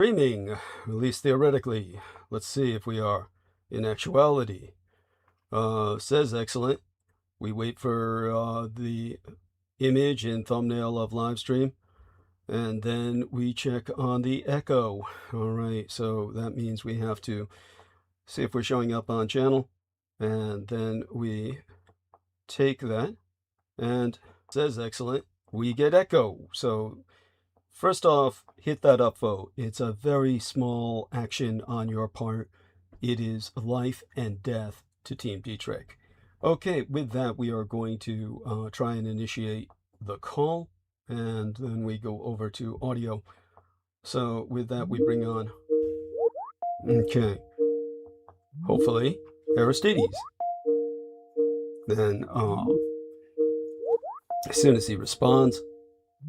Dreaming, at least theoretically. Let's see if we are in actuality. Says excellent. We wait for the image and thumbnail of live stream, and then we check on the echo. All right, so that means we have to see if we're showing up on channel, and then we take that, and says excellent. We get echo. So first off, hit that upvote. It's a very small action on your part. It is life and death to Team DRዘለዎ. Okay, with that, we are going to try and initiate the call, and then we go over to audio. So with that, we bring on, okay, hopefully, Aristides. Then, as soon as he responds,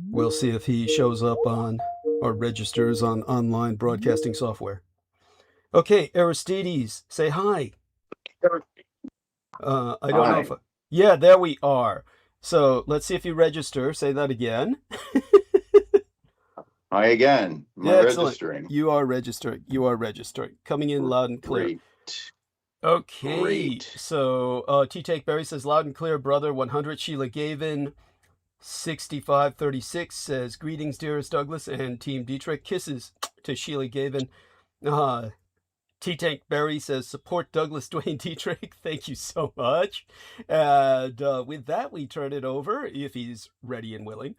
we'll see if he shows up on or registers on online broadcasting software. Okay, Aristides, say hi. I don't know if... Yeah, there we are. So let's see if you register. Say that again. Hi again. Yeah, Registering. You are registering. You are registering. Coming in loud and clear. Great. Okay. Great. So T-Take Berry says loud and clear, brother. 100. Sheila Gavin 6536 says greetings, dearest Douglas and Team DRዘለዎ. Kisses to Sheila Gavin. T-Tank Berry says support Douglas Dwayne DRዘለዎ. Thank you so much. And with that, we turn it over, if he's ready and willing,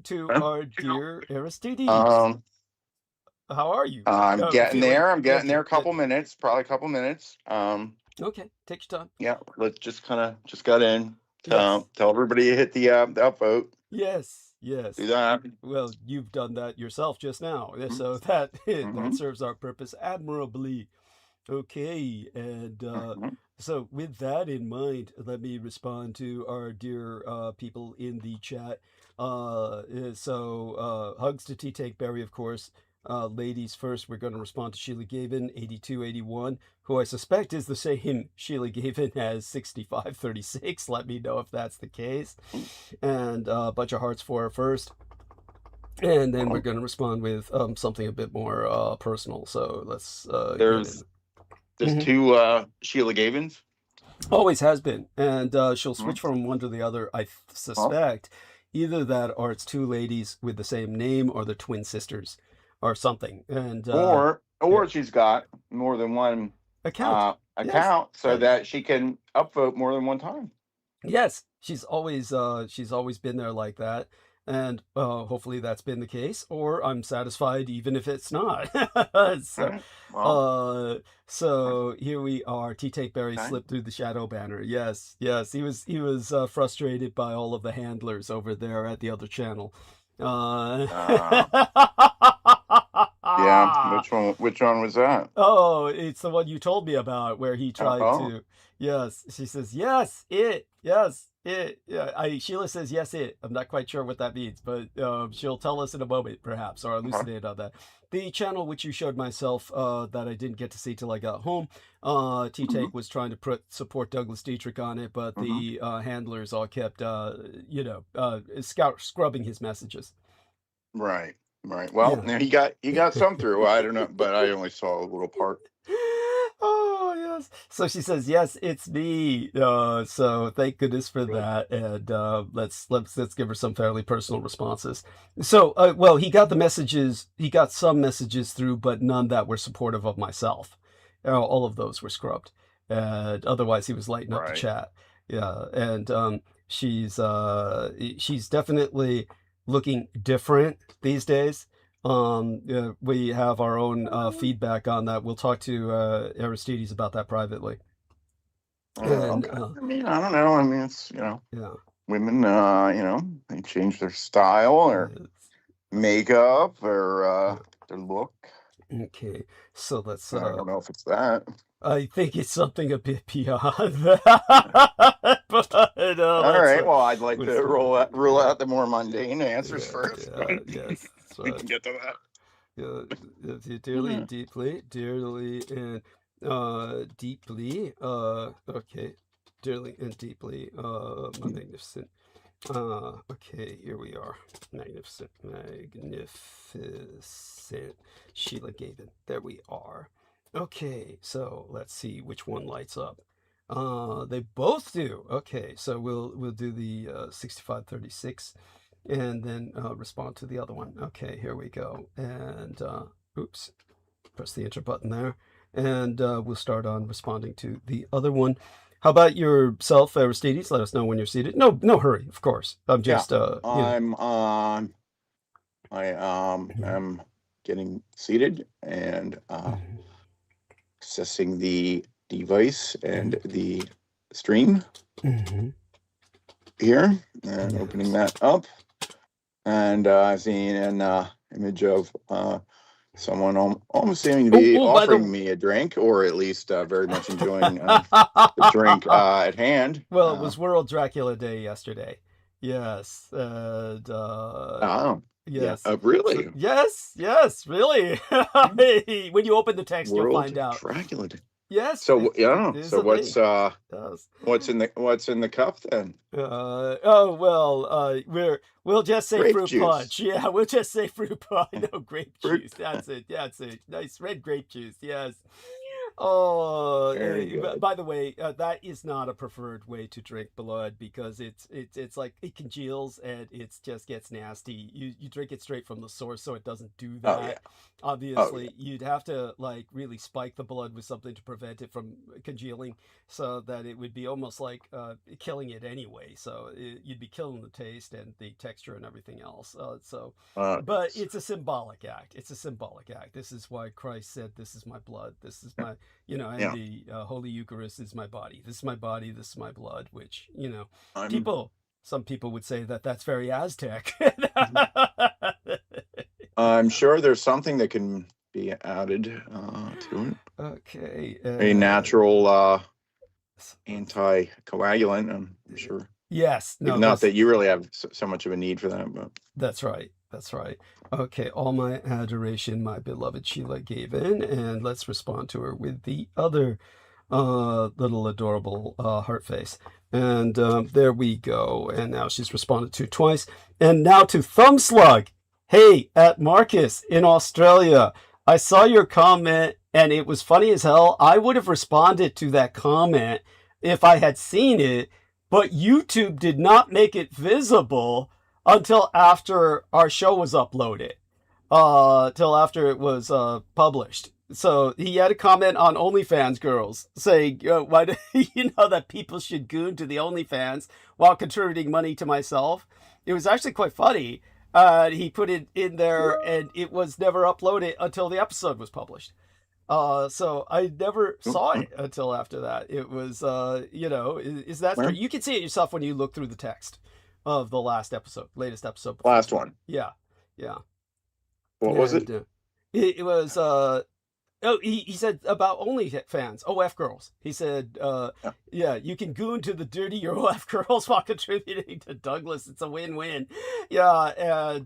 to our dear Aristides. How are you? I'm getting there. I'm getting there. A couple minutes, probably a couple minutes. Okay, take your time. Yeah, let's just got in. Tell everybody to hit the upvote. Yes, yes. Do that. Well, you've done that yourself just now, so that that serves our purpose admirably. Okay, and so with that in mind, let me respond to our dear people in the chat. Hugs to T-Take Berry, of course. Ladies first, we're going to respond to Sheila Gavin, 8281, who I suspect is the same Sheila Gavin as 6536. Let me know if that's the case. And a bunch of hearts for her first. And then we're going to respond with something a bit more personal. So let's There's two Sheila Gavins. Always has been. And she'll switch from one to the other, I suspect. Either that or it's two ladies with the same name, or the twin sisters or something. And or she's got more than one account so that she can upvote more than one time. Yes, she's always been there like that. And hopefully that's been the case, or I'm satisfied even if it's not. So here we are. T-Take Berry slipped through the shadow banner. Yes, he was frustrated by all of the handlers over there at the other channel. Yeah, which one was that? Oh, it's the one you told me about, where he tried to. Yes, she says yes, it. Yeah, Sheila says yes, it. I'm not quite sure what that means, but she'll tell us in a moment, perhaps, or elucidate on that. The channel which you showed myself that I didn't get to see till I got home, T-Take was trying to support Douglas DRዘለዎ on it, but the handlers all kept, scrubbing his messages. Right. Well, he got some through. I don't know, but I only saw a little part. Oh yes. So she says, "Yes, it's me." So thank goodness for that. And let's give her some fairly personal responses. So, well, he got the messages. He got some messages through, but none that were supportive of myself. All of those were scrubbed. And otherwise, he was lighting up the chat. Yeah, and she's definitely looking different these days. We have our own feedback on that. We'll talk to Aristides about that privately. And, I mean, I don't know. I mean, it's, women, they change their style or makeup or their look. Okay, so let's... I don't know if it's that. I think it's something a bit beyond that. But, all right, well, I'd like to rule out the more mundane answers first. Yes. We can get to that. Dearly, and deeply. Okay, dearly and deeply, my magnificent Okay, here we are. Magnificent. Sheila Gavin. There we are. Okay, so let's see which one lights up. They both do. Okay, so we'll do the 6536 and then respond to the other one. Okay, here we go. And oops, press the enter button there. And we'll start on responding to the other one. How about yourself, Aristides? Let us know when you're seated. No hurry, of course. I'm just I'm on. I am getting seated and accessing the device and the stream here, and opening that up, and seeing an image of someone almost seeming to be offering me a drink, or at least very much enjoying the drink at hand. Well, it was World Dracula Day yesterday. Yes. And yes. Yeah, really? So, yes, really. When you open the text, you'll find out. Dracula Day. Yes. So so what's in the cup then? We'll just say grape fruit juice. punch. Yeah, we'll just say fruit punch. No, grape juice. That's it. That's it. Nice red grape juice. Yes. Oh, by the way, that is not a preferred way to drink blood, because it's like it congeals and it just gets nasty. You drink it straight from the source, so it doesn't do that. Oh, yeah. Obviously, you'd have to like really spike the blood with something to prevent it from congealing, so that it would be almost like killing it anyway. So you'd be killing the taste and the texture and everything else. But it's a symbolic act. It's a symbolic act. This is why Christ said, "This is my blood. This is my," and the Holy Eucharist is my body. This is my body. This is my blood. Which some people would say that that's very Aztec. I'm sure there's something that can be added to it. Okay. A natural anticoagulant, I'm sure. Yes. No, not that you really have so much of a need for that, but that's right. That's right. Okay. All my adoration, my beloved Sheila Gavin, and let's respond to her with the other little adorable heart face. And there we go. And now she's responded to twice. And now to Thumb Slug. Hey, at Marcus in Australia, I saw your comment and it was funny as hell. I would have responded to that comment if I had seen it, but YouTube did not make it visible until after our show was uploaded, till after it was published. So he had a comment on OnlyFans girls saying, why do you know that people should goon to the OnlyFans while contributing money to myself? It was actually quite funny. He put it in there and it was never uploaded until the episode was published. So I never saw it until after that. It was, is that true? You can see it yourself when you look through the text of the latest episode. Last one. Yeah. What was it? It was, he said about OnlyFans, OF girls. He said, you can goon to the dirtier OF girls while contributing to Douglas. It's a win-win. Yeah, and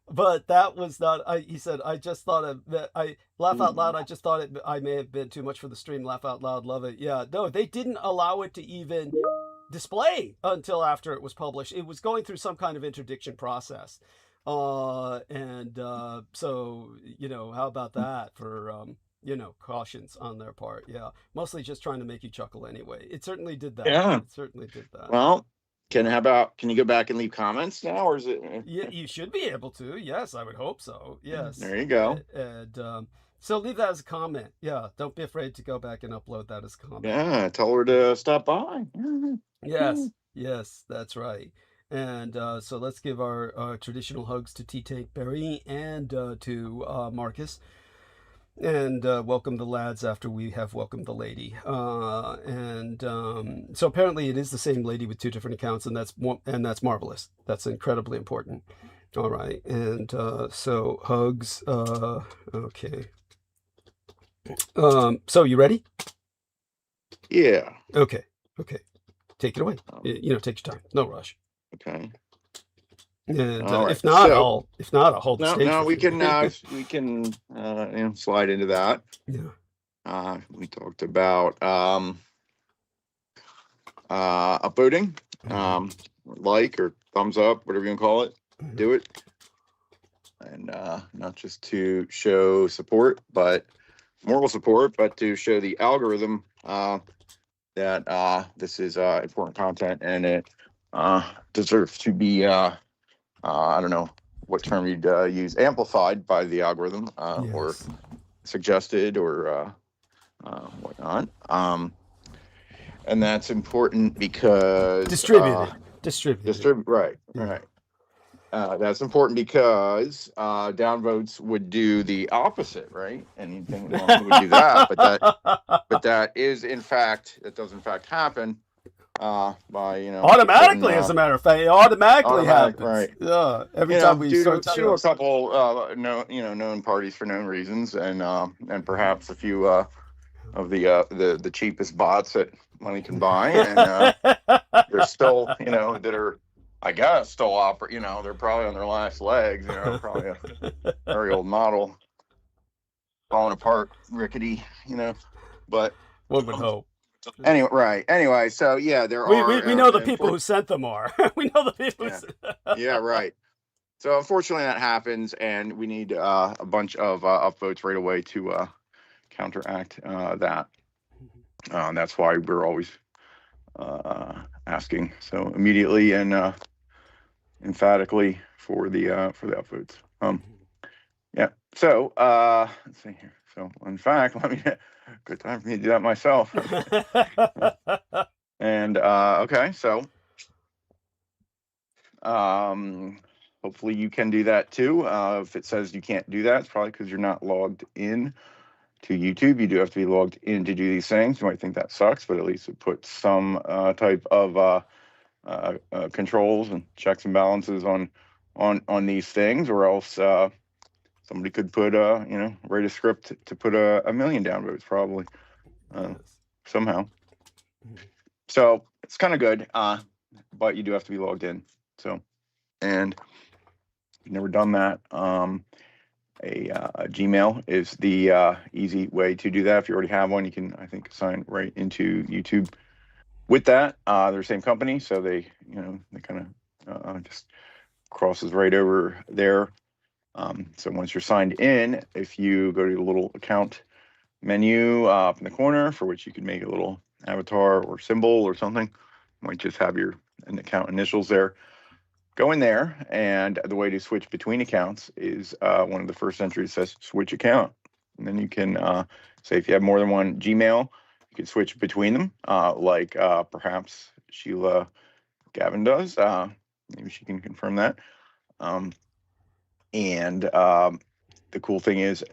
but that was not. He said, I just thought of that. I laugh out loud. I just thought I may have been too much for the stream. Laugh out loud. Love it. Yeah, no, they didn't allow it to even display until after it was published. It was going through some kind of interdiction process. So how about that for cautions on their part? Yeah, mostly just trying to make you chuckle anyway. It certainly did that. Yeah, it certainly did that. Well, can you go back and leave comments now, or is it? Yeah, you should be able to. Yes, I would hope so. Yes. There you go. And so leave that as a comment. Yeah, don't be afraid to go back and upload that as a comment. Yeah, tell her to stop by. Yes, that's right. And so let's give our traditional hugs to T-Tank Berry and to Marcus. And welcome the lads after we have welcomed the lady. So apparently it is the same lady with two different accounts, and that's marvelous. That's incredibly important. All right, and so hugs. Okay. So you ready? Yeah. Okay. Take it away. Take your time. No rush. Okay. And if not, I'll hold the stage. No, we can slide into that. Yeah. We talked about upvoting, or thumbs up, whatever you can call it, do it. And not just to show support, but moral support, but to show the algorithm that this is important content, and it deserves to be, I don't know what term you'd use, amplified by the algorithm, or suggested, or whatnot. And that's important because distributed. Right. That's important because downvotes would do the opposite, right? Anything wrong would do that, but that does in fact happen by automatically. As a matter of fact, it automatically happens. Right. Yeah. Every time we start due to a couple known parties for known reasons, and perhaps a few of the cheapest bots that money can buy, and they're still that are, I guess, still operate. They're probably on their last legs. Probably a very old model, falling apart, rickety. But one would hope. Anyway, right. Anyway, so yeah, we know the people who sent them are. We know the people. Yeah, right. So unfortunately, that happens, and we need a bunch of upvotes right away to counteract that. That's why we're always asking so immediately and emphatically for the upvotes. Yeah. So let's see here. So in fact, good time for me to do that myself. And okay, so hopefully you can do that too. If it says you can't do that, it's probably because you're not logged in to YouTube. You do have to be logged in to do these things. You might think that sucks, but at least it puts some type of controls and checks and balances on these things, or else somebody could put write a script to put a million downvotes probably somehow. So it's kind of good, but you do have to be logged in. So, and if you've never done that, a Gmail is the easy way to do that. If you already have one, you can, I think, sign right into YouTube with that. They're the same company, so they kind of just crosses right over there. So once you're signed in, if you go to the little account menu up in the corner, for which you can make a little avatar or symbol or something, you might just have your account initials there. Go in there, and the way to switch between accounts is one of the first entries says switch account. And then you can say if you have more than one Gmail, you can switch between them, like perhaps Sheila Gavin does. Maybe she can confirm that. And the cool thing is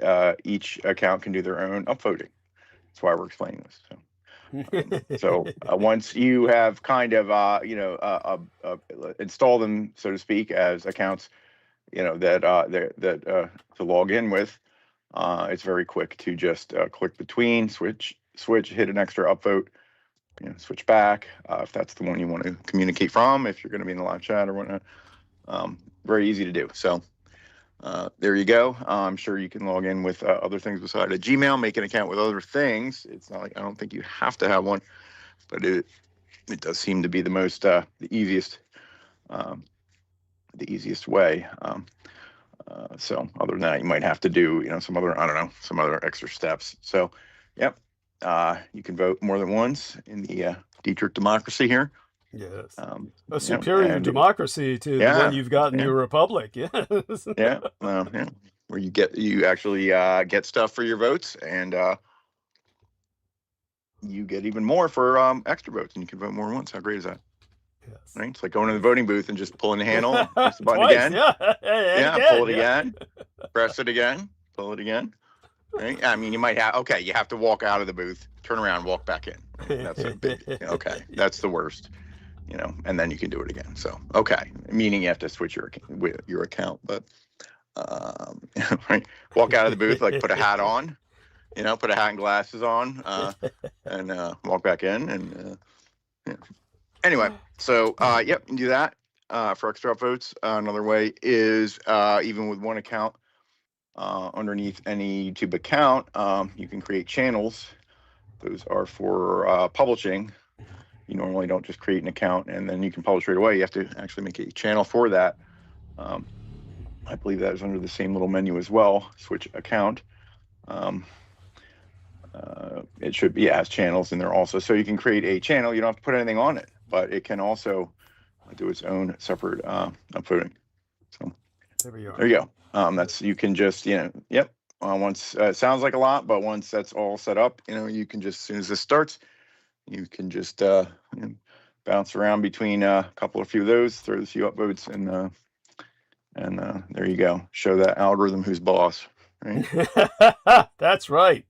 each account can do their own upvoting. That's why we're explaining this. So once you have kind of install them, so to speak, as accounts, that to log in with, it's very quick to just click between, switch, hit an extra upvote, switch back if that's the one you want to communicate from, if you're going to be in the live chat or whatnot. Very easy to do. So there you go. I'm sure you can log in with other things besides a Gmail, make an account with other things. It's not like, I don't think you have to have one, but it does seem to be the most the easiest way. So other than that, you might have to do some other extra steps. So yep, you can vote more than once in the DRjourd'hui democracy here. Yes, a superior democracy to the one you've got in your republic. Yes. Yeah, where you actually get stuff for your votes, and you get even more for extra votes, and you can vote more than once. How great is that? Yes. Right, it's like going to the voting booth and just pulling the handle, press the button again. Pull it again, press it again, pull it again. Right? I mean, you might have you have to walk out of the booth, turn around, walk back in. That's a big that's the worst. And then you can do it again. So, meaning you have to switch your account, but, right. Walk out of the booth, like put a hat on, put a hat and glasses on, and, walk back in and, Anyway, so, yep, you can do that, for extra upvotes. Another way is, even with one account, underneath any YouTube account, you can create channels. Those are for, publishing. You normally don't just create an account and then you can publish right away. You have to actually make a channel for that. I believe that is under the same little menu as well. Switch account. It should be, has channels in there also. So you can create a channel. You don't have to put anything on it, but it can also do its own separate uploading. So there you go. That's, you can just, yep. Once it sounds like a lot, but once that's all set up, you can just, as soon as this starts, you can just bounce around between a few of those, throw a few upvotes, and there you go. Show that algorithm who's boss. Right? That's right.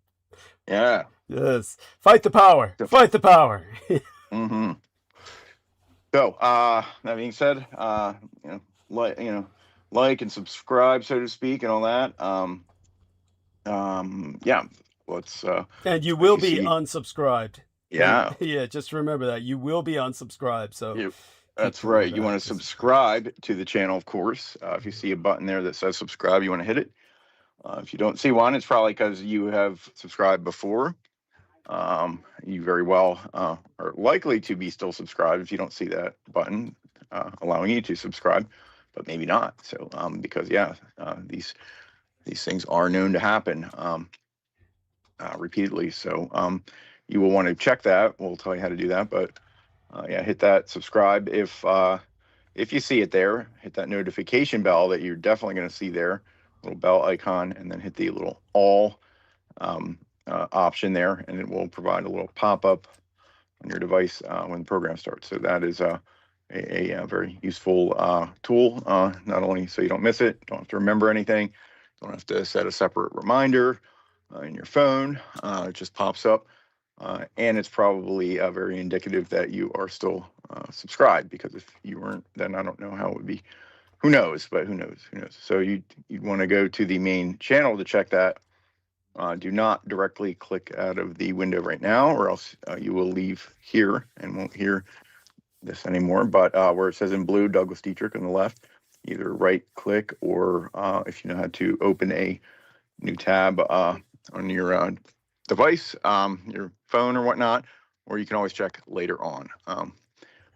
Yeah. Yes. Fight the power. Fight the power. Mm-hmm. So that being said, like and subscribe, so to speak, and all that. Yeah. Let's. And you will be unsubscribed. Yeah. Yeah. Just remember that you will be unsubscribed. So. That's right. You want to subscribe to the channel, of course. If you see a button there that says subscribe, you want to hit it. If you don't see one, it's probably because you have subscribed before. You very well are likely to be still subscribed if you don't see that button allowing you to subscribe, but maybe not. So because these things are known to happen repeatedly. So you will want to check that. We'll tell you how to do that, but hit that subscribe if you see it there. Hit that notification bell that you're definitely going to see there, little bell icon, and then hit the little all option there, and it will provide a little pop-up on your device when the program starts. So that is a very useful tool, not only so you don't miss it, don't have to remember anything, don't have to set a separate reminder in your phone. It just pops up. And it's probably very indicative that you are still subscribed, because if you weren't, then I don't know how it would be. Who knows? But who knows? Who knows? So you'd want to go to the main channel to check that. Do not directly click out of the window right now, or else you will leave here and won't hear this anymore. But where it says in blue, Douglas Dietrich on the left, either right click, or if you know how to open a new tab on your device, your phone or whatnot, or you can always check later on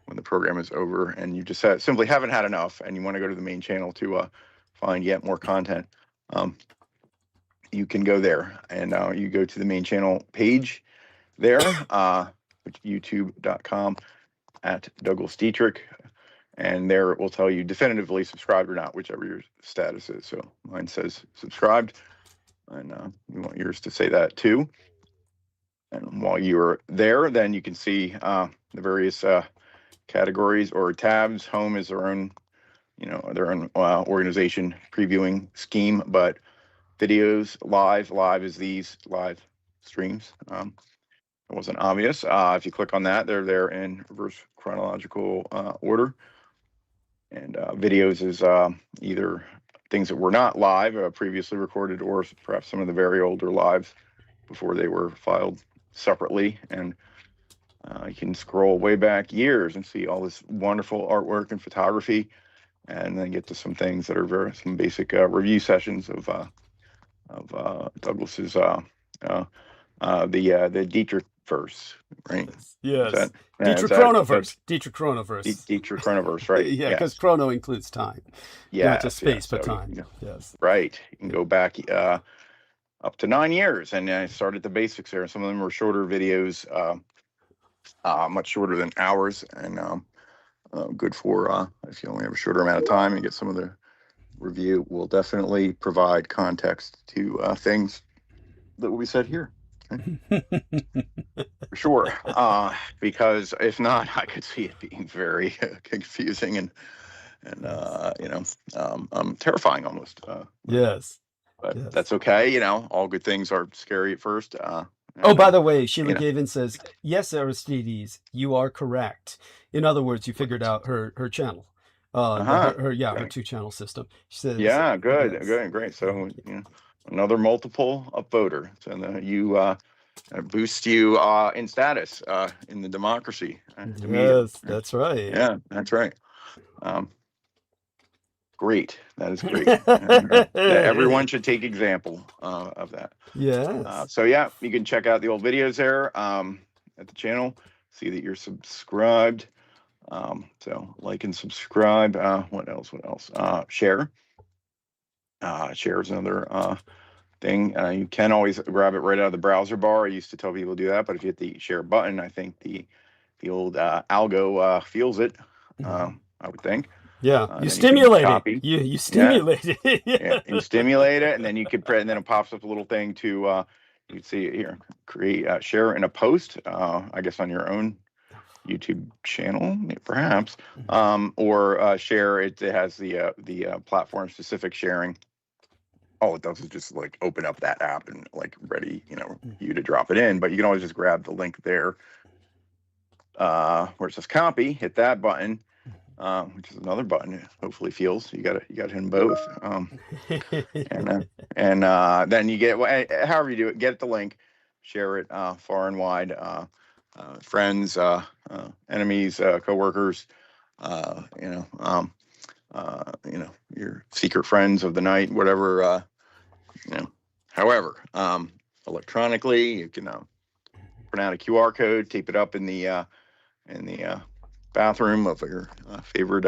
when the program is over and you just simply haven't had enough and you want to go to the main channel to find yet more content. You can go there, and you go to the main channel page there, which youtube.com @Douglas Dietrich, and there it will tell you definitively subscribed or not, whichever your status is. So mine says subscribed, and you want yours to say that too. And while you're there, then you can see the various categories or tabs. Home is their own, organization previewing scheme, but videos, live is these live streams. It wasn't obvious. If you click on that, they're there in reverse chronological order. And videos is either things that were not live, previously recorded, or perhaps some of the very older lives before they were filed separately. And you can scroll way back years and see all this wonderful artwork and photography, and then get to some things that are some basic review sessions of Douglas's the Dietrich verse, right? Yes. Dietrich Chronoverse. Dietrich Chronoverse. Dietrich Chronoverse, right? Yeah, because chrono includes time. Yeah, not just space, but time. Yes. Right. You can go back up to 9 years, and I started the basics there. Some of them were shorter videos, much shorter than hours, and good for if you only have a shorter amount of time and get some of the review. Will definitely provide context to things that will be said here. Okay? For sure, because if not, I could see it being very confusing and terrifying almost. Yes. But yes, that's okay. All good things are scary at first. By the way, Sheila Gavin says, yes, Aristides, you are correct. In other words, you figured out her channel. Her two-channel system. She says, good, yes. Good, great. So, another multiple upvoter. So you boost you in status in the democracy. Yes, that's right. Yeah, that's right. Great. That is great. Everyone should take example of that. Yes. So you can check out the old videos there at the channel. see that you're subscribed. So like and subscribe. What else? Share. Share is another thing. You can always grab it right out of the browser bar. I used to tell people to do that, but if you hit the share button, I think the old algo feels it. I would think. Yeah, you stimulate it. You stimulate it. Yeah, you stimulate it, and then you could press, and then it pops up a little thing to you can see it here. Create share in a post. I guess on your own YouTube channel, perhaps, or share it. It has the platform specific sharing. All it does is just like open up that app and like ready, you to drop it in. But you can always just grab the link there, where it says copy. Hit that button, which is another button. It hopefully feels you got to hit them both. And then you get however you do it. Get the link, share it far and wide. Friends, enemies, coworkers, your secret friends of the night, whatever, however, electronically, you can print out a QR code, tape it up in the bathroom of your favorite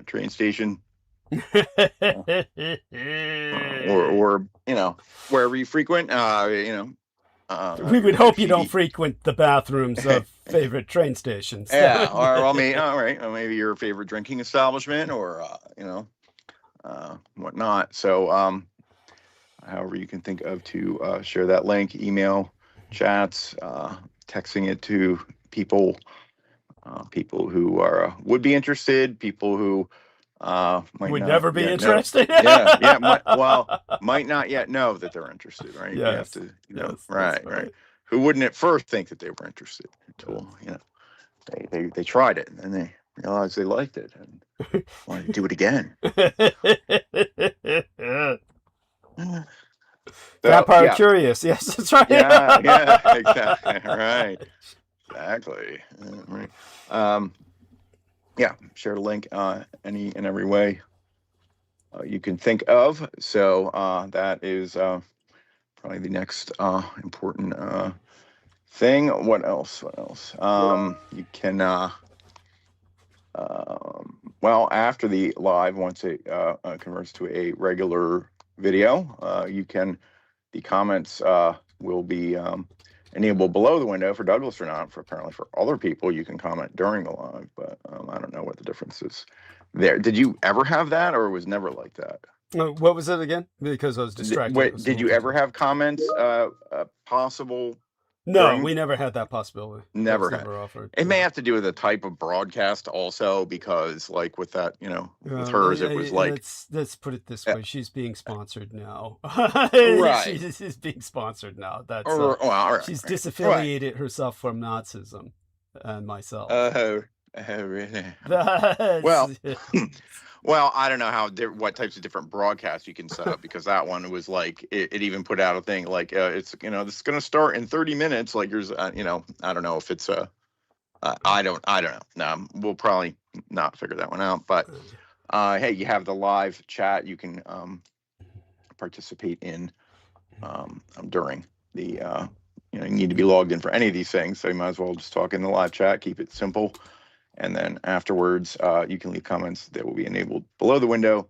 train station, or wherever you frequent, we would hope you don't frequent the bathrooms of favorite train stations. Yeah, or maybe your favorite drinking establishment, or whatnot. So, however you can think of to share that link, email, chats, texting it to people who would be interested, people who would never be interested. Might not yet know that they're interested, right? Yes. You have to, right. Who wouldn't at first think that they were interested until they tried it, and then they realized they liked it and wanted to do it again. That part curious. Yes, that's right. Yeah, exactly. Right. Exactly. Right. Share the link any and every way you can think of. So that is probably the next important thing. What else? You can after the live, once it converts to a regular video, the comments will be enabled below the window for Douglas or not. Apparently for other people, you can comment during the live, but I don't know what the difference is there. Did you ever have that, or it was never like that? What was it again? Because I was distracted. Did you ever have comments possible? No, we never had that possibility. Never offered. It may have to do with the type of broadcast also, because like with that, with hers, it was like... Let's put it this way. She's being sponsored now. Right. She's being sponsored now. That's she's disaffiliated herself from Nazism and myself. Oh, really? Well, I don't know what types of different broadcasts you can set up, because that one was like, it even put out a thing like, it's, this is going to start in 30 minutes. Like there's, I don't know if it's I don't know. No, we'll probably not figure that one out, but hey, you have the live chat. You can participate in during the, you need to be logged in for any of these things. So you might as well just talk in the live chat, keep it simple. And then afterwards, you can leave comments that will be enabled below the window.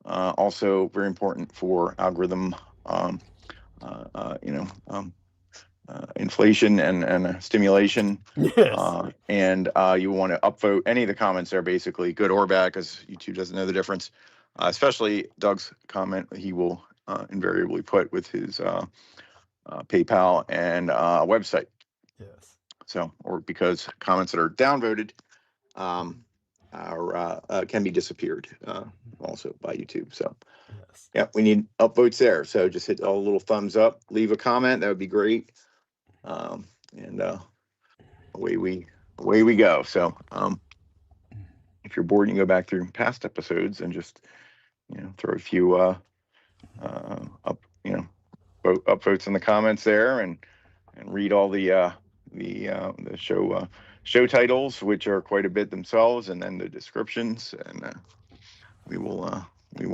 Also, very important for algorithm, inflation and stimulation. Yes. And you want to upvote any of the comments there, basically, good or bad, because YouTube doesn't know the difference. Especially Doug's comment, he will invariably put with his PayPal and website. Yes. So, or because comments that are downvoted can be disappeared also by YouTube. So yes. Yeah, we need upvotes there. So just hit all the little thumbs up, leave a comment. That would be great. And away we go. So if you're bored, you can go back through past episodes and just throw a few upvotes in the comments there, and read all the show titles, which are quite a bit themselves, and then the descriptions, and we will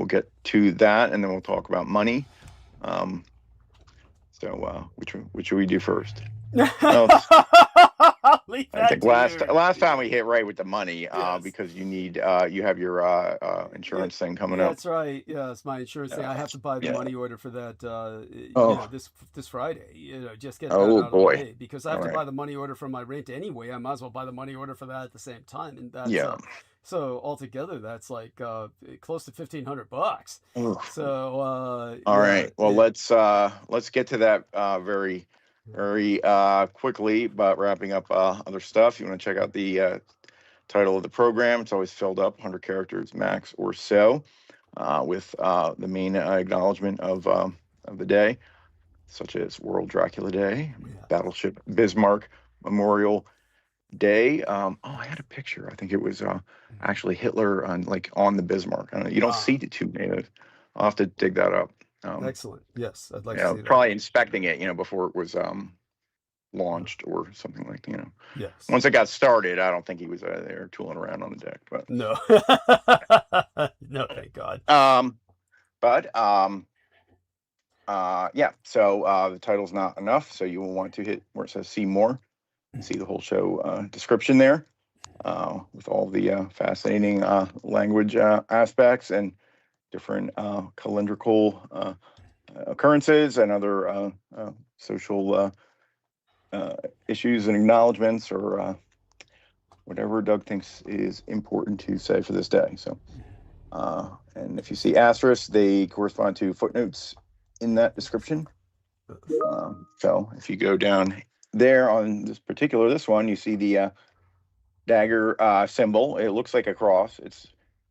get to that, and then we'll talk about money. So which should we do first? Leave I that think to you. last time we hit right with the money, Yes. because you need you have your insurance thing coming up. That's right. Yes, my insurance thing. I have to buy the Yeah. money order for that. Oh. This Friday. Just get that Oh out of the boy. way because I have All to right. buy the money order for my rent anyway. I might as well buy the money order for that at the same time, and that's Yeah. so altogether that's like close to $1,500. Oof. So All yeah, right. Well, let's get to that very quickly. But wrapping up other stuff, you want to check out the title of the program. It's always filled up, 100 characters max or so, with the main acknowledgement of the day, such as World Dracula Day, Battleship Bismarck Memorial Day. I had a picture. I think it was actually Hitler on the Bismarck. You don't see the two natives. I'll have to dig that up. Excellent. Yes, I'd like to see that. Probably inspecting it, before it was launched or something like. Yes. Once it got started, I don't think he was there tooling around on the deck. But no, no, thank God. Yeah. So the title's not enough. So you will want to hit where it says "See More." See the whole show description there, with all the fascinating language aspects and different calendrical occurrences and other social issues and acknowledgments, or whatever Doug thinks is important to say for this day. So, and if you see asterisks, they correspond to footnotes in that description. So if you go down there on this one, you see the dagger symbol. It looks like a cross. It's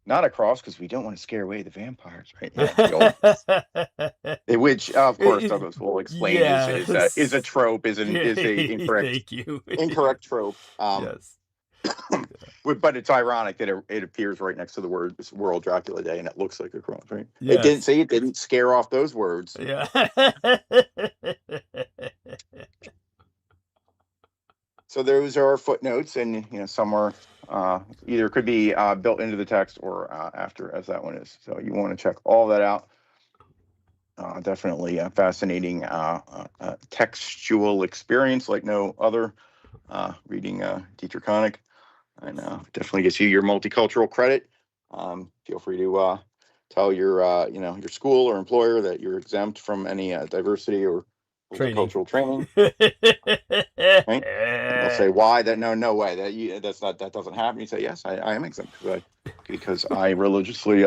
not a cross because we don't want to scare away the vampires, right? Which, of course, Douglas will explain is a trope, is a incorrect trope. Yes. But it's ironic that it appears right next to the word World Dracula Day, and it looks like a cross, right? Yes. It didn't scare off those words. Yeah. So those are footnotes, and some are either could be built into the text or after, as that one is. So you want to check all that out. Definitely a fascinating textual experience like no other. Reading Dietrich Koenig, and definitely gets you your multicultural credit. Feel free to tell your your school or employer that you're exempt from any diversity or multicultural training. Right? They'll say, why? No way. That doesn't happen. You say, yes, I am exempt because I religiously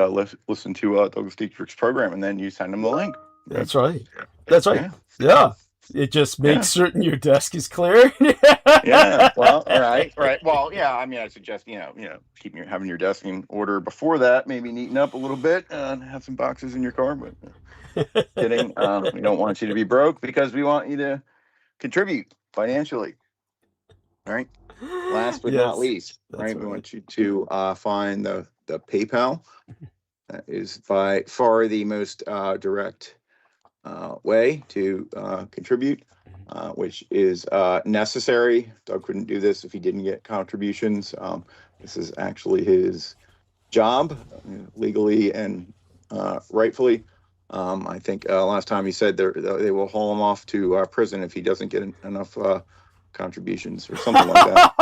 listen to Douglas Dietrich's program, and then you send them the link. That's right. That's right. Yeah. It just makes certain your desk is clear. Yeah. Well, right. Well, yeah. I mean, I suggest having your desk in order before that. Maybe neaten up a little bit and have some boxes in your car. But kidding. We don't want you to be broke because we want you to contribute financially. All right. Last but not least, right? We want you to find the PayPal. That is by far the most direct way to contribute, which is necessary. Doug couldn't do this if he didn't get contributions. This is actually his job, legally and rightfully. I think last time he said they will haul him off to prison if he doesn't get enough contributions or something like that.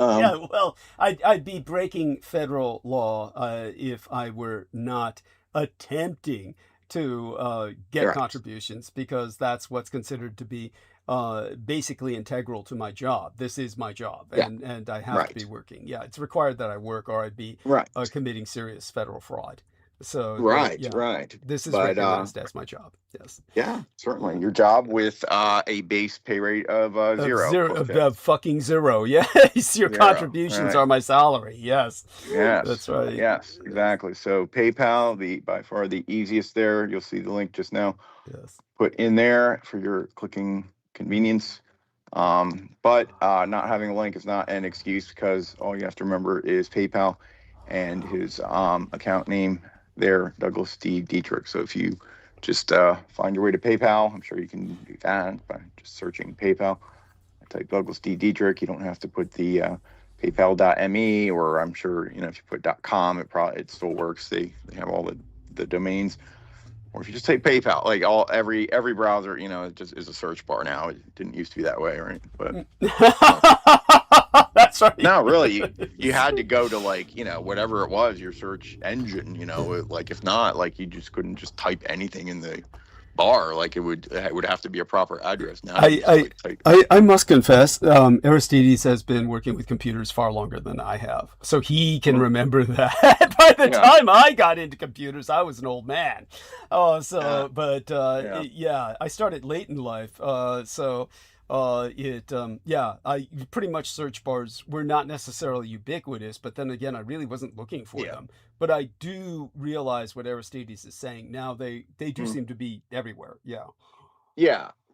Yeah, well, I'd be breaking federal law if I were not attempting to get contributions, because that's what's considered to be basically integral to my job. This is my job, and I have to be working. Yeah, it's required that I work, or I'd be committing serious federal fraud. So right. This is recognized as my job. Yes. Yeah, certainly. Your job with a base pay rate of zero. Fucking zero. Yes, your contributions are my salary. Yes. Yes, that's right. Yes, exactly. So PayPal, by far the easiest there. You'll see the link just now. Yes. Put in there for your clicking convenience. But not having a link is not an excuse, because all you have to remember is PayPal and his account name there, Douglas D. Dietrich. So if you just find your way to PayPal, I'm sure you can do that by just searching PayPal. I type Douglas D. Dietrich. You don't have to put the PayPal.me, or I'm sure if you put .com, it still works. They have all the domains. or if you just take PayPal, like every browser, you know, it just is a search bar now. It didn't used to be that way, right? But that's right. no, really, you had to go to, like, you know, whatever it was, your search engine, you know, like, if not, like, you just couldn't just type anything in the bar. Like, it would have to be a proper address. Now you just, like, type. I must confess, Aristides has been working with computers far longer than I have, so he can remember that. By the time I got into computers, I was an old man. I started late in life, I pretty much search bars were not necessarily ubiquitous, but then again, I really wasn't looking for them. But I do realize what Aristides is saying now. They do seem to be everywhere. Yeah.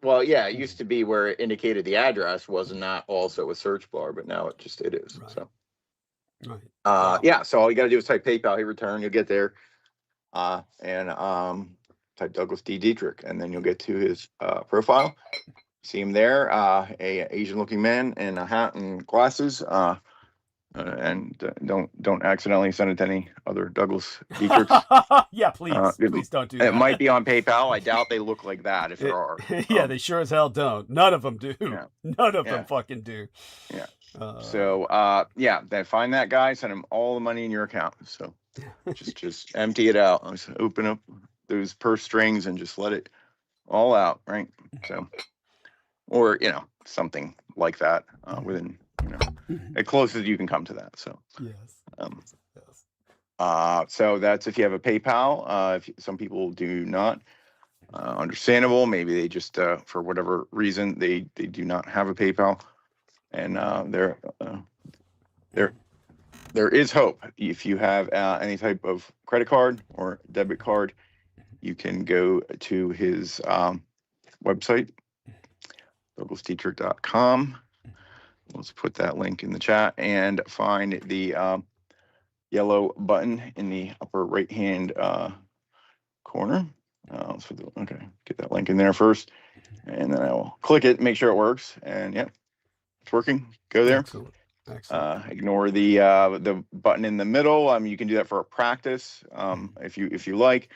Well, yeah, it used to be where it indicated the address was not also a search bar, but now it is. Right. So, right. Yeah. So all you got to do is type PayPal, hit return, you'll get there, and type Douglas D. Dietrich, and then you'll get to his profile. See him there, a Asian-looking man in a hat and glasses. And don't accidentally send it to any other Douglas Dietrichs. Yeah, please don't do that. It might be on PayPal. I doubt they look like that if there are. Yeah, they sure as hell don't. None of them do. Yeah. None of them fucking do. Yeah. Then find that guy, send him all the money in your account. So just empty it out. Just open up those purse strings and just let it all out, right? So, or, you know, something like that within, you know, as close as you can come to that. So, so that's if you have a PayPal. If some people do not, understandable. Maybe they just, for whatever reason, they do not have a PayPal, and there is hope. If you have any type of credit card or debit card, you can go to his website, DouglasDietrich.com. Let's put that link in the chat and find the yellow button in the upper right hand corner. Get that link in there first, and then I will click it, make sure it works, and it's working. Go there. Excellent. Ignore the button in the middle. You can do that for a practice if you like.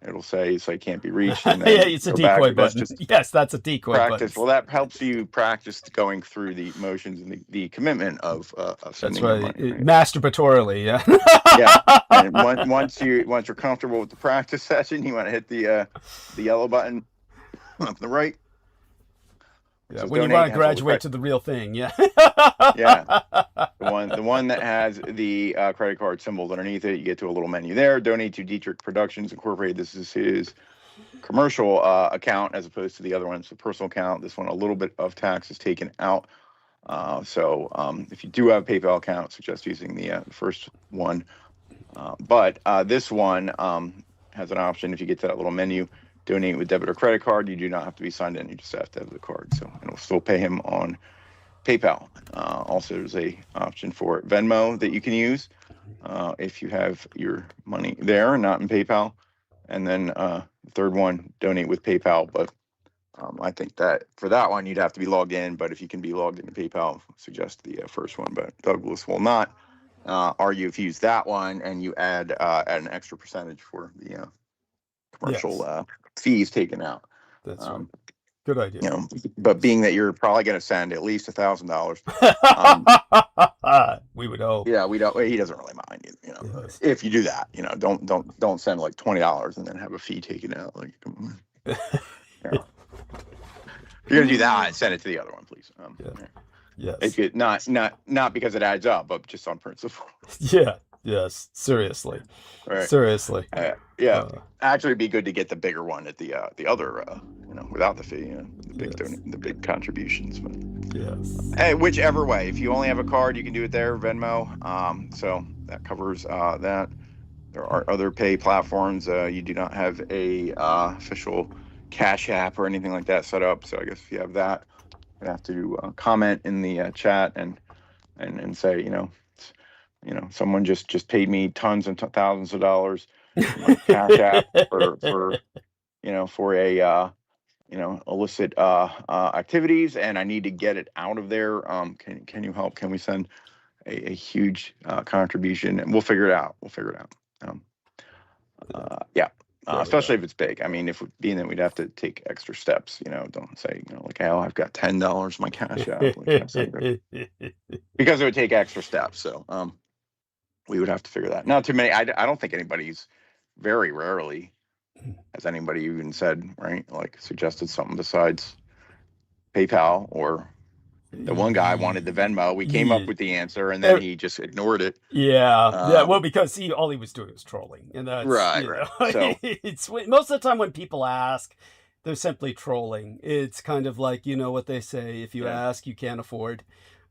It'll say site can't be reached. And then it's a decoy button. Yes, that's a decoy practice. button. Well, that helps you practice going through the motions and the commitment of sending money. Right? Masturbatorily, And once you're comfortable with the practice session, you want to hit the yellow button on the right. Yeah, when you want to graduate to the real thing, The one that has the credit card symbols underneath it, you get to a little menu there. Donate to Dietrich Productions Incorporated. This is his commercial account as opposed to the other one. It's a personal account. This one, a little bit of tax is taken out. So if you do have a PayPal account, I suggest using the first one. But this one has an option. If you get to that little menu, donate with debit or credit card, you do not have to be signed in. You just have to have the card. So it'll still pay him on PayPal. Also, there's a option for Venmo that you can use if you have your money there, not in PayPal. And then the third one, donate with PayPal. But I think that for that one, you'd have to be logged in. But if you can be logged into PayPal, suggest the first one. But Douglas will not argue if you use that one and you add an extra percentage for the commercial fees taken out. That's right. Good idea. You know, but being that you're probably going to send at least $1,000, we would hope. Yeah, we don't. He doesn't really mind. You know, if you do that, you know, don't send like $20 and then have a fee taken out. Like, if you're gonna do that, send it to the other one, please. Yes. It could not because it adds up, but just on principle. Yes. Seriously. Right. Seriously. Actually, it'd be good to get the bigger one at the other, without the fee, the big contributions. But hey, whichever way. If you only have a card, you can do it there, Venmo. So that covers that. There are other pay platforms. You do not have a official Cash App or anything like that set up. So I guess if you have that, you have to comment in the chat and say, someone just paid me tons and thousands of dollars on Cash App for a illicit activities, and I need to get it out of there. Can you help? Can we send a huge contribution? And we'll figure it out. especially if it's big. I mean, if being that we'd have to take extra steps, don't say, like, oh, I've got $10 in my cash app. Like, can I send it? Because it would take extra steps. So we would have to figure that. Not too many. I don't think anybody's, very rarely has anybody even said, right, like suggested something besides PayPal, or the one guy wanted the Venmo. We came up with the answer, and then he just ignored it. Yeah. Well, because all he was doing was trolling, and that's right. So it's most of the time when people ask, they're simply trolling. It's kind of like, what they say: if you ask, you can't afford.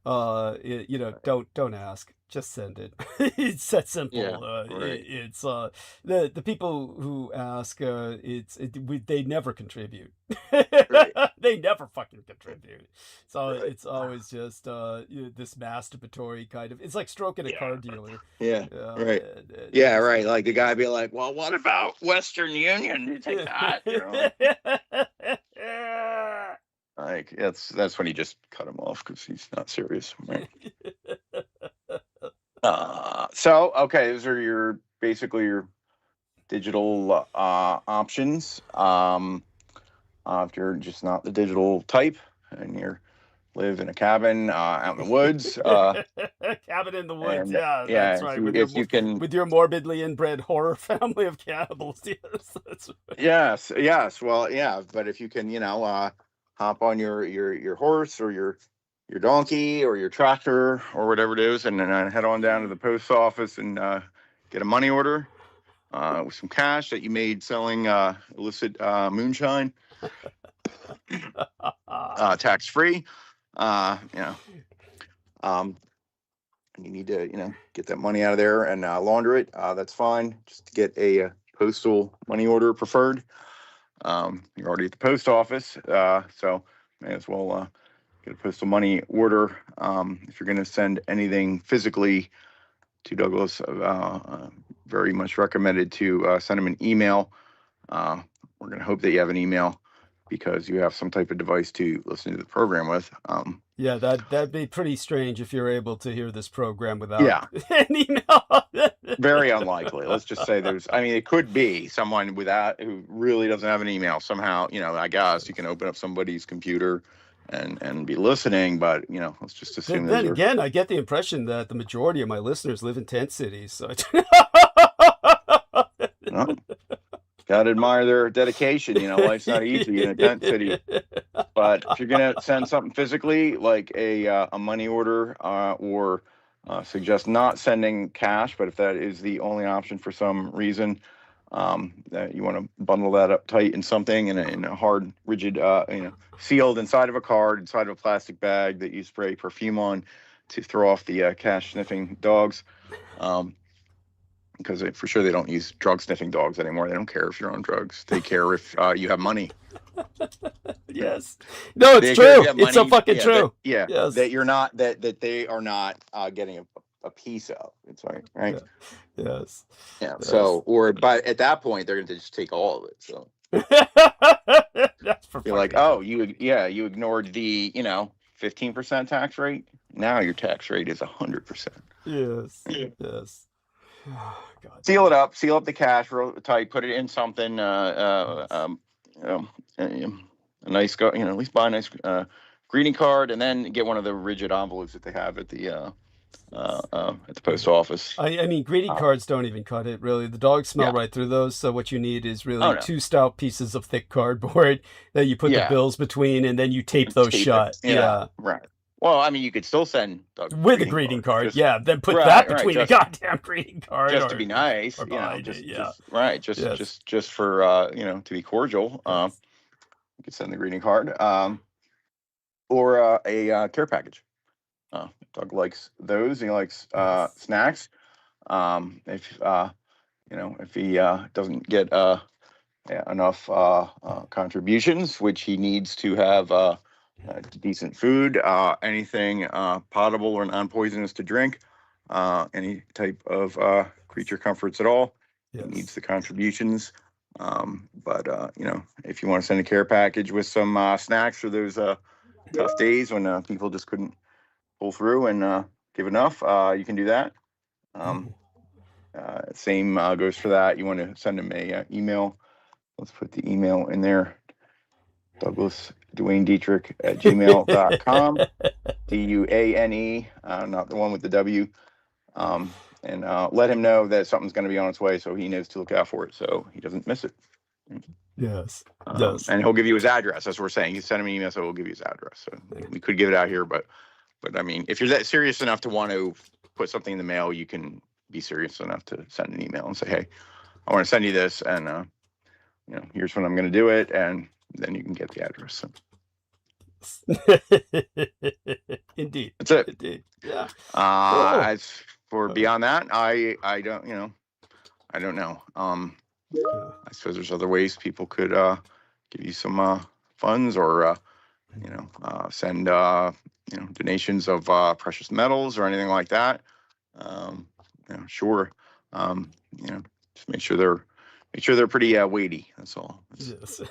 Don't ask. Just send it. It's that simple. Right. It's the people who ask. They never contribute. Right. They never fucking contribute. So it's always just this masturbatory kind of. It's like stroking a car dealer. Right. Right. Like the guy be like, "Well, what about Western Union? You take that." Like that's when he just cut him off because he's not serious. Right? So okay, those are basically your digital options. If you're just not the digital type and you live in a cabin out in the woods, cabin in the woods, and, that's right. With your morbidly inbred horror family of cannibals, that's right. Yes. Well, yeah, but if you can, hop on your horse or your donkey or your tractor or whatever it is, and then head on down to the post office and get a money order with some cash that you made selling illicit moonshine, tax free. You need to get that money out of there and launder it. That's fine. Just get a postal money order preferred. You're already at the post office, so may as well get a postal money order. If you're going to send anything physically to Douglas, very much recommended to send him an email. We're going to hope that you have an email because you have some type of device to listen to the program with. That'd be pretty strange if you're able to hear this program without an email. Very unlikely. Let's just say it could be someone who really doesn't have an email somehow. I guess you can open up somebody's computer and be listening, but let's just assume. Then again, I get the impression that the majority of my listeners live in tent cities. So gotta admire their dedication. Life's not easy in a tent city. But if you're gonna send something physically, like a money order, or suggest not sending cash, but if that is the only option for some reason, that you want to bundle that up tight in something in a hard, rigid, sealed inside of a card, inside of a plastic bag that you spray perfume on to throw off the cash sniffing dogs. Because for sure they don't use drug sniffing dogs anymore. They don't care if you're on drugs. They care if you have money. Yes. No, it's true. It's so fucking true. Yes. That you're not that they are not getting a piece of. It's right. Yeah. Yes. Yeah. So, but at that point they're going to just take all of it. So that's for you're like, oh, you ignored the 15% tax rate. Now your tax rate is 100%. Yes. Oh, God. Seal up the cash real tight, put it in something, a nice, at least buy a nice greeting card, and then get one of the rigid envelopes that they have at the post office. I mean, greeting cards don't even cut it, really. The dogs smell right through those, so what you need is really 2 stout pieces of thick cardboard that you put the bills between, and then you tape those shut. Right. Well, you could still send with a greeting card. Then put that between a goddamn greeting card, just to be nice, just for to be cordial. You could send the greeting card, or a care package. Doug likes those. He likes snacks. If he doesn't get enough contributions, which he needs to have. Decent food, anything potable or non-poisonous to drink, any type of creature comforts at all. It needs the contributions. But if you want to send a care package with some snacks for those tough days when people just couldn't pull through and give enough, you can do that. Same goes for that. You want to send them a email let's put the email in there. Douglas Dwayne Dietrich at gmail.com. DUANE, not the one with the W. And let him know that something's going to be on its way, so he knows to look out for it, so he doesn't miss it. Yes. And he'll give you his address. That's what we're saying. You send him an email, so we'll give you his address. So we could give it out here, but I mean, if you're that serious enough to want to put something in the mail, you can be serious enough to send an email and say, hey, I want to send you this, and here's when I'm going to do it, and then you can get the address. So. Indeed. That's it. Indeed. Yeah. Cool. As for beyond that, I don't I don't know. I suppose there's other ways people could give you some funds, or send donations of precious metals or anything like that. Sure. Just make sure they're pretty weighty. That's all. Yes.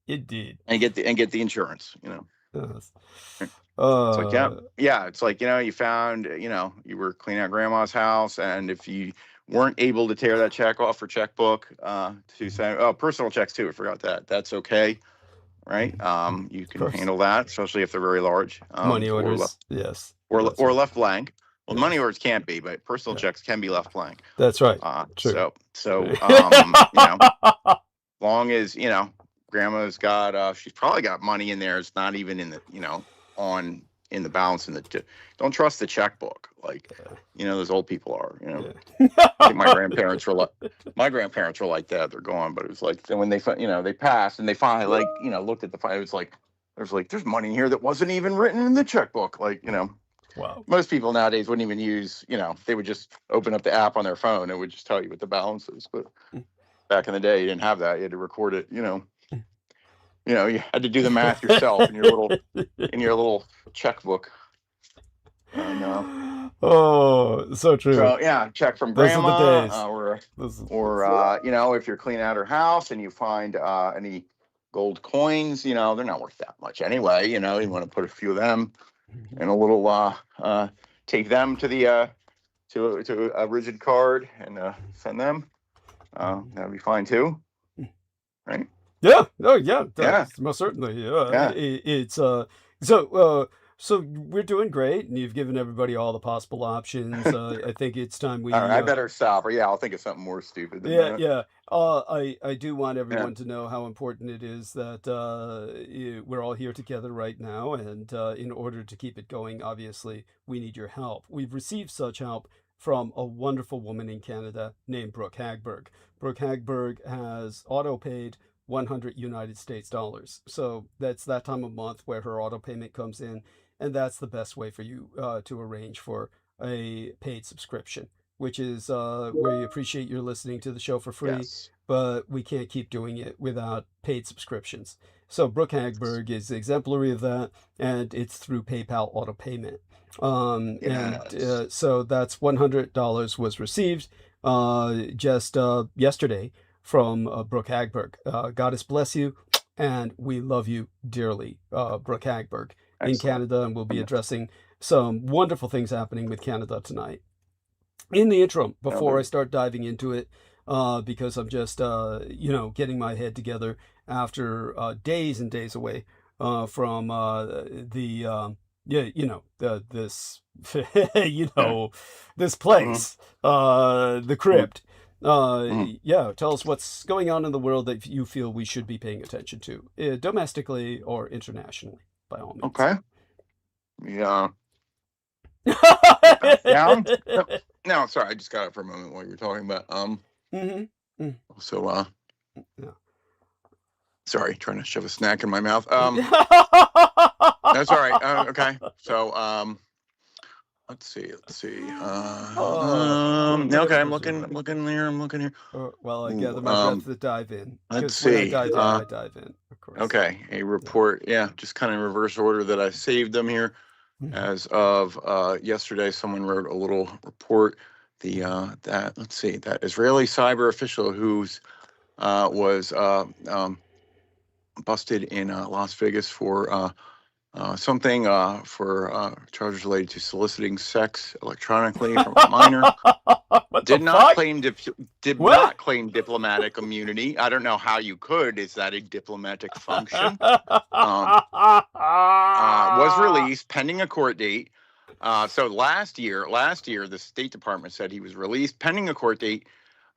Indeed. And get the insurance. Yes. It's like it's like you found you were cleaning out grandma's house, and if you weren't able to tear that check off her checkbook to send personal checks too, I forgot that. That's okay, right? You can handle that, especially if they're very large. Money orders, or left blank. Well, money orders can't be, but personal checks can be left blank. That's right. So long as grandma's got she's probably got money in there. It's not even in the in the balance in the. Don't trust the checkbook, like those old people are. I think my grandparents were like that. They're gone, but it was like when they they passed and they finally looked at the file. It was like there's money in here that wasn't even written in the checkbook. Wow. Most people nowadays wouldn't even use they would just open up the app on their phone. It would just tell you what the balance is. But back in the day, you didn't have that. You had to record it. You had to do the math yourself in your little checkbook. Oh, so true. So check from grandma, if you're cleaning out her house and you find any gold coins, they're not worth that much anyway. You want to put a few of them in a little take them to the to a rigid card and send them. That'd be fine too, right? Yeah. Oh, yeah. Most certainly. It's so we're doing great, and you've given everybody all the possible options. I think it's time we. All right, I better stop. Or I'll think of something more stupid than that. Yeah. I do want everyone to know how important it is that we're all here together right now, and in order to keep it going, obviously, we need your help. We've received such help from a wonderful woman in Canada named Brooke Hagberg. Brooke Hagberg has auto-paid 100 United States dollars. So that's that time of month where her auto payment comes in, and that's the best way for you to arrange for a paid subscription, which is we appreciate your listening to the show for free, but we can't keep doing it without paid subscriptions. So Brooke Hagberg is exemplary of that, and it's through PayPal auto payment. So that's $100 was received just yesterday from Brooke Hagberg. Goddess bless you, and we love you dearly, Brooke Hagberg in Canada, and we'll be addressing some wonderful things happening with Canada tonight. In the interim, before I start diving into it, because I'm just getting my head together after days and days away from this place, the crypt. Tell us what's going on in the world that you feel we should be paying attention to, domestically or internationally, by all means. Okay. Yeah. Down? No, sorry, I just got it for a moment while you were talking about So sorry, trying to shove a snack in my mouth. That's all right. Okay. So let's see. Okay, I'm looking here. Well, I gather my breath to dive in. Let's see. I dive in, of course. Okay, a report. Yeah, just kind of in reverse order that I saved them here. As of yesterday, someone wrote a little report. That Israeli cyber official who's was busted in Las Vegas for something for charges related to soliciting sex electronically from a minor. What Did the not fuck? claim What? not claim diplomatic immunity. I don't know how you could. Is that a diplomatic function? Was released pending a court date. So last year, the State Department said he was released pending a court date.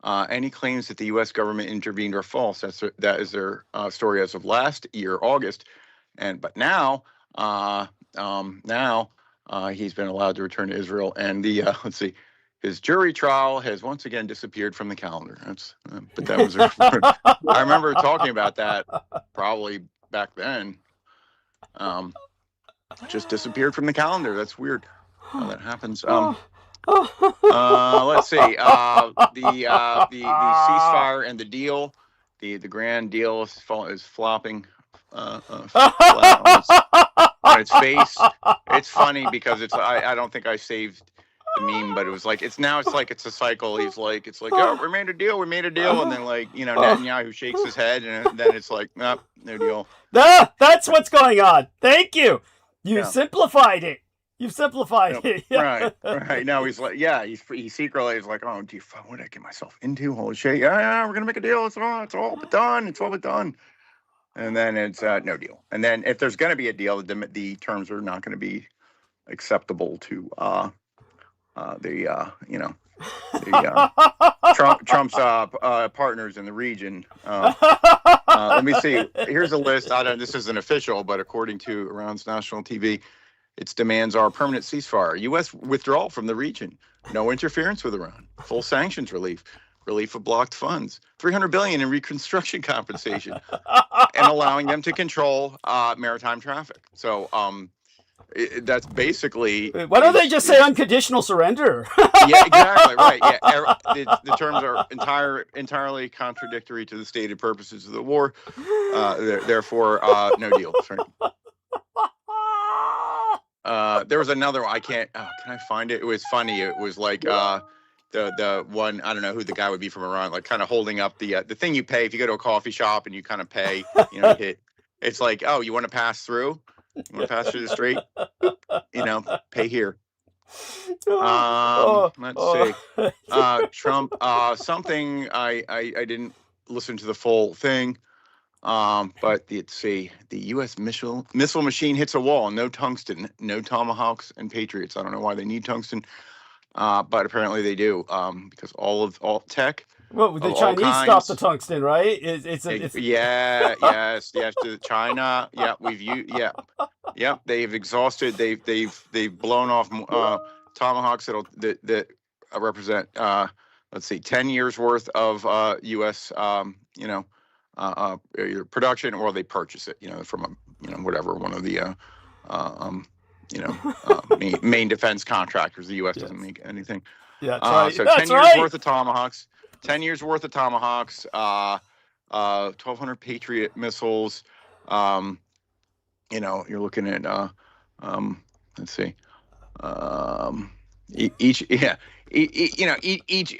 Any claims that the U.S. government intervened are false. That is their story as of last year, August. But now he's been allowed to return to Israel, and the let's see, his jury trial has once again disappeared from the calendar. But that was I remember talking about that probably back then. Just disappeared from the calendar. That's weird how that happens. Let's see. The ceasefire and the deal, the grand deal is flopping flat on its face. It's funny because I don't think I saved the meme, but it was like it's a cycle. He's like, oh, we made a deal, and then Netanyahu shakes his head, and then it's like, nope, no deal. That's what's going on. Thank you. You simplified it. You've simplified it. Right. Now he's like, he secretly is like, oh, what did I get myself into? Holy shit! Yeah, we're gonna make a deal. It's all but done. It's all but done. And then it's no deal. And then if there's gonna be a deal, the terms are not gonna be acceptable to Trump's partners in the region. Let me see. Here's a list. This isn't official, but according to Iran's national TV, its demands are permanent ceasefire, U.S. withdrawal from the region, no interference with Iran, full sanctions relief of blocked funds, $300 billion in reconstruction compensation, and allowing them to control maritime traffic. So that's basically. Why don't they just say unconditional surrender? Yeah, exactly right. Yeah, the terms are entirely contradictory to the stated purposes of the war. Therefore, no deal. Sorry. There was another one. I can't. Can I find it? It was funny. It was like the one. I don't know who the guy would be from Iran. Like kind of holding up the thing you pay if you go to a coffee shop and you kind of pay. Hit. It's like, oh, you want to pass through? You want to pass through the street? Pay here. Let's see. Trump. Something. I didn't listen to the full thing. But let's see. The U.S. missile machine hits a wall. No tungsten, no Tomahawks and Patriots. I don't know why they need tungsten, but apparently they do. Because all tech. Well, the Chinese stopped the tungsten, right? It's yes. To China. Yeah, yeah. They've exhausted. They've blown off Tomahawks that represent. Let's see, 10 years worth of U.S. Either production or they purchase it, from whatever one of the main defense contractors. The U.S. doesn't make anything. Yeah, that's right. So 10 years worth of Tomahawks, 1,200 Patriot missiles. You're looking at let's see, each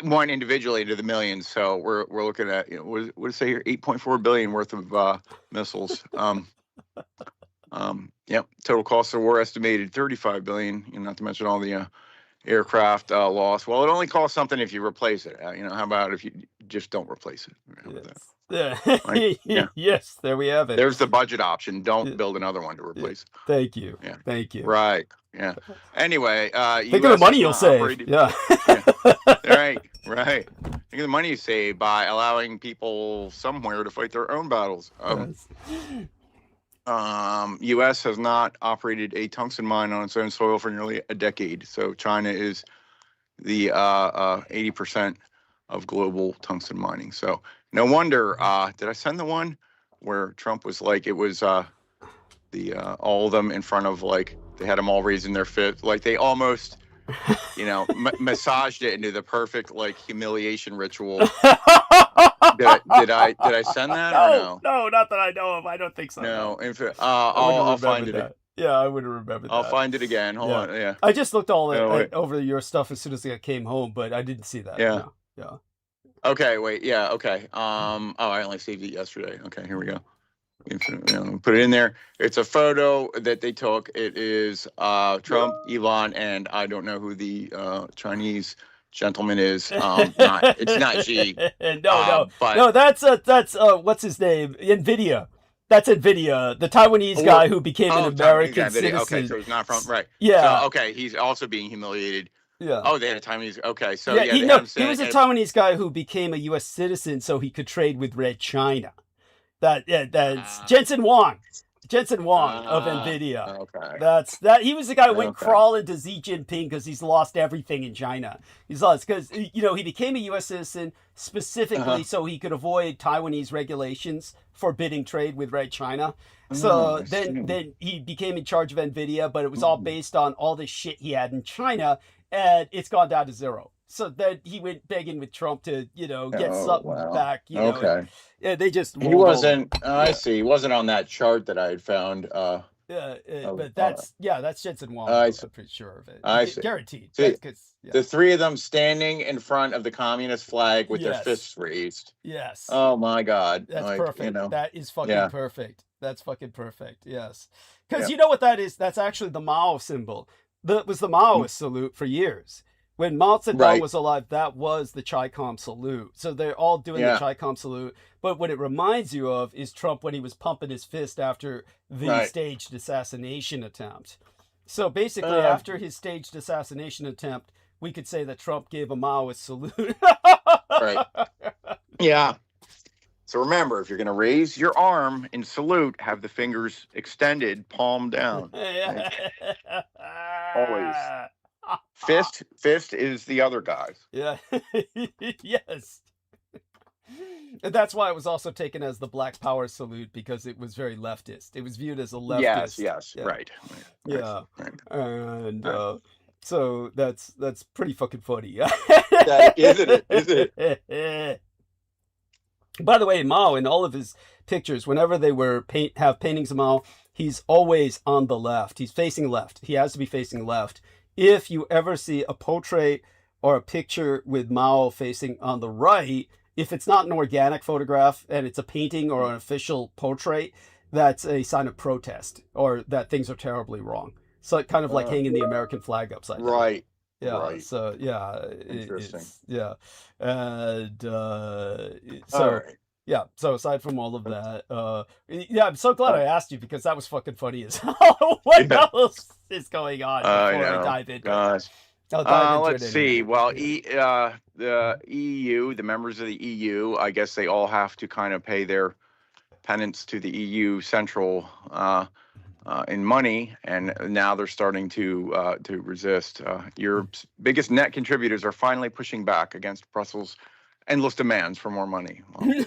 one individually into the millions. So we're looking at what does it say here? $8.4 billion worth of missiles. Total cost of war estimated $35 billion. Not to mention all the aircraft loss. Well, it only costs something if you replace it. How about if you just don't replace it? Yes, there we have it. There's the budget option. Don't build another one to replace it. Thank you. Yeah. Thank you. Right. Yeah. Anyway, think of the money you'll save. Yeah. Right. Think of the money you save by allowing people somewhere to fight their own battles. U.S. has not operated a tungsten mine on its own soil for nearly a decade. So China is the 80% of global tungsten mining. So no wonder. Did I send the one where Trump was like, it was all of them in front of they had them all raising their fist, they almost massaged it into the perfect humiliation ritual. Did I send that or no? No, not that I know of. I don't think so. No, I'll find it. Yeah, I wouldn't remember that. I'll find it again. Hold on. Yeah. I just looked over your stuff as soon as I came home, but I didn't see that. Yeah. Yeah. Okay. Wait. Yeah. Okay. I only saved it yesterday. Okay. Here we go. Put it in there. It's a photo that they took. It is Trump, Elon, and I don't know who the Chinese gentleman is. It's not Xi. No, that's what's his name? NVIDIA. That's NVIDIA, the Taiwanese guy who became an American citizen. Okay, so it's not from right. Yeah. So, okay, he's also being humiliated. Yeah. Oh, they had a Taiwanese. Okay, so he was a Taiwanese guy who became a U.S. citizen so he could trade with Red China. That's Jensen Huang. Jensen Huang of NVIDIA. Okay. He was the guy who went crawling to Xi Jinping because he's lost everything in China. He's lost because he became a U.S. citizen specifically so he could avoid Taiwanese regulations forbidding trade with Red China. So then he became in charge of NVIDIA, but it was all based on all the shit he had in China, and it's gone down to zero. So then he went begging with Trump to, get something back. Okay. Yeah, they just. He wasn't. I see. He wasn't on that chart that I had found. But that's Jensen Huang. I'm pretty sure of it. I see. Guaranteed. See, the three of them standing in front of the communist flag with their fists raised. Yes. Oh my God. That's perfect. That is fucking perfect. That's fucking perfect. Yes. Because you know what that is? That's actually the Mao symbol. That was the Maoist salute for years. When Mao Zedong was alive, that was the Chi-Com salute. So they're all doing the Chi-Com salute. But what it reminds you of is Trump when he was pumping his fist after the staged assassination attempt. So basically, after his staged assassination attempt, we could say that Trump gave a Maoist salute. Right. Yeah. So remember, if you're going to raise your arm in salute, have the fingers extended, palm down. Always. Fist is the other guys. Yeah. Yes. And that's why it was also taken as the Black Power salute, because it was very leftist. It was viewed as a leftist. Yes. Yeah. Right. Yeah. Right. And so that's pretty fucking funny. Isn't it? By the way, Mao, in all of his pictures, whenever they have paintings of Mao, he's always on the left. He's facing left. He has to be facing left. If you ever see a portrait or a picture with Mao facing on the right, if it's not an organic photograph and it's a painting or an official portrait, that's a sign of protest or that things are terribly wrong. So it kind of like hanging the American flag upside down. Right. Yeah. Right. So yeah. Interesting. And Right. yeah. So aside from all of that, I'm so glad I asked you, because that was fucking funny as hell. What else is going on before I dive into it? Let's see. Well, the EU, the members of the EU, I guess they all have to kind of pay their penance to the EU central in money, and now they're starting to resist. Europe's biggest net contributors are finally pushing back against Brussels' endless demands for more money. Well,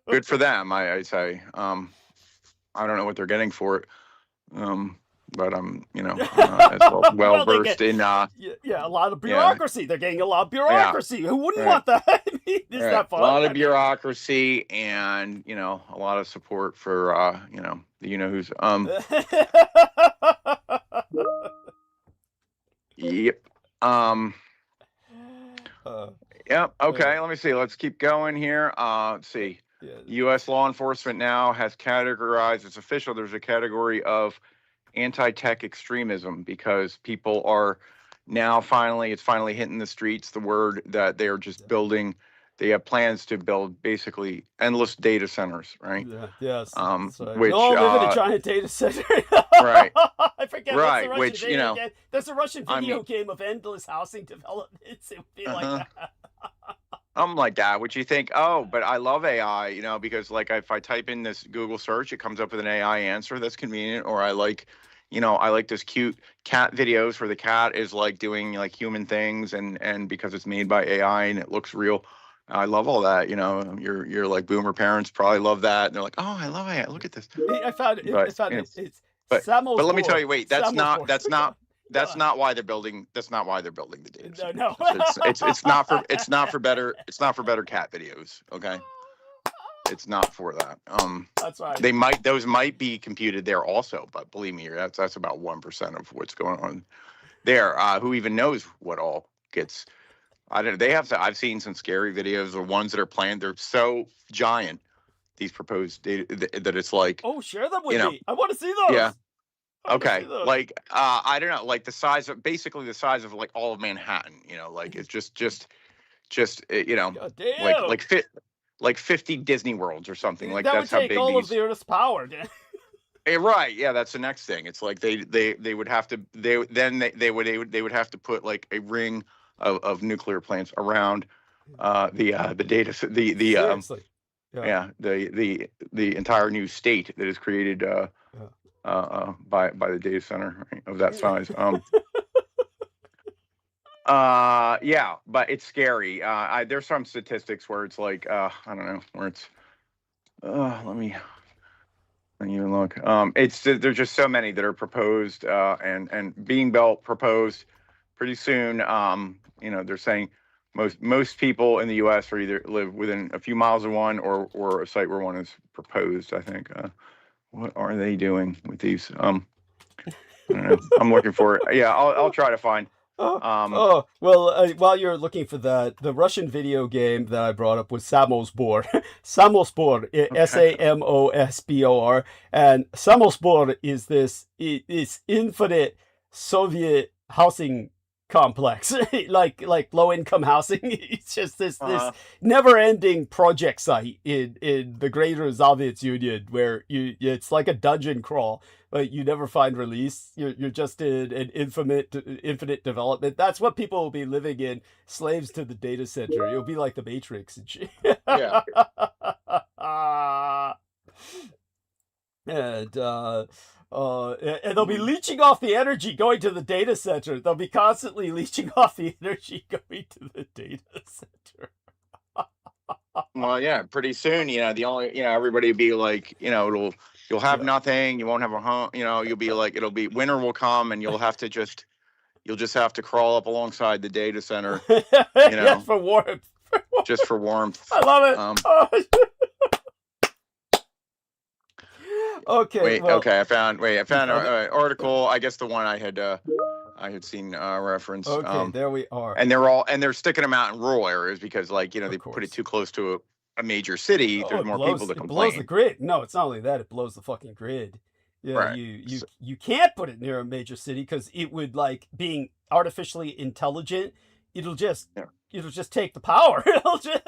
good for them, I say. I don't know what they're getting for it. But I'm, as well versed in. A lot of bureaucracy. They're getting a lot of bureaucracy. Who wouldn't want that? Isn't that fun? A lot of bureaucracy and a lot of support for who's. Yep. Yep. Okay. Let me see. Let's keep going here. Let's see. U.S. law enforcement now has categorized. It's official. There's a category of anti-tech extremism, because people are now it's finally hitting the streets, the word that they're just building. They have plans to build basically endless data centers, right? Yeah, yes. Which live in a giant data center. Right. I forget. Right. What's the Russian game? There's a Russian video game of endless housing developments. It would be like that. I'm like that, which you think, but I love AI, because like if I type in this Google search, it comes up with an AI answer that's convenient. Or I like this cute cat videos where the cat is like doing like human things, and because it's made by AI and it looks real. I love all that. Your like boomer parents probably love that. And they're like, oh, I love AI. Look at this. I found it. But let me tell you, wait, that's not why they're building. That's not why they're building the data center. No. It's not for better cat videos. Okay. It's not for that. That's right. Those might be computed there also, but believe me, that's about 1% of what's going on there. Who even knows what all gets? I've seen some scary videos of ones that are planned. They're so giant these proposed data that it's like, Oh, share them with you know, me. I want to see those. yeah. I wanna Okay, see those. like I don't know, like the size of basically the size of like all of Manhattan. You know, like it's just you know, God damn. like 50 Disney Worlds or something. Like that that's would how take big all of these. the Earth's power. Right, yeah, that's the next thing. It's like they would have to they would have to put like a ring of nuclear plants around the data the Seriously. yeah the entire new state that is created by the data center, right, of that size. Yeah, but it's scary. There's some statistics where it's like I don't know, where it's let me even look. There's just so many that are proposed and being built, proposed pretty soon. You know, they're saying most people in the U.S. are either live within a few miles of one or a site where one is proposed, I think. What are they doing with these? I don't know. I'm looking for it. Yeah, I'll try to find. Well, while you're looking for that, the Russian video game that I brought up was Samosbor. Samosbor, Samosbor, and Samosbor is this infinite Soviet housing complex, like low income housing. It's just this never ending project site in the Greater Soviet Union where it's like a dungeon crawl, but you never find release. You're just in an infinite development. That's what people will be living in, slaves to the data center. It'll be like the Matrix and shit. Yeah. And they'll be leeching off the energy going to the data center. They'll be constantly leeching off the energy going to the data center. Well, yeah, pretty soon, you know, everybody will be like, you know, you'll have nothing, you won't have a home, you know, you'll be like, winter will come and you'll just have to crawl up alongside the data center, you know, yeah, for warmth. Just for warmth. I love it. Okay. Okay. I found an article. I guess the one I had seen reference. Okay, there we are. And they're sticking them out in rural areas because, like, you know, they put it too close to a major city. There's more people that complain. It blows the grid. No, it's not only that; it blows the fucking grid. Yeah, right. You can't put it near a major city because it would, like, being artificially intelligent. It'll just take the power. It'll just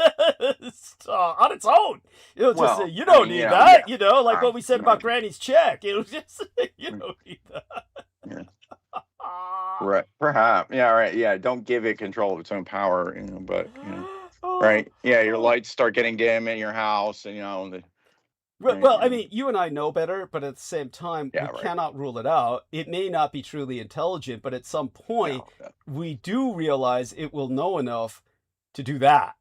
on its own. It'll just say, you don't need that. You know, like what we said about Granny's check. It'll just you don't need that. Yeah. Right. Perhaps. Yeah. Right. Yeah. Don't give it control of its own power. You know. But you know. Right. Yeah. Your lights start getting dim in your house, and you know. Well, I mean, you and I know better, but at the same time, we cannot rule it out. It may not be truly intelligent, but at some point, we do realize it will know enough to do that.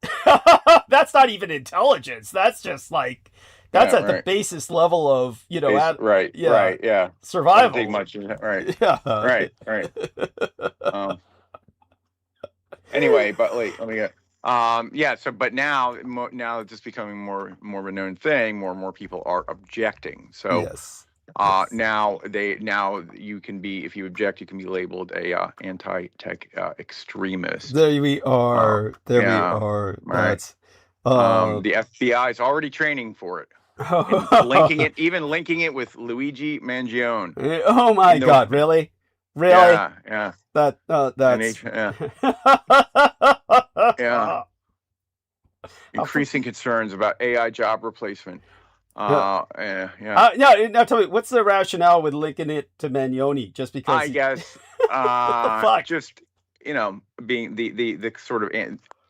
That's not even intelligence. That's just like, that's at the basis level of, you know, survival. Think much, right. Yeah. Right. Anyway, but let me get. But now it's just becoming more of a known thing. More and more people are objecting. So now you can be, if you object, you can be labeled a anti-tech extremist. There we are. We are. Right. The FBI is already training for it. Linking it with Luigi Mangione. Oh my God! Really? Yeah. That's Increasing concerns about AI job replacement. Now tell me, what's the rationale with linking it to Mangione? Just because? I guess. What the fuck? Just, you know, being the sort of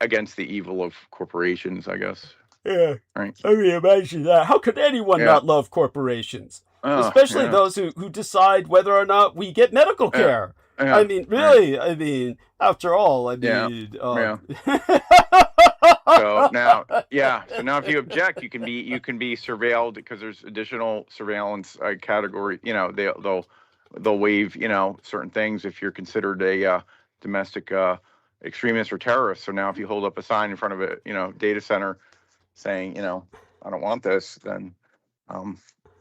against the evil of corporations, I guess. Yeah. Right. I mean, imagine that. How could anyone not love corporations? Especially those who decide whether or not we get medical care. Yeah. I mean, really. Right. I mean, after all, I mean. So now, if you object, you can be surveilled because there's additional surveillance category. You know, they'll waive, you know, certain things if you're considered a domestic extremist or terrorist. So now, if you hold up a sign in front of a, you know, data center saying, you know, I don't want this, then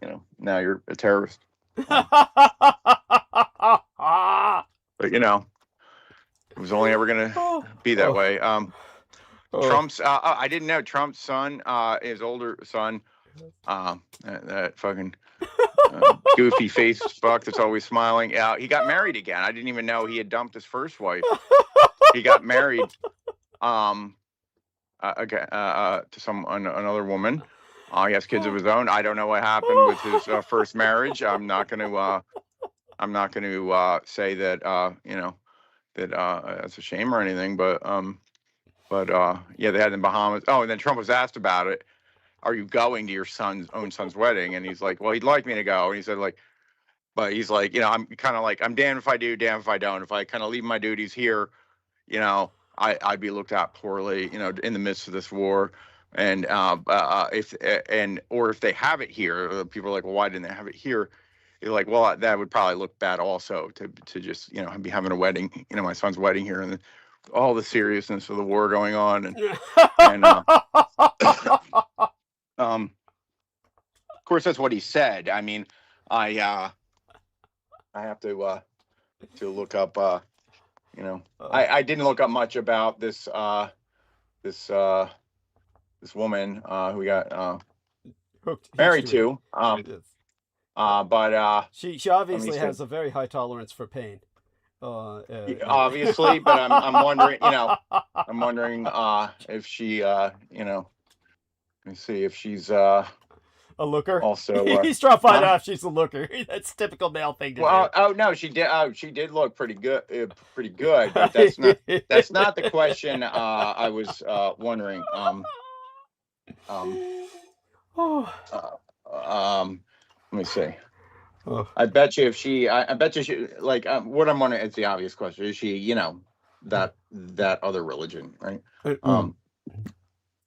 you know, now you're a terrorist. But, you know, it was only ever going to be that way. Trump's, I didn't know Trump's son, his older son, That fucking goofy faced fuck that's always smiling. He got married again. I didn't even know he had dumped his first wife. He got married again to another woman. He has kids of his own. I don't know what happened with his first marriage. I'm not going to say that that that's a shame or anything. But yeah, they had in Bahamas. Oh, and then Trump was asked about it. Are you going to your own son's wedding? And he's like, well, he'd like me to go. And he said, like, but he's like, I'm kind of like, I'm damned if I do, damned if I don't. If I kind of leave my duties here, I'd be looked at poorly, in the midst of this war. And if they have it here, people are like, well, why didn't they have it here? You're like, well, that would probably look bad also to just, be having a wedding, my son's wedding here, and all the seriousness of the war going on. And of course, that's what he said. I mean, I have to look up, I didn't look up much about this woman who we got married to. But she obviously has a very high tolerance for pain. Obviously, but I'm wondering, if she, let me see if she's a looker. Also, he's trying to find out if she's a looker. That's a typical male thing to do. Oh no, she did. She did look pretty good. But that's not the question. I was wondering. Let me see. I bet you if she, I bet you she, like, what I'm wondering, it's the obvious question. Is she, that other religion, right?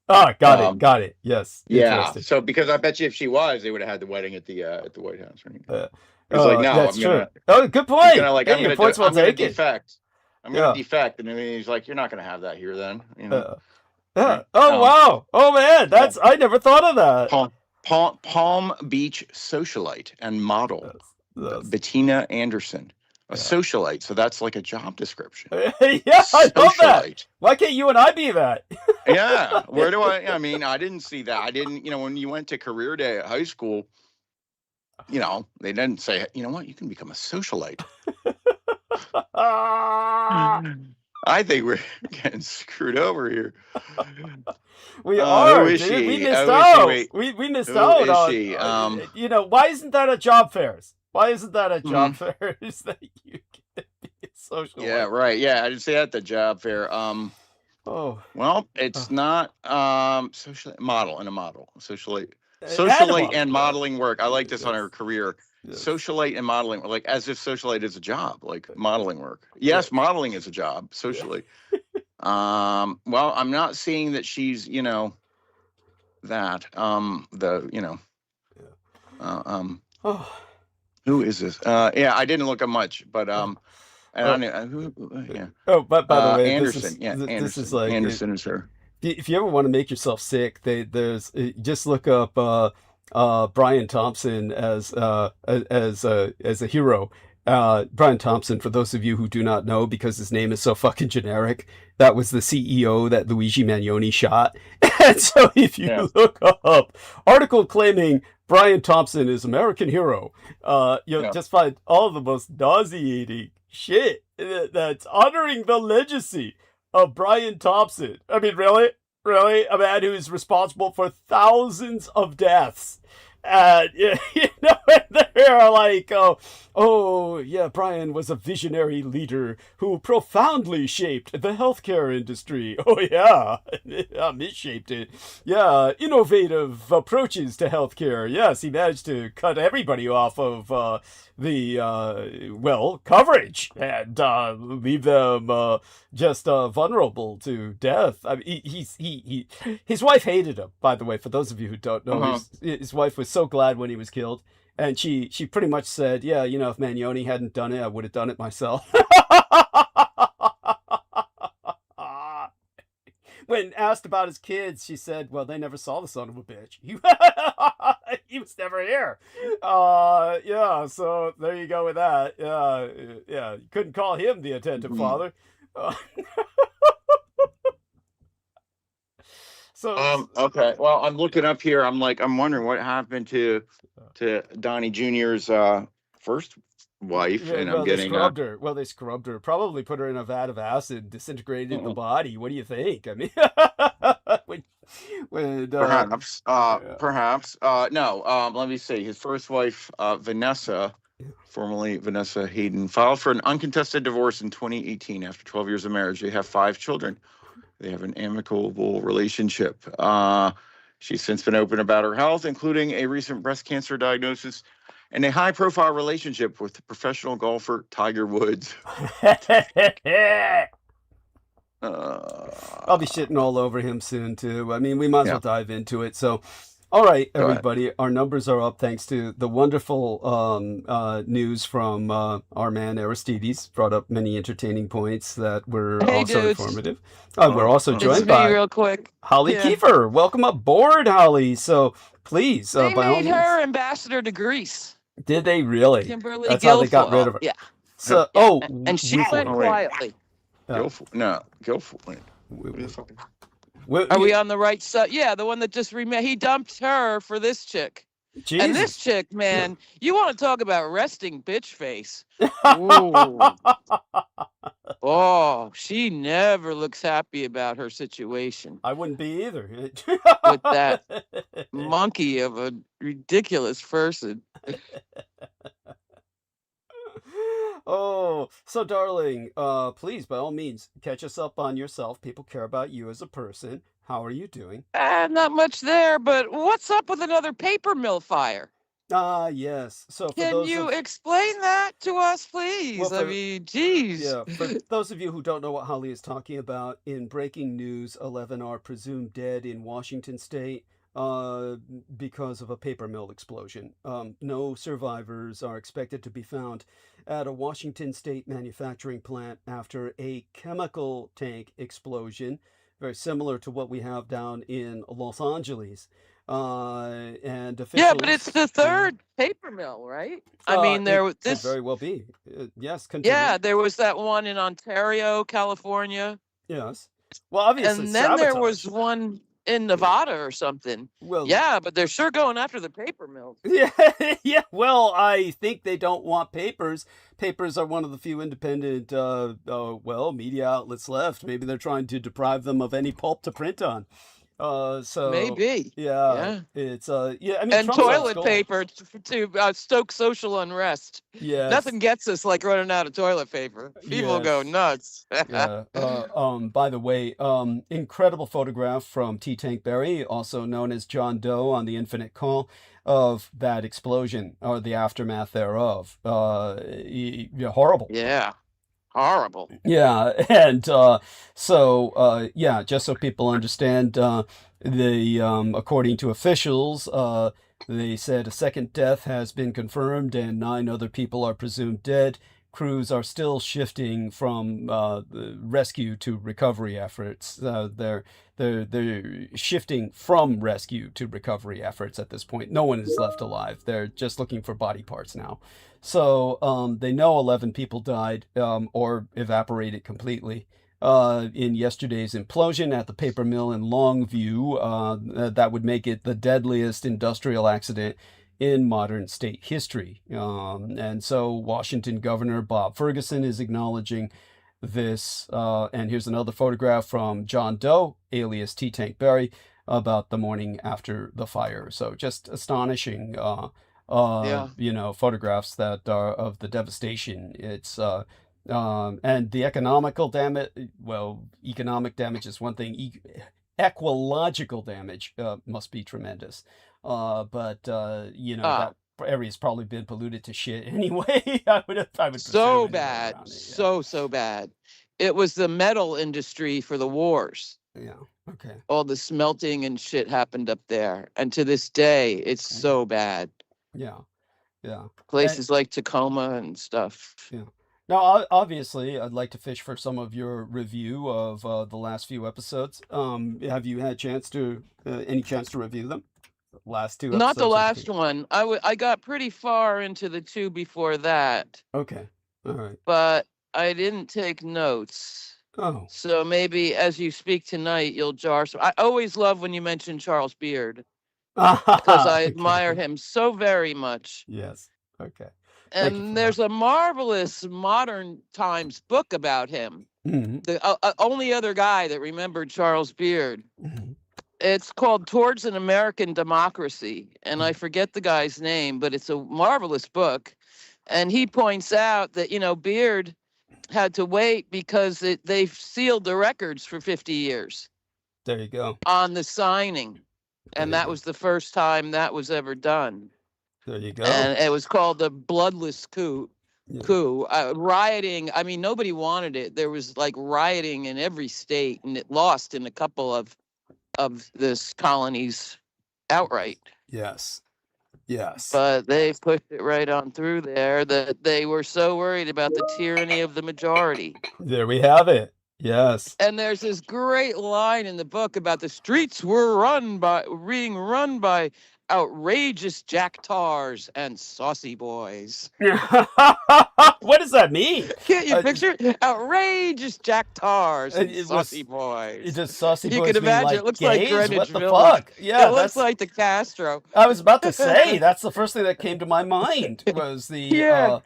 Got it. Yes. Yeah. So because I bet you if she was, they would have had the wedding at the White House, right? Like, no, that's true. Good point. I'm gonna defect. I'm gonna defect, and then he's like, "You're not gonna have that here, then." Right? Wow. Oh man, I never thought of that. Palm Beach socialite and model Bettina Anderson, a socialite. So that's like a job description. Yeah, I love that. Why can't you and I be that? Yeah. Where do I mean, I didn't see that. I didn't, when you went to career day at high school, they didn't say, you know what, you can become a socialite. I think we're getting screwed over here. We are. Who is dude. she? We missed out. We missed out on. She? Why isn't that a job fairs? Why isn't that a job fairs that you can be a social? Yeah, right. Yeah, I didn't say that at the job fair. Well, it's not socialite and modeling work. I like this on her career. Yes. Socialite and modeling, like as if socialite is a job, like modeling work. Yes, modeling is a job, socialite. Well, I'm not seeing that she's, that, who is this? Yeah, I didn't look up much, but, and I knew, yeah. Oh, but by the way, Anderson, Anderson. This is like Anderson is her. If you ever want to make yourself sick, there's just look up Brian Thompson as a hero. Brian Thompson, for those of you who do not know, because his name is so fucking generic, that was the CEO that Luigi Magnoni shot. And so if you look up article claiming Brian Thompson is American hero, you'll just find all the most nauseating shit that's honoring the legacy of Brian Thompson. I mean, really? A man who is responsible for thousands of deaths. And, they're like, Brian was a visionary leader who profoundly shaped the healthcare industry. Oh, yeah, misshaped it. Yeah, innovative approaches to healthcare. Yes, he managed to cut everybody off of the coverage and leave them just vulnerable to death. I mean, his wife hated him, by the way, for those of you who don't know. His wife was so glad when he was killed, and she pretty much said, yeah, if Magnoni hadn't done it, I would have done it myself. When asked about his kids, she said, well, they never saw the son of a bitch. He was never here. So there you go with that. You couldn't call him the attentive father. So Okay. Well, I'm looking up here. I'm wondering what happened to Donnie Jr.'s first wife, yeah, and I'm well, they getting scrubbed her. Well, they scrubbed her. Probably put her in a vat of acid, disintegrated the body. What do you think? I mean, when perhaps yeah. perhaps no. Let me see. His first wife, Vanessa, formerly Vanessa Hayden, filed for an uncontested divorce in 2018 after 12 years of marriage. They have 5 children. They have an amicable relationship. She's since been open about her health, including a recent breast cancer diagnosis and a high-profile relationship with professional golfer Tiger Woods. I'll be shitting all over him soon too. I mean, we might as Yeah. well dive into it. So, all right, Go ahead. everybody, our numbers are up thanks to the wonderful news from our man Aristides. Brought up many entertaining points that were Hey, also dudes. informative. We're also It's joined me by real quick. Holly Yeah. Kiefer. Welcome aboard, Holly. So please, They by all made means. her ambassador to Greece. Did they really? Kimberly That's how they got Guilfoyle. rid of her. Yeah. So, Yeah. And she we went Oh, wait. quietly. Guilfoyle. Wait. Are we on the right side? Yeah, the one that just he dumped her for this chick. Jesus. And this chick, man, you want to talk about resting bitch face. Ooh. Oh, she never looks happy about her situation. I wouldn't be either. With that monkey of a ridiculous person. Oh, so darling, please, by all means, catch us up on yourself. People care about you as a person. How are you doing? Not much there, but what's up with another paper mill fire? Yes. So for Can those you of explain that to us, please? Well, I for- mean, geez. yeah, for those of you who don't know what Holly is talking about, in breaking news, 11 are presumed dead in Washington state because of a paper mill explosion. No survivors are expected to be found at a Washington state manufacturing plant after a chemical tank explosion, very similar to what we have down in Los Angeles. And officials, Yeah, but it's the third paper mill, right? I mean, it could very well be. Yes, continue. Yeah, there was that one in Ontario, California. Yes. Well, obviously, and then there was sabotage. one in Nevada or something. Well, yeah, but they're sure going after the paper mills. Yeah, yeah. Well, I think they don't want papers. Papers are one of the few independent, media outlets left. Maybe they're trying to deprive them of any pulp to print on. So maybe. Yeah. It's yeah. I mean, and Trump's toilet goal. paper to stoke social unrest. Yeah. Nothing gets us like running out of toilet paper. People go nuts. Yeah. By the way, incredible photograph from T. Tank Berry, also known as John Doe on the Infinite Call, of that explosion or the aftermath thereof. Horrible. Yeah. Horrible. Yeah, and just so people understand, according to officials, they said a second death has been confirmed and 9 other people are presumed dead. Crews are still shifting from the rescue to recovery efforts. They're shifting from rescue to recovery efforts at this point. No one is left alive. They're just looking for body parts now. So they know 11 people died or evaporated completely in yesterday's implosion at the paper mill in Longview. That would make it the deadliest industrial accident in modern state history. And so Washington Governor Bob Ferguson is acknowledging this. And here's another photograph from John Doe, alias T. Tank Berry, about the morning after the fire. So just astonishing, photographs that are of the devastation. It's and the economical damage. Well, economic damage is one thing. Ecological damage must be tremendous. That area's probably been polluted to shit anyway. I would so bad, so bad. It was the metal industry for the wars. Yeah. Okay. All the smelting and shit happened up there, and to this day, it's so bad. Yeah. Yeah. Places like Tacoma and stuff. Yeah. Now, obviously, I'd like to fish for some of your review of the last few episodes. Have you had any chance to review them? Last 2 episodes? Not the last one. I got pretty far into the 2 before that. Okay. All right. But I didn't take notes. Oh. So maybe as you speak tonight, you'll jar some. I always love when you mention Charles Beard because I admire Okay. him so very much. Yes. Okay. Thank you for And that. there's a marvelous modern times book about him. Hmm. The only other guy that remembered Charles Beard. Hmm. It's called Towards an American Democracy. And I forget the guy's name, but it's a marvelous book. And he points out that, Beard had to wait because they've sealed the records for 50 years There you go. on the signing. And that was the first time that was ever done. There you go. And it was called the Bloodless Coup. Rioting. I mean, nobody wanted it. There was like rioting in every state, and it lost in a couple of this colonies outright. Yes. Yes. But they pushed it right on through there that they were so worried about the tyranny of the majority. There we have it. Yes. And there's this great line in the book about the streets were being run by outrageous jacktars and saucy boys. What does that mean? Can't you picture it? Outrageous jacktars and saucy boys. It just saucy boys. You can imagine like it looks gays? like Greenwich What the Village. fuck? Yeah, it looks like the Castro. I was about to say that's the first thing that came to my mind was the incredible.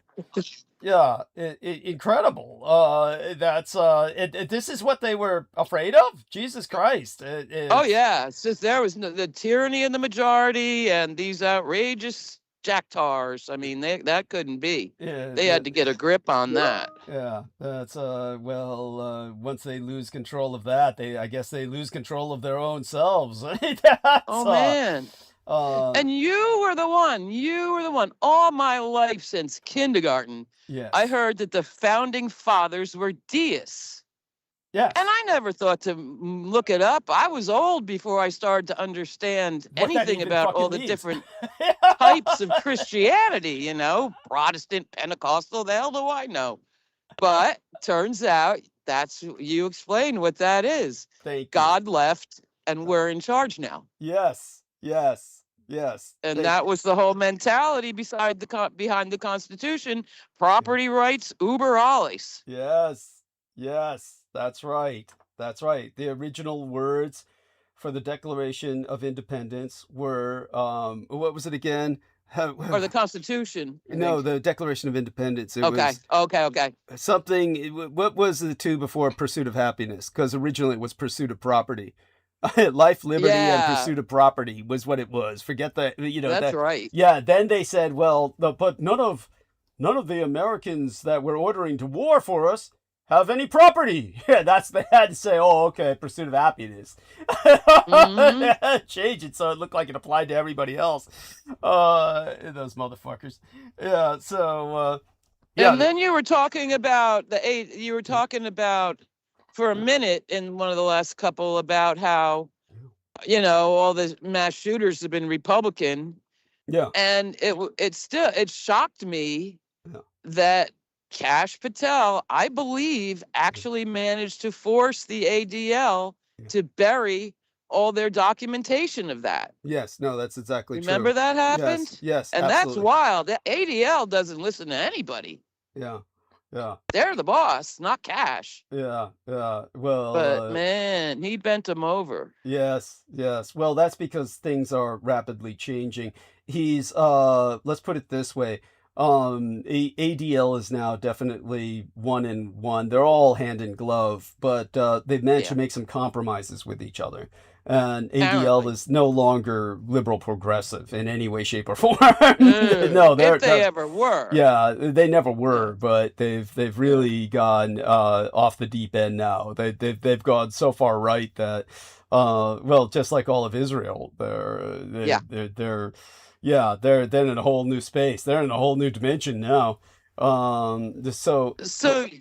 This is what they were afraid of. Jesus Christ! Oh yeah, it's just there was the tyranny of the majority and these outrageous jacktars. I mean, that couldn't be. They had to get a grip on that. Yeah, that's once they lose control of that, I guess they lose control of their own selves. Man. And you were the one all my life since kindergarten. Yes. I heard that the founding fathers were deists. Yes. And I never thought to look it up. I was old before I started to understand anything about all the different types of Christianity, Protestant, Pentecostal, the hell do I know? But turns out you explained what that is. Thank you. God left and we're in charge now. Yes. And that was the whole mentality behind the Constitution. Property rights, uber alles. Yes, that's right. The original words for the Declaration of Independence were, what was it again? Or the Constitution. No, the Declaration of Independence. Okay. Something, what was the two before Pursuit of Happiness? Because originally it was Pursuit of Property. Life, liberty, and pursuit of property was what it was. Forget that, That's right. Yeah, then they said, well, but none of the Americans that were ordering to war for us have any property. Yeah, they had to say, oh, okay, pursuit of happiness. Change it so it looked like it applied to everybody else. Those motherfuckers. Yeah, so and then you were talking about for a minute in one of the last couple about how, all the mass shooters have been Republican. Yeah. And it shocked me that Kash Patel, I believe, actually managed to force the ADL to bury all their documentation of that. Yes, no, that's exactly true. Remember that happened? Yes, and absolutely. That's wild. The ADL doesn't listen to anybody. Yeah. They're the boss, not Kash. Yeah. Well, but man, he bent them over. Yes. Well, that's because things are rapidly changing. He's let's put it this way. ADL is now definitely 1-1. They're all hand in glove, but they've managed to make some compromises with each other. And ADL is no longer liberal progressive in any way, shape, or form. No, if they ever were. Yeah, they never were, but they've really gone off the deep end now. They've gone so far right that just like all of Israel, they're in a whole new space. They're in a whole new dimension now. So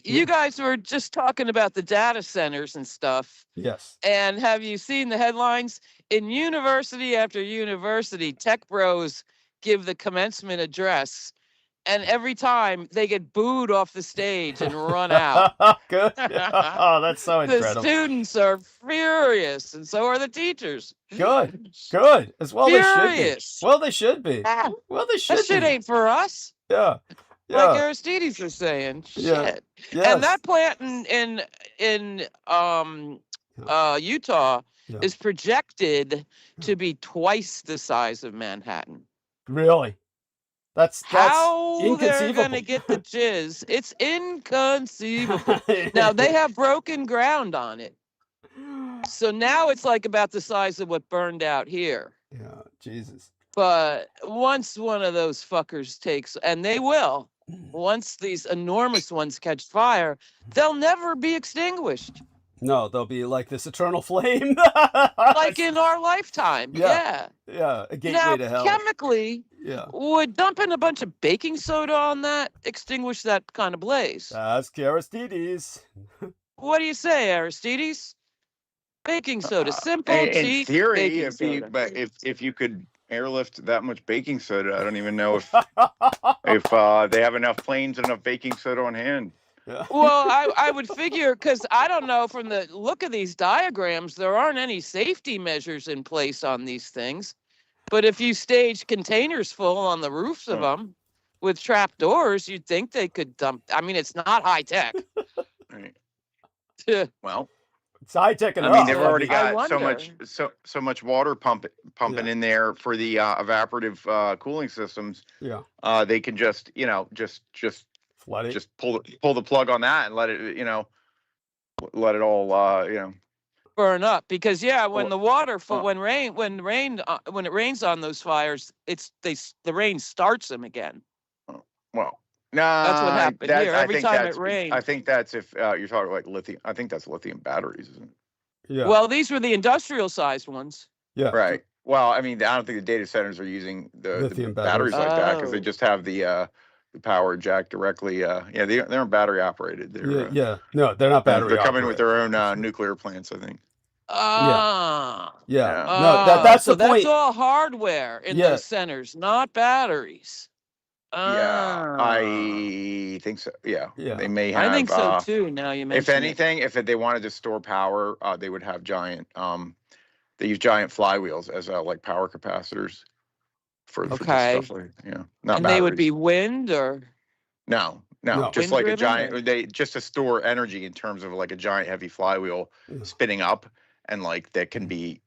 you guys were just talking about the data centers and stuff. Yes. And have you seen the headlines? In university after university, tech bros give the commencement address, and every time they get booed off the stage and run out. Good. Oh, that's so incredible. The students are furious, and so are the teachers. Good. As well, furious. They should be. Well, they should be. That shit ain't for us. Yeah. like Yeah. Aristides was saying. Yeah. Shit. Yes. And that plant in Utah Yeah. is projected to be twice the size of Manhattan. Really? That's How they're inconceivable. gonna get the jizz? It's inconceivable. Now they have broken ground on it, so now it's like about the size of what burned out here. Yeah, Jesus. But once one of those fuckers takes, and they will, once these enormous ones catch fire, they'll never be extinguished. No, they'll be like this eternal flame. Like in our lifetime. Yeah. Yeah, a gateway Now, to hell. chemically, Yeah. would dumping a bunch of baking soda on that extinguish that kind of blaze? Ask Aristides. What do you say, Aristides? Baking soda, simple, in cheap theory, baking if soda. if you could airlift that much baking soda, I don't even know if they have enough planes and enough baking soda on hand. Yeah. Well, I would figure, because I don't know, from the look of these diagrams, there aren't any safety measures in place on these things. But if you stage containers full on the roofs of them with trap doors, you'd think they could dump. I mean, it's not high tech. Right. I Well, It's high tech enough. I mean, they've already I got so wonder. much water pumping Yeah. in there for the evaporative cooling systems. Yeah. They can just Flood it. just pull the plug on that and let it let it all Burn up, because when the water when it rains on those fires, the rain starts them again. well. That's what Nah, happened here. Every time it I rains. think that's if you're talking like lithium. I think that's lithium batteries, isn't it? Yeah. Well, these were the industrial sized ones. Yeah. Right. Well, I mean, I don't think the data centers are using the Lithium batteries batteries. like that because they Oh. just have the power jack directly. They aren't battery operated. They're Yeah. No, they're not battery they're coming with operated. their own nuclear plants, I think. Ah. Yeah. Yeah. No, that's so the point. that's all hardware in Yeah. those centers, not batteries. Yeah, I think so. Yeah, Yeah. they may have. I think so too. Now you mention If anything, if they wanted to store power, they would have giant. They use giant flywheels as like power capacitors for this Okay. stuff. Like, not and batteries. they would be wind or No, No. just like a Wind-driven, giant. or- They just to store energy in terms of like a giant heavy flywheel Yeah. spinning up, and like that can be.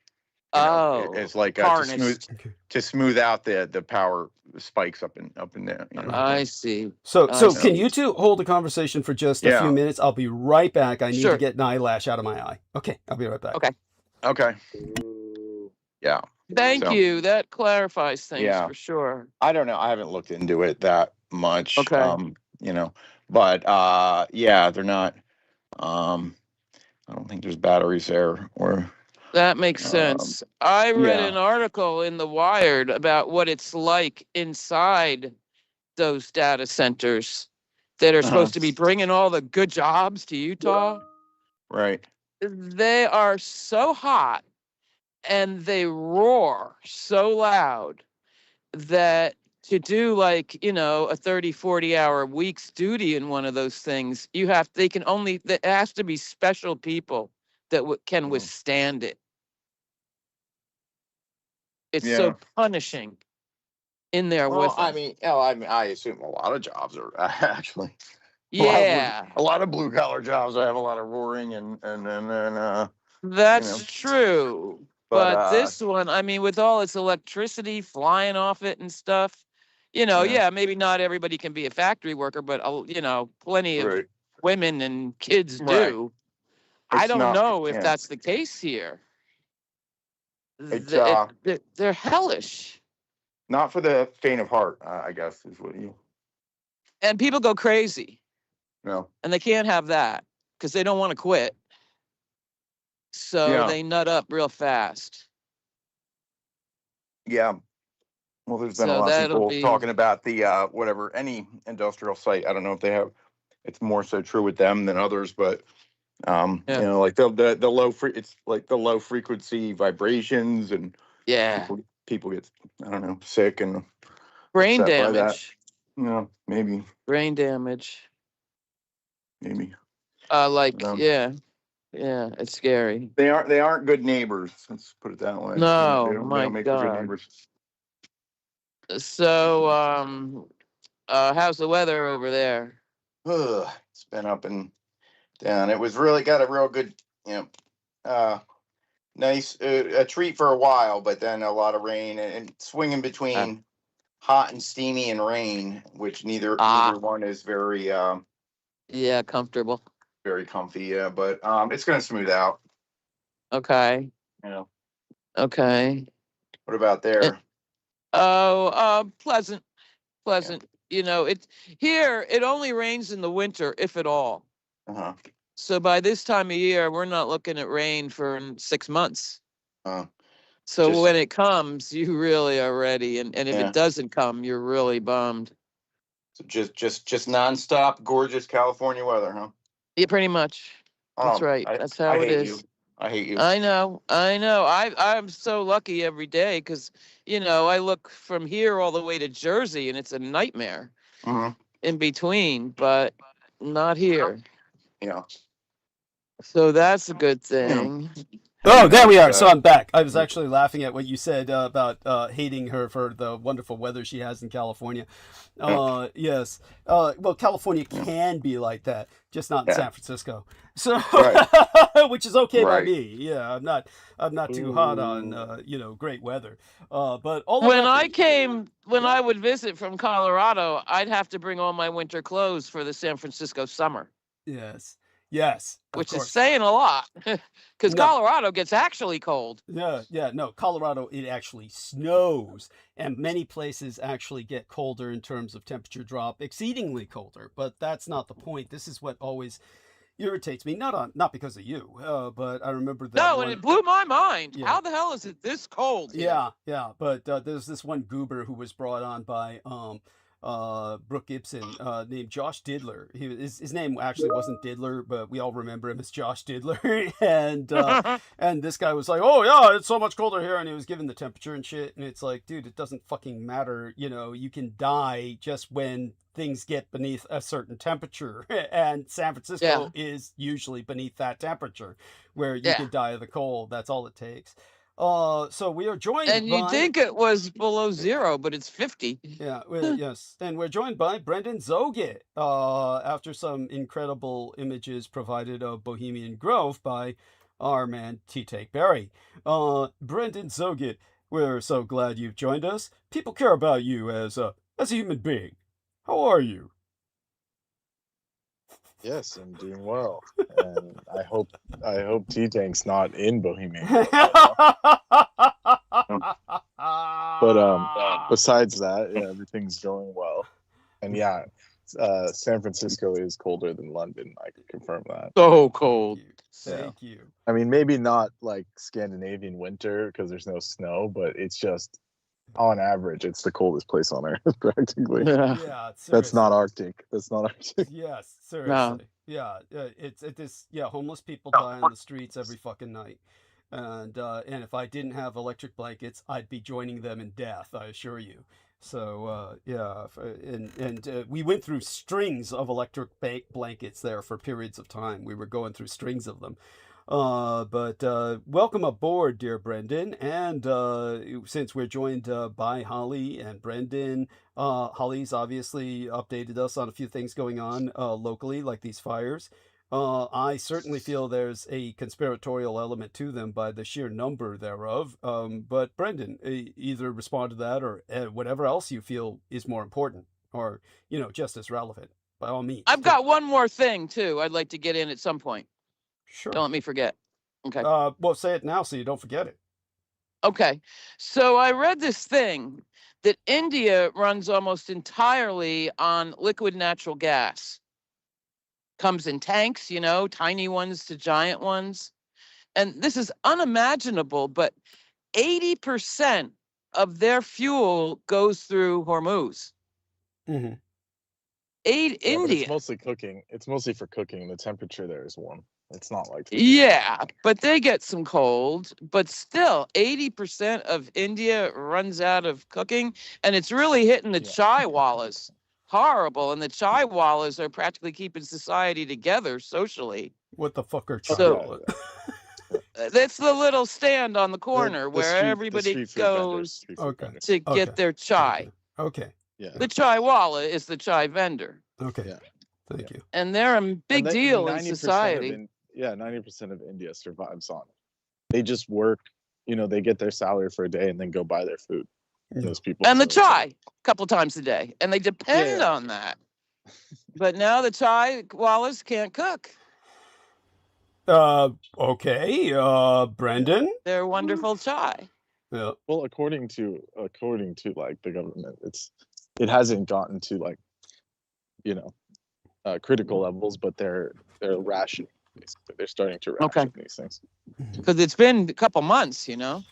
It's like harnessed. to smooth out the power spikes up in there. I see. So I can see. you two hold a conversation for just a few minutes? I'll be right back. I need Sure. to get an eyelash out of my eye. Okay, I'll be right back. Okay. Okay. Yeah. Thank So- you. That clarifies things Yeah. for sure. I don't know. I haven't looked into it that much. Okay. But they're not. I don't think there's batteries there or. That makes sense. I read an article in The Wired about what it's like inside those data centers that are supposed to be bringing all the good jobs to Utah. Right. They are so hot and they roar so loud that to do like, a 30, 40-hour week's duty in one of those things, there has to be special people that can withstand it. It's so punishing in there with them. I assume a lot of jobs are actually. Yeah, A lot of blue collar jobs. I have a lot of roaring and that's true. But this one, with all its electricity flying off it and stuff, maybe not everybody can be a factory worker, but plenty of women and kids do. I don't know if that's the case here. They're hellish. Not for the faint of heart, I guess is what you. And people go crazy. No. And they can't have that because they don't want to quit. So they nut up real fast. Yeah. Well, there's been a lot of people talking about the any industrial site. I don't know if they have. It's more so true with them than others, but like the low frequency vibrations and people get sick and brain upset by that. damage. Maybe Brain damage. maybe. It's scary. They aren't good neighbors. Let's put it that way. No, they don't make for good neighbors. So How's the weather over there? Ugh, it's been up and down. It was really got a real good, nice a treat for a while, but then a lot of rain and swinging between hot and steamy and rain, which neither one is very yeah, comfortable. very comfy. Yeah, but it's gonna smooth out. Okay. Yeah. Okay. What about there? Pleasant. You know, here it only rains in the winter, if at all. Uh-huh. So by this time of year, we're not looking at rain for 6 months. So when it comes, you really are ready, and if it doesn't come, you're really bummed. So just nonstop gorgeous California weather, huh? Yeah, pretty much. That's right. That's how it is. I hate you. I know. I'm so lucky every day because, you know, I look from here all the way to Jersey and it's a nightmare in between, but not here. Yeah. So that's a good thing. Oh, there we are. So I'm back. I was actually laughing at what you said about hating her for the wonderful weather she has in California. Yes. Well, California can be like that, just not in San Francisco. So, which is okay by me. Yeah, I'm not too hot on great weather. But when I would visit from Colorado, I'd have to bring all my winter clothes for the San Francisco summer. Yes. Which is saying a lot, because Colorado gets actually cold. No, Colorado, it actually snows, and many places actually get colder in terms of temperature drop, exceedingly colder. But that's not the point. This is what always irritates me, not because of you, but I remember that. No, and it blew my mind. Yeah. How the hell is it this cold here? Yeah. But there's this one goober who was brought on by Brooke Gibson, named Josh Didler. His name actually wasn't Didler, but we all remember him as Josh Didler. And this guy was like, "Oh yeah, it's so much colder here," and he was given the temperature and shit. And it's like, dude, it doesn't fucking matter. You know, you can die just when things get beneath a certain temperature, and San Francisco is usually beneath that temperature, where you can die of the cold. That's all it takes. So we are joined and you think it was below 0, but it's 50. Yeah, yes. And we're joined by Brendan ̔ōghēt, after some incredible images provided of Bohemian Grove by our man T-Take Berry. Brendan ̔ōghēt, we're so glad you've joined us. People care about you as a human being. How are you? Yes, I'm doing well, and I hope T-Tank's not in Bohemian. But besides that, everything's going well, and San Francisco is colder than London. I can confirm that. So cold. Thank you. I mean, maybe not like Scandinavian winter because there's no snow, but it's just on average, it's the coldest place on Earth, practically. Yeah, that's not Arctic. That's not Arctic. Yes, seriously. No. Yeah, homeless people die on the streets every fucking night, and if I didn't have electric blankets, I'd be joining them in death. I assure you. So and we went through strings of electric blankets there for periods of time. We were going through strings of them. But welcome aboard, dear Brendan. And since we're joined by Holly and Brendan, Holly's obviously updated us on a few things going on locally, like these fires. I certainly feel there's a conspiratorial element to them by the sheer number thereof. But Brendan, either respond to that or whatever else you feel is more important or, just as relevant, by all means. I've got one more thing, too, I'd like to get in at some point. Sure. Don't let me forget. Okay. Well, say it now so you don't forget it. Okay. So I read this thing that India runs almost entirely on liquid natural gas. Comes in tanks, tiny ones to giant ones. And this is unimaginable, but 80% of their fuel goes through Hormuz. Mm-hmm. India. It's mostly cooking. It's mostly for cooking. The temperature there is warm. It's not like food. Yeah, but they get some cold. But still, 80% of India runs out of cooking, and it's really hitting the chai wallas. Horrible, and the chai wallas are practically keeping society together socially. What the fuck are chai wallas? That's the little stand on the corner where everybody goes to get their chai. Okay. Yeah. The chai walla is the chai vendor. Okay. Yeah. Thank you. And they're a big And deal in 90% society. 90% of India survives on it. They just work, they get their salary for a day and then go buy their food. Yeah. Those people. And the so it's like- chai, a couple times a day. And they depend Yeah. on that. But now the chai wallas can't cook. Okay. Brendan? They're wonderful chai. Yeah. Well, according to like the government, it hasn't gotten to like, critical levels, but they're rationing. Basically. They're starting to ration these things. Because it's been a couple months, Yeah.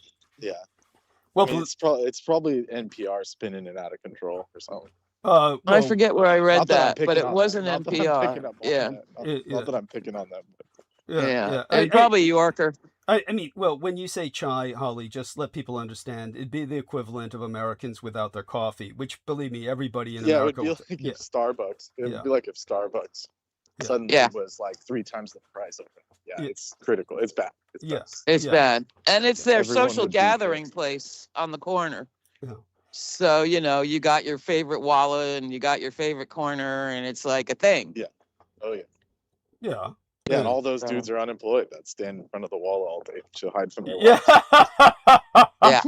Well, I mean, it's probably NPR spinning it out of control or something. I well, forget where I read Not that I'm that, but picking it on wasn't that. Not that I'm NPR. picking up on Yeah. that. Not that I'm picking on them. But yeah. And probably Yorker. I mean, well, when you say chai, Holly, just let people understand, it'd be the equivalent of Americans without their coffee, which, believe me, everybody in it would America be will- like if Starbucks. It would be like if Starbucks Yeah. suddenly Yeah. was like 3 times the price of it. Yeah, Yeah. it's critical. It's bad. It's Yeah. bad. It's Yeah. bad. And it's their Everyone social would be gathering pissed. place on the corner. Yeah. So, you got your favorite walla and you got your favorite corner, and it's like a thing. Yeah. Oh yeah. Yeah. Yeah, and all those dudes are unemployed that stand in front of the wall all day to hide from their Yeah. Yeah.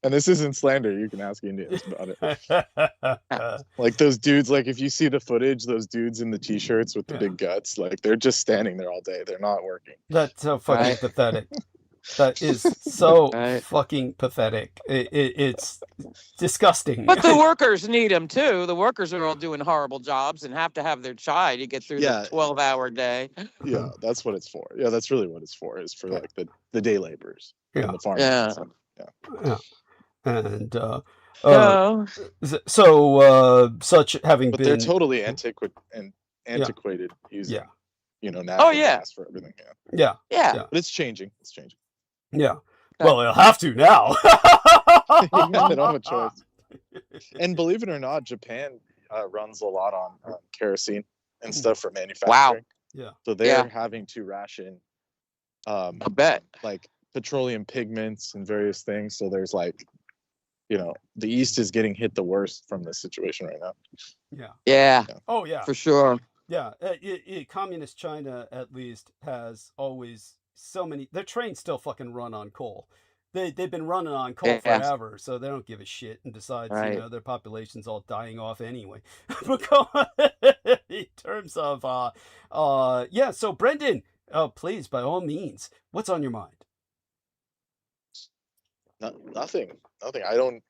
And this isn't slander. You can ask Indians about it. Like those dudes, like if you see the footage, those dudes in the t-shirts with the Yeah. big guts, like they're just standing there all day. They're not working. That's so fucking Right. pathetic. That is so Right. fucking pathetic. It's disgusting. But the workers need them too. The workers are all doing horrible jobs and have to have their chai to get through Yeah. the 12-hour day. Yeah, that's what it's for. Yeah, that's really what it's for. Is for like the day laborers Yeah. and the farmers. Yeah. and stuff. Yeah. And So, such having But been they're totally antiquated using, natural gas for everything. Yeah, yeah. yeah. but it's changing. It's changing. Yeah. Well, they'll have to now. They don't have a choice. And believe it or not, Japan runs a lot on kerosene and stuff for manufacturing. Yeah. So they're having to ration, I bet. like petroleum pigments and various things. So there's like, the East is getting hit the worst from this situation right now. Yeah. Yeah, Oh yeah. for sure. Yeah. Communist China at least has always so many. Their trains still fucking run on coal. They've been running on coal Yeah. forever, so they don't give a shit. And besides, Right. their population's all dying off anyway. But go on. In terms of so Brendan, please, by all means, what's on your mind? Nothing. I don't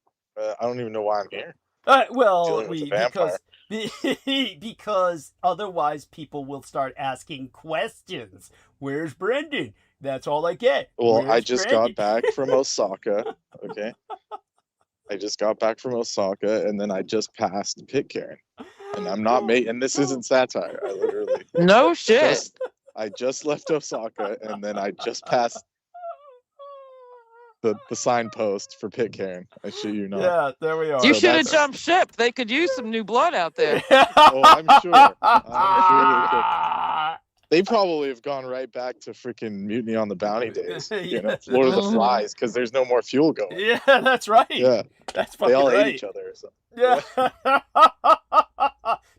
even know why I'm here. Well, Dealing with a because otherwise people will start asking questions. Where's Brendan? That's all I get. Well, I Where's just Brendan? got back from Osaka. Okay. I just got back from Osaka, and then I just passed Pitcairn. And I'm not and this isn't satire. I literally No shit. I just left Osaka, and then I just passed the signpost for Pitcairn. I shit you not. Yeah, there we are. You So should have that's- jumped ship. They could use some new blood out there. Oh, I'm sure. They probably have gone right back to freaking Mutiny on the Bounty days. Yes. Lord of the Mhm. Flies, because there's no more fuel going. Yeah, that's right. Yeah, That's they fucking all right. ate each other or something. Yeah.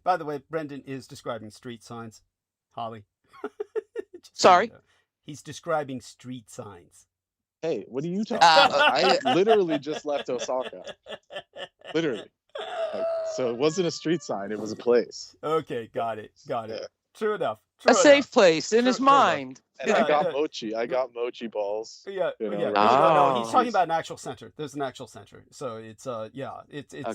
By the way, Brendan is describing street signs. Holly. Just so you Sorry? know. He's describing street signs. Hey, what are you talking about? I literally just left Osaka. Literally. So it wasn't a street sign, it was a place. Okay, got it. Yeah. True enough. A True safe place in Sure, his sure enough. mind. And Yeah, I got yeah. mochi. I got mochi balls. Yeah, You know, yeah. right. No, he's Oh. talking about an actual center. There's an actual center, so it's Okay.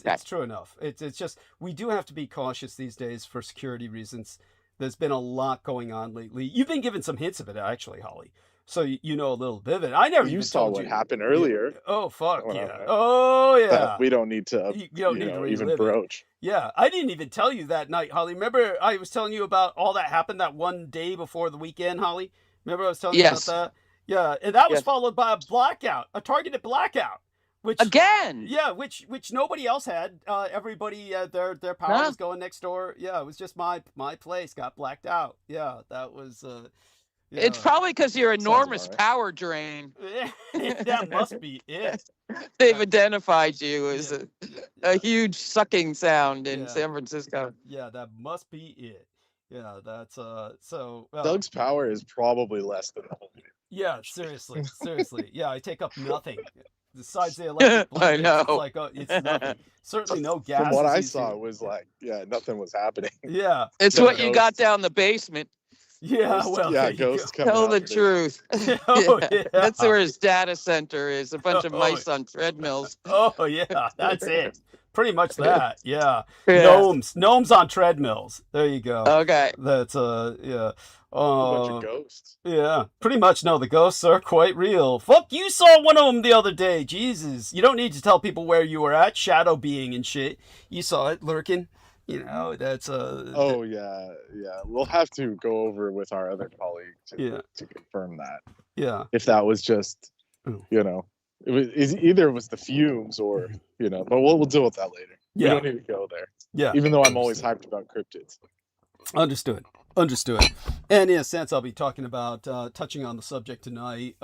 it's true enough. It's just we do have to be cautious these days for security reasons. There's been a lot going on lately. You've been given some hints of it, actually, Holly. So you know a little bit of it. I never You even saw told what you. happened earlier. Oh fuck Well, yeah! Oh yeah! That we don't need to You don't need to even relive it. broach. Yeah, I didn't even tell you that night, Holly. Remember I was telling you about all that happened that one day before the weekend, Holly? Remember I was telling Yes. you about that? Yeah, and that was Yes. followed by a blackout, a targeted blackout, which Again. yeah, which nobody else had. Everybody their power Huh. was going next door. Yeah, it was just my place got blacked out. Yeah, that was It's Yeah. probably because you're Sounds enormous about right. power drain. That must be it. They've identified you as Yeah. a huge sucking sound in Yeah. San Francisco. Yeah, that must be it. Yeah, that's so Doug's power is probably less than the whole thing. yeah, seriously. Yeah, I take up nothing. Besides the electric I blankets, it's know. like it's nothing. Certainly no gas. From what I saw, it was like, yeah, nothing was happening. Yeah. It's So what you got ghosts- down the basement. Yeah, Ghosts- well, yeah, there you go. ghosts coming Tell out the of it. truth. Oh, yeah. That's where his data center is. A bunch of Oh, mice on treadmills. Oh yeah, that's it. Pretty much that. Yeah. Yeah. Gnomes on treadmills. There you go. Okay. That's yeah. A bunch of Uh, ghosts. yeah. Pretty much. No, the ghosts are quite real. Fuck, you saw one of them the other day. Jesus, you don't need to tell people where you were at, shadow being and shit. You saw it lurking. You know, that's Oh yeah. We'll have to go over with our other colleague Yeah. to confirm that. Yeah. If that was just, Oh. you know, either it was the fumes or, you know, but we'll deal with that later. We Yeah. don't need to go there. Yeah. Even though I'm always hyped about cryptids. Understood. And in a sense, I'll be talking about touching on the subject tonight.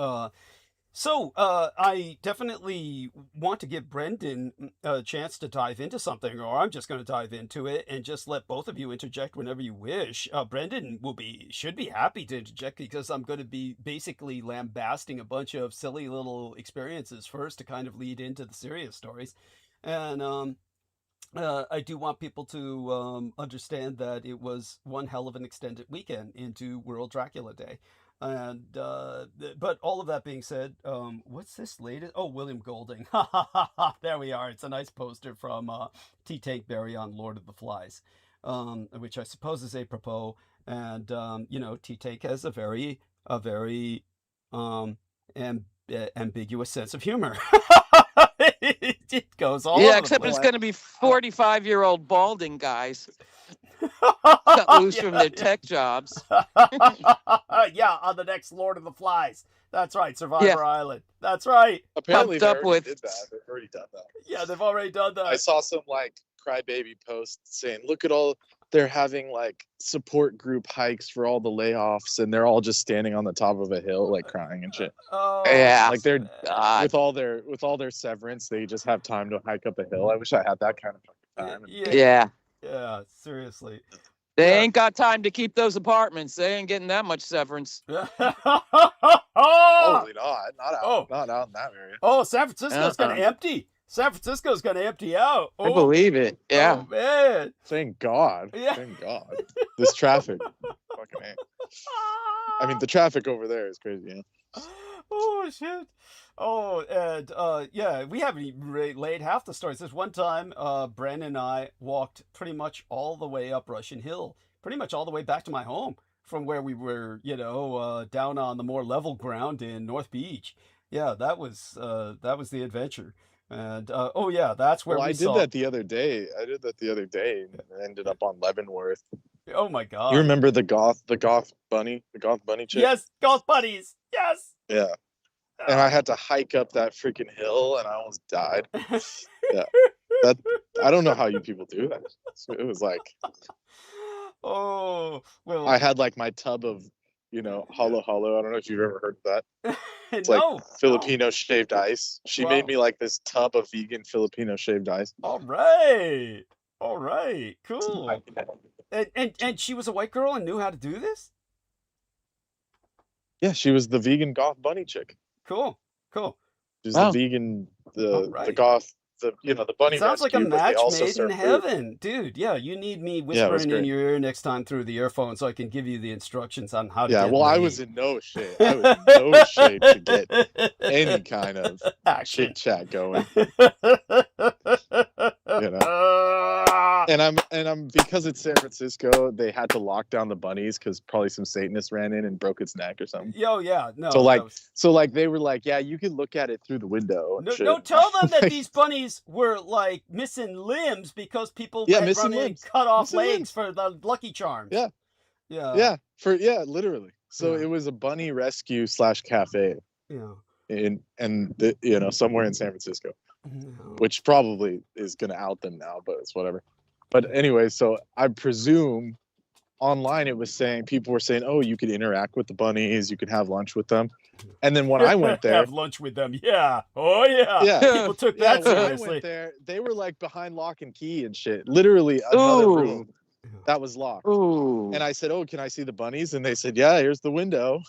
So I definitely want to give Brendan a chance to dive into something, or I'm just going to dive into it and just let both of you interject whenever you wish. Brendan should be happy to interject because I'm going to be basically lambasting a bunch of silly little experiences first to kind of lead into the serious stories. And I do want people to understand that it was one hell of an extended weekend into World Dracula Day. And but all of that being said, what's this latest? Oh, William Golding. There we are. It's a nice poster from T. Tankberry on Lord of the Flies, which I suppose is apropos. And you know, T. Tank has a very ambiguous sense of humor. It goes all over Yeah, the except place. it's going to be 45-year-old balding guys cut loose from their tech jobs. Yeah, on the next Lord of the Flies. That's right, Survivor Island. That's right. Apparently, Pumped they up already with- did that. They've already done that. Yeah, they've already done that. I saw some like crybaby post saying, "Look at all they're having like support group hikes for all the layoffs, and they're all just standing on the top of a hill like crying and shit." Oh, Yeah. Like they're God. with all their severance, they just have time to hike up a hill. I wish I had that kind of fucking time. yeah, Yeah. seriously. They Yeah. ain't got time to keep those apartments. They ain't getting that much severance. Probably not. Oh. Not out in that area. Oh, San Francisco's going to Uh-uh. empty. San Francisco's going to empty out. I believe it. Yeah. Oh, man. Thank God. Yeah. Thank God. This traffic. Fucking A. I mean, the traffic over there is crazy. Yeah? Oh shit. Oh, and yeah, we haven't even laid half the stories. This one time, Bren and I walked pretty much all the way up Russian Hill, pretty much all the way back to my home from where we were, you know, down on the more level ground in North Beach. Yeah, that was the adventure. And oh yeah, that's where Well, we I saw. did that the other day. And ended up on Leavenworth. Oh my god. You remember the goth bunny chick? Yes, golf buddies. Yes. Yeah. And I had to hike up that freaking hill, and I almost died. Yeah. I don't know how you people do that. So it was like Oh well. I had like my tub of, you know, halo halo. I don't know if you've ever heard of that. It's no. like Filipino shaved ice. She Wow. made me like this tub of vegan Filipino shaved ice. All right. Cool. And she was a white girl and knew how to do this? Yeah, she was the vegan goth bunny chick. Cool. She was Wow. the vegan, All the right. goth, the bunny Sounds like a rescue, but they match also made in serve food. heaven. Dude, yeah, you need me Yeah, it was whispering in great. your ear next time through the earphone so I can give you the instructions on how to Yeah, get well, I laid. was in no shape. I was in no shape to get any kind of action. chit chat going. You know. And I'm because it's San Francisco, they had to lock down the bunnies because probably some Satanists ran in and broke its neck or something. Yo, yeah, no. So like, that was- so like they were like, yeah, you can look at it through the window. And No, shit. no, tell them that Like, these bunnies were like missing limbs because people Yeah, had missing run in and limbs. cut off Missing legs limbs. for the Lucky Charms. Yeah. Yeah. literally. So Yeah. it was a bunny rescue / cafe Yeah. somewhere in San Francisco, No. which probably is gonna out them now, but it's whatever. But anyway, so I presume online it was saying, people were saying, oh, you could interact with the bunnies, you could have lunch with them. And then when I went there, have lunch with them. Yeah. Oh yeah. Yeah. People took that when I seriously. went there, they were like behind lock and key and shit. Literally another room that was locked. Ooh. And I said, oh, can I see the bunnies? And they said, yeah, here's the window.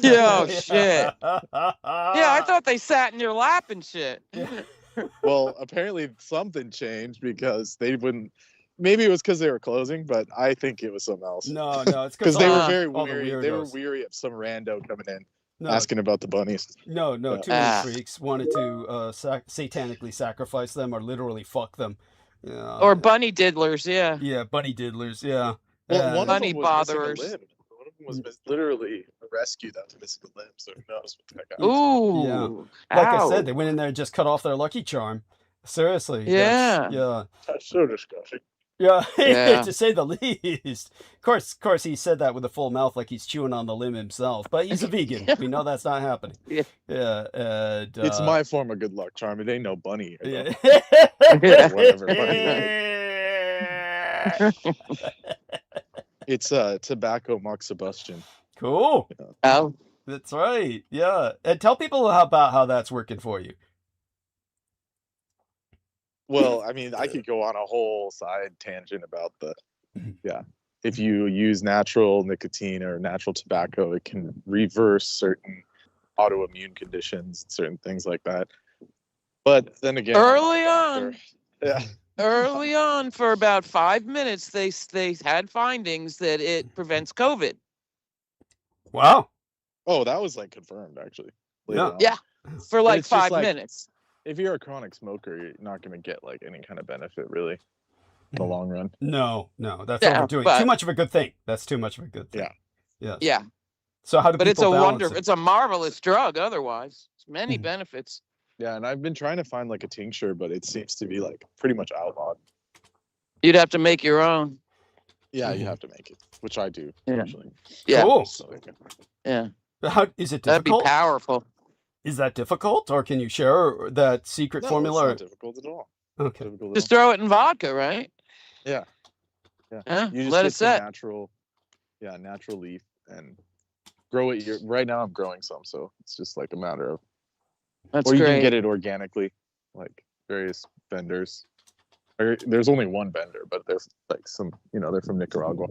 Yeah, shit. Yeah, I thought they sat in your lap and shit. Well, apparently something changed because they wouldn't. Maybe it was because they were closing, but I think it was something else. No, it's because they were very all the weary. They were weirdos. weary of some rando coming in No, asking about the bunnies. no, too many freaks wanted to satanically sacrifice them or literally fuck them. Yeah. Or bunny diddlers, yeah. Yeah, bunny diddlers. Yeah. Well, one bunny of them was missing a botherers. limb. One of them was literally a rescue that was missing a limb, so who knows what that guy. Ooh. Like I Ow. said, they went in there and just cut off their lucky charm. Seriously. Yeah. Yeah. That's so disgusting. Yeah, Yeah. to say the least. Of course, he said that with a full mouth, like he's chewing on the limb himself. But he's a vegan. We know that's not happening. Yeah. Yeah, and, It's my form of good luck charm. It ain't no bunny. Yeah. Whatever, It's tobacco moxibustion. Cool. Oh. That's right. Yeah, and tell people about how that's working for you. Well, I mean, I could go on a whole side tangent about if you use natural nicotine or natural tobacco, it can reverse certain autoimmune conditions and certain things like that. But then again, Early on. Yeah. Early on, for about 5 minutes, they had findings that it prevents COVID. Wow. Oh, that was like confirmed actually. later on. Yeah. For But like it's just 5 like- minutes. If you're a chronic smoker, you're not going to get like any kind of benefit really in the long run. No, that's Yeah, overdoing. but- Too much of a good thing. That's too much of a good thing. Yeah. Yes. Yeah. So how do But people balance it? it's a marvelous drug otherwise. It's many Mhm. benefits. Yeah, and I've been trying to find like a tincture, but it seems to be like pretty much outlawed. You'd have to make your own. Yeah, Mhm. you have to make it, which I do Yeah. usually. Yeah. Cool. So, Yeah. But how is it That'd be difficult? powerful. Is that difficult, or can you share that secret no, formula? it's not difficult at all. Okay. Difficult at Just throw it in vodka, right? Yeah. Yeah. Yeah. You just Let get it set. natural leaf and grow it. Right now I'm growing some, so it's just like a matter of, That's or you great. can get it organically, like various vendors. There's only one vendor, but there's like some, they're from Nicaragua.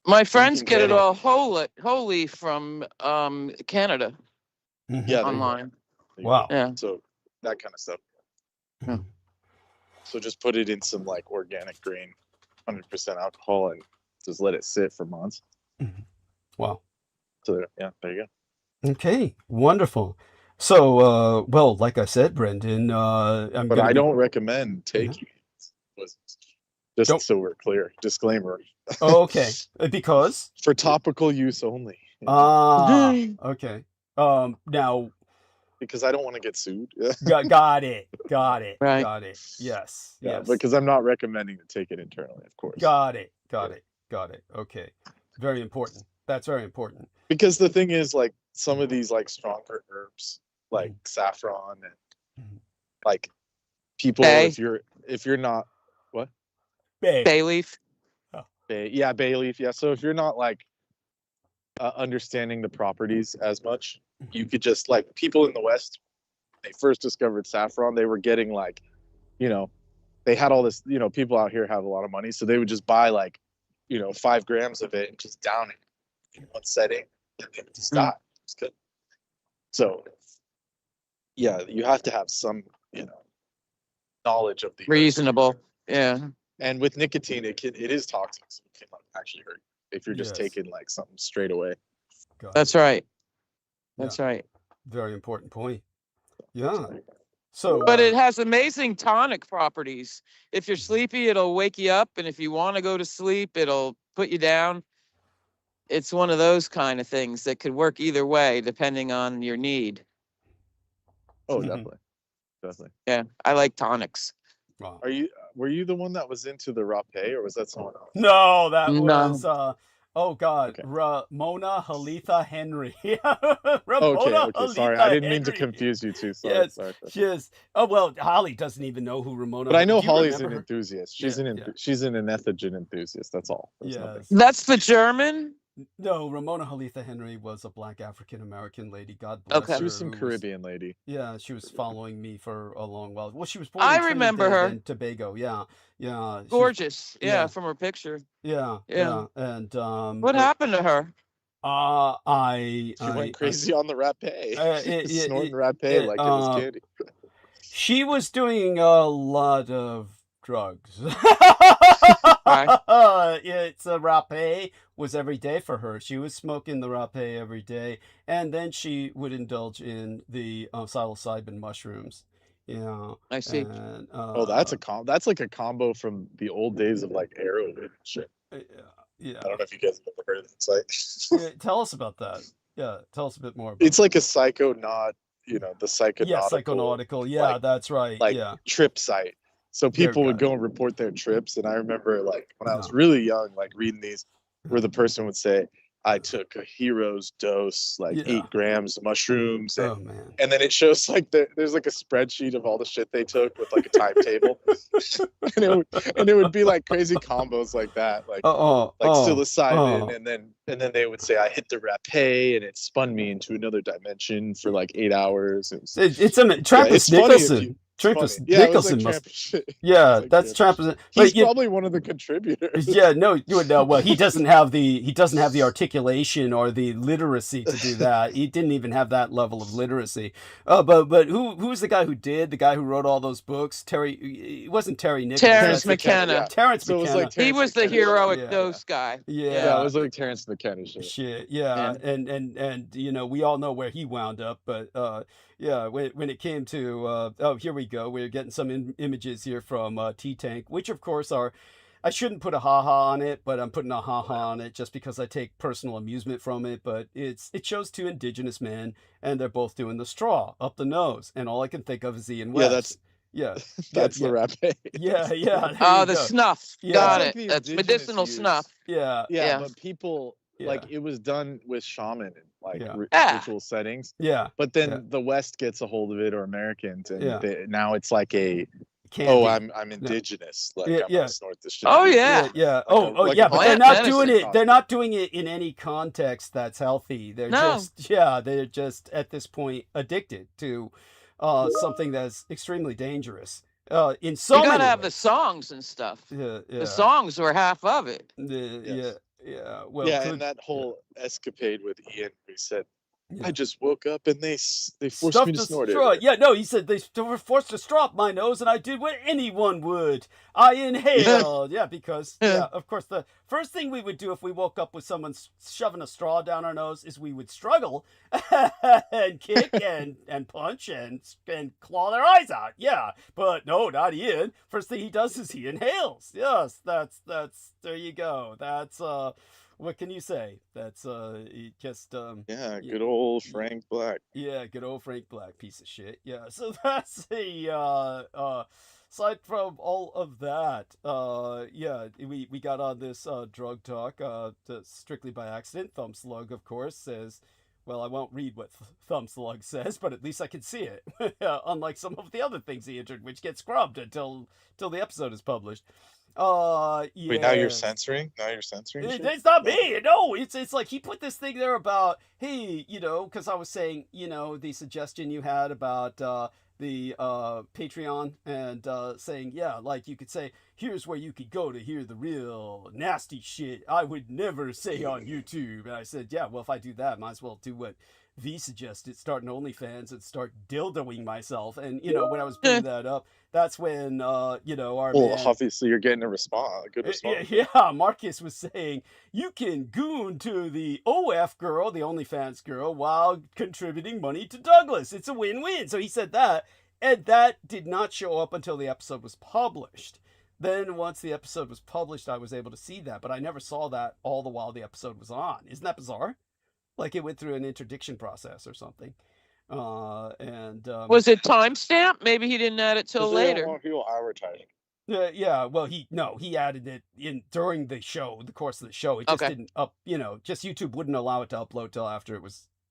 My friends can get get it it. all wholly from Canada Mhm. Yeah. online. Wow. Yeah. So that kind of stuff. Yeah. So just put it in some like organic grain, 100% alcohol, and just let it sit for months. Wow. So yeah, there you go. Okay. Wonderful. So, well, like I said, Brendan, I'm But gonna I be- don't recommend taking it. Just Don't- so we're clear, disclaimer. Oh, okay. Because. For topical use only. Ah. Okay. Now. Because I don't want to get sued. Got it. Right. Got it. Yes. Yeah, Yes. because I'm not recommending to take it internally, of course. Got it. Okay. Very important. That's very important. Because the thing is, like, some of these like stronger herbs, like saffron and Mhm. like people, Bay. if you're not Babe. Bay leaf. bay leaf, yeah. So if you're not like understanding the properties as much, you could just like people in the West, they first discovered saffron, they were getting like, they had all this, people out here have a lot of money, so they would just buy like, 5 grams of it and just down it in one setting and then just die. It's good. So yeah, you have to have some, knowledge of the herbs. Reasonable. Yeah. And with nicotine, it is toxic, so it can like actually hurt if you're just Yes. taking like something straight away. Got That's it. right. That's right. Very important point. Yeah. So. But it has amazing tonic properties. If you're sleepy, it'll wake you up. And if you want to go to sleep, it'll put you down. It's one of those kind of things that could work either way, depending on your need. Oh, Mhm. definitely. Yeah. I like tonics. Wow. Were you the one that was into the rapé, or was that someone else? No, that No. was Oh God, Okay. Ramona Halitha Henry. Okay, Ramona okay, sorry. Halitha I didn't mean to Henry. confuse you too. Sorry, Yes, sorry. she is. Oh well, Holly doesn't even know who Ramona. But I know Do you Holly's remember an her? enthusiast. Yeah, She's an yeah. she's an anethogen enthusiast. That's all. There's nothing. Yes. That's the German. No, Ramona Halitha Henry was a black African American lady. God bless Okay. her. She was some who Caribbean lady. Yeah, she was following me for a long while. Well, she was born I in remember Trinidad her. and Tobago. Yeah, yeah. She was, Gorgeous. Yeah, yeah, from her picture. yeah, Yeah. yeah. And What happened to her? She went crazy on the rapé. Snorting rapé like it was candy. She was doing a lot of drugs. It's a rapé was every day for her. She was smoking the rapé every day, and then she would indulge in the psilocybin mushrooms. Yeah, I see. and, Oh, that's like a combo from the old days of like heroin and shit. yeah. I don't know if you guys have ever heard of it. It's like Yeah, tell us about that. Yeah, tell us a bit more. It's like a psychonaut, the psychonautical. Yeah, psychonautical. Yeah, that's right. Like yeah, trip site. So people would go and report their trips, and I remember like when I was really young, like reading these, where the person would say, "I took a hero's dose, like 8 grams of mushrooms," and, oh man, and then it shows like there's like a spreadsheet of all the shit they took with like a timetable, and it would be like crazy combos like that, like psilocybin, and then they would say, "I hit the rapé, and it spun me into another dimension for like 8 hours." It's Trappist Nicholson. Trappist Nicholson Yeah, that's Trappist. He's probably one of the contributors. Yeah, no. Well, he doesn't have the articulation or the literacy to do that. He didn't even have that level of literacy. But who's the guy who did? The guy who wrote all those books? It wasn't Terry Nicholson. Terrence McKenna. Yeah. Terrence McKenna. It was like he was the heroic dose guy. Yeah, it was like Terrence McKenna shit. Yeah, and we all know where he wound up, but yeah, when it came to here we go. We're getting some images here from T-Tank, which of course are, I shouldn't put a ha-ha on it, but I'm putting a ha-ha on it just because I take personal amusement from it. But it shows 2 indigenous men, and they're both doing the straw up the nose, and all I can think of is Ian West. That's the rapé. Yeah. Oh, the snuff. Got like it. That's medicinal snuff. Yeah. But people like it was done with shaman and like ritual settings. Yeah. But then the West gets a hold of it, or Americans, and now it's like a candy. Oh, I'm indigenous. Like I'm gonna snort this shit. Oh yeah. Yeah. But they're not doing it. They're not doing it in any context that's healthy. They're they're just at this point addicted to something that's extremely dangerous. In so you gotta many have ways. the songs and stuff. Yeah. The songs were half of it. Yeah. Well, and that whole escapade with Ian, who said, I just woke up and they forced me to snort it. Yeah, no, he said they were forced to straw up my nose, and I did what anyone would. I inhaled. Because of course, the first thing we would do if we woke up with someone shoving a straw down our nose is we would struggle and kick and punch and claw their eyes out. Yeah, but no, not Ian. First thing he does is he inhales. Yes, that's there you go. That's what can you say? That's just good old Frank Black. Yeah, good old Frank Black, piece of shit. Yeah, so that's aside from all of that, we got on this drug talk strictly by accident. Thumb Slug, of course, says, well, I won't read what Thumb Slug says, but at least I can see it. Unlike some of the other things he entered, which get scrubbed until the episode is published. Wait, now you're censoring? It's not me. No, it's like he put this thing there about, hey, because I was saying, the suggestion you had about the Patreon and saying, like you could say, here's where you could go to hear the real nasty shit I would never say on YouTube. And I said, well, if I do that, might as well do what V suggested, start an OnlyFans and start dildoing myself. And when I was bringing that up, that's when our man, obviously you're getting a good response. Yeah, Marcus was saying you can goon to the OF girl, the OnlyFans girl, while contributing money to Douglas. It's a win-win. So he said that, and that did not show up until the episode was published. Then once the episode was published, I was able to see that, but I never saw that all the while the episode was on. Isn't that bizarre? Like it went through an interdiction process or something. Was it timestamped? Maybe he didn't add it till later. People advertising. Yeah, well, he added it in during the course of the show. It just Okay. didn't just YouTube wouldn't allow it to upload till after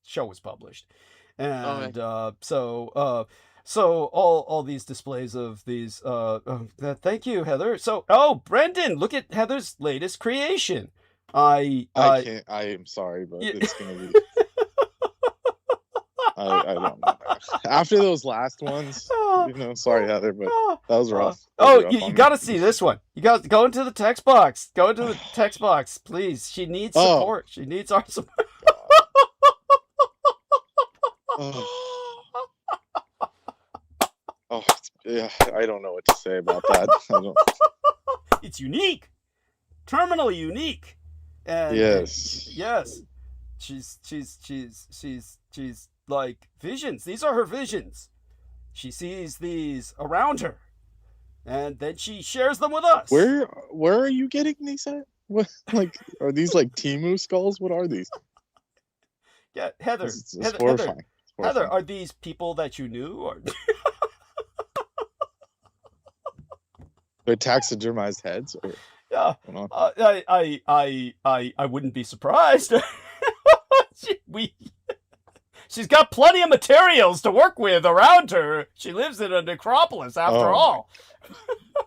show was published. And so all these displays of these thank you, Heather. So Brendan, look at Heather's latest creation. I can't. I am sorry, but it's gonna be. I don't know. After those last ones, sorry, Heather, but that was rough. You got to see this one. You got to go into the text box. Go into the text box, please. She needs support. She needs our support. Yeah, I don't know what to say about that. It's unique, terminally unique. And yes, she's like visions. These are her visions. She sees these around her, and then she shares them with us. Where are you getting these at? What, like, are these like Temu skulls? What are these? Yeah, Heather. It's horrifying. Heather, are these people that you knew, or they're taxidermized heads? Or... Yeah, I wouldn't be surprised. She's got plenty of materials to work with around her. She lives in a necropolis, after all.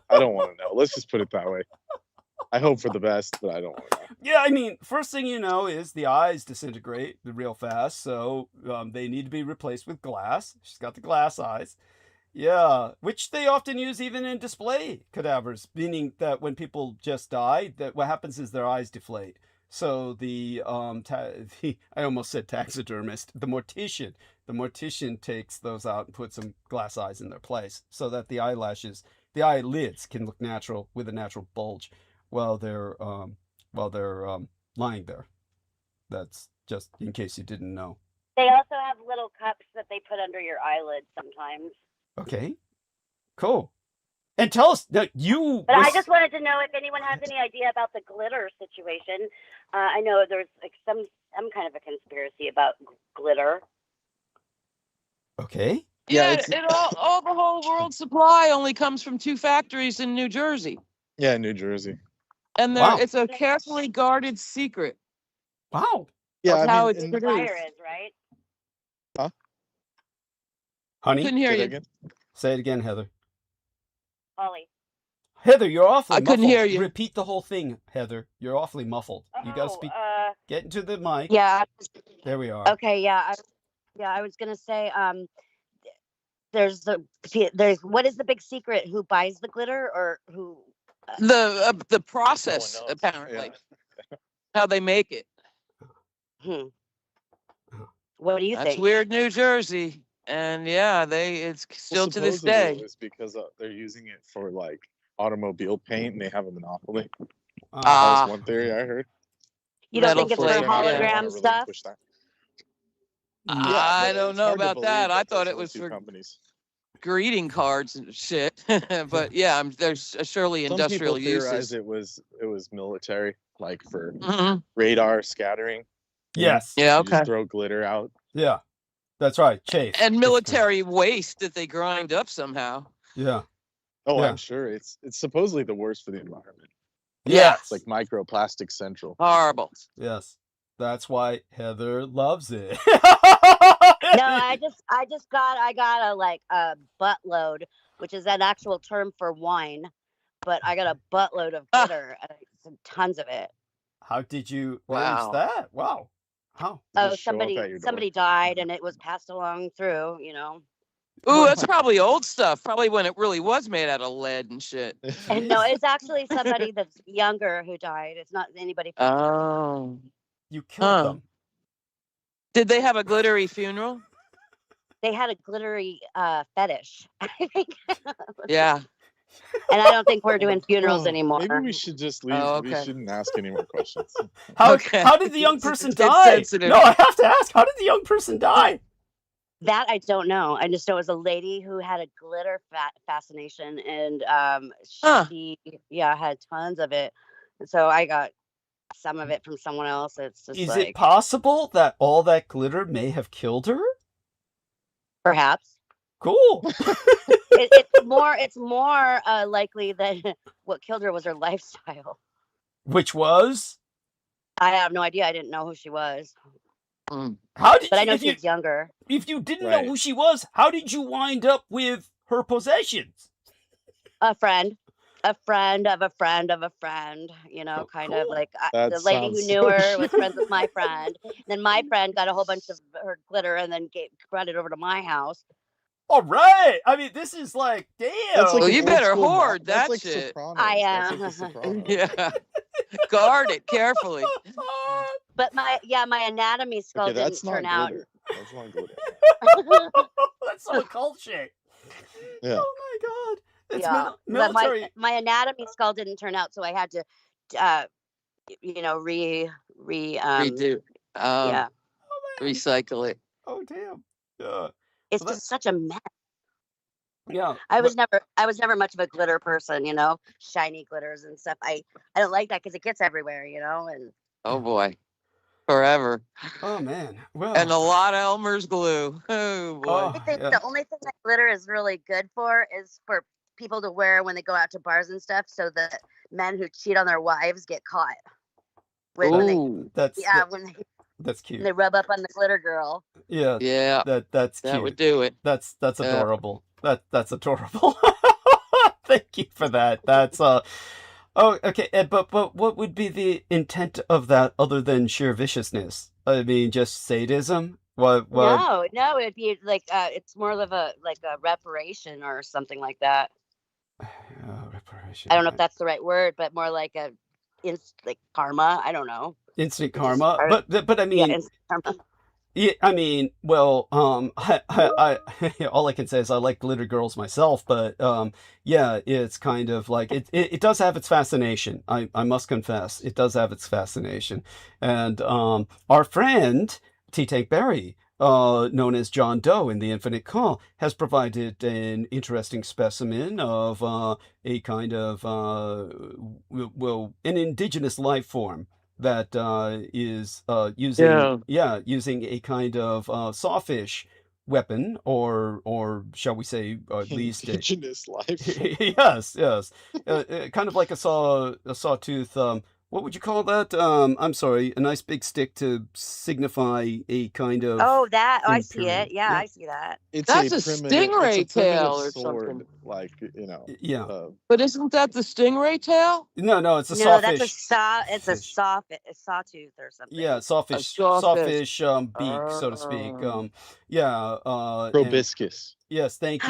I don't want to know. Let's just put it that way. I hope for the best, but I don't want to know. Yeah, I mean, first thing you know is the eyes disintegrate real fast, so they need to be replaced with glass. She's got the glass eyes. Yeah, which they often use even in display cadavers, meaning that when people just die, that what happens is their eyes deflate. So the I almost said taxidermist, the mortician takes those out and puts some glass eyes in their place, so that the eyelids can look natural with a natural bulge while they're lying there. That's just in case you didn't know. They also have little cups that they put under your eyelids sometimes. Okay, cool. And tell us that you. But I just wanted to know if anyone has any idea about the glitter situation. I know there's like some kind of a conspiracy about glitter. Okay. Yeah, all the whole world supply only comes from 2 factories in New Jersey. Yeah, New Jersey. And it's a carefully guarded secret. Wow. Yeah, how it's produced. Fire is, right? Huh? Honey? Couldn't hear you. Again? Say it again, Heather. Ollie. Heather, you're awfully muffled. Couldn't hear you. Repeat the whole thing, Heather. You're awfully muffled. You got to speak. Get into the mic. Yeah. There we are. Okay, yeah. I was going to say there's what is the big secret? Who buys the glitter or who? The process, apparently. Yeah. How they make it. What do you That's think? weird, New Jersey. And yeah, it's still to this day. It's because they're using it for like automobile paint and they have a monopoly. That was one theory I heard. You don't think it's for Metal flake, hologram stuff? I don't know about that. I thought it was for companies. greeting cards and shit. But yeah, there's surely Some industrial people theorize uses. it was military, like for radar scattering. Yes. Yeah, You okay. just throw glitter out. Yeah. That's right. Chafe. And military waste that they grind up somehow. Yeah. Oh, Yeah. I'm sure it's supposedly the worst for the environment. Yes. It's like microplastic central. Horrible. Yes. That's why Heather loves it. No, I got a buttload, which is an actual term for wine, but I got a buttload of glitter, tons of it. How did you Wow. arrange that? Wow. How? Oh, Just show up at your door. somebody died and it was passed along through, Ooh, that's probably old stuff. Probably when it really was made out of lead and shit. And no, it's actually somebody that's younger who died. It's not anybody. Oh. You killed them. Did they have a glittery funeral? They had a glittery fetish, I think. Yeah. And I don't think we're doing funerals Oh, anymore. Maybe we should just leave. Oh, We okay. shouldn't ask any more questions. How did the young person It's die? sensitive. No, I have to ask. How did the young person die? That I don't know. I just know it was a lady who had a glitter fascination, and she had tons of it. And so I got some of it from someone else. It's just Is it possible that all that glitter may have killed her? perhaps Cool. it's more likely that what killed her was her lifestyle. Which was? I have no idea. I didn't know who she was. How did But you, I know she was younger. If you didn't know who she was, how did you wind up with her possessions? A friend of a friend of a friend, you know, kind of like the lady who knew her was friends with my friend. Then my friend got a whole bunch of her glitter and then brought it over to my house. All right. I mean, this is like, damn. Like well, you better hoard that like shit. Sopranos. I am. Like yeah. Guard it carefully. But my anatomy skull didn't turn out. That's not glitter. That's some occult shit. Yeah. Oh my god. It's military. But my anatomy skull didn't turn out, so I had to, redo. Yeah. Recycle it. Oh damn. It's just such a mess. Yeah. I was never much of a glitter person, you know, shiny glitters and stuff. I don't like that because it gets everywhere, you know. And oh boy, forever. Oh man. Well. And a lot of Elmer's glue. Oh boy. I think the only thing that glitter is really good for is for people to wear when they go out to bars and stuff, so that men who cheat on their wives get caught. That's cute. When they rub up on the glitter girl. Yeah. That's cute. That would do it. That's adorable. That's adorable. Thank you for that. That's oh, okay. But what would be the intent of that other than sheer viciousness? I mean, just sadism. What? No, it'd be like it's more of a reparation or something like that. Reparation. I don't know if that's the right word, but more like like karma. I don't know. Instant karma, but I mean, instant karma. Yeah, I mean, well, I all I can say is I like glitter girls myself, but yeah, it's kind of like it does have its fascination. I must confess, it does have its fascination, and our friend T-Tank Berry, known as John Doe in the Infinite Call, has provided an interesting specimen of a kind of an indigenous life form that is using a kind of sawfish weapon, or shall we say at least indigenous life. yes, kind of like a sawtooth. What would you call that? I'm sorry, a nice big stick to signify a kind of. Oh, that I see it. Yeah, I see that. That's a stingray tail or sword, something. Like, you know. Yeah. But isn't that the stingray tail? No, it's a sawfish. It's a sawtooth or something. Yeah, sawfish beak, so to speak. Proboscis. Yes, thank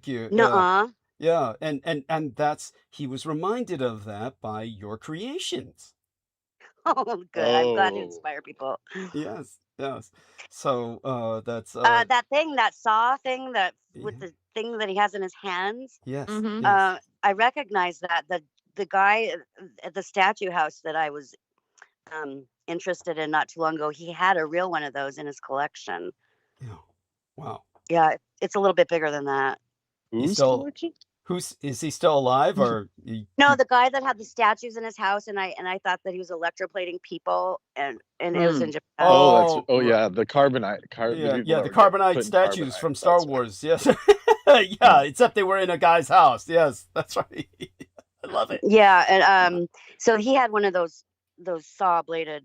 you. Nuh-uh. Yeah, and that's he was reminded of that by your creations. Oh, good. I'm glad to inspire people. Yes. So that's that saw thing with the thing that he has in his hands. Yes. Mm-hmm. Yes. I recognize that the guy at the statue house that I was interested in not too long ago, he had a real one of those in his collection. Yeah. Wow. Yeah, it's a little bit bigger than that. Is he still alive or? No, the guy that had the statues in his house, and I thought that he was electroplating people, and it was in Japan. Yeah, the carbonite. The carbonite statues from Star Wars. Right. Yes, yeah. Except they were in a guy's house. Yes, that's right. I love it. Yeah, and so he had one of those saw bladed,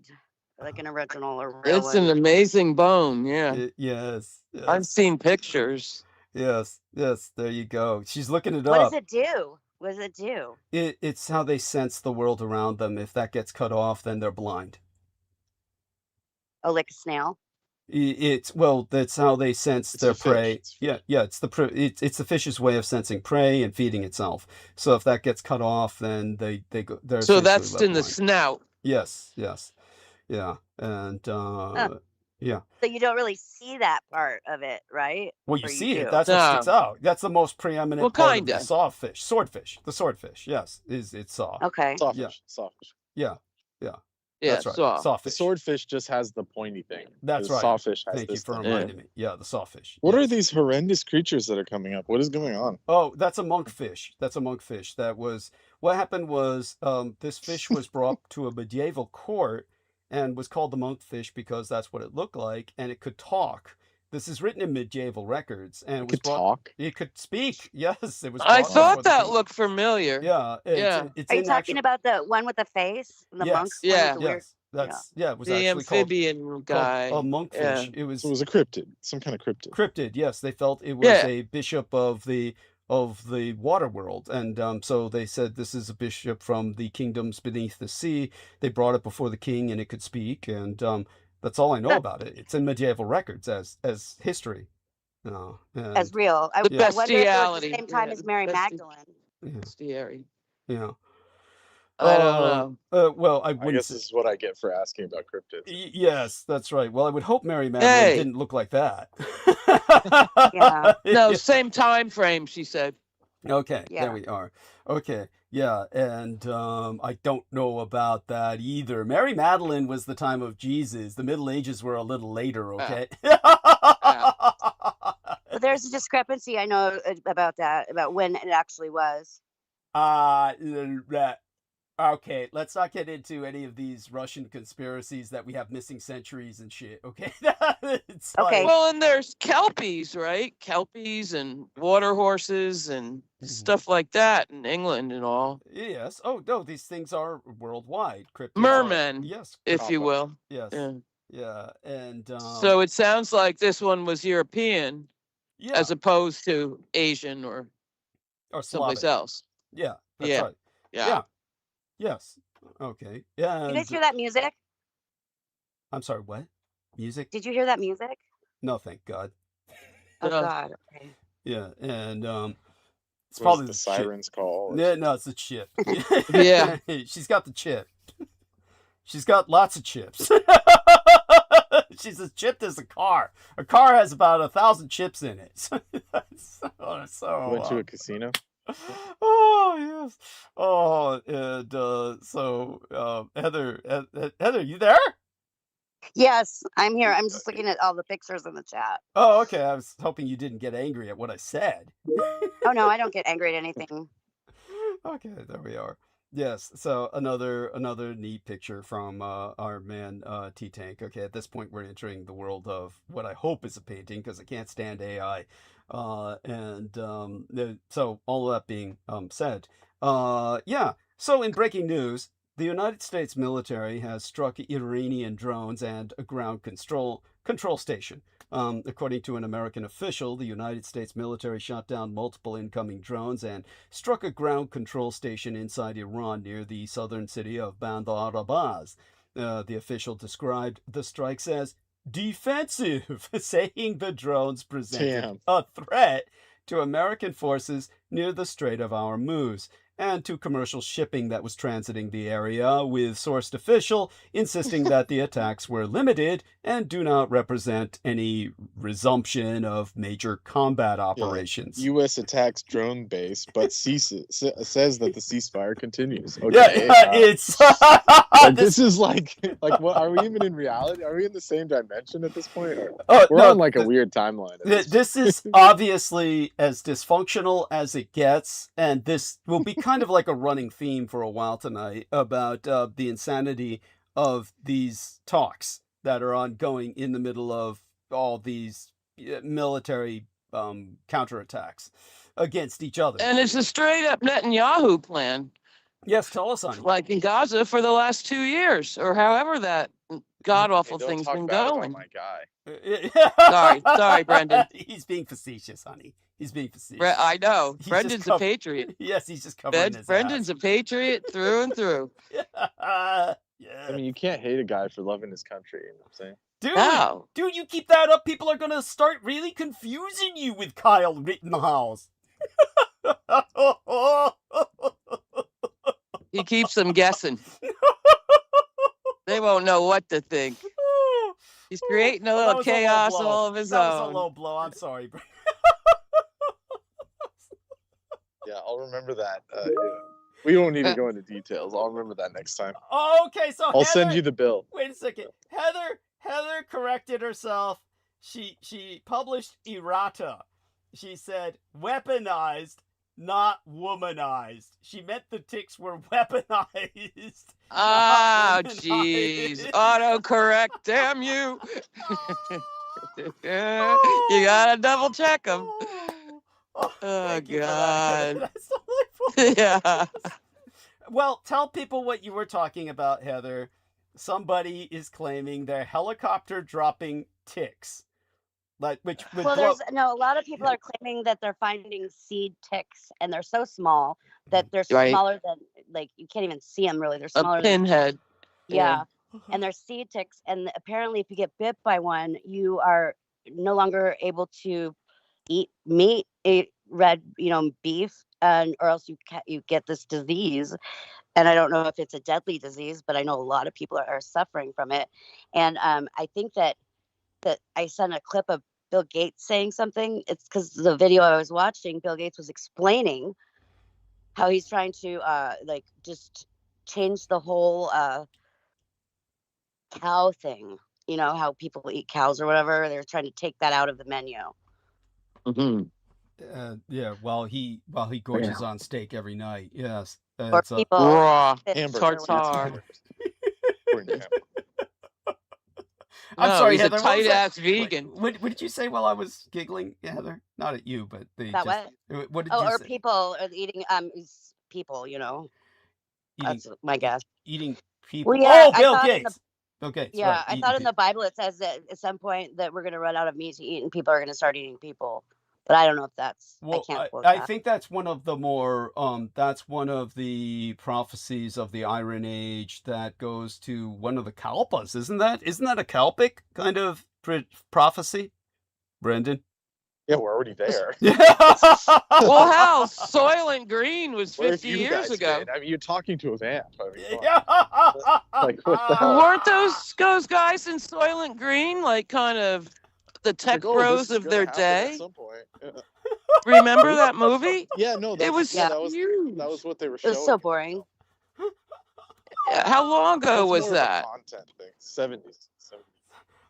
like an original or real It's one. an amazing bone. Yeah. Yes. I've seen pictures. Yes, there you go. She's looking it up. What does it do? What does it do? It's how they sense the world around them. If that gets cut off, then they're blind. Oh, like a snail? That's how they sense their prey. Yeah, it's the fish's way of sensing prey and feeding itself. So if that gets cut off, then they're so that's in blind. The snout. Yes, yeah, and yeah. So you don't really see that part of it, right? Well, you see it. That's what sticks out. That's the most preeminent part of the sawfish. Swordfish. The swordfish. Yes, it's saw. Okay. Sawfish. Yeah. That's right. Sawfish. The swordfish just has the pointy thing. That's right. Sawfish has Thank you for thing. reminding me. Yeah, the sawfish. What are these horrendous creatures that are coming up? What is going on? Oh, that's a monkfish. What happened was this fish was brought to a medieval court and was called the monkfish because that's what it looked like, and it could talk. This is written in medieval records, and It it was could brought. talk. It could speak. Yes, it was. I brought before thought the that king. looked familiar. Yeah, Yeah. it's Are you in talking actual. about the one with the face? The monk Yes, one Yeah. with the weird. yes, that's It was The actually called amphibian guy. a monkfish. Yeah. It So it was was a cryptid, some kind of cryptid. cryptid. Yes, they felt it was Yeah. a bishop of the water world, and so they said this is a bishop from the kingdoms beneath the sea. They brought it before the king, and it could speak, and that's all I know about it. It's in medieval records as history. And As real. I The wonder if it was bestiality. the same time Yeah, as Mary besti- Magdalene. yeah, Bestiary. yeah. I don't know. Well, I I wouldn't guess say. this is what I get for asking about cryptids. Yes, that's right. Well, I would hope Mary Magdalene Hey. didn't look like that. Yeah. No, same time frame, she said. Okay, Yeah. there we are. Okay, yeah, and I don't know about that either. Mary Magdalene was the time of Jesus. The Middle Ages were a little later, okay? But there's a discrepancy I know about that, about when it actually was. Okay, let's not get into any of these Russian conspiracies that we have missing centuries and shit, okay? It's Okay. Well, and there's kelpies, right? Kelpies and water horses and stuff like that in England and all. Yes. Oh, no, these things are worldwide. Cryptids Mermen, yes. if you will. Yes. Yeah. Yeah, and So it sounds like this one was European yeah, as opposed to Asian or or someplace Slavic. else. Yeah, that's Yeah. right. Yeah. Yeah. Yes. Okay. Yeah. You guys hear that music? I'm sorry, what? Music? Did you hear that music? No, thank God. Oh No. God. Okay. Yeah, and it's What probably does the the chip. sirens call? Yeah, no, it's the chip. Yeah. She's got the chip. She's got lots of chips. She's as chipped as a car. A car has about 1,000 chips in it. So Went to a casino. oh yes. Oh, and so Heather, you there? Yes, I'm here. I'm just looking at all the pictures in the chat. Oh, okay. I was hoping you didn't get angry at what I said. Oh no, I don't get angry at anything. Okay, there we are. Yes, so another neat picture from our man T-Tank. Okay, at this point we're entering the world of what I hope is a painting because I can't stand AI. So all of that being said, yeah. So in breaking news, the United States military has struck Iranian drones and a ground control station. According to an American official, the United States military shot down multiple incoming drones and struck a ground control station inside Iran near the southern city of Bandar Abbas. The official described the strikes as defensive, saying the drones presented a threat to American forces near the Strait of Hormuz and to commercial shipping that was transiting the area, with sourced official insisting that the attacks were limited and do not represent any resumption of major combat operations. U.S. attacks drone base, but says that the ceasefire continues. Okay, Yeah, it's like, this is like what are we even in reality? Are we in the same dimension at this point? Or we're on like a weird timeline. This is obviously as dysfunctional as it gets, and this will be kind of like a running theme for a while tonight about the insanity of these talks that are ongoing in the middle of all these military counterattacks against each other. And it's a straight up Netanyahu plan. Yes, tell us on it. Like in Gaza for the last 2 years, or however that god awful thing's been going. My guy. Sorry, Brendan. He's being facetious, honey. He's being facetious. I know. He's Brendan's just a patriot. Yes, he's just covering his Brendan's a patriot through and through. Yeah. I mean, you can't hate a guy for loving his country. You know what I'm saying? No. Dude, you keep that up, people are gonna start really confusing you with Kyle Rittenhouse. He keeps them guessing. They won't know what to think. He's creating a little chaos all of his own. That was a low blow. I'm sorry. Yeah, I'll remember that. We won't need to go into details. I'll remember that next time. Okay, so I'll send you the bill. Wait a second. Heather corrected herself. She published errata. She said weaponized, not womanized. She meant the ticks were weaponized. Ah, jeez. Autocorrect, damn you. You gotta double check them. Oh, thank you for that. God. That's delightful. Yeah. Well, tell people what you were talking about, Heather. Somebody is claiming they're helicopter dropping ticks. Like, which would Well, a lot of people are claiming that they're finding seed ticks, and they're so small that they're Right. smaller than, like, you can't even see them really. They're A smaller pinhead. yeah. And they're seed ticks, and apparently if you get bit by one, you are no longer able to eat meat, eat red, beef, and or else you get this disease. And I don't know if it's a deadly disease, but I know a lot of people are suffering from it. And I think that I sent a clip of Bill Gates saying something. It's because the video I was watching, Bill Gates was explaining how he's trying to just change the whole cow thing. You know how people eat cows or whatever. They're trying to take that out of the menu. Yeah, while he gorges on steak every night. Yes. Or people raw tartar. I'm No, sorry, he's Heather. a tight ass vegan. What did you say while I was giggling, Heather? Not at you, but what did you or say? people are eating people, Eating, that's my guess. Eating people. Well, yeah, Bill Gates. Bill Gates. Yeah, right, I thought in the Bible it says that at some point that we're going to run out of meat to eat and people are going to start eating people. But I don't know if that's. Well, I can't quote I that. think that's one of the more. That's one of the prophecies of the Iron Age that goes to one of the Kalpas, isn't that? Isn't that a Kalpic kind of prophecy, Brendan? Yeah, we're already there. Well, hell, Soylent Green was Where have 50 you years guys ago. been? I mean, you're talking to a vamp. I mean, Like what the hell? Weren't those guys in Soylent Green like kind of the tech Like, oh, bros this is of their gonna happen day? At some point. Yeah. Remember that movie? Yeah, no, It was that was what they were It showing. was so boring. How long ago That's was more of a that? content thing. 70s.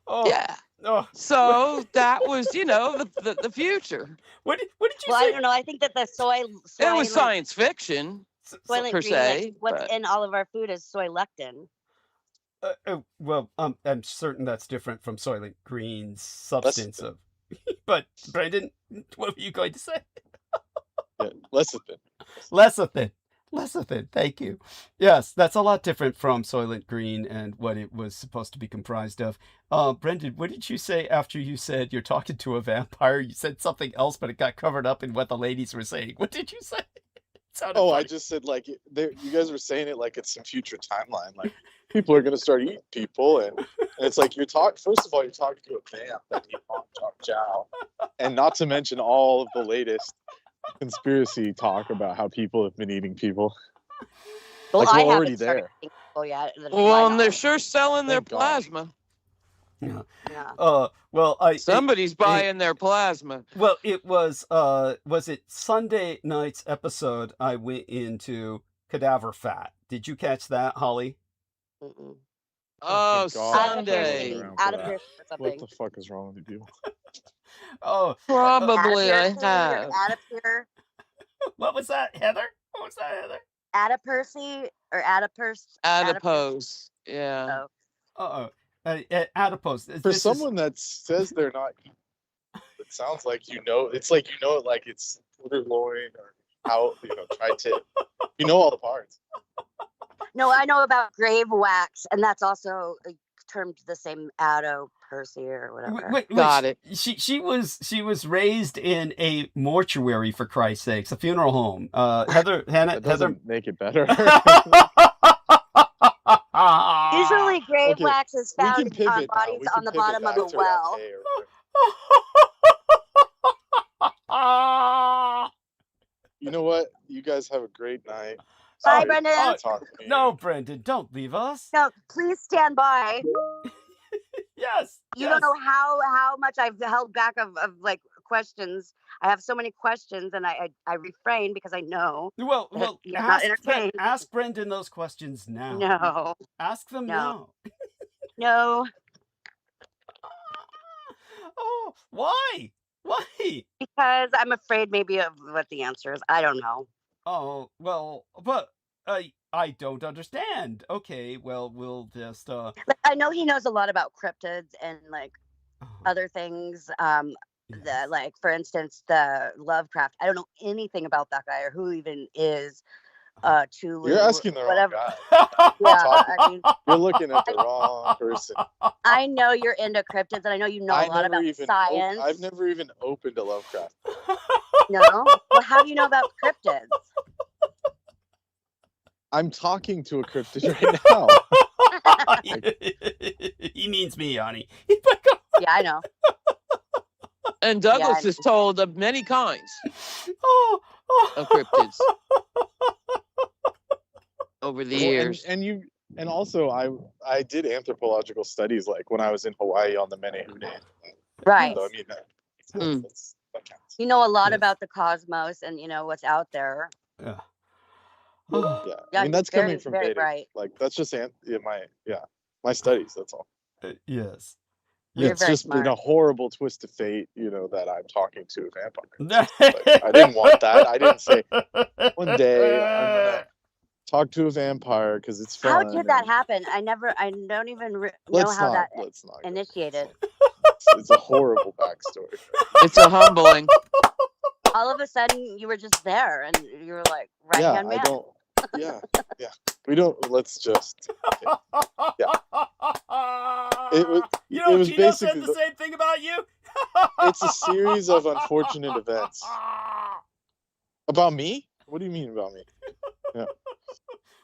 Oh, Yeah. oh. So that was, the future. What did you Well, say? I don't know. I think that the soy It was science fiction Soylent per Green, se. what's but- in all of our food is soy lectin. Well, I'm certain that's different from Soylent Green's substance of. But Brendan, what were you going to say? Yeah, lecithin. Lecithin. Thank you. Yes, that's a lot different from Soylent Green and what it was supposed to be comprised of. Brendan, what did you say after you said you're talking to a vampire? You said something else, but it got covered up in what the ladies were saying. What did you say? Oh, funny. I just said you guys were saying it like it's some future timeline. Like people are gonna start eating people, and it's like first of all, you're talking to a vamp that you want to talk chow, and not to mention all of the latest conspiracy talk about how people have been eating people. Well, like, I we're already haven't started there. eating people yet. Well, and they're sure selling their Thank God. plasma. Yeah. Well, Somebody's buying their plasma. Well, it was it Sunday night's episode I went into Cadaver Fat. Did you catch that, Holly? Mm-mm. Oh, God. Sunday. Out of here or something. What the fuck is wrong with you people? Oh, Probably I Adipose have. or Adipure? what was that, Heather? What was that, Heather? Adipersy or adipose? Adipose. Yeah. Oh. Adipose. For someone that says they're not eating, it sounds like it's like it like it's tenderloin or how tri-tip. You know all the parts. No, I know about grave wax, and that's also termed the same Percy or whatever. Wait, Got it. She was raised in a mortuary, for Christ's sakes, a funeral home. Heather. That doesn't make it better. Usually, grave Okay, wax is found on pivot now. bodies We can on the pivot bottom of back a to well. You know what? You guys have a great night. Bye, Brendan. No, Brendan, don't leave us. No, please stand by. Yes. You don't know how much I've held back of like questions. I have so many questions, and I refrain because I know. Well, you're not entertained. ask Brendan those questions now. No. Ask them No. now. No. Oh, why? Why? Because I'm afraid maybe of what the answer is. I don't know. Oh, well, but I don't understand. Okay, well, we'll just I know he knows a lot about cryptids and like other things. Yes. Like for instance, the Lovecraft. I don't know anything about that guy or who even is Tulu. You're asking the wrong whatever. guy. Yeah, I mean, You're looking at the wrong person. I know you're into cryptids, and I know you know a lot about science. I've never even opened a Lovecraft. No? Well, how do you know about cryptids? I'm talking to a cryptid right now. He means me, honey. Yeah, I know. And Douglas is told of many kinds of cryptids over the years. And also I did anthropological studies like when I was in Hawaii on the MqədÄ. Right. So I mean that counts. You know a lot about the cosmos and you know what's out there. Yeah. Yeah. Yeah, I mean that's very, coming from very Vedic. bright. Like that's just my studies, that's all. Yes. You're It's very just smart. been a horrible twist of fate, that I'm talking to a vampire. Like, I didn't want that. I didn't say one day I'm gonna talk to a vampire because it's fun. How did that happen? I don't even know how that initiated. It's a horrible backstory. It's a humbling. All of a sudden, you were just there, and you were like, right hand man. I don't. Yeah. We don't. Let's just. Yeah. It was. You know, it was Gino said basically the same thing about you. It's a series of unfortunate events. About me? What do you mean about me? Yeah.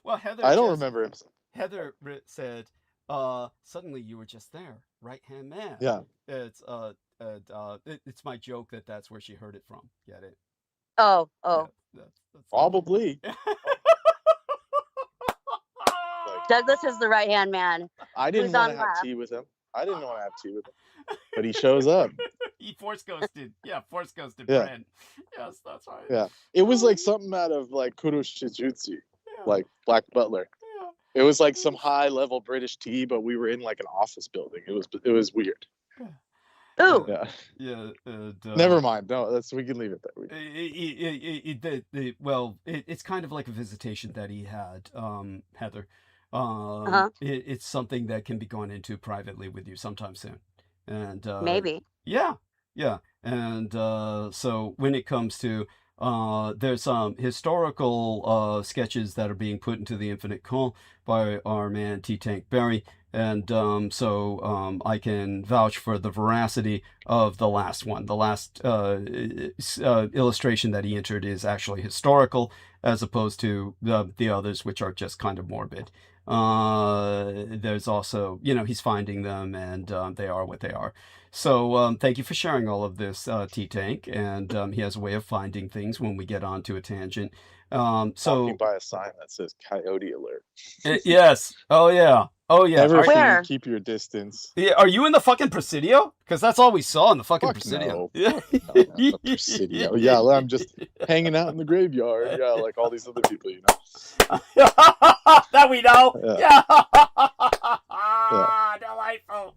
Well, Heather. I don't remember him. Heather said, "Suddenly you were just there, right hand man." Yeah. It's my joke that's where she heard it from. Get it? Oh. Yeah, that's Probably. Douglas is the right hand man. I didn't want to have tea with him. But he shows up. He force ghosted. Yeah, force ghosted Yeah. Brand. Yes, that's right. Yeah. It was like something out of like Kuroshijutsu, like Black Butler. Yeah. It was like some high level British tea, but we were in like an office building. It was weird. Ooh. Yeah. Yeah. Never mind. No, we can leave it there. It's kind of like a visitation that he had, Heather. It's something that can be gone into privately with you sometime soon, and Maybe. Yeah. And so when it comes to there's some historical sketches that are being put into the Infinite Call by our man T. Tank Berry, and so I can vouch for the veracity of the last one. The last illustration that he entered is actually historical, as opposed to the others, which are just kind of morbid. There's also, he's finding them, and they are what they are. So thank you for sharing all of this, T-Tank, and he has a way of finding things when we get onto a tangent. Walking by a sign that says "Coyote Alert." Yes. Oh yeah. Never Where? keep your distance. Yeah. Are you in the fucking Presidio? Because that's all we saw in the fucking Presidio. No. Yeah. The Presidio. Yeah, I'm just hanging out in the graveyard. Yeah, like all these other people, That we know. Yeah. Delightful.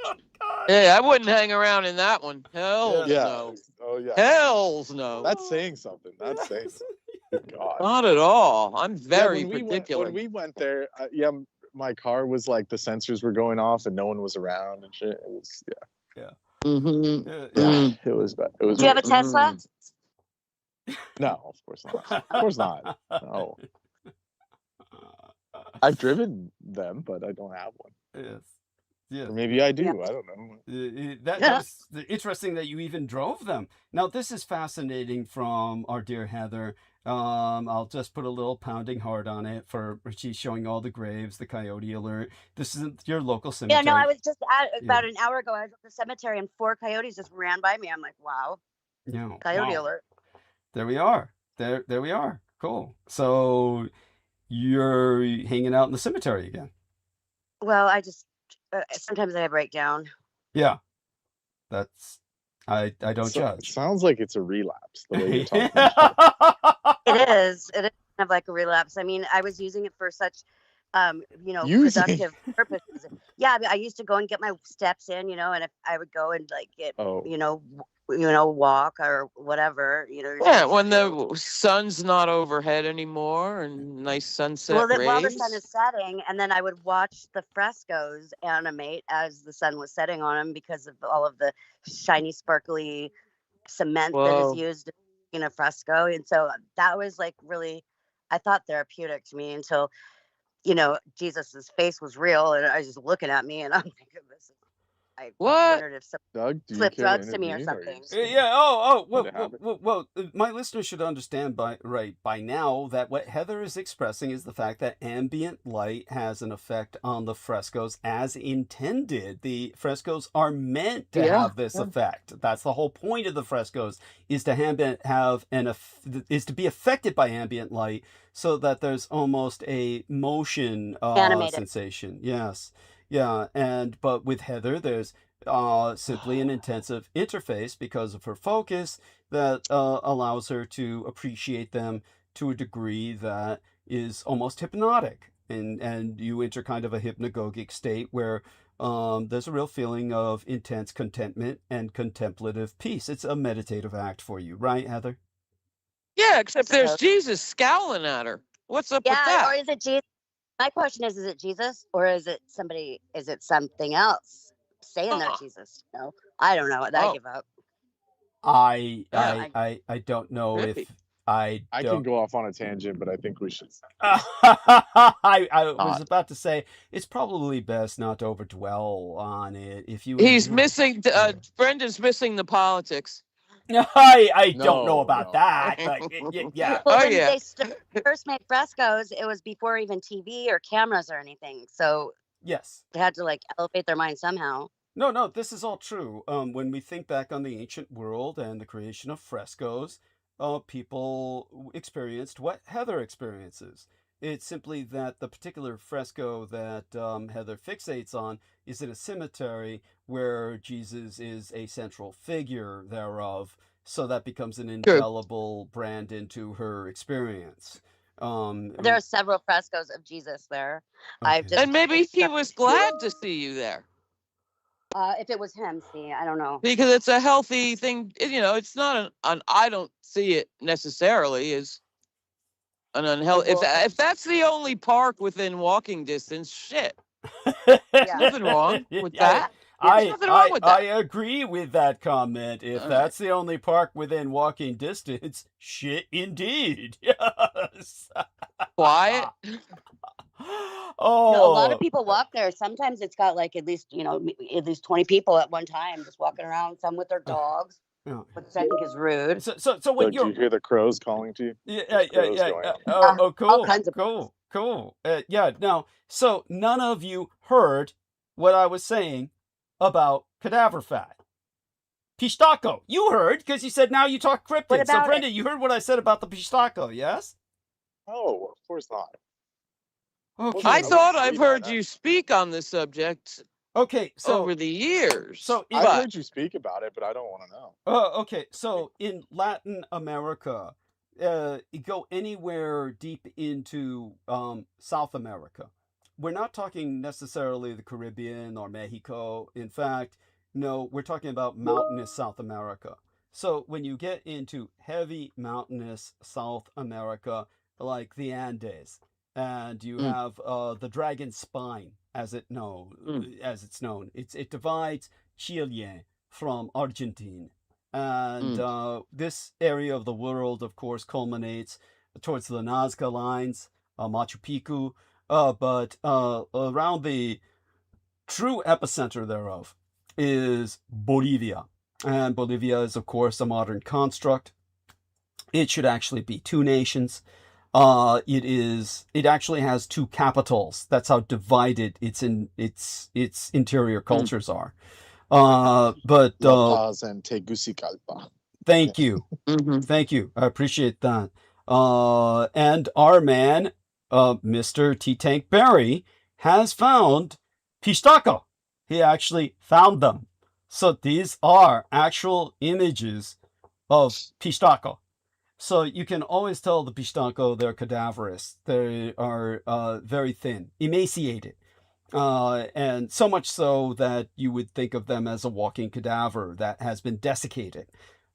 Oh, God. Hey, I wouldn't hang around in that one. Hell Yeah. no. Oh yeah. Hells no. That's saying something. Good God. Not at all. I'm very particular. When we went there, my car was like the sensors were going off and no one was around and shit. It was Mm-hmm. It was bad. It was. Do you have a Tesla? No, of course not. Of course not. No. I've driven them, but I don't have one. Yes. Yeah. Or maybe I do. Yeah. I don't know. That's interesting that you even drove them. Now, this is fascinating from our dear Heather. I'll just put a little pounding heart on it for she's showing all the graves, the Coyote Alert. This isn't your local cemetery. Yeah, no, I was just about an hour ago. I was at the cemetery and 4 coyotes just ran by me. I'm like, wow. Yeah. Coyote Alert. There we are. There we are. Cool. So you're hanging out in the cemetery again. Well, I just sometimes I break down. Yeah. That's I don't judge. It sounds like it's a relapse the way you're talking about it is. It is kind of like a relapse. I mean, I was using it for such productive purposes. Yeah, I used to go and get my steps in, and if I would go and like get, walk or whatever, Yeah, when the sun's not overhead anymore and nice sunset while the rays. sun is setting, and then I would watch the frescoes animate as the sun was setting on them because of all of the shiny, sparkly cement that is used in a fresco. And so that was like really, I thought, therapeutic to me until, Jesus's face was real and I was just looking at me and I'm like, I wondered if Doug, do flip you care to drugs to me or intervene, or something. Yeah. Let it happen? Well. My listeners should understand by now that what Heather is expressing is the fact that ambient light has an effect on the frescoes as intended. The frescoes are meant to have this effect. That's the whole point of the frescoes, is to is to be affected by ambient light, so that there's almost a motion sensation. Yes. Yeah, but with Heather, there's simply an intensive interface because of her focus that allows her to appreciate them to a degree that is almost hypnotic. And you enter kind of a hypnagogic state where there's a real feeling of intense contentment and contemplative peace. It's a meditative act for you, right, Heather? Yeah, except there's Jesus scowling at her. What's up with that? Or is it Jesus? My question is it Jesus or is it something else saying they're Jesus? I don't know. I give up. I don't know if I can go off on a tangent, but I think we should. I was about to say it's probably best not to overdwell on it. He's missing. Brendan's missing the politics. I don't know about that, but yeah. Well, when they first made frescoes, it was before even TV or cameras or anything. So yes, they had to elevate their mind somehow. No, this is all true. When we think back on the ancient world and the creation of frescoes, people experienced what Heather experiences. It's simply that the particular fresco that Heather fixates on is in a cemetery where Jesus is a central figure thereof, so that becomes an indelible brand into her experience. There are several frescoes of Jesus there. Okay. And maybe he was glad to see you there. If it was him, I don't know. Because it's a healthy thing. It's not I don't see it necessarily as an unhealthy. If that's the only park within walking distance, shit. There's nothing wrong with that. I agree with that comment. If that's the only park within walking distance, shit indeed. Yes. Quiet. A lot of people walk there. Sometimes it's got at least 20 people at one time just walking around, some with their dogs, which I think is rude. So when do you hear the crows calling to you? Yeah. Cool. Now, so none of you heard what I was saying about cadaver fat. Pistachio, you heard, because you said now you talk cryptid. So Brenda, you heard what I said about the pistachio, yes? Oh, of course not. Okay. I thought I've heard you speak on this subject. Okay, so over the years. So I've heard you speak about it, but I don't want to know. Okay, so in Latin America, you go anywhere deep into South America. We're not talking necessarily the Caribbean or Mexico. In fact, no, we're talking about mountainous South America. So when you get into heavy mountainous South America, like the Andes, and you have the dragon spine, as it's known. It divides Chile from Argentina, and this area of the world, of course, culminates towards the Nazca lines, Machu Picchu, but around the true epicenter thereof is Bolivia, and Bolivia is, of course, a modern construct. It should actually be two nations. It actually has two capitals. That's how divided its interior cultures are. La Paz and Tegucigalpa. Thank you. Thank you. I appreciate that. And our man, Mr. T-Tank Barry, has found pistachio. He actually found them. So these are actual images of pistachio. So you can always tell the pistachio, they're cadaverous. They are very thin, emaciated. And so much so that you would think of them as a walking cadaver that has been desiccated.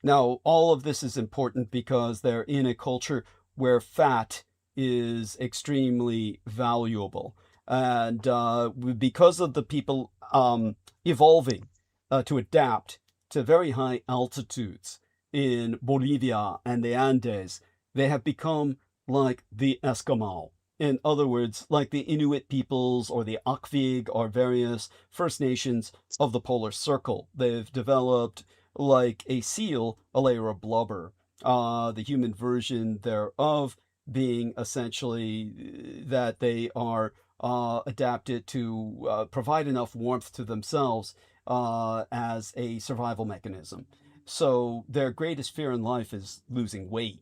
Now, all of this is important because they're in a culture where fat is extremely valuable. And because of the people evolving to adapt to very high altitudes in Bolivia and the Andes, they have become like the Eskimo. In other words, like the Inuit peoples or the Akvig or various First Nations of the polar circle. They've developed, like a seal, a layer of blubber. The human version thereof being essentially that they are adapted to provide enough warmth to themselves as a survival mechanism. So their greatest fear in life is losing weight.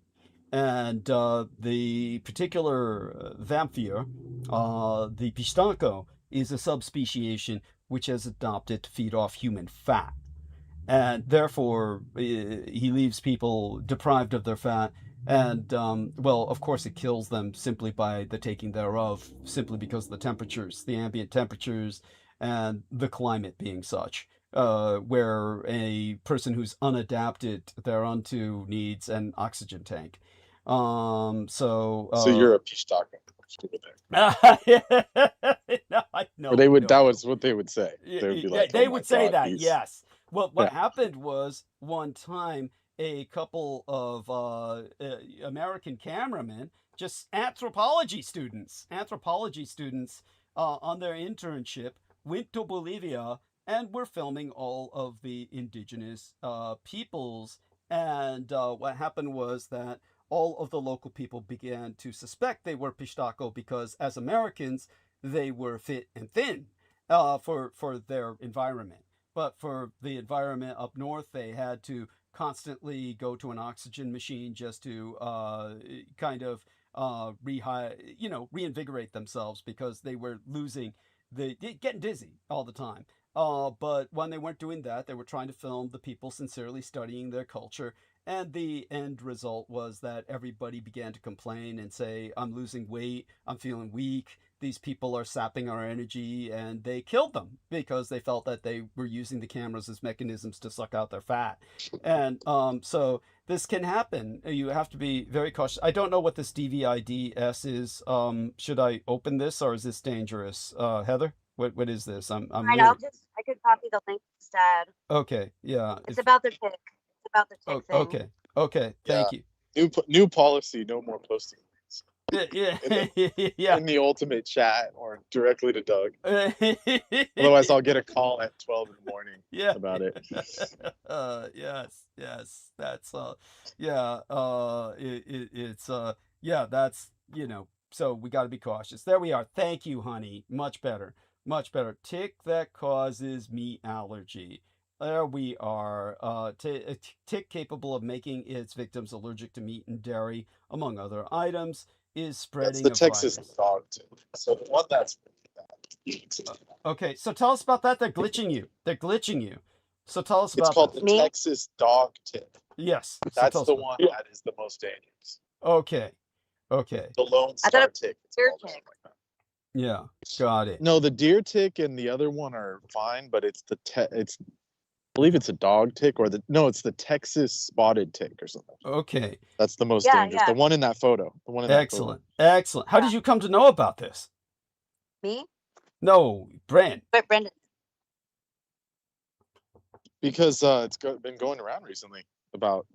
And the particular vampire, the pistachio, is a subspeciation which has adopted to feed off human fat. And therefore, he leaves people deprived of their fat. And, well, of course, it kills them simply by the taking thereof, simply because of the temperatures, the ambient temperatures, and the climate being such. Where a person who's unadapted thereunto needs an oxygen tank. So you're a pistachio. No, or they would. That was what they would say. They would be like, they "Oh would my say God, that. he's-" Yes. Well, what happened was one time a couple of American cameramen, just anthropology students on their internship, went to Bolivia and were filming all of the indigenous peoples. And what happened was that all of the local people began to suspect they were pistachio because, as Americans, they were fit and thin for their environment. But for the environment up north, they had to constantly go to an oxygen machine just to kind of reinvigorate themselves because they were getting dizzy all the time. But when they weren't doing that, they were trying to film the people sincerely studying their culture. And the end result was that everybody began to complain and say, I'm losing weight, I'm feeling weak, these people are sapping our energy, and they killed them because they felt that they were using the cameras as mechanisms to suck out their fat. And so this can happen. You have to be very cautious. I don't know what this DVIDS is. Should I open this or is this dangerous? Heather, what is this? I'm I really... I could copy the link instead. Okay, yeah. It's about the tick. It's about the tick thing. Okay, thank you. New policy, no more posting links. Yeah. In the ultimate chat or directly to Doug. Otherwise, I'll get a call at 12 in the morning about it. Yes, that's that's, so we got to be cautious. There we are. Thank you, honey. Much better. Tick that causes meat allergy. There we are. A tick capable of making its victims allergic to meat and dairy, among other items, is spreading. That's the Texas dog tick. So the one that's okay, so tell us about that. They're glitching you. So tell us about It's called the Texas dog tick. Yes. That's the one that is the most dangerous. Okay. The Lone Star tick. Deer tick. Yeah, got it. No, the deer tick and the other one are fine, but it's I believe it's a dog tick it's the Texas spotted tick or something. Okay. That's the most dangerous. The one in that photo. Excellent. How did you come to know about this? Me? No, Brent. But Brendan. Because it's been going around recently about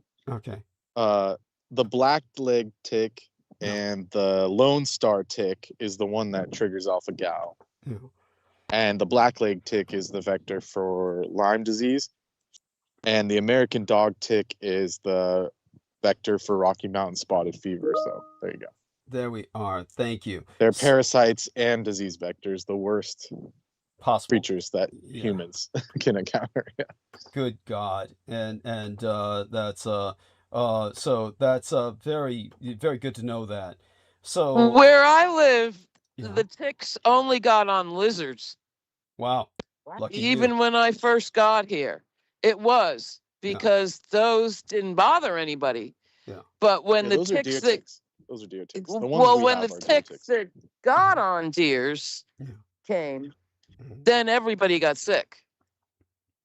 the black leg tick and the Lone Star tick is the one that triggers alpha-gal. Yeah. And the black leg tick is the vector for Lyme disease. And the American dog tick is the vector for Rocky Mountain spotted fever. So there you go. There we are. Thank you. They're parasites and disease vectors, the worst possible creatures that humans can encounter. Yeah. Good God. And that's so that's very, very good to know that. So where I live, the ticks only got on lizards. Wow. Even when I first got here, it was because those didn't bother anybody. Yeah. But when the ticks those are deer ticks. When the ticks that got on deers came, then everybody got sick.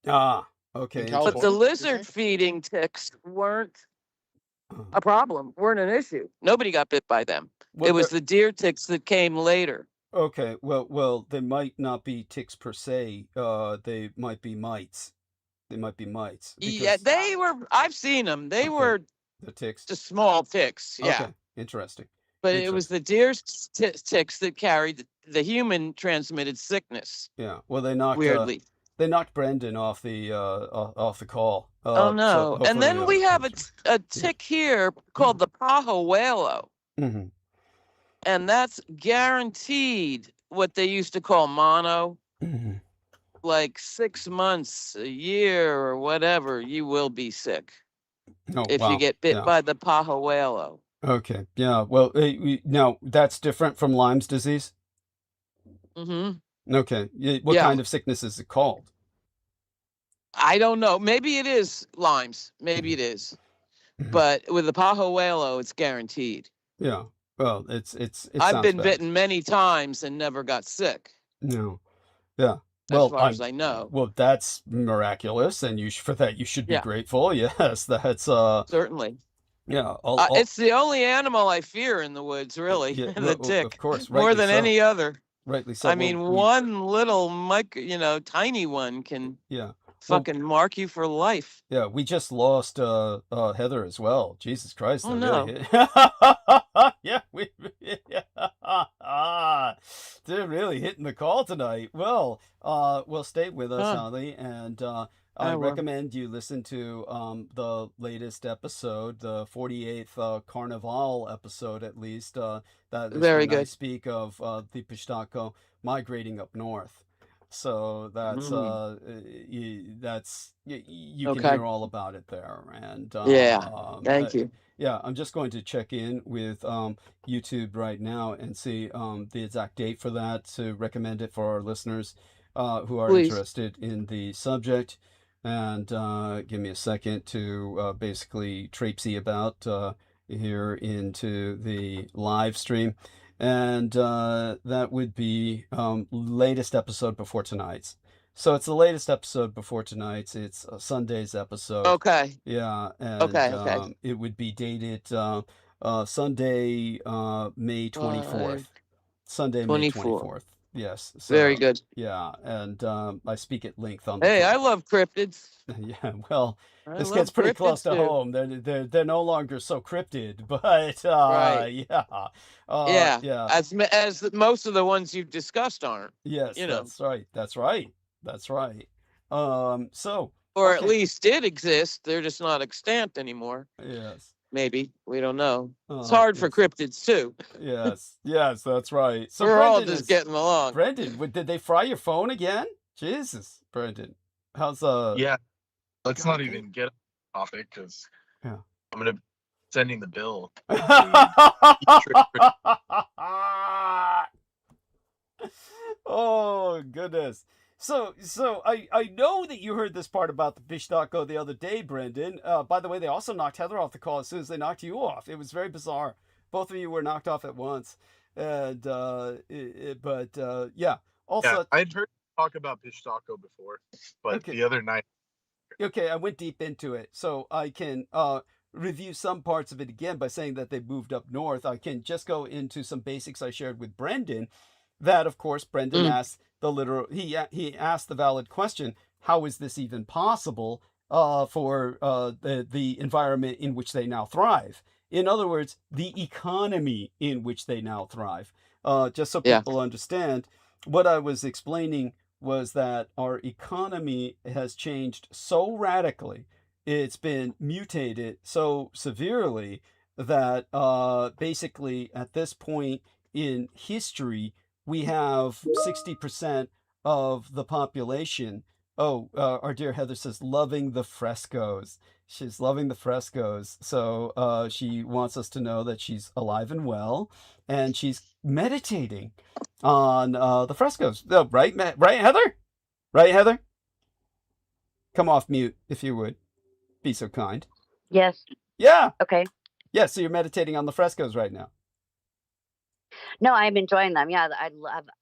Ah, okay. In But California, the you lizard say? feeding ticks weren't Uh, a problem, weren't an issue. Nobody got bit by them. well, It was the deer ticks that came later. okay. Well, they might not be ticks per se. They might be mites. They might be mites Yeah, because they were. I've seen them. They okay, were the ticks. just small ticks. Yeah, Okay, interesting. but it was Interesting. the deer ticks that carried the human transmitted sickness. Yeah. Well, they Weirdly. knocked Brendan off the call. Oh So no! And hopefully, then we have a tick here called the pajuelo, hmm and that's guaranteed what they used to call mono. hmm Like 6 months, a year, or whatever, you will be sick Oh if you wow. get bit Yeah. by the pajuelo. Okay. Yeah. Well, now that's different from Lyme's disease. Mm-hmm. Okay. What Yeah. kind of sickness is it called? I don't know. Maybe it is Lyme's. Maybe it is. Mhm. But with the pajuelo, it's guaranteed. Yeah. Well, it I've sounds been bad. bitten many times and never got sick, No. Yeah. as Well, far as I know. well, that's miraculous, and for that you should be Yeah. grateful. Yes, that's Certainly. yeah. It's the only animal I fear in the woods, really, Yeah, the well, tick, of course, more rightly than so. any other. Rightly so. I Well, mean, one little tiny one can yeah. fucking mark you for life. Yeah, we just lost Heather as well. Jesus Christ, Oh, they're no. really yeah, they're really hitting the call tonight. Well, stay with us, Huh. Holly, and I I will. recommend you listen to the latest episode, the 48th Carnival episode, at least. That is Very when I good. speak of the Pishtako migrating up north. So that's you can Okay. hear all about it there, and Yeah. Thank you. yeah, I'm just going to check in with YouTube right now and see the exact date for that to recommend it for our listeners who are Please. interested in the subject. And give me a second to basically traipsy about here into the live stream. And that would be latest episode before tonight's. So it's the latest episode before tonight's. It's Sunday's episode. Okay. Yeah, and Okay. it would be dated Sunday, May 24th. Sunday, May 24th. Yes. So, Very good. Yeah, and I speak at length on the. Hey, I love cryptids. Yeah, well, I this love gets pretty close cryptids to too. home. They're no longer so cryptid, but Right. yeah, Yeah. yeah, As most of the ones you've discussed aren't, yes, you know. that's right, that's right, that's right. So or at okay. least did exist. They're just not extant anymore. Yes, Maybe. We don't know. It's hard for yes, cryptids too. yes, that's right. So We're all Brendan just getting along. Brendan, did they fry your phone again? Jesus, Brendan, how's Yeah, let's not even get on the topic because Yeah. I'm gonna be sending the bill. Oh goodness. So I know that you heard this part about the Pishtako the other day, Brendan. By the way, they also knocked Heather off the call as soon as they knocked you off. It was very bizarre. Both of you were knocked off at once. And yeah. Also, Yeah, I'd heard talk about Pishtako before, but Okay. the other night. Okay, I went deep into it, so I can review some parts of it again by saying that they moved up north. I can just go into some basics I shared with Brendan. That, of course, Brendan asked he asked the valid question: how is this even possible for the environment in which they now thrive? In other words, the economy in which they now thrive. Just so Yeah. people understand, what I was explaining was that our economy has changed so radically, it's been mutated so severely that basically at this point in history, we have 60% of the population. Oh, our dear Heather says, loving the frescoes. She's loving the frescoes. So she wants us to know that she's alive and well, and she's meditating on the frescoes. Oh, right, Heather? Right, Heather? Come off mute, if you would. Be so kind. Yes. Yeah. Okay. Yeah, so you're meditating on the frescoes right now. No, I'm enjoying them. Yeah,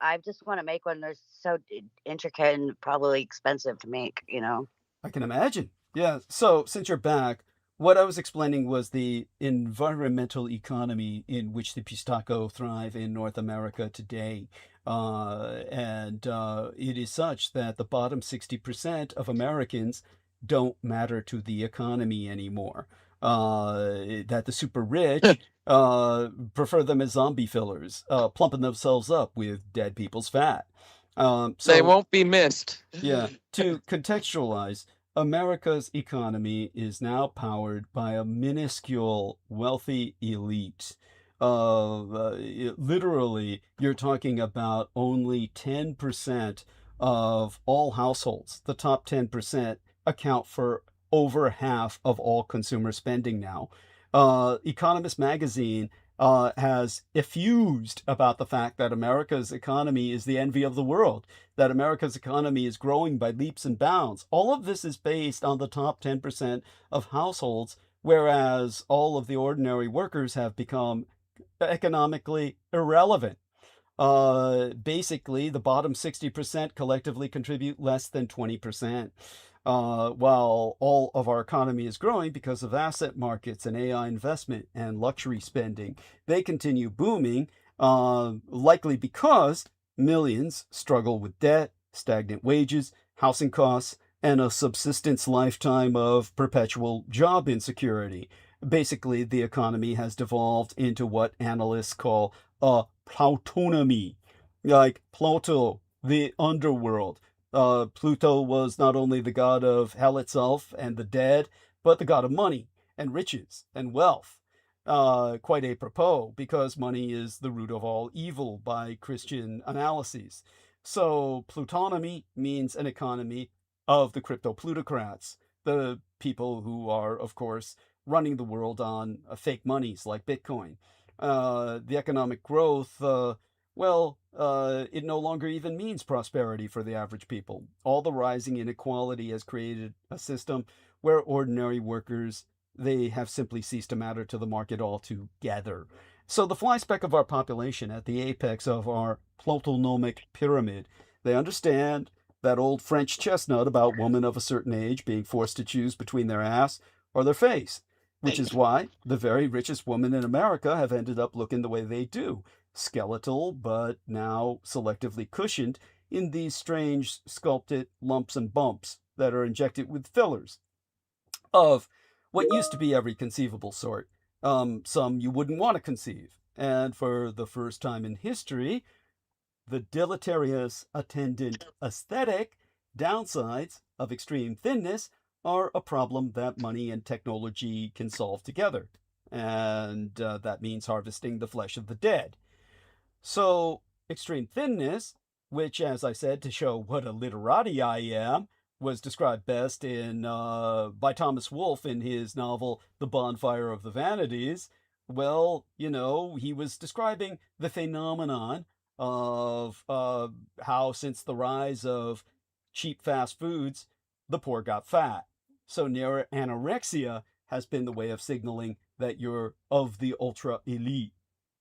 I just want to make one. They're so intricate and probably expensive to make, you know. I can imagine. Yeah. So since you're back, what I was explaining was the environmental economy in which the pistachio thrive in North America today. And it is such that the bottom 60% of Americans don't matter to the economy anymore. That the super rich prefer them as zombie fillers, plumping themselves up with dead people's fat. They So won't be missed. yeah, to contextualize, America's economy is now powered by a minuscule wealthy elite. Literally, you're talking about only 10% of all households. The top 10% account for over half of all consumer spending now. Economist magazine has effused about the fact that America's economy is the envy of the world, that America's economy is growing by leaps and bounds. All of this is based on the top 10% of households, whereas all of the ordinary workers have become economically irrelevant. Basically, the bottom 60% collectively contribute less than 20%. While all of our economy is growing because of asset markets and AI investment and luxury spending, they continue booming, likely because millions struggle with debt, stagnant wages, housing costs, and a subsistence lifetime of perpetual job insecurity. Basically, the economy has devolved into what analysts call a plutonymy, like Pluto, the underworld. Pluto was not only the god of hell itself and the dead, but the god of money and riches and wealth. Quite apropos, because money is the root of all evil by Christian analyses. So plutonymy means an economy of the crypto plutocrats, the people who are, of course, running the world on fake monies like Bitcoin. The economic growth, it no longer even means prosperity for the average people. All the rising inequality has created a system where ordinary workers, they have simply ceased to matter to the market altogether. So the fly speck of our population at the apex of our plutonomic pyramid, they understand that old French chestnut about women of a certain age being forced to choose between their ass or their face, which is why the very richest women in America have ended up looking the way they do, skeletal but now selectively cushioned in these strange sculpted lumps and bumps that are injected with fillers of what used to be every conceivable sort, some you wouldn't want to conceive. And for the first time in history, the deleterious attendant aesthetic downsides of extreme thinness are a problem that money and technology can solve together. And that means harvesting the flesh of the dead. So, extreme thinness, which, as I said, to show what a literati I am, was described best by Thomas Wolfe in his novel The Bonfire of the Vanities. Well, he was describing the phenomenon of how since the rise of cheap fast foods, the poor got fat. So anorexia has been the way of signaling that you're of the ultra elite.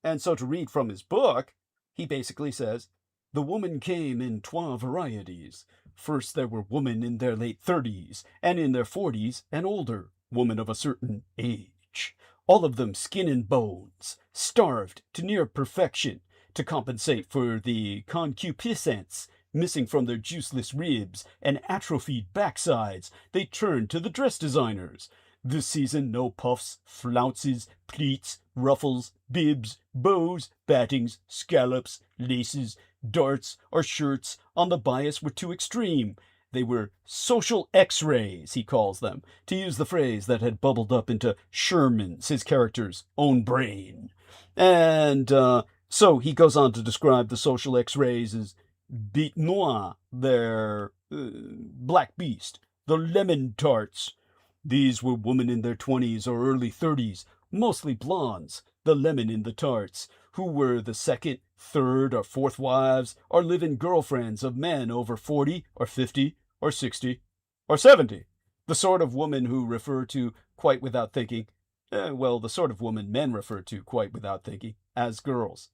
And so to read from his book, he basically says, the woman came in 12 varieties. First there were women in their late 30s, and in their 40s and older, women of a certain age. All of them skin and bones, starved to near perfection, to compensate for the concupiscence missing from their juiceless ribs and atrophied backsides. They turned to the dress designers. This season, no puffs, flounces, pleats, ruffles, bibs, bows, battings, scallops, laces, darts, or shirts on the bias were too extreme. They were social X-rays, he calls them, to use the phrase that had bubbled up into Sherman's, his character's, own brain. And so he goes on to describe the social X-rays as Bête Noire, their black beast, the lemon tarts. These were women in their 20s or early 30s, mostly blondes, the lemon in the tarts, who were the second, third, or fourth wives or live-in girlfriends of men over 40 or 50 or 60 or 70. The sort of woman who refer to quite without thinking, the sort of woman men refer to quite without thinking as girls.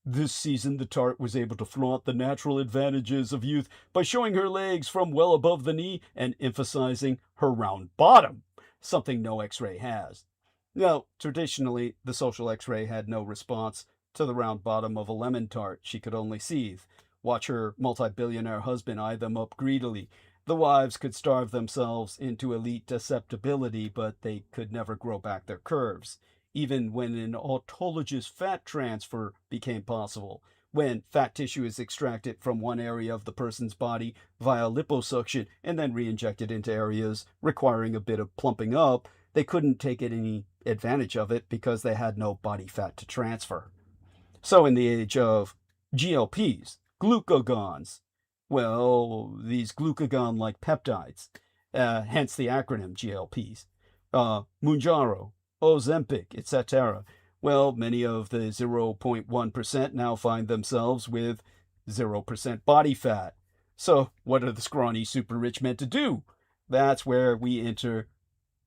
This season, the tart was able to flaunt the natural advantages of youth by showing her legs from well above the knee and emphasizing her round bottom, something no X-ray has. Now, traditionally, the social X-ray had no response to the round bottom of a lemon tart. She could only seethe, watch her multi-billionaire husband eye them up greedily. The wives could starve themselves into elite acceptability, but they could never grow back their curves. Even when an autologous fat transfer became possible, when fat tissue is extracted from one area of the person's body via liposuction and then re-injected into areas requiring a bit of plumping up, they couldn't take any advantage of it because they had no body fat to transfer. So in the age of GLPs, glucagons, well, these glucagon-like peptides, hence the acronym GLPs, Mounjaro, Ozempic, etc. Well, many of the 0.1% now find themselves with 0% body fat. So what are the scrawny super rich meant to do? That's where we enter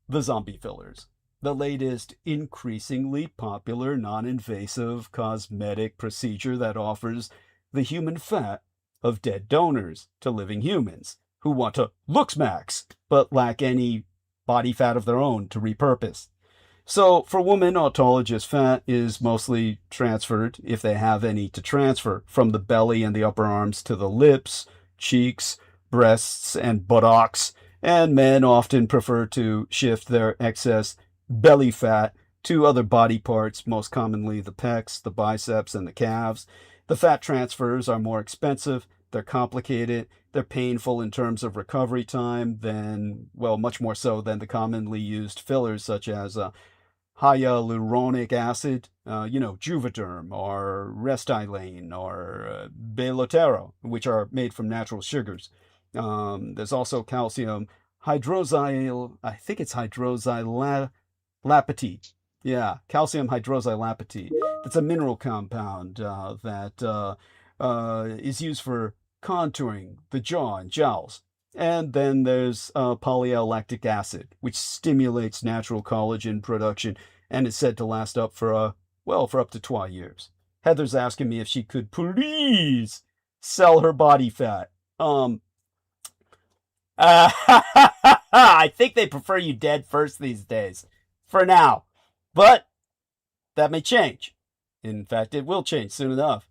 the zombie fillers, the latest increasingly popular non-invasive cosmetic procedure that offers the human fat of dead donors to living humans who want to looks max but lack any body fat of their own to repurpose. So for women, autologous fat is mostly transferred, if they have any to transfer, from the belly and the upper arms to the lips, cheeks, breasts, and buttocks, and men often prefer to shift their excess belly fat to other body parts, most commonly the pecs, the biceps, and the calves. The fat transfers are more expensive, they're complicated, they're painful in terms of recovery time much more so than the commonly used fillers such as hyaluronic acid, Juvederm, or Restylane, or Belotero, which are made from natural sugars. There's also calcium hydroxylapatite. Yeah, calcium hydroxylapatite. That's a mineral compound that is used for contouring the jaw and jowls. And then there's polyl-lactic acid, which stimulates natural collagen production and is said to last up for up to 12 years. Heather's asking me if she could please sell her body fat. I think they prefer you dead first these days, for now. But that may change. In fact, it will change soon enough.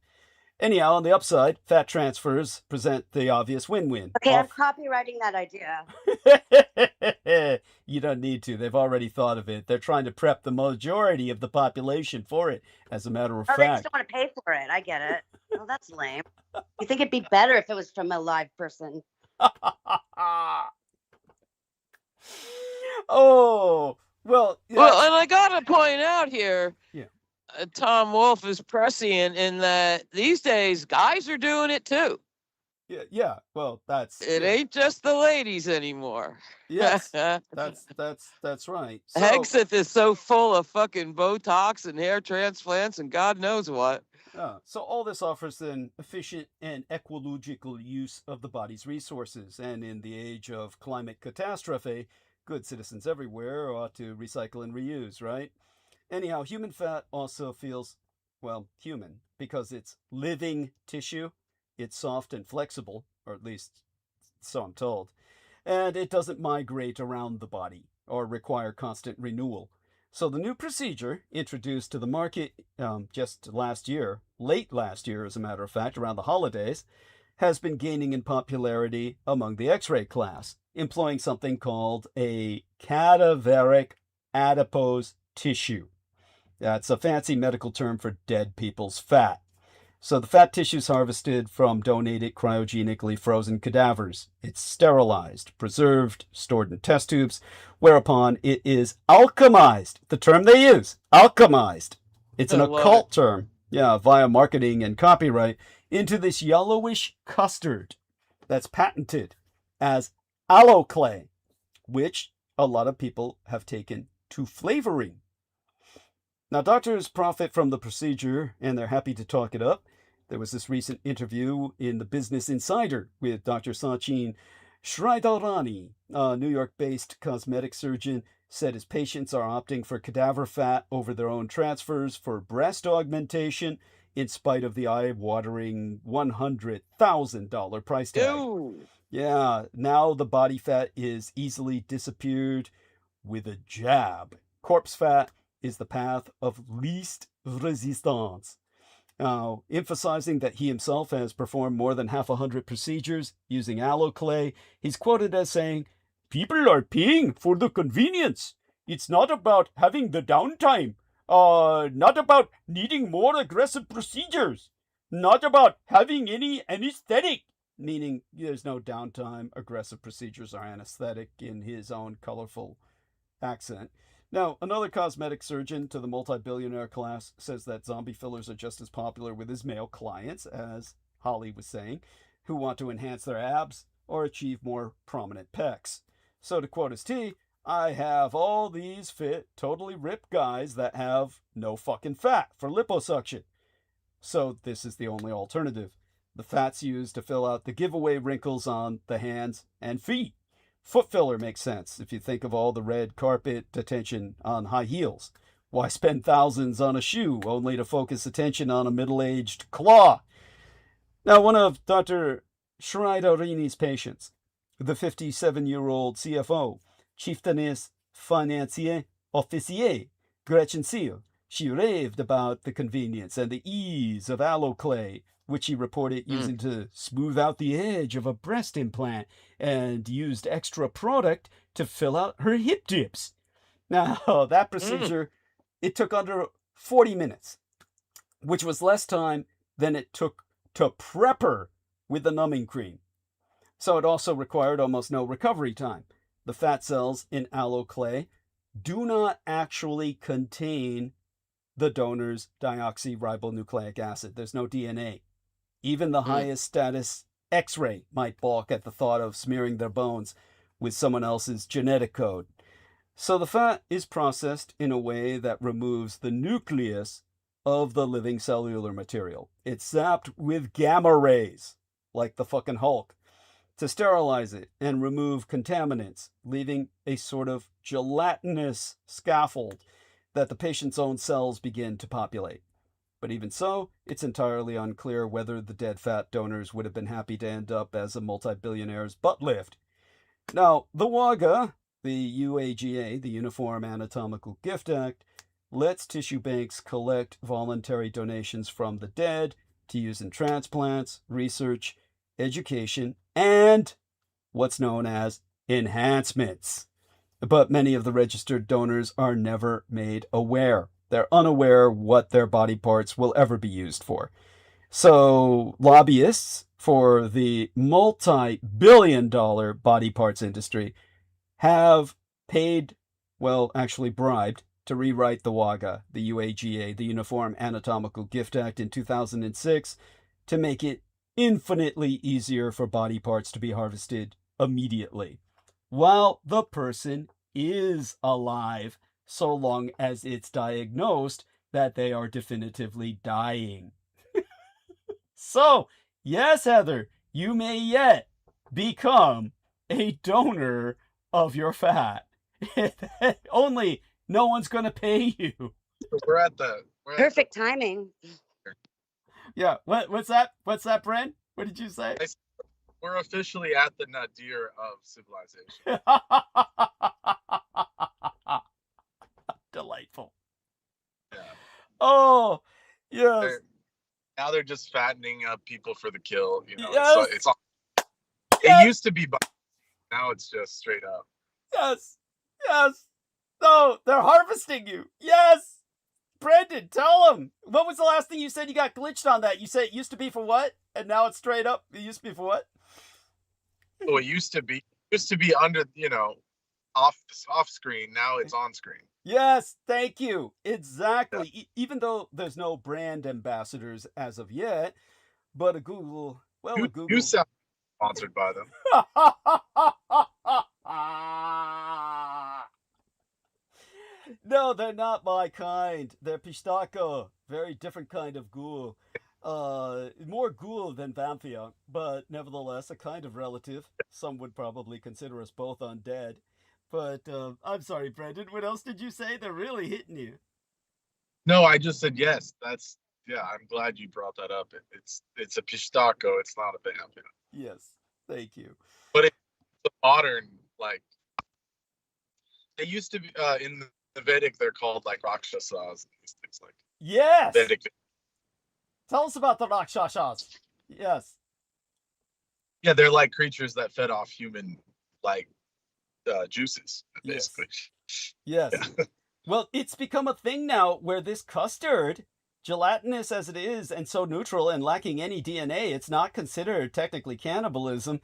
Anyhow, on the upside, fat transfers present the obvious win-win. Okay, I'm copywriting that idea. You don't need to. They've already thought of it. They're trying to prep the majority of the population for it, as a matter of fact. They just don't want to pay for it. I get it. Well, that's lame. You think it'd be better if it was from a live person? Oh, well. Well, and I got to point out here, yeah. Tom Wolfe is prescient in that these days guys are doing it too. Yeah. Well, ain't just the ladies anymore. Yes, that's right. So, Hexeth is so full of fucking Botox and hair transplants and God knows what. So all this offers an efficient and ecological use of the body's resources, and in the age of climate catastrophe, good citizens everywhere ought to recycle and reuse, right? Anyhow, human fat also feels, human, because it's living tissue. It's soft and flexible, or at least so I'm told. And it doesn't migrate around the body or require constant renewal. So the new procedure, introduced to the market just late last year, as a matter of fact, around the holidays, has been gaining in popularity among the X-ray class, employing something called a cadaveric adipose tissue. That's a fancy medical term for dead people's fat. So the fat tissue is harvested from donated cryogenically frozen cadavers. It's sterilized, preserved, stored in test tubes, whereupon it is alchemized. The term they use, alchemized. It's an occult term, via marketing and copyright, into this yellowish custard that's patented as aloe clay, which a lot of people have taken to flavoring. Now, doctors profit from the procedure, and they're happy to talk it up. There was this recent interview in the Business Insider with Dr. Sachin Sridharani, a New York-based cosmetic surgeon, said his patients are opting for cadaver fat over their own transfers for breast augmentation in spite of the eye-watering $100,000 price tag. Ew. Yeah, now the body fat is easily disappeared with a jab. Corpse fat is the path of least resistance. Now, emphasizing that he himself has performed more than 100 procedures using aloe clay, he's quoted as saying, "People are paying for the convenience. It's not about having the downtime. Not about needing more aggressive procedures. Not about having any anesthetic." Meaning there's no downtime, aggressive procedures are anesthetic in his own colorful accent. Now, another cosmetic surgeon to the multi-billionaire class says that zombie fillers are just as popular with his male clients, as Holly was saying, who want to enhance their abs or achieve more prominent pecs. So to quote his T, "I have all these fit, totally ripped guys that have no fucking fat for liposuction. So this is the only alternative. The fat's used to fill out the giveaway wrinkles on the hands and feet. Foot filler makes sense if you think of all the red carpet attention on high heels. Why spend thousands on a shoe only to focus attention on a middle-aged claw?" Now, one of Dr. Schreiderini's patients, the 57-year-old CFO, chieftainess financier officier, Gretchen Seal, she raved about the convenience and the ease of aloe clay, which she reported using to smooth out the edge of a breast implant and used extra product to fill out her hip dips. Now, that procedure, it took under 40 minutes, which was less time than it took to prep her with the numbing cream. So it also required almost no recovery time. The fat cells in aloe clay do not actually contain the donor's deoxyribonucleic acid. There's no DNA. Even the highest status X-ray might balk at the thought of smearing their bones with someone else's genetic code. So the fat is processed in a way that removes the nucleus of the living cellular material. It's zapped with gamma rays, like the fucking Hulk, to sterilize it and remove contaminants, leaving a sort of gelatinous scaffold that the patient's own cells begin to populate. But even so, it's entirely unclear whether the dead fat donors would have been happy to end up as a multi-billionaire's butt lift. Now, the WAGA, the UAGA, the Uniform Anatomical Gift Act, lets tissue banks collect voluntary donations from the dead to use in transplants, research, education, and what's known as enhancements. But many of the registered donors are never made aware. They're unaware what their body parts will ever be used for. So lobbyists for the multi-billion-dollar body parts industry have paid, well, actually bribed, to rewrite the WAGA, the UAGA, the Uniform Anatomical Gift Act in 2006, to make it infinitely easier for body parts to be harvested immediately, while the person is alive, so long as it's diagnosed that they are definitively dying. So, yes, Heather, you may yet become a donor of your fat. Only no one's going to pay you. We're at the Perfect timing. Yeah, what's that? What's that, Brent? What did you say? We're officially at the nadir of civilization. Delightful. Yeah. Oh, yes. Now they're just fattening up people for the kill. You know, Yes. it's all. Yes. It used to be, now it's just straight up. Yes. Yes. No, they're harvesting you. Yes. Brendan, tell them. What was the last thing you said? You got glitched on that. You said it used to be for what? And now it's straight up. It used to be for what? Oh, it used to be under, off screen. Now it's on screen. Yes, thank you. Exactly. Yeah. Even though there's no brand ambassadors as of yet, but a Google, well, a Google. You sound sponsored by them. No, they're not my kind. They're pistachio. Very different kind of ghoul. More ghoul than vampire, but nevertheless a kind of relative. Some would probably consider us both undead. But I'm sorry, Brendan. What else did you say? They're really hitting you. No, I just said yes. That's Yeah, I'm glad you brought that up. It's a pistachio. It's not a vamp. You know? Yes, thank you. But it's a modern, like, they used to be in the Vedic. They're called like rakshasas and these things like. Yes. Vedic. Tell us about the rakshasas. Yes. Yeah, they're like creatures that fed off human like juices, basically. Yes. Yeah. Well, it's become a thing now where this custard, gelatinous as it is and so neutral and lacking any DNA, it's not considered technically cannibalism.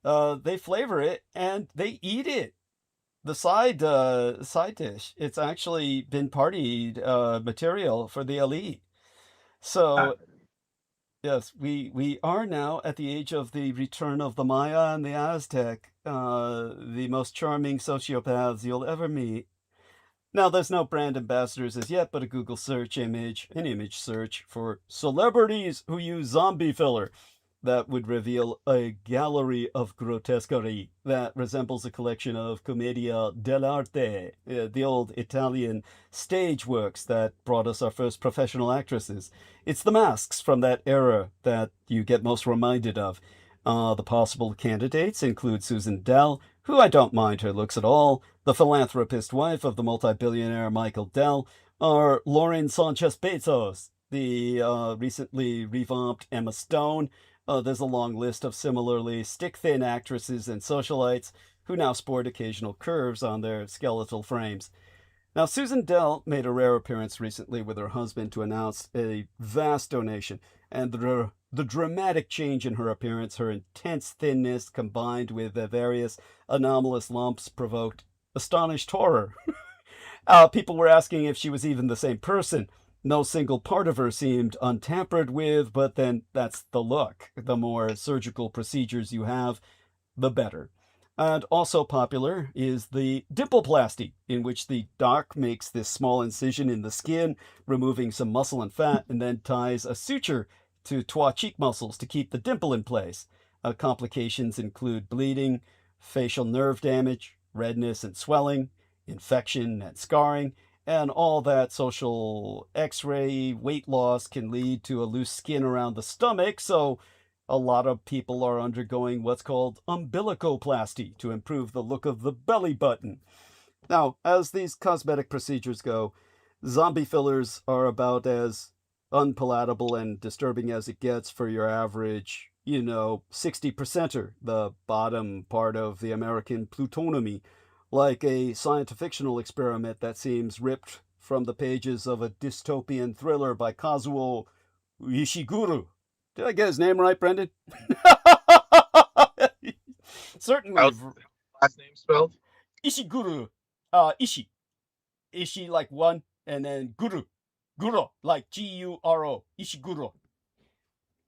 They flavor it and they eat it. The side dish, it's actually been party material for the elite. So yes, we are now at the age of the return of the Maya and the Aztec, the most charming sociopaths you'll ever meet. Now, there's no brand ambassadors as yet, but a Google search image, an image search for celebrities who use zombie filler. That would reveal a gallery of grotesquerie that resembles a collection of commedia dell'arte, the old Italian stage works that brought us our first professional actresses. It's the masks from that era that you get most reminded of. The possible candidates include Susan Dell, who I don't mind her looks at all, the philanthropist wife of the multi-billionaire Michael Dell, or Lauren Sanchez Bezos, the recently revamped Emma Stone. There's a long list of similarly stick-thin actresses and socialites who now sport occasional curves on their skeletal frames. Now, Susan Dell made a rare appearance recently with her husband to announce a vast donation, and the dramatic change in her appearance, her intense thinness combined with the various anomalous lumps provoked astonished horror. People were asking if she was even the same person. No single part of her seemed untampered with, but then that's the look. The more surgical procedures you have, the better. And also popular is the dimpleplasty, in which the doc makes this small incision in the skin, removing some muscle and fat, and then ties a suture to Twa cheek muscles to keep the dimple in place. Complications include bleeding, facial nerve damage, redness and swelling, infection and scarring, and all that social x-ray weight loss can lead to a loose skin around the stomach, so a lot of people are undergoing what's called umbilicoplasty to improve the look of the belly button. Now, as these cosmetic procedures go, zombie fillers are about as unpalatable and disturbing as it gets for your average, 60%er, the bottom part of the American plutonymy, like a science-fictional experiment that seems ripped from the pages of a dystopian thriller by Kazuo Ishiguro. Did I get his name right, Brendan? Certainly. How's last name spelled? Ishiguro. Ishi. Ishi like one, and then guru. Guro, like Guro. Ishiguro.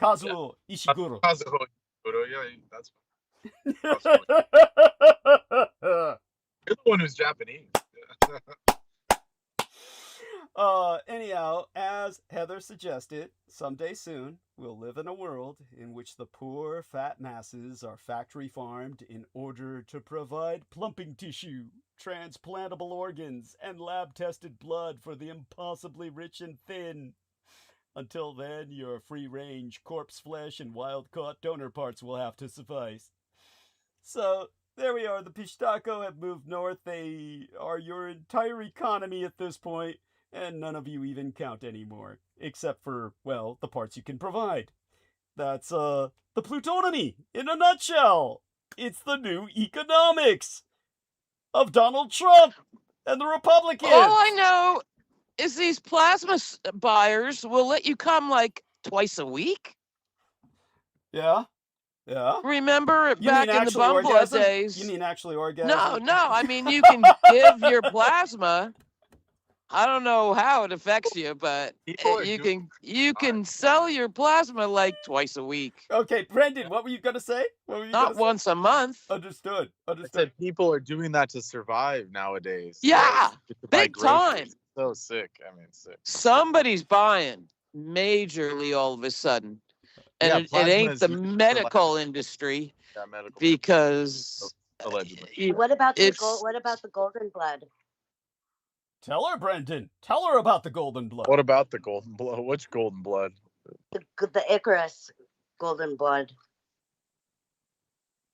Kazuo Ishiguro. Kazuo Ishiguro, yeah, that's You're the one who's Japanese. Anyhow, as Heather suggested, someday soon we'll live in a world in which the poor fat masses are factory farmed in order to provide plumping tissue, transplantable organs, and lab-tested blood for the impossibly rich and thin. Until then, your free-range corpse flesh and wild-caught donor parts will have to suffice. So, there we are. The Pishtaco have moved north. They are your entire economy at this point, and none of you even count anymore, except for, well, the parts you can provide. That's, the plutonymy, in a nutshell. It's the new economics of Donald Trump and the Republicans. All I know is these plasma buyers will let you come like twice a week. Yeah. Yeah. Remember back in the bum blood days? You mean actually orgasm? No. I mean, you can give your plasma. I don't know how it affects you, but you can sell your plasma like twice a week. Okay, Brendan, what were you gonna say? Not once a month. Understood. I said people are doing that to survive nowadays. Yeah, big time. So sick. I mean, sick. Somebody's buying majorly all of a sudden. And it ain't the medical industry, because allegedly. What about the golden blood? Tell her, Brendan. Tell her about the golden blood. What about the golden blood? Which golden blood? The Icarus golden blood.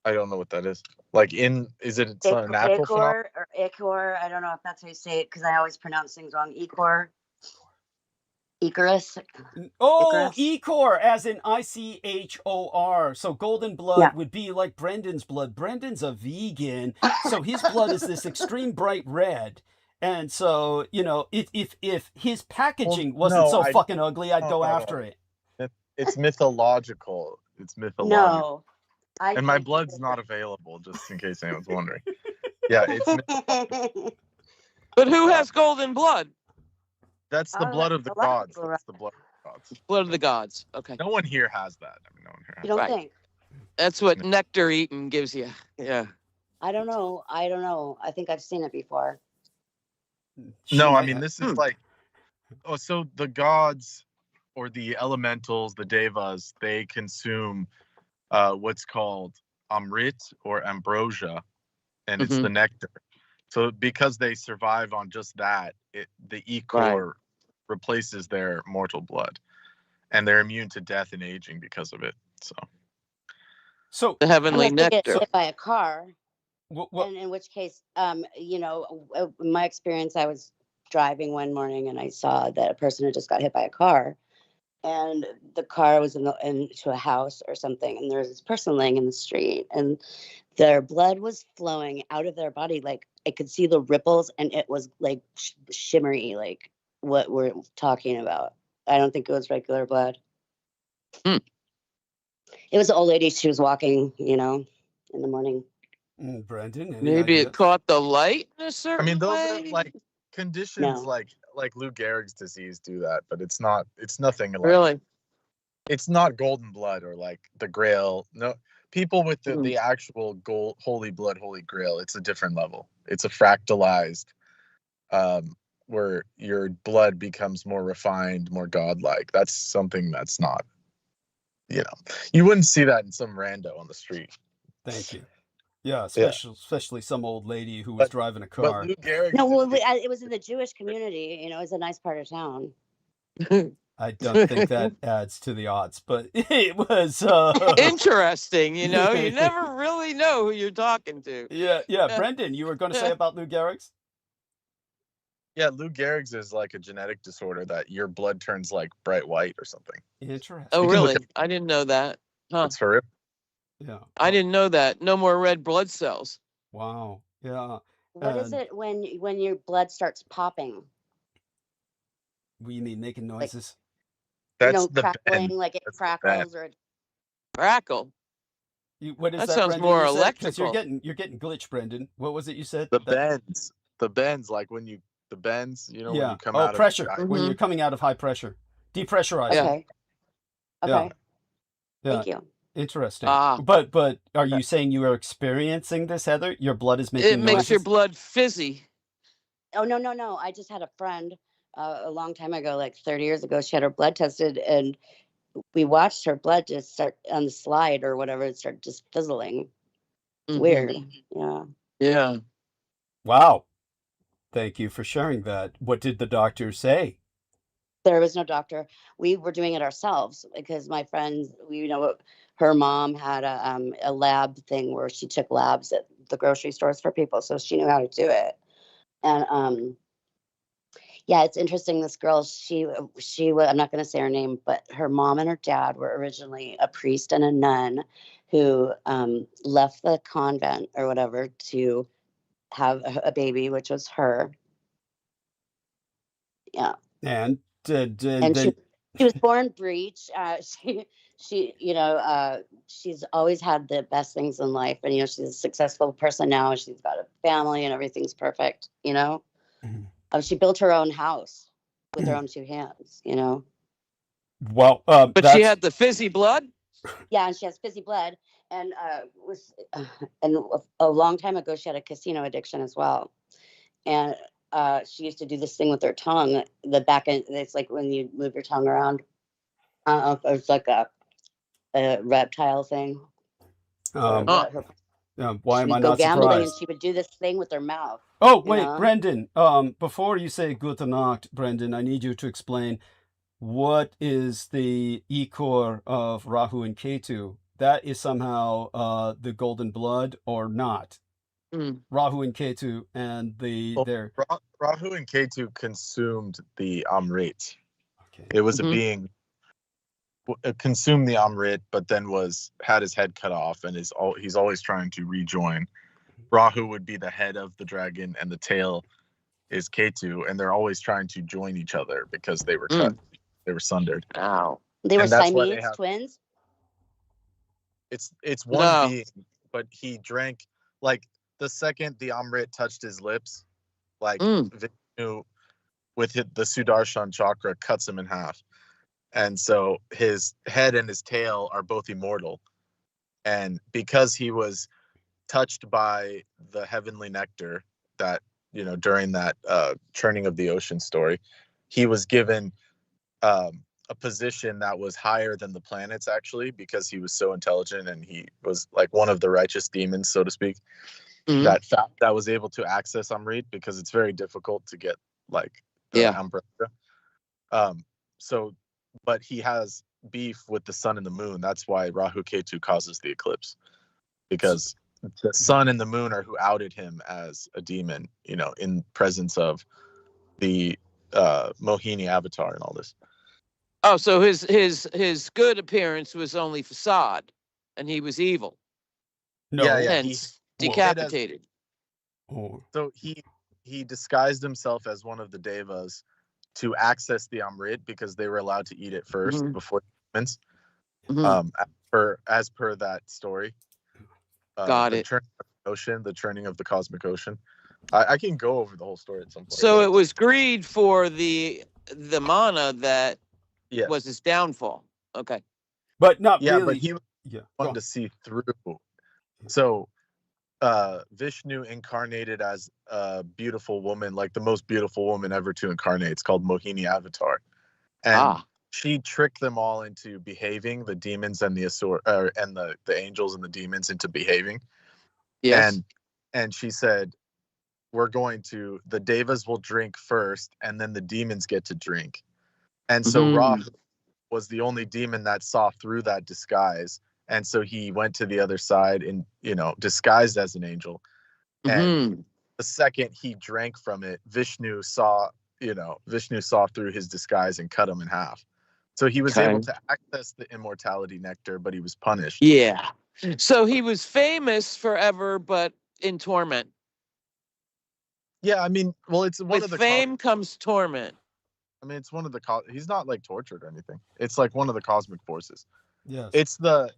I don't know what that is. Like is it a natural phenomenon? Or Ichor. I don't know if that's how you say it because I always pronounce things wrong. Ichor. Icarus. Oh, Icarus. Echor, as in ICHOR. So golden blood would be like Brendan's blood. Brendan's a vegan, so his blood is this extreme bright red. And so, you know, if his packaging wasn't so fucking ugly, I'd go after it. It's mythological. It's mythological. No. And my blood's not available, just in case anyone's wondering. Yeah, it's mythological. But who has golden blood? That's the blood of the gods. That's the blood of the gods. Blood of the gods. Okay. No one here has that. I mean, no one here has You don't think? That's what nectar eating gives you. Yeah. I don't know. I think I've seen it before. No, I mean, this is like, so the gods or the elementals, the devas, they consume what's called amrit or ambrosia, and it's the nectar. So because they survive on just that, the Ichor replaces their mortal blood, and they're immune to death and aging because of it. So the heavenly nectar. Get hit by a car, and in which case, you know, in my experience, I was driving one morning and I saw that a person had just got hit by a car, and the car was into a house or something, and there was this person laying in the street, and their blood was flowing out of their body. Like I could see the ripples, and it was like shimmery, like what we're talking about. I don't think it was regular blood. It was an old lady. She was walking, you know, in the morning. Brendan, maybe it caught the light in a certain I mean, those way? are like conditions like Lou Gehrig's disease do that, but it's nothing like, really. It's not golden blood or like the Grail. No, people with the actual holy blood, holy Grail, it's a different level. It's a fractalized, where your blood becomes more refined, more godlike. That's something that's not, you know, you wouldn't see that in some rando on the street. Thank you. Yeah, especially some old lady who was driving a car. But Lou Gehrig, no, well, it was in the Jewish community. You know, it's a nice part of town. I don't think that adds to the odds, but it was interesting. You know, you never really know who you're talking to. Yeah. Brendan, you were going to say about Lou Gehrig's? Yeah, Lou Gehrig's is like a genetic disorder that your blood turns like bright white or something. Interesting. Oh, really? I didn't know that. Huh. It's horrific. Yeah. I didn't know that. No more red blood cells. Wow. Yeah. What is it when your blood starts popping? What do you mean, making noises? That's the crackling, like it crackles or crackle. What is that? That sounds Brendan, more electrical. You're getting glitched, Brendan. What was it you said? The bends, like when you when you come out pressure. of When you're coming out of high pressure, depressurized. Okay. Yeah. Thank you. Interesting. But are you saying you are experiencing this, Heather? Your blood is making noises? It makes your blood fizzy. Oh, no. I just had a friend a long time ago, like 30 years ago. She had her blood tested, and we watched her blood just start on the slide or whatever. It started just fizzling. It's weird. Yeah. Yeah. Wow. Thank you for sharing that. What did the doctor say? There was no doctor. We were doing it ourselves because my friends, her mom had a lab thing where she took labs at the grocery stores for people, so she knew how to do it. And it's interesting. This girl, she I'm not going to say her name, but her mom and her dad were originally a priest and a nun who left the convent or whatever to have a baby, which was her. Yeah. And she was born breech. She's always had the best things in life, and she's a successful person now. She's got a family, and everything's perfect. She built her own house with her own two hands. Well, but she had the fizzy blood. Yeah, and she has fizzy blood, and and a long time ago she had a casino addiction as well, and. She used to do this thing with her tongue, the back end. It's like when you move your tongue around. It's like a reptile thing. Why She am I would go not gambling and surprised? she would do this thing with her mouth, Oh, you wait, know? Brendan, before you say Gute Nacht, Brendan, I need you to explain what is the Ikor of Rahu and Ketu. That is somehow the golden blood or not? Mm. Rahu and Ketu and Well, their... Rahu and Ketu consumed the Amrit. Okay. It was Mhm. a being consumed the Amrit, but then had his head cut off, and he's always trying to rejoin. Rahu would be the head of the dragon, and the tail is Ketu, and they're always trying to join each other because they were cut, they were sundered. Wow. They were And that's why they Siamese have- twins? It's one No. being, but he drank, like, the second the Amrit touched his lips, like Vishnu with the Sudarshan chakra cuts him in half. And so his head and his tail are both immortal. And because he was touched by the heavenly nectar that, during that churning of the ocean story, he was given a position that was higher than the planets, actually, because he was so intelligent, and he was like one of the righteous demons, so to speak, that was able to access Amrit, because it's very difficult to get like the Amrit. But he has beef with the sun and the moon. That's why Rahu Ketu causes the eclipse, because the sun and the moon are who outed him as a demon, in presence of the Mohini avatar and all this. Oh, so his good appearance was only facade, and he was evil. No. Yeah, Hence, decapitated. So he disguised himself as one of the devas to access the Amrit, because they were allowed to eat it first before the humans. As per that story. Got the it. Churning of the ocean, the churning of the cosmic ocean. I can go over the whole story at some point. So it was greed for the mana that Yes. was his downfall. Okay. But not Yeah, really. but he Yeah. wanted to see through. So Vishnu incarnated as a beautiful woman, like the most beautiful woman ever to incarnate. It's called Mohini Avatar. And she tricked them all into behaving, the demons and the Asur, and the angels and the demons into behaving. Yes. And she said, the devas will drink first, and then the demons get to drink. And so Rahu was the only demon that saw through that disguise. And so he went to the other side and, disguised as an angel. And the second he drank from it, Vishnu saw through his disguise and cut him in half. So he was able to access the immortality nectar, but he was punished. Yeah. So he was famous forever, but in torment. Yeah, I mean, well, it's one With of the fame comes torment. I mean, it's one of the he's not like tortured or anything. It's like one of the cosmic forces. Yes. It's the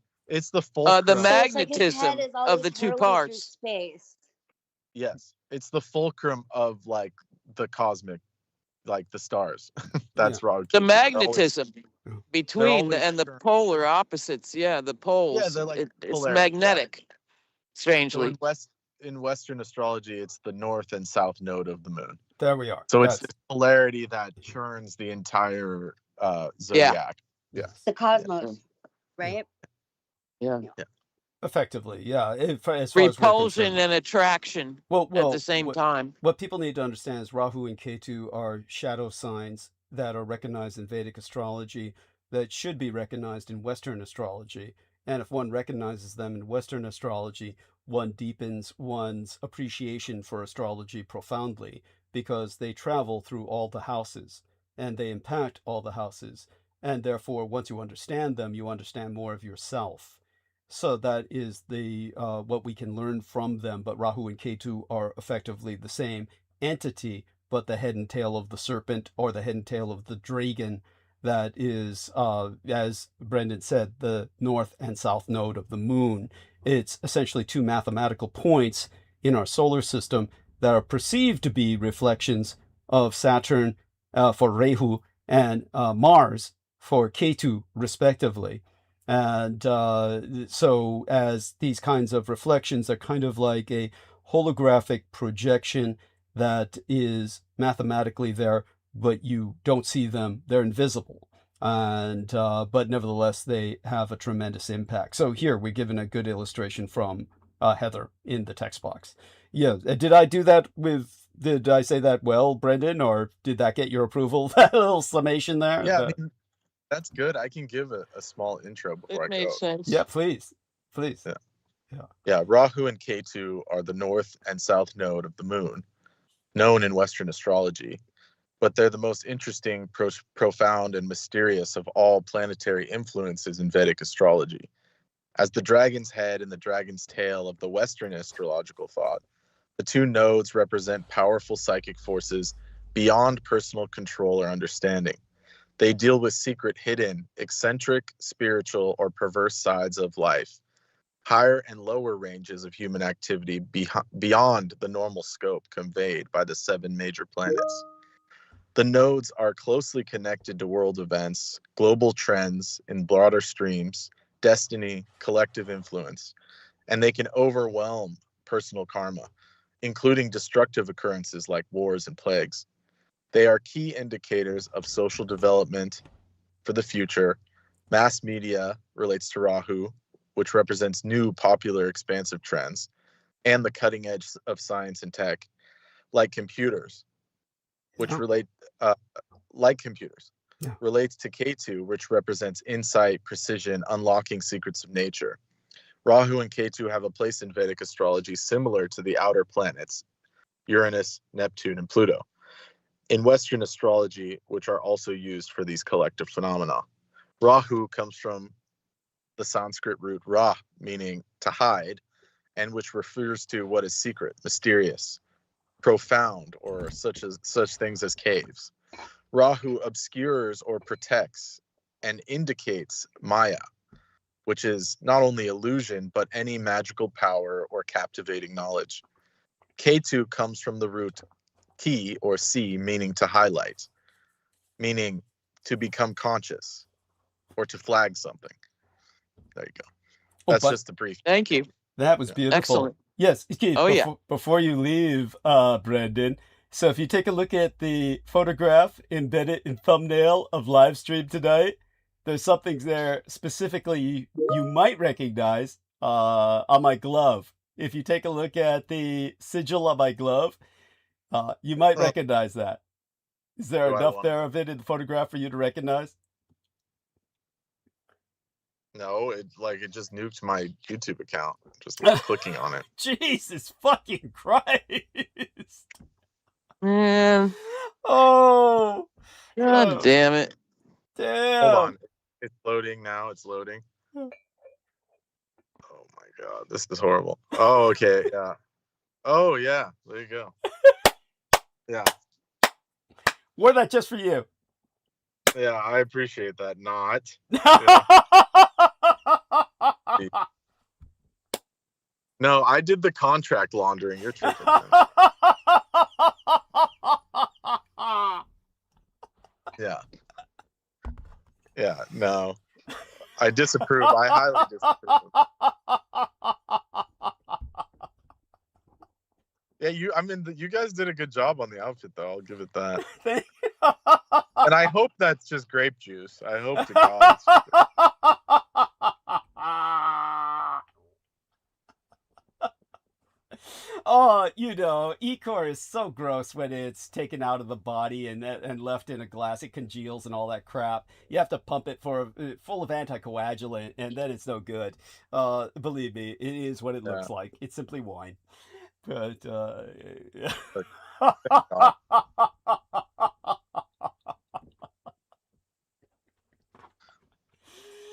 fulcrum. The So it's like his magnetism head is of always the two hurling parts. through space. Yes, it's the fulcrum of like the cosmic, like the stars. That's Rahu. The magnetism between always and the turning. polar opposites. Yeah, the poles. Yeah, they're like it's polarity, magnetic. So Strangely. in Western astrology, it's the north and south node of the moon. There we are. So it's this polarity that churns the entire zodiac. Yeah. The cosmos, right? Yeah. Effectively, yeah. As far as we're Repulsion concerned. and attraction at the same time. What people need to understand is Rahu and Ketu are shadow signs that are recognized in Vedic astrology that should be recognized in Western astrology. And if one recognizes them in Western astrology, one deepens one's appreciation for astrology profoundly, because they travel through all the houses and they impact all the houses. And therefore, once you understand them, you understand more of yourself. So that is the what we can learn from them. But Rahu and Ketu are effectively the same entity, but the head and tail of the serpent, or the head and tail of the dragon, that is, as Brendan said, the north and south node of the moon. It's essentially two mathematical points in our solar system that are perceived to be reflections of Saturn for Rahu and Mars for Ketu, respectively. And so as these kinds of reflections are kind of like a holographic projection that is mathematically there, but you don't see them, they're invisible. And but nevertheless, they have a tremendous impact. So here we're given a good illustration from Heather, in the text box. Yeah, did I do that did I say that well, Brendan, or did that get your approval? That little summation there? Yeah, I mean, that's good. I can give a small intro before I It made go. sense. Yeah, please. Yeah. Yeah, Rahu and Ketu are the north and south node of the moon, known in Western astrology, but they're the most interesting, profound, and mysterious of all planetary influences in Vedic astrology. As the dragon's head and the dragon's tail of the Western astrological thought, the two nodes represent powerful psychic forces beyond personal control or understanding. They deal with secret, hidden, eccentric, spiritual, or perverse sides of life, higher and lower ranges of human activity beyond the normal scope conveyed by the 7 major planets. The nodes are closely connected to world events, global trends in broader streams, destiny, collective influence, and they can overwhelm personal karma, including destructive occurrences like wars and plagues. They are key indicators of social development for the future. Mass media relates to Rahu, which represents new, popular, expansive trends, and the cutting edge of science and tech, like computers, which relates to Ketu, which represents insight, precision, unlocking secrets of nature. Rahu and Ketu have a place in Vedic astrology similar to the outer planets, Uranus, Neptune, and Pluto, in Western astrology, which are also used for these collective phenomena. Rahu comes from the Sanskrit root Ra, meaning to hide, and which refers to what is secret, mysterious, profound, or such things as caves. Rahu obscures or protects and indicates Maya, which is not only illusion, but any magical power or captivating knowledge. Ketu comes from the root ki or si, meaning to highlight, meaning to become conscious or to flag something. There you go. That's just a brief. Thank you. That was beautiful. Excellent. Yes, Keith, Oh, before you leave, Brendan, so if you take a look at the photograph embedded in thumbnail of live stream tonight, there's something there specifically you might recognize on my glove. If you take a look at the sigil on my glove, you might recognize that. Is there enough there of it in the photograph for you to recognize? No, it just nuked my YouTube account. Just clicking on it. Jesus fucking Christ! Man. Oh, God damn it! Damn. Hold on, it's loading now. It's loading. Oh my god, this is horrible. Oh, okay, yeah. Oh yeah, there you go. Yeah. Wore that just for you. Yeah, I appreciate that. Not. No, I did the contract laundering. You're tripping. Yeah. Yeah, no. I disapprove. I highly disapprove. Yeah, you guys did a good job on the outfit, though. I'll give it that. And I hope that's just grape juice. I hope to God. Oh, E-core is so gross when it's taken out of the body and left in a glass. It congeals and all that crap. You have to pump it full of anticoagulant, and then it's no good. Believe me, it is what it looks like. It's simply wine. But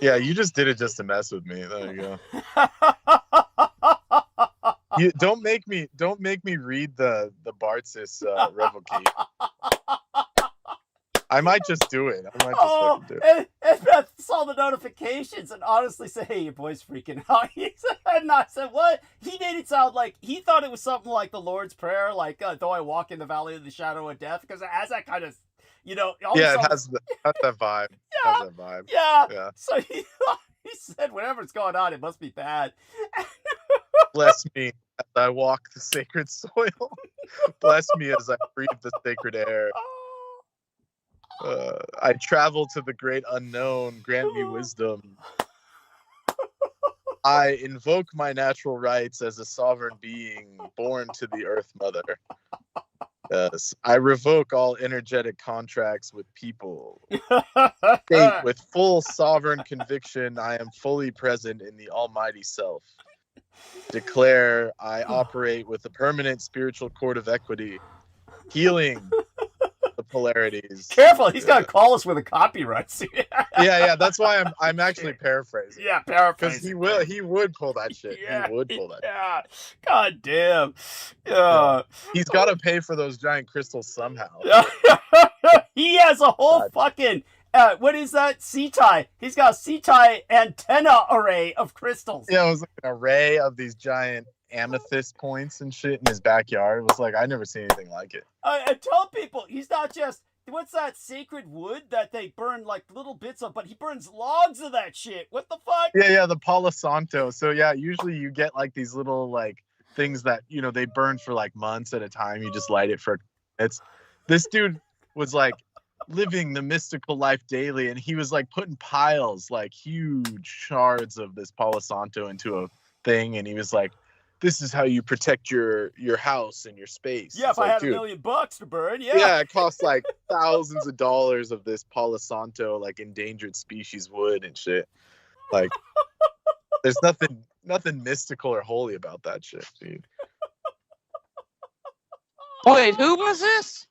yeah, you just did it just to mess with me. There you go. Don't make me read the Bartsis revocation. I might just do it. I might just fucking do it. And Beth saw the notifications and honestly said, "Hey, your boy's freaking out." And I said, "What?" He made it sound like he thought it was something like the Lord's Prayer, like "Though I walk in the valley of the shadow of death," because it has that kind of, Yeah, it has that vibe. Yeah, it has that vibe. Yeah. So he said, "Whatever's going on, it must be bad." Bless me as I walk the sacred soil. Bless me as I breathe the sacred air. I travel to the great unknown. Grant me wisdom. I invoke my natural rights as a sovereign being born to the Earth Mother. Yes, I revoke all energetic contracts with people. State with full sovereign conviction, I am fully present in the Almighty Self. Declare I operate with a permanent spiritual court of equity, healing the polarities. Careful, he's gonna call us with a copyright suit. Yeah, that's why I'm actually paraphrasing. Yeah, Because paraphrasing. he would pull that shit. Yeah, He would pull that. Yeah. God damn. Yeah. He's got to pay for those giant crystals somehow. He has a whole fucking what is that? C-tie. He's got a C-tie antenna array of crystals. Yeah, it was like an array of these giant amethyst points and shit in his backyard. It was like, I never seen anything like it. I tell people he's not just what's that sacred wood that they burn like little bits of, but he burns logs of that shit. What the fuck? Yeah, the Palo Santo. So yeah, usually you get like these little like things that, you know, they burn for like months at a time. You just light it for this dude was like living the mystical life daily, and he was like putting piles, like huge shards of this Palo Santo into a thing, and he was like, this is how you protect your house and your space. Yeah, it's if I like, had dude, $1 million to burn, yeah. it costs like thousands of dollars of this Palo Santo, like endangered species wood and shit. Like, there's nothing mystical or holy about that shit, dude. Wait, who was this?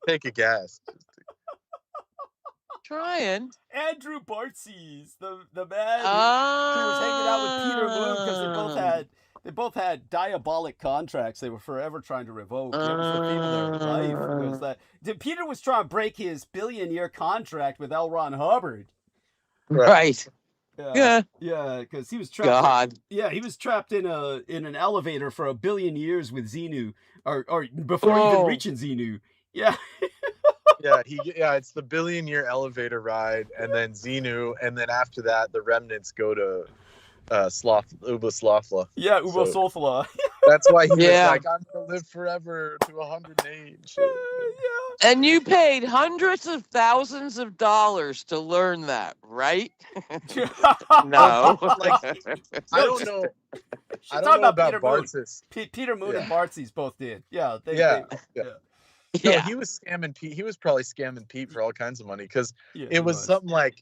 Take a guess. Trying. Andrew Bartzies, the man who was hanging out with Peter Moon because they both had diabolic contracts they were forever trying to revoke. It was the theme of their life. Was that Peter was trying to break his billion-year contract with L. Ron Hubbard. Right. Yeah, because he was trapped. God. He was trapped in an elevator for 1 billion years with Xenu, or before even reaching Xenu. Yeah. It's the billion-year elevator ride, and then Xenu, and then after that, the remnants go to Uba Slothla. Yeah, Uba Slothla. That's why he was like, I'm gonna live forever to 108. Shit. And you paid hundreds of thousands of dollars to learn that, right? No. I don't know. I don't know about Bartzis. Peter Moon and Bartzies both did. Yeah. No, he was scamming Pete. He was probably scamming Pete for all kinds of money because it was something like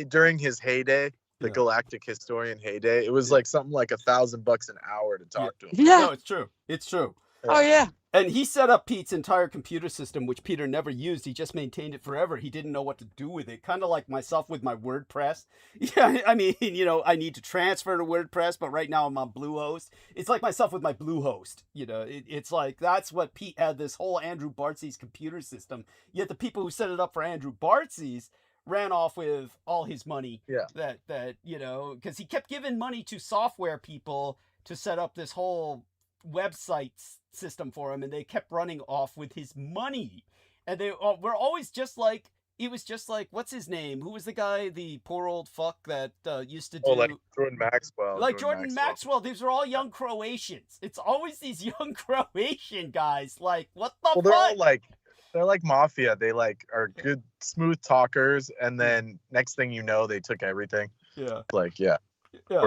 during his heyday, the galactic historian heyday. It was like something like $1,000 an hour to talk to him. Yeah, no, it's true. It's true. Oh yeah. And he set up Pete's entire computer system, which Peter never used. He just maintained it forever. He didn't know what to do with it. Kind of like myself with my WordPress. Yeah, I mean, I need to transfer to WordPress, but right now I'm on Bluehost. It's like myself with my Bluehost. It's like that's what Pete had, this whole Andrew Bartzies computer system. Yet the people who set it up for Andrew Bartzies ran off with all his money. Yeah. That because he kept giving money to software people to set up this whole website system for him, and they kept running off with his money, and they were always just like, it was just like, what's his name, who was the guy, the poor old fuck that used to do like Jordan Maxwell, Jordan Maxwell. These are all young Croatians. It's always these young Croatian guys. Like, what the fuck? They're all like, they're like mafia. They like are good smooth talkers, and then next thing you know, they took everything. Poor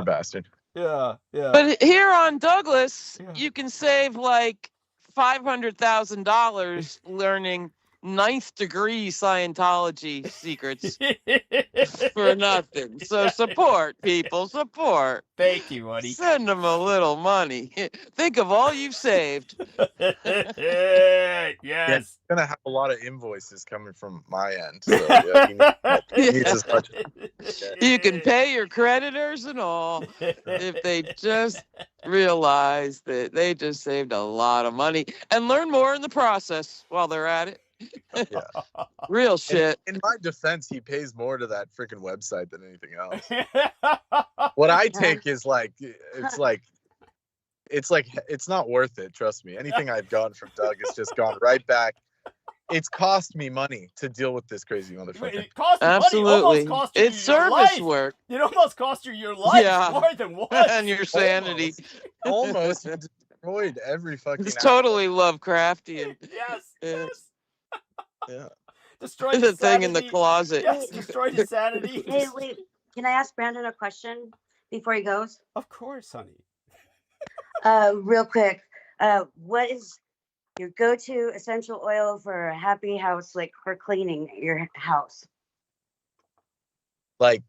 bastard. Yeah. But here on Douglas, you can save like $500,000 learning 9th degree Scientology secrets for nothing. So support, people, support. Thank you, Woody. Send them a little money. Think of all you've saved. Yes. Gonna have a lot of invoices coming from my end. So he needs as much. You can pay your creditors and all if they just realize that they just saved a lot of money and learn more in the process while they're at it. Real shit. In my defense, he pays more to that freaking website than anything else. What I take is it's not worth it. Trust me. Anything I've gotten from Doug has just gone right back. It's cost me money to deal with this crazy motherfucker. It cost Absolutely. Money. Cost you it's your service life. Work. It almost cost you your life more than once. And your sanity. Almost destroyed every fucking. It's totally Lovecraftian. Yes. Yeah. Destroyed the thing in the closet. Yes, destroyed his sanity. Hey, wait. Can I ask Brandon a question? before he goes? Of course, honey. Real quick, what is your go-to essential oil for a happy house, like for cleaning your house? Like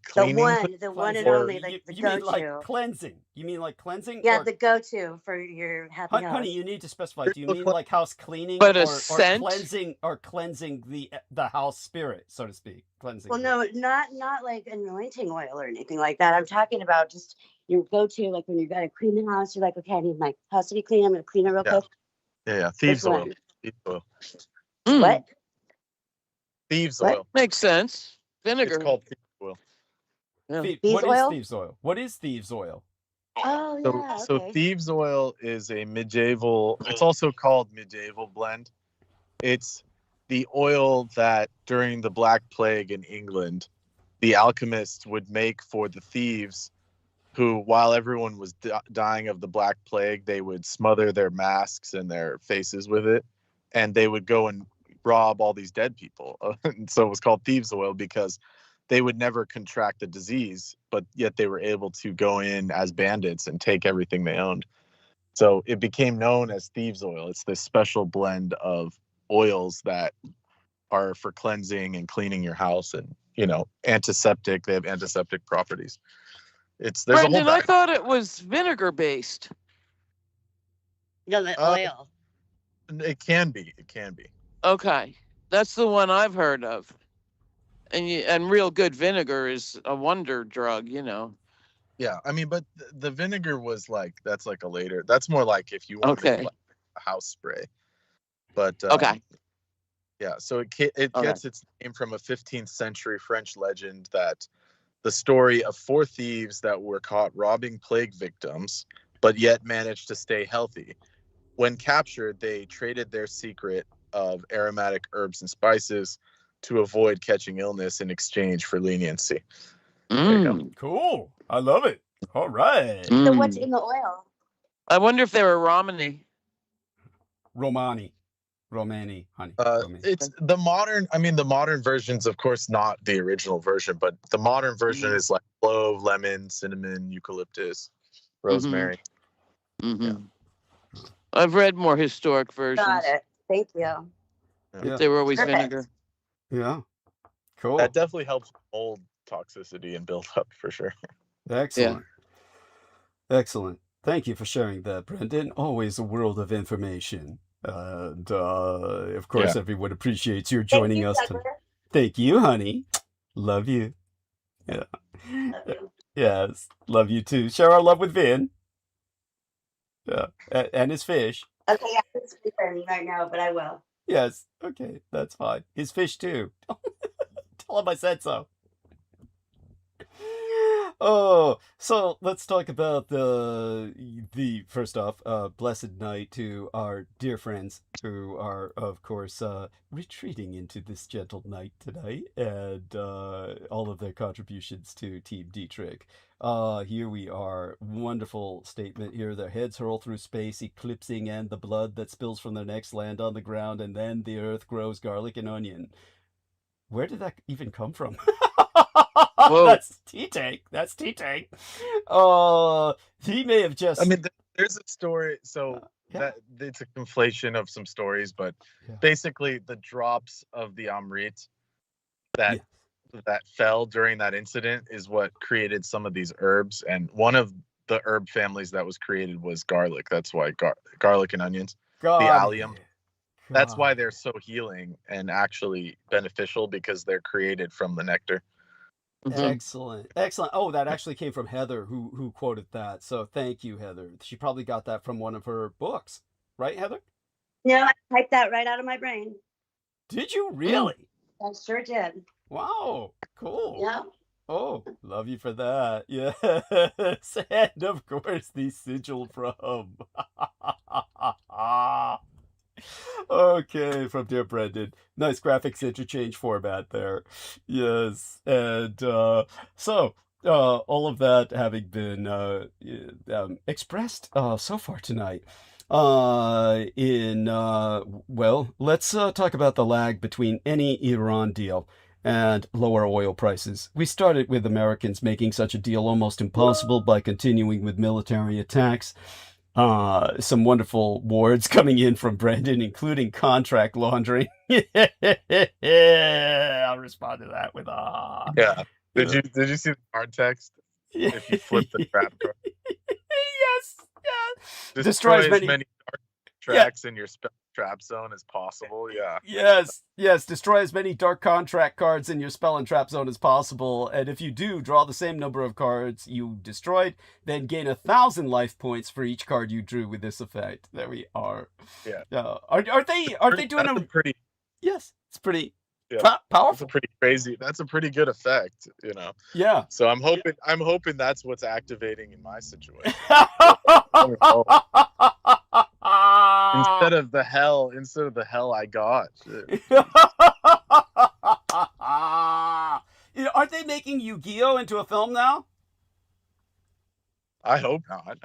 cleaning. The one and Cleansing. only, like the You mean like go-to. cleansing? You mean like cleansing? Yeah, or... the go-to for your happy house. Honey, you need to specify. Do you mean like house cleaning, But a or scent? cleansing the house spirit, so to speak? Cleansing. Well, no, not like anointing oil or anything like that. I'm talking about just your go-to, like when you got to clean the house. You're like, okay, I need my house to be clean. I'm gonna clean it real quick. Yeah. Thieves Which oil. one? Thieves oil. What? Thieves What? oil. Makes sense. Vinegar. It's called thieves oil. Yeah. What is oil? thieves oil? What is thieves oil? Oh yeah. So Okay. thieves oil is a medieval. It's also called medieval blend. It's the oil that during the Black Plague in England, the alchemists would make for the thieves, who, while everyone was dying of the Black Plague, they would smother their masks and their faces with it, and they would go and rob all these dead people. And so it was called thieves oil because they would never contract the disease, but yet they were able to go in as bandits and take everything they owned. So it became known as thieves oil. It's this special blend of oils that are for cleansing and cleaning your house, and antiseptic. They have antiseptic properties. There's Brendan, a whole I thought it was vinegar based. No, the oil. It can be. Okay, that's the one I've heard of. And real good vinegar is a wonder drug, Yeah, I mean, but the vinegar was that's like a later. That's more like if you want to make like a house spray. But okay. Yeah, so it gets its name from a 15th century French legend that the story of 4 thieves that were caught robbing plague victims, but yet managed to stay healthy. When captured, they traded their secret of aromatic herbs and spices to avoid catching illness in exchange for leniency. There you go. Cool. I love it. All right. So what's in the oil? I wonder if they were Romani. Romani, honey. It's the modern version's, of course, not the original version, but the modern version is like clove, lemon, cinnamon, eucalyptus, rosemary. Yeah. I've read more historic versions. Got it. Thank you. Yeah. They were always Perfect. vinegar. Yeah. Cool. That definitely helps mold toxicity and build up for sure. Excellent. Excellent. Thank you for sharing that, Brendan. Always a world of information. And of course, everyone appreciates your joining us tonight. Thank you, honey. Love you. Yeah. Love you. Yes. Love you too. Share our love with Vin. Yeah. And his fish. Okay, yeah, I'm sleeping right now, but I will. Yes. Okay. That's fine. His fish too. Tell him I said so. Oh, so let's talk about the first off, blessed night to our dear friends who are, of course, retreating into this gentle night tonight, and all of their contributions to Team Dietrich. Here we are. Wonderful statement here. Their heads hurl through space, eclipsing, and the blood that spills from their necks land on the ground, and then the earth grows garlic and onion. Where did that even come from? That's T-Tank. He may have just... I mean, there's a story, so that it's a conflation of some stories, but basically the drops of the Amrit that fell during that incident is what created some of these herbs, and one of the herb families that was created was garlic. That's why garlic and onions, the allium. That's why they're so healing and actually beneficial, because they're created from the nectar. Excellent. Oh, that actually came from Heather, who quoted that. So thank you, Heather. She probably got that from one of her books, right, Heather? Yeah, I typed that right out of my brain. Did you really? I sure did. Wow, cool. Yeah. Oh, love you for that. Yes, and of course the sigil from. Okay, from dear Brendan. Nice graphics interchange format there. Yes, and so all of that having been expressed so far tonight, well, let's talk about the lag between any Iran deal and lower oil prices. We started with Americans making such a deal almost impossible by continuing with military attacks. Some wonderful words coming in from Brendan, including contract laundering. I'll respond to that with Yeah. Did you see the card text? If you flip the trap card. Yes. Yeah. Destroy as many dark tracks in your spell trap zone as possible. Yeah. Yes. Destroy as many dark contract cards in your spell and trap zone as possible. And if you do, draw the same number of cards you destroyed, then gain 1,000 life points for each card you drew with this effect. There we are. Yeah. Are they doing a pretty? Yes, it's pretty. Yeah, powerful. That's a pretty crazy. That's a pretty good effect, you know. Yeah. So I'm hoping that's what's activating in my situation. Instead of the hell I got. Aren't they making Yu-Gi-Oh into a film now? I hope not.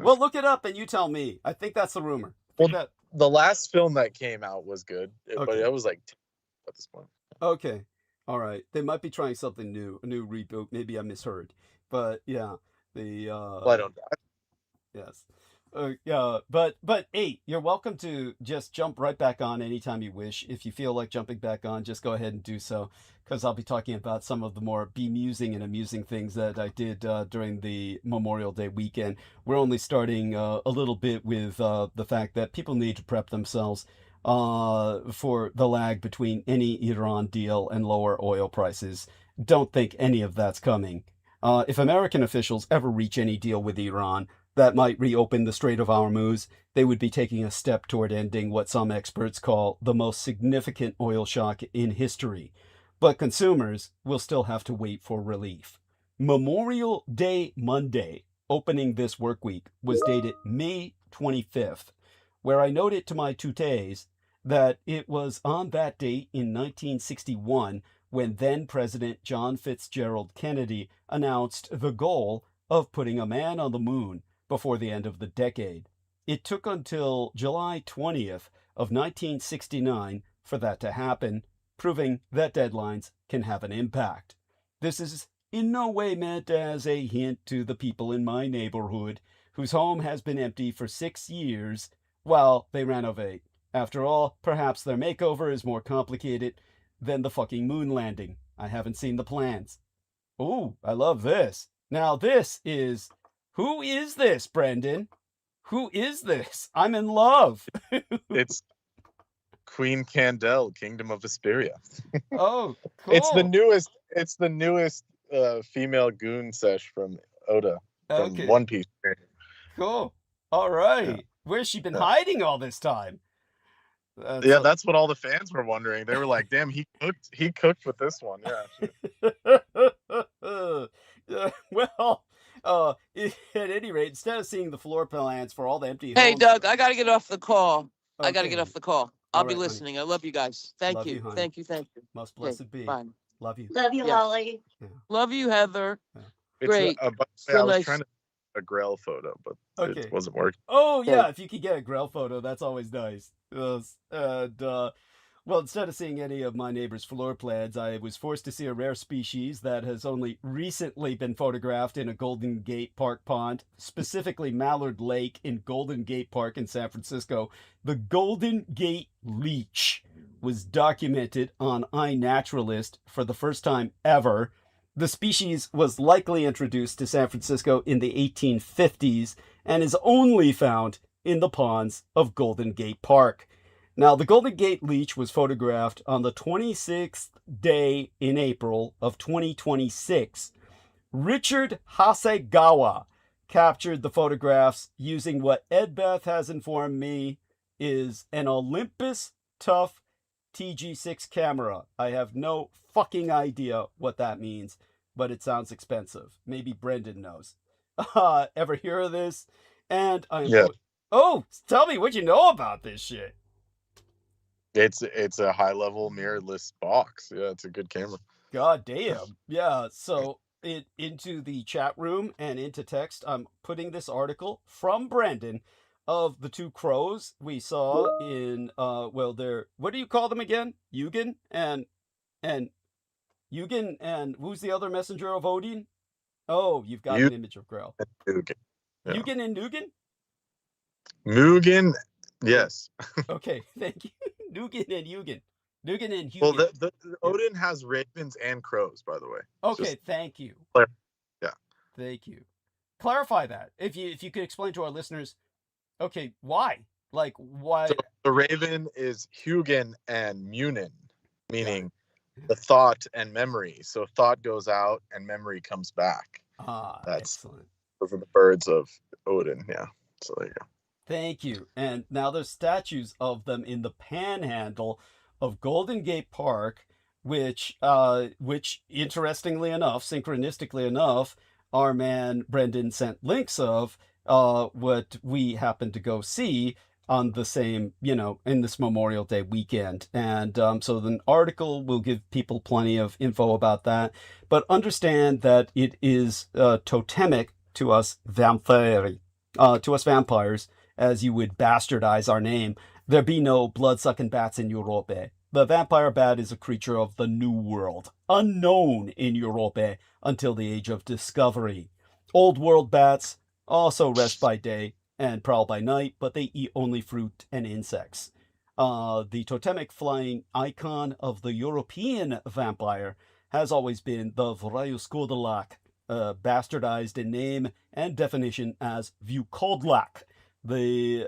Well, look it up and you tell me. I think that's the rumor. The last film that came out was good, but it was like at this point. Okay. All right. They might be trying something new, a new reboot. Maybe I misheard. But yeah, well, I don't know. Yes. But hey, you're welcome to just jump right back on anytime you wish. If you feel like jumping back on, just go ahead and do so, because I'll be talking about some of the more bemusing and amusing things that I did during the Memorial Day weekend. We're only starting a little bit with the fact that people need to prep themselves for the lag between any Iran deal and lower oil prices. Don't think any of that's coming. If American officials ever reach any deal with Iran that might reopen the Strait of Hormuz, they would be taking a step toward ending what some experts call the most significant oil shock in history. But consumers will still have to wait for relief. Memorial Day Monday, opening this work week, was dated May 25th, where I noted to my tutées that it was on that date in 1961 when then-President John Fitzgerald Kennedy announced the goal of putting a man on the moon before the end of the decade. It took until July 20th of 1969 for that to happen, proving that deadlines can have an impact. This is in no way meant as a hint to the people in my neighborhood whose home has been empty for 6 years while they renovate. After all, perhaps their makeover is more complicated than the fucking moon landing. I haven't seen the plans. Ooh, I love this. Now this is... Who is this, Brendan? Who is this? I'm in love. It's Queen Candel, Kingdom of Vesperia. Oh, cool. It's the newest female goon sesh from Oda, from One Piece. Cool. All right. Yeah. Where's she been hiding all this time? That's what all the fans were wondering. They were like, "Damn, he cooked with this one." Yeah. Well, at any rate, instead of seeing the floor plans for all the empty Hey, homes, Doug, I got to get off the call. Okay. I got to get off the call. I'll be right, listening. Honey. I love you guys. Thank you. Thank you. Most blessed be. Bye. Love you. Love you, Holly. Yeah. Love you, Heather. Yeah. Great. I was trying to a Grell photo, but it wasn't working. Oh yeah, if you could get a Grell photo, that's always nice. Well, instead of seeing any of my neighbor's floor plans, I was forced to see a rare species that has only recently been photographed in a Golden Gate Park pond, specifically Mallard Lake in Golden Gate Park in San Francisco. The Golden Gate leech was documented on iNaturalist for the first time ever. The species was likely introduced to San Francisco in the 1850s and is only found in the ponds of Golden Gate Park. Now, the Golden Gate leech was photographed on the 26th day in April of 2026. Richard Hasegawa captured the photographs using what Ed Beth has informed me is an Olympus Tough TG6 camera. I have no fucking idea what that means, but it sounds expensive. Maybe Brendan knows. Ever hear of this? And oh, tell me what you know about this shit. It's a high-level mirrorless box. Yeah, it's a good camera. God damn. Yeah, so into the chat room and into text, I'm putting this article from Brendan of the two crows we saw in what do you call them again? Yugen and Hugin, and who's the other messenger of Odin? Oh, you've got You an image of Grail. Mugen. Yeah. Hugin and Nugan? Mugen, yes. Okay, thank you. Nugan and Hugin. Nugan and Hugin. Well, the Odin has ravens and crows, by the way. Okay, thank you. Yeah. Thank you. Clarify that. If you could explain to our listeners, okay, why? Like, why? So the raven is Hugin and Munin, meaning the thought and memory. So thought goes out and memory comes back. That's excellent. Those are the birds of Odin. Yeah. So there you go. Thank you. And now there's statues of them in the panhandle of Golden Gate Park, which interestingly enough, synchronistically enough, our man Brendan sent links of what we happened to go see on the same, in this Memorial Day weekend. And so the article will give people plenty of info about that. But understand that it is totemic to us vampires, as you would bastardize our name. There be no blood-sucking bats in Europe. The vampire bat is a creature of the New World, unknown in Europe until the age of discovery. Old World bats also rest by day and prowl by night, but they eat only fruit and insects. The totemic flying icon of the European vampire has always been the Vrajuskodlak, bastardized in name and definition as VjourdLak, the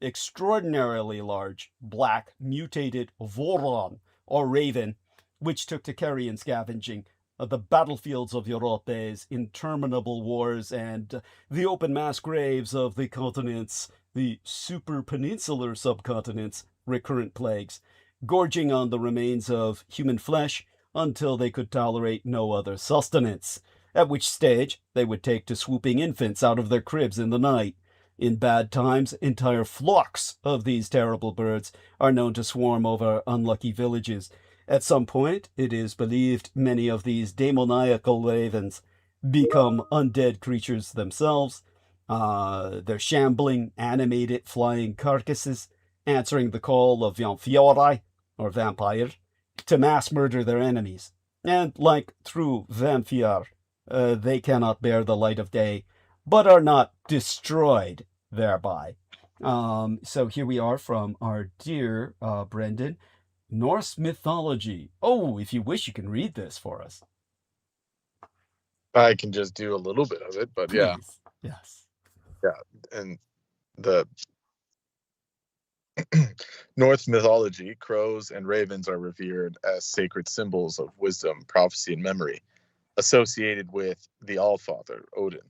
extraordinarily large, black, mutated voron, or raven, which took to carrion scavenging the battlefields of Europe's interminable wars and the open mass graves of the continents, the super-peninsular subcontinents' recurrent plagues, gorging on the remains of human flesh until they could tolerate no other sustenance, at which stage they would take to swooping infants out of their cribs in the night. In bad times, entire flocks of these terrible birds are known to swarm over unlucky villages. At some point, it is believed many of these demoniacal ravens become undead creatures themselves. Their shambling, animated, flying carcasses, answering the call of vampiri, or vampire, to mass murder their enemies. And like true vampire, they cannot bear the light of day, but are not destroyed thereby. So here we are from our dear Brendan. Norse mythology. Oh, if you wish, you can read this for us. I can just do a little bit of it, but Please. yeah. Yes. Yeah. And the Norse mythology, crows and ravens are revered as sacred symbols of wisdom, prophecy, and memory, associated with the Allfather, Odin.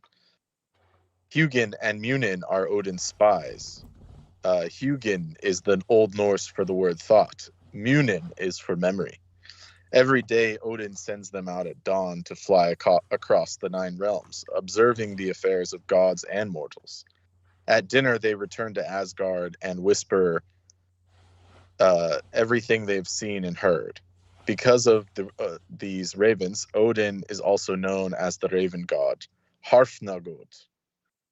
Hugin and Munin are Odin's spies. Hugin is the Old Norse for the word thought. Munin is for memory. Every day, Odin sends them out at dawn to fly across the 9 realms, observing the affairs of gods and mortals. At dinner, they return to Asgard and whisper everything they've seen and heard. Because of these ravens, Odin is also known as the Raven God, Harfnagod.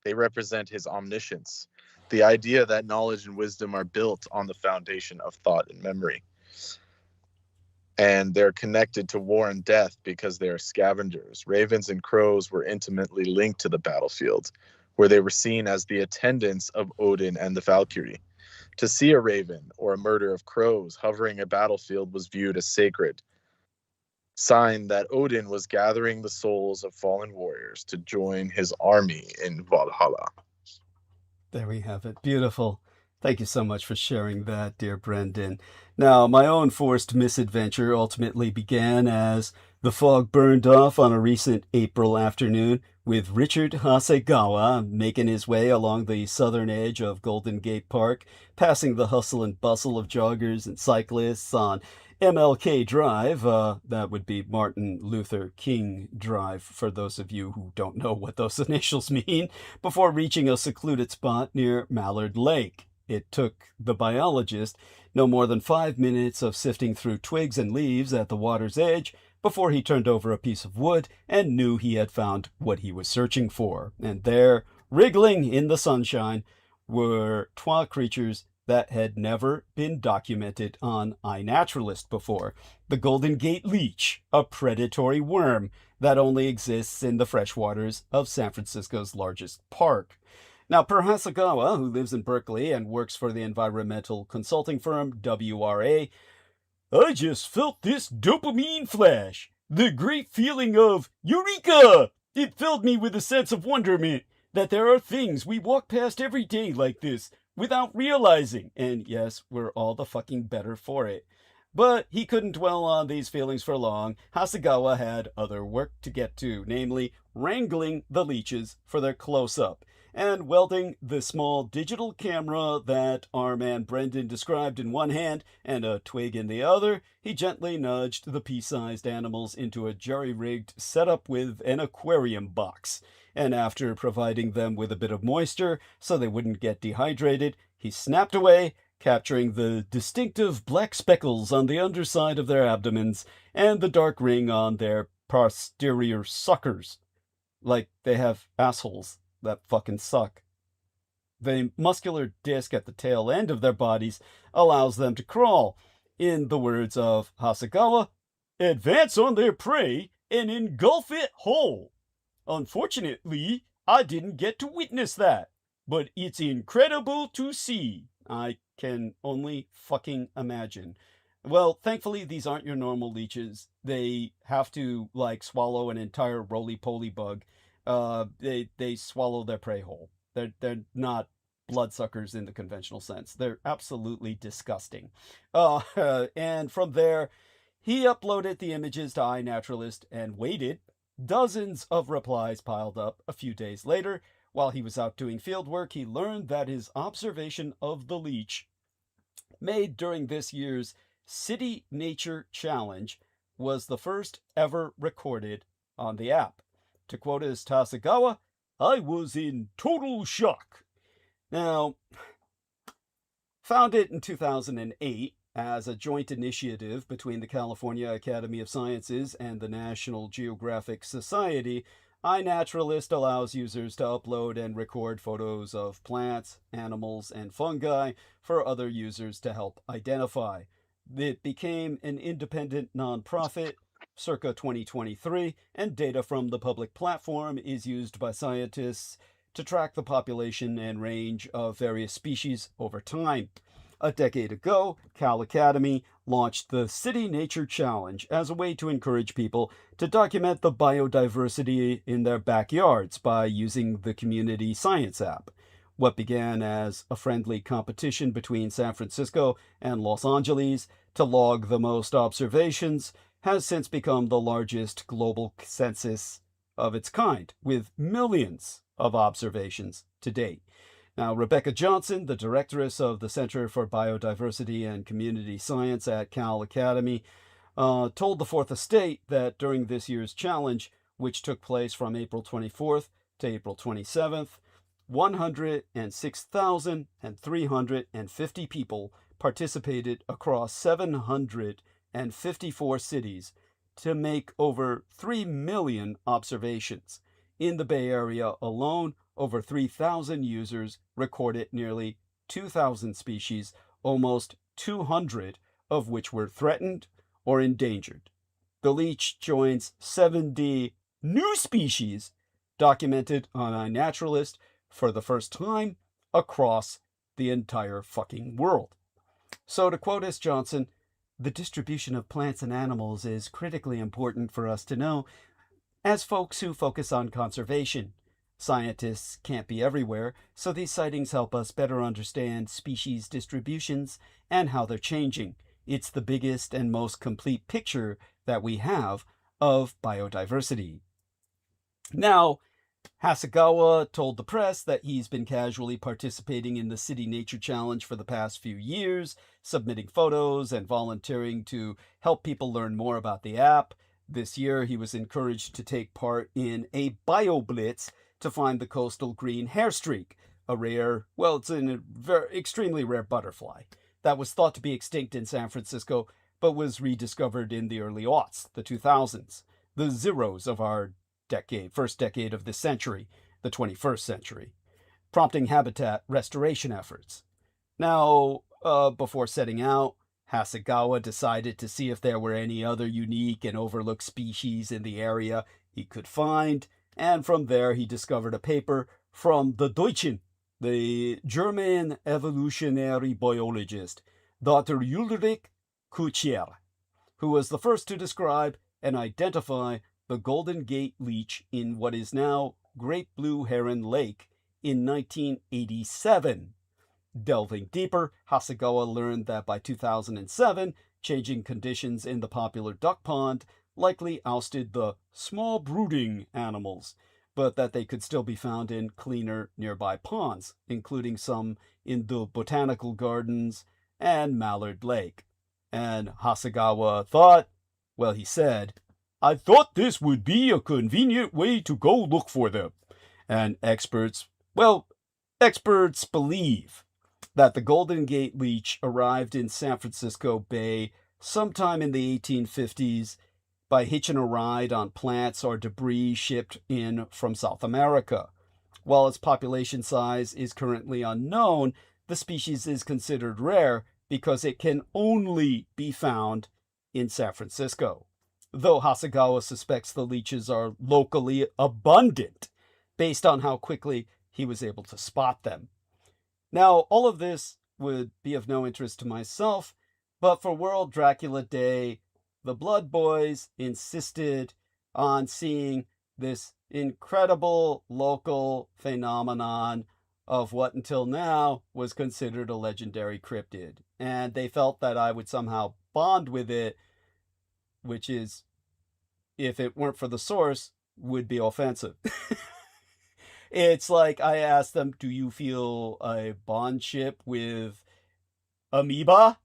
They represent his omniscience, the idea that knowledge and wisdom are built on the foundation of thought and memory. And they're connected to war and death because they are scavengers. Ravens and crows were intimately linked to the battlefield, where they were seen as the attendants of Odin and the Valkyrie. To see a raven or a murder of crows hovering a battlefield was viewed as sacred, sign that Odin was gathering the souls of fallen warriors to join his army in Valhalla. There we have it. Beautiful. Thank you so much for sharing that, dear Brendan. Now, my own forced misadventure ultimately began as the fog burned off on a recent April afternoon with Richard Hasegawa making his way along the southern edge of Golden Gate Park, passing the hustle and bustle of joggers and cyclists on MLK Drive, that would be Martin Luther King Drive, for those of you who don't know what those initials mean, before reaching a secluded spot near Mallard Lake. It took the biologist no more than 5 minutes of sifting through twigs and leaves at the water's edge before he turned over a piece of wood and knew he had found what he was searching for. And there, wriggling in the sunshine, were twa creatures that had never been documented on iNaturalist before. The Golden Gate leech, a predatory worm that only exists in the freshwaters of San Francisco's largest park. Now, per Hasegawa, who lives in Berkeley and works for the environmental consulting firm WRA, I just felt this dopamine flash, the great feeling of Eureka! It filled me with a sense of wonderment that there are things we walk past every day like this without realizing, and yes, we're all the fucking better for it. But he couldn't dwell on these feelings for long. Hasegawa had other work to get to, namely wrangling the leeches for their close-up, and welding the small digital camera that our man Brendan described in one hand and a twig in the other. He gently nudged the pea-sized animals into a jerry-rigged setup with an aquarium box, and after providing them with a bit of moisture so they wouldn't get dehydrated, he snapped away, capturing the distinctive black speckles on the underside of their abdomens and the dark ring on their posterior suckers. Like they have assholes that fucking suck. The muscular disc at the tail end of their bodies allows them to crawl. In the words of Hasegawa, advance on their prey and engulf it whole. Unfortunately, I didn't get to witness that, but it's incredible to see. I can only fucking imagine. Well, thankfully, these aren't your normal leeches. They have to, like, swallow an entire roly-poly bug. They swallow their prey whole. They're not bloodsuckers in the conventional sense. They're absolutely disgusting. And from there, he uploaded the images to iNaturalist and waited. Dozens of replies piled up a few days later. While he was out doing field work, he learned that his observation of the leech made during this year's City Nature Challenge was the first ever recorded on the app. To quote his Hasegawa, I was in total shock. Now, founded in 2008 as a joint initiative between the California Academy of Sciences and the National Geographic Society, iNaturalist allows users to upload and record photos of plants, animals, and fungi for other users to help identify. It became an independent nonprofit circa 2023, and data from the public platform is used by scientists to track the population and range of various species over time. A decade ago, Cal Academy launched the City Nature Challenge as a way to encourage people to document the biodiversity in their backyards by using the community science app. What began as a friendly competition between San Francisco and Los Angeles to log the most observations has since become the largest global census of its kind, with millions of observations to date. Now, Rebecca Johnson, the directress of the Center for Biodiversity and Community Science at Cal Academy, told the Fourth Estate that during this year's challenge, which took place from April 24th to April 27th, 106,350 people participated across 754 cities to make over 3 million observations. In the Bay Area alone, over 3,000 users recorded nearly 2,000 species, almost 200 of which were threatened or endangered. The leech joins 70 new species documented on iNaturalist for the first time across the entire fucking world. So to quote S. Johnson, the distribution of plants and animals is critically important for us to know as folks who focus on conservation. Scientists can't be everywhere, so these sightings help us better understand species distributions and how they're changing. It's the biggest and most complete picture that we have of biodiversity. Now, Hasegawa told the press that he's been casually participating in the City Nature Challenge for the past few years, submitting photos and volunteering to help people learn more about the app. This year, he was encouraged to take part in a bio-blitz to find the coastal green hairstreak, a rare, well, it's an extremely rare butterfly that was thought to be extinct in San Francisco, but was rediscovered in the early aughts, the 2000s, the zeros of our first decade of this century, the 21st century, prompting habitat restoration efforts. Now, before setting out, Hasegawa decided to see if there were any other unique and overlooked species in the area he could find, and from there he discovered a paper from the Deutschen, the German evolutionary biologist, Dr. Ulrich Kutscher, who was the first to describe and identify the Golden Gate leech in what is now Great Blue Heron Lake in 1987. Delving deeper, Hasegawa learned that by 2007, changing conditions in the popular duck pond likely ousted the small brooding animals, but that they could still be found in cleaner nearby ponds, including some in the botanical gardens and Mallard Lake. And Hasegawa thought, well, he said, "I thought this would be a convenient way to go look for them." And experts believe that the Golden Gate leech arrived in San Francisco Bay sometime in the 1850s by hitching a ride on plants or debris shipped in from South America. While its population size is currently unknown, the species is considered rare because it can only be found in San Francisco, though Hasegawa suspects the leeches are locally abundant based on how quickly he was able to spot them. Now, all of this would be of no interest to myself, but for World Dracula Day, the Blood Boys insisted on seeing this incredible local phenomenon of what until now was considered a legendary cryptid. And they felt that I would somehow bond with it, which is, if it weren't for the source, would be offensive. It's like I asked them, do you feel a bondship with amoeba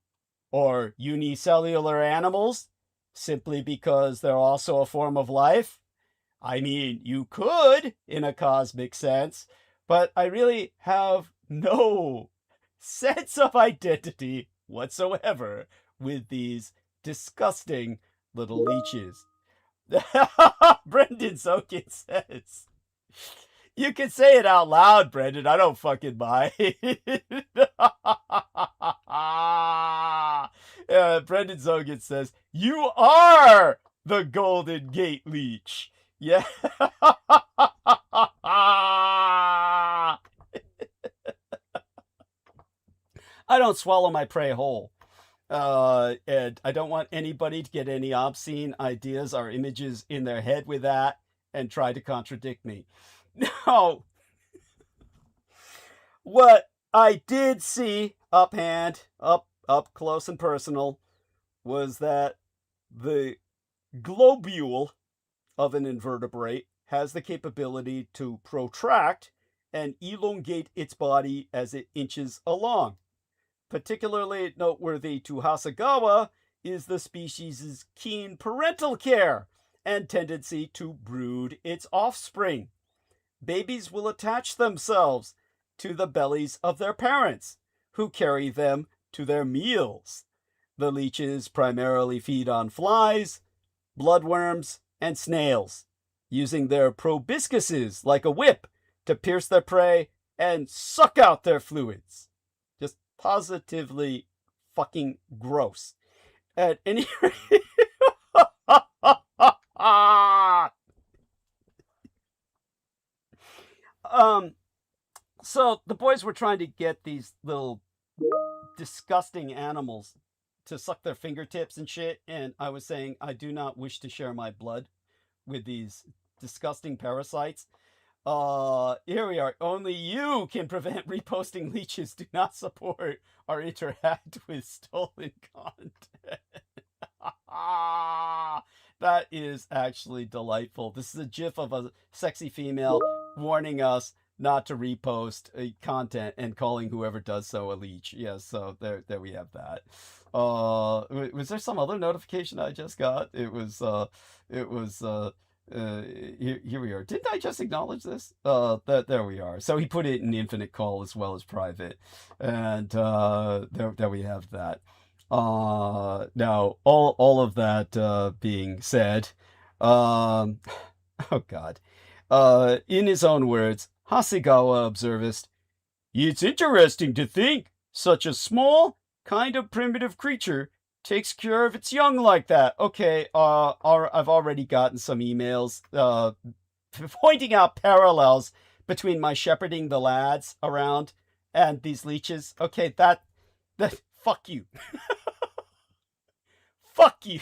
or unicellular animals simply because they're also a form of life? I mean, you could in a cosmic sense, but I really have no sense of identity whatsoever with these disgusting little leeches. Brendan Zokin says, "You can say it out loud, Brendan. I don't fucking mind." Brendan Zogan says, "You are the Golden Gate leech." Yeah. I don't swallow my prey whole. And I don't want anybody to get any obscene ideas or images in their head with that and try to contradict me. No. What I did see up close and personal, was that the globule of an invertebrate has the capability to protract and elongate its body as it inches along. Particularly noteworthy to Hasegawa is the species' keen parental care and tendency to brood its offspring. Babies will attach themselves to the bellies of their parents, who carry them to their meals. The leeches primarily feed on flies, bloodworms, and snails, using their proboscises like a whip to pierce their prey and suck out their fluids. Just positively fucking gross. At any rate, so the boys were trying to get these little disgusting animals to suck their fingertips and shit, and I was saying I do not wish to share my blood with these disgusting parasites. Here we are. Only you can prevent reposting leeches. Do not support or interact with stolen content. That is actually delightful. This is a gif of a sexy female warning us not to repost content and calling whoever does so a leech. Yes, so there we have that. Was there some other notification I just got? Here we are. Didn't I just acknowledge this? There we are. So he put it in infinite call as well as private, and there we have that. Now all of that being said, oh God, in his own words, Hasegawa observed, "It's interesting to think Such a small, kind of primitive creature takes care of its young like that. Okay, I've already gotten some emails pointing out parallels between my shepherding the lads around and these leeches. Okay, that fuck you. Fuck you.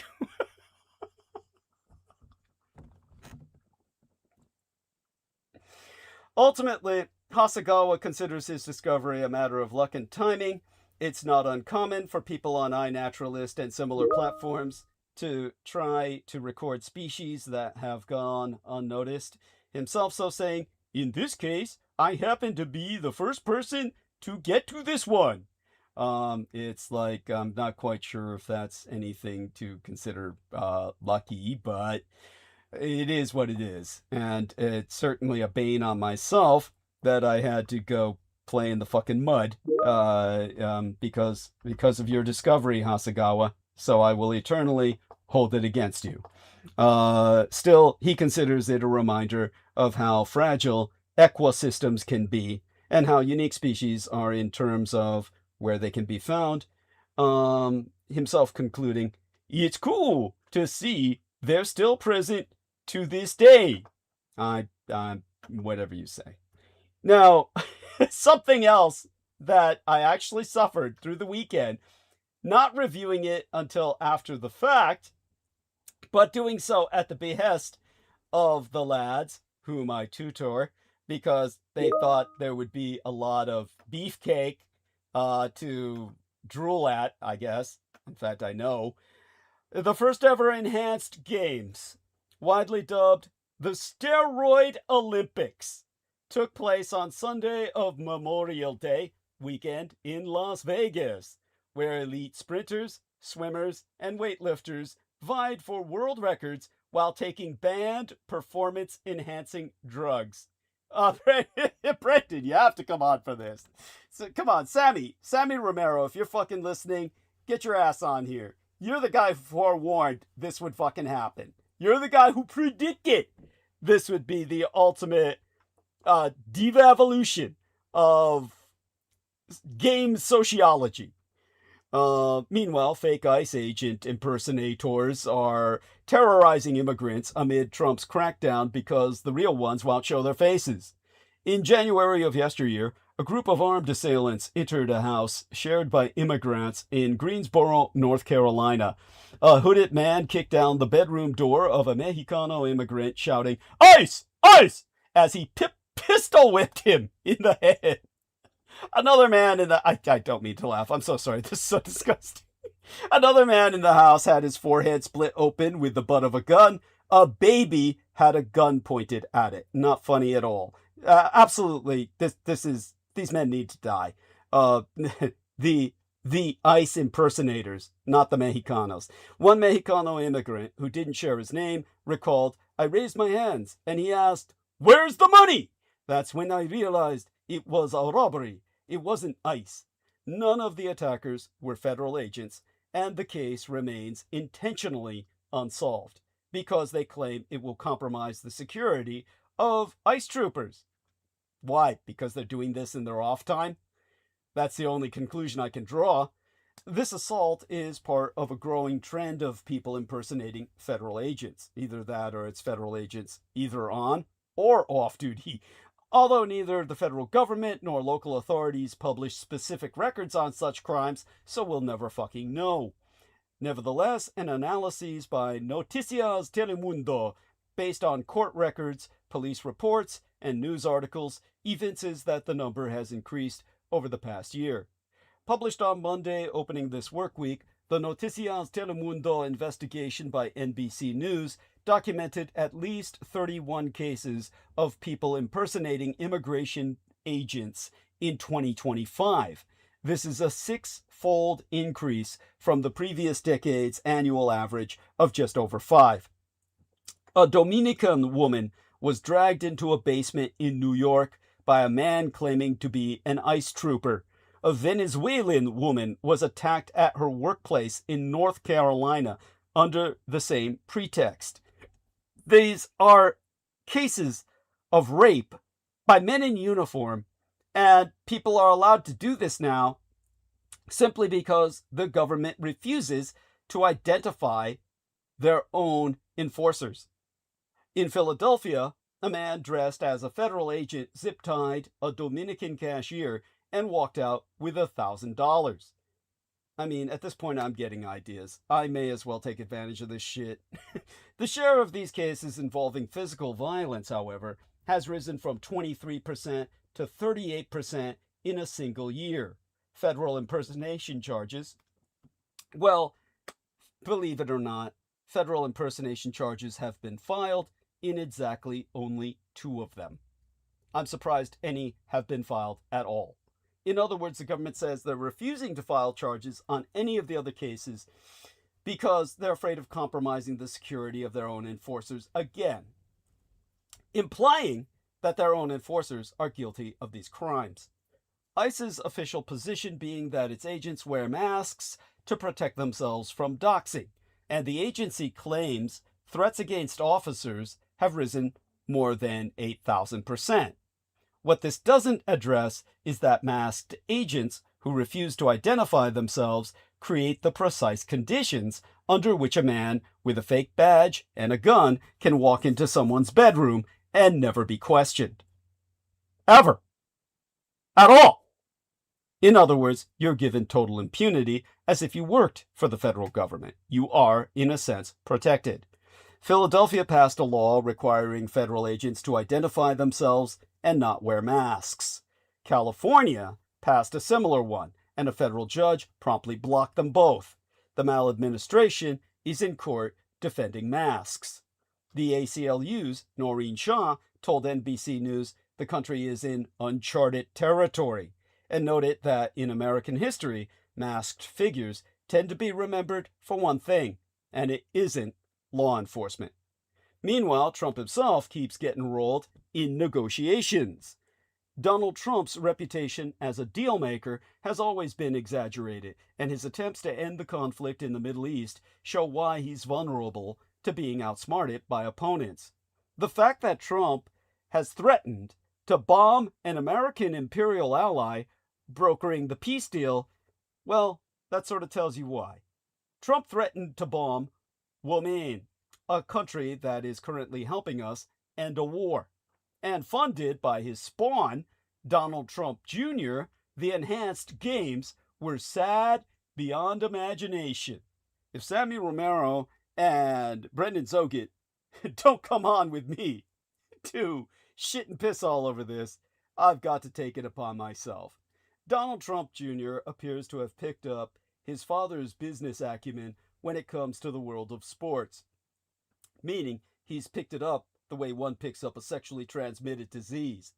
Ultimately, Hasegawa considers his discovery a matter of luck and timing. It's not uncommon for people on iNaturalist and similar platforms to try to record species that have gone unnoticed. Himself so saying, in this case, I happen to be the first person to get to this one. It's like, I'm not quite sure if that's anything to consider lucky, but it is what it is. And it's certainly a bane on myself that I had to go play in the fucking mud because of your discovery, Hasegawa. So I will eternally hold it against you. Still, he considers it a reminder of how fragile ecosystems can be and how unique species are in terms of where they can be found. Himself concluding, it's cool to see they're still present to this day. Whatever you say. Now, something else that I actually suffered through the weekend, not reviewing it until after the fact, but doing so at the behest of the lads whom I tutor, because they thought there would be a lot of beefcake to drool at, I guess. In fact, I know. The first ever enhanced games, widely dubbed the Steroid Olympics, took place on Sunday of Memorial Day weekend in Las Vegas, where elite sprinters, swimmers, and weightlifters vied for world records while taking banned performance-enhancing drugs. Brendan, you have to come on for this. So come on, Sammy Romero, if you're fucking listening, get your ass on here. You're the guy who forewarned this would fucking happen. You're the guy who predicted this would be the ultimate devolution of game sociology. Meanwhile, fake ICE agent impersonators are terrorizing immigrants amid Trump's crackdown because the real ones won't show their faces. In January of yesteryear, a group of armed assailants entered a house shared by immigrants in Greensboro, North Carolina. A hooded man kicked down the bedroom door of a Mexicano immigrant, shouting, "ICE! ICE!" as he pistol whipped him in the head. Another man in the... I don't mean to laugh. I'm so sorry. This is so disgusting. Another man in the house had his forehead split open with the butt of a gun. A baby had a gun pointed at it. Not funny at all. Absolutely. These men need to die. The ICE impersonators, not the Mexicanos. One Mexicano immigrant who didn't share his name recalled, "I raised my hands and he asked, 'Where's the money?' That's when I realized it was a robbery. It wasn't ICE. None of the attackers were federal agents, and the case remains intentionally unsolved because they claim it will compromise the security of ICE troopers." Why? Because they're doing this in their off time? That's the only conclusion I can draw. This assault is part of a growing trend of people impersonating federal agents. Either that or it's federal agents either on or off duty. Although neither the federal government nor local authorities publish specific records on such crimes, so we'll never fucking know. Nevertheless, an analysis by Noticias Telemundo, based on court records, police reports, and news articles, evinces that the number has increased over the past year. Published on Monday, opening this work week, the Noticias Telemundo investigation by NBC News documented at least 31 cases of people impersonating immigration agents in 2025. This is a six-fold increase from the previous decade's annual average of just over 5. A Dominican woman was dragged into a basement in New York by a man claiming to be an ICE trooper. A Venezuelan woman was attacked at her workplace in North Carolina under the same pretext. These are cases of rape by men in uniform, and people are allowed to do this now simply because the government refuses to identify their own enforcers. In Philadelphia, a man dressed as a federal agent zip-tied a Dominican cashier and walked out with $1,000. I mean, at this point, I'm getting ideas. I may as well take advantage of this shit. The share of these cases involving physical violence, however, has risen from 23% to 38% in a single year. Federal impersonation charges, well, believe it or not, federal impersonation charges have been filed in exactly only 2 of them. I'm surprised any have been filed at all. In other words, the government says they're refusing to file charges on any of the other cases because they're afraid of compromising the security of their own enforcers again, implying that their own enforcers are guilty of these crimes. ICE's official position being that its agents wear masks to protect themselves from doxing, and the agency claims threats against officers have risen more than 8,000%. What this doesn't address is that masked agents who refuse to identify themselves create the precise conditions under which a man with a fake badge and a gun can walk into someone's bedroom and never be questioned. Ever. At all. In other words, you're given total impunity as if you worked for the federal government. You are, in a sense, protected. Philadelphia passed a law requiring federal agents to identify themselves and not wear masks. California passed a similar one, and a federal judge promptly blocked them both. The maladministration is in court defending masks. The ACLU's Noreen Shah told NBC News the country is in uncharted territory, and noted that in American history, masked figures tend to be remembered for one thing, and it isn't law enforcement. Meanwhile, Trump himself keeps getting rolled in negotiations. Donald Trump's reputation as a deal maker has always been exaggerated, and his attempts to end the conflict in the Middle East show why he's vulnerable to being outsmarted by opponents. The fact that Trump has threatened to bomb an American imperial ally brokering the peace deal, well, that sort of tells you why. Trump threatened to bomb Wdy52726, a country that is currently helping us end a war, and funded by his spawn, Donald Trump Jr., the enhanced games were sad beyond imagination. If Sammy Romero and Brendan ̶OGHET don't come on with me to shit and piss all over this, I've got to take it upon myself. Donald Trump Jr. appears to have picked up his father's business acumen when it comes to the world of sports, meaning he's picked it up the way one picks up a sexually transmitted disease.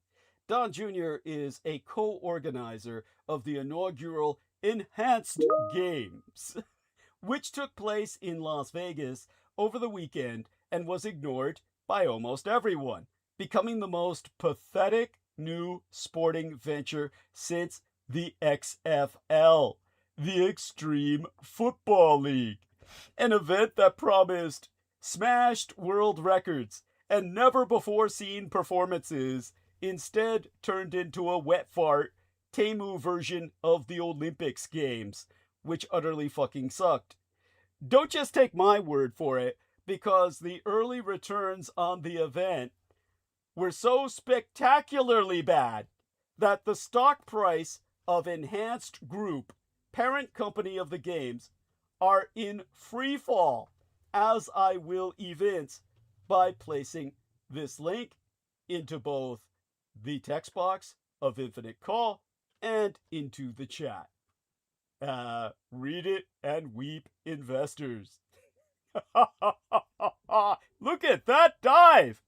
Don Jr. is a co-organizer of the inaugural Enhanced Games, which took place in Las Vegas over the weekend and was ignored by almost everyone, becoming the most pathetic new sporting venture since the XFL, the Extreme Football League, an event that promised smashed world records and never-before-seen performances instead turned into a wet fart, Temu version of the Olympics Games, which utterly fucking sucked. Don't just take my word for it, because the early returns on the event were so spectacularly bad that the stock price of Enhanced Group, parent company of the games, are in free fall, as I will evince by placing this link into both the text box of Infinite Call and into the chat. Read it and weep, investors. Look at that dive!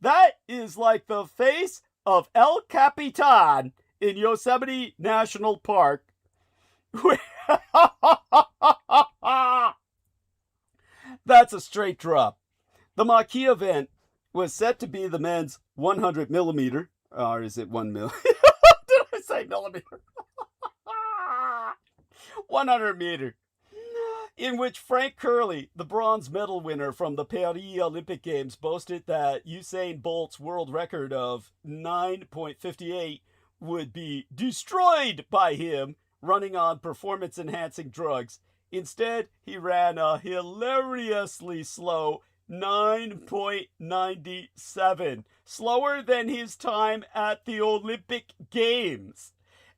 That is like the face of El Capitan in Yosemite National Park. That's a straight drop. The marquee event was set to be the men's 100mm, or is it 1 mil? Did I say millimeter? 100 meter, in which Frank Curley, the bronze medal winner from the Paris Olympic Games, boasted that Usain Bolt's world record of 9.58 would be destroyed by him running on performance-enhancing drugs. Instead, he ran a hilariously slow 9.97, slower than his time at the Olympic Games.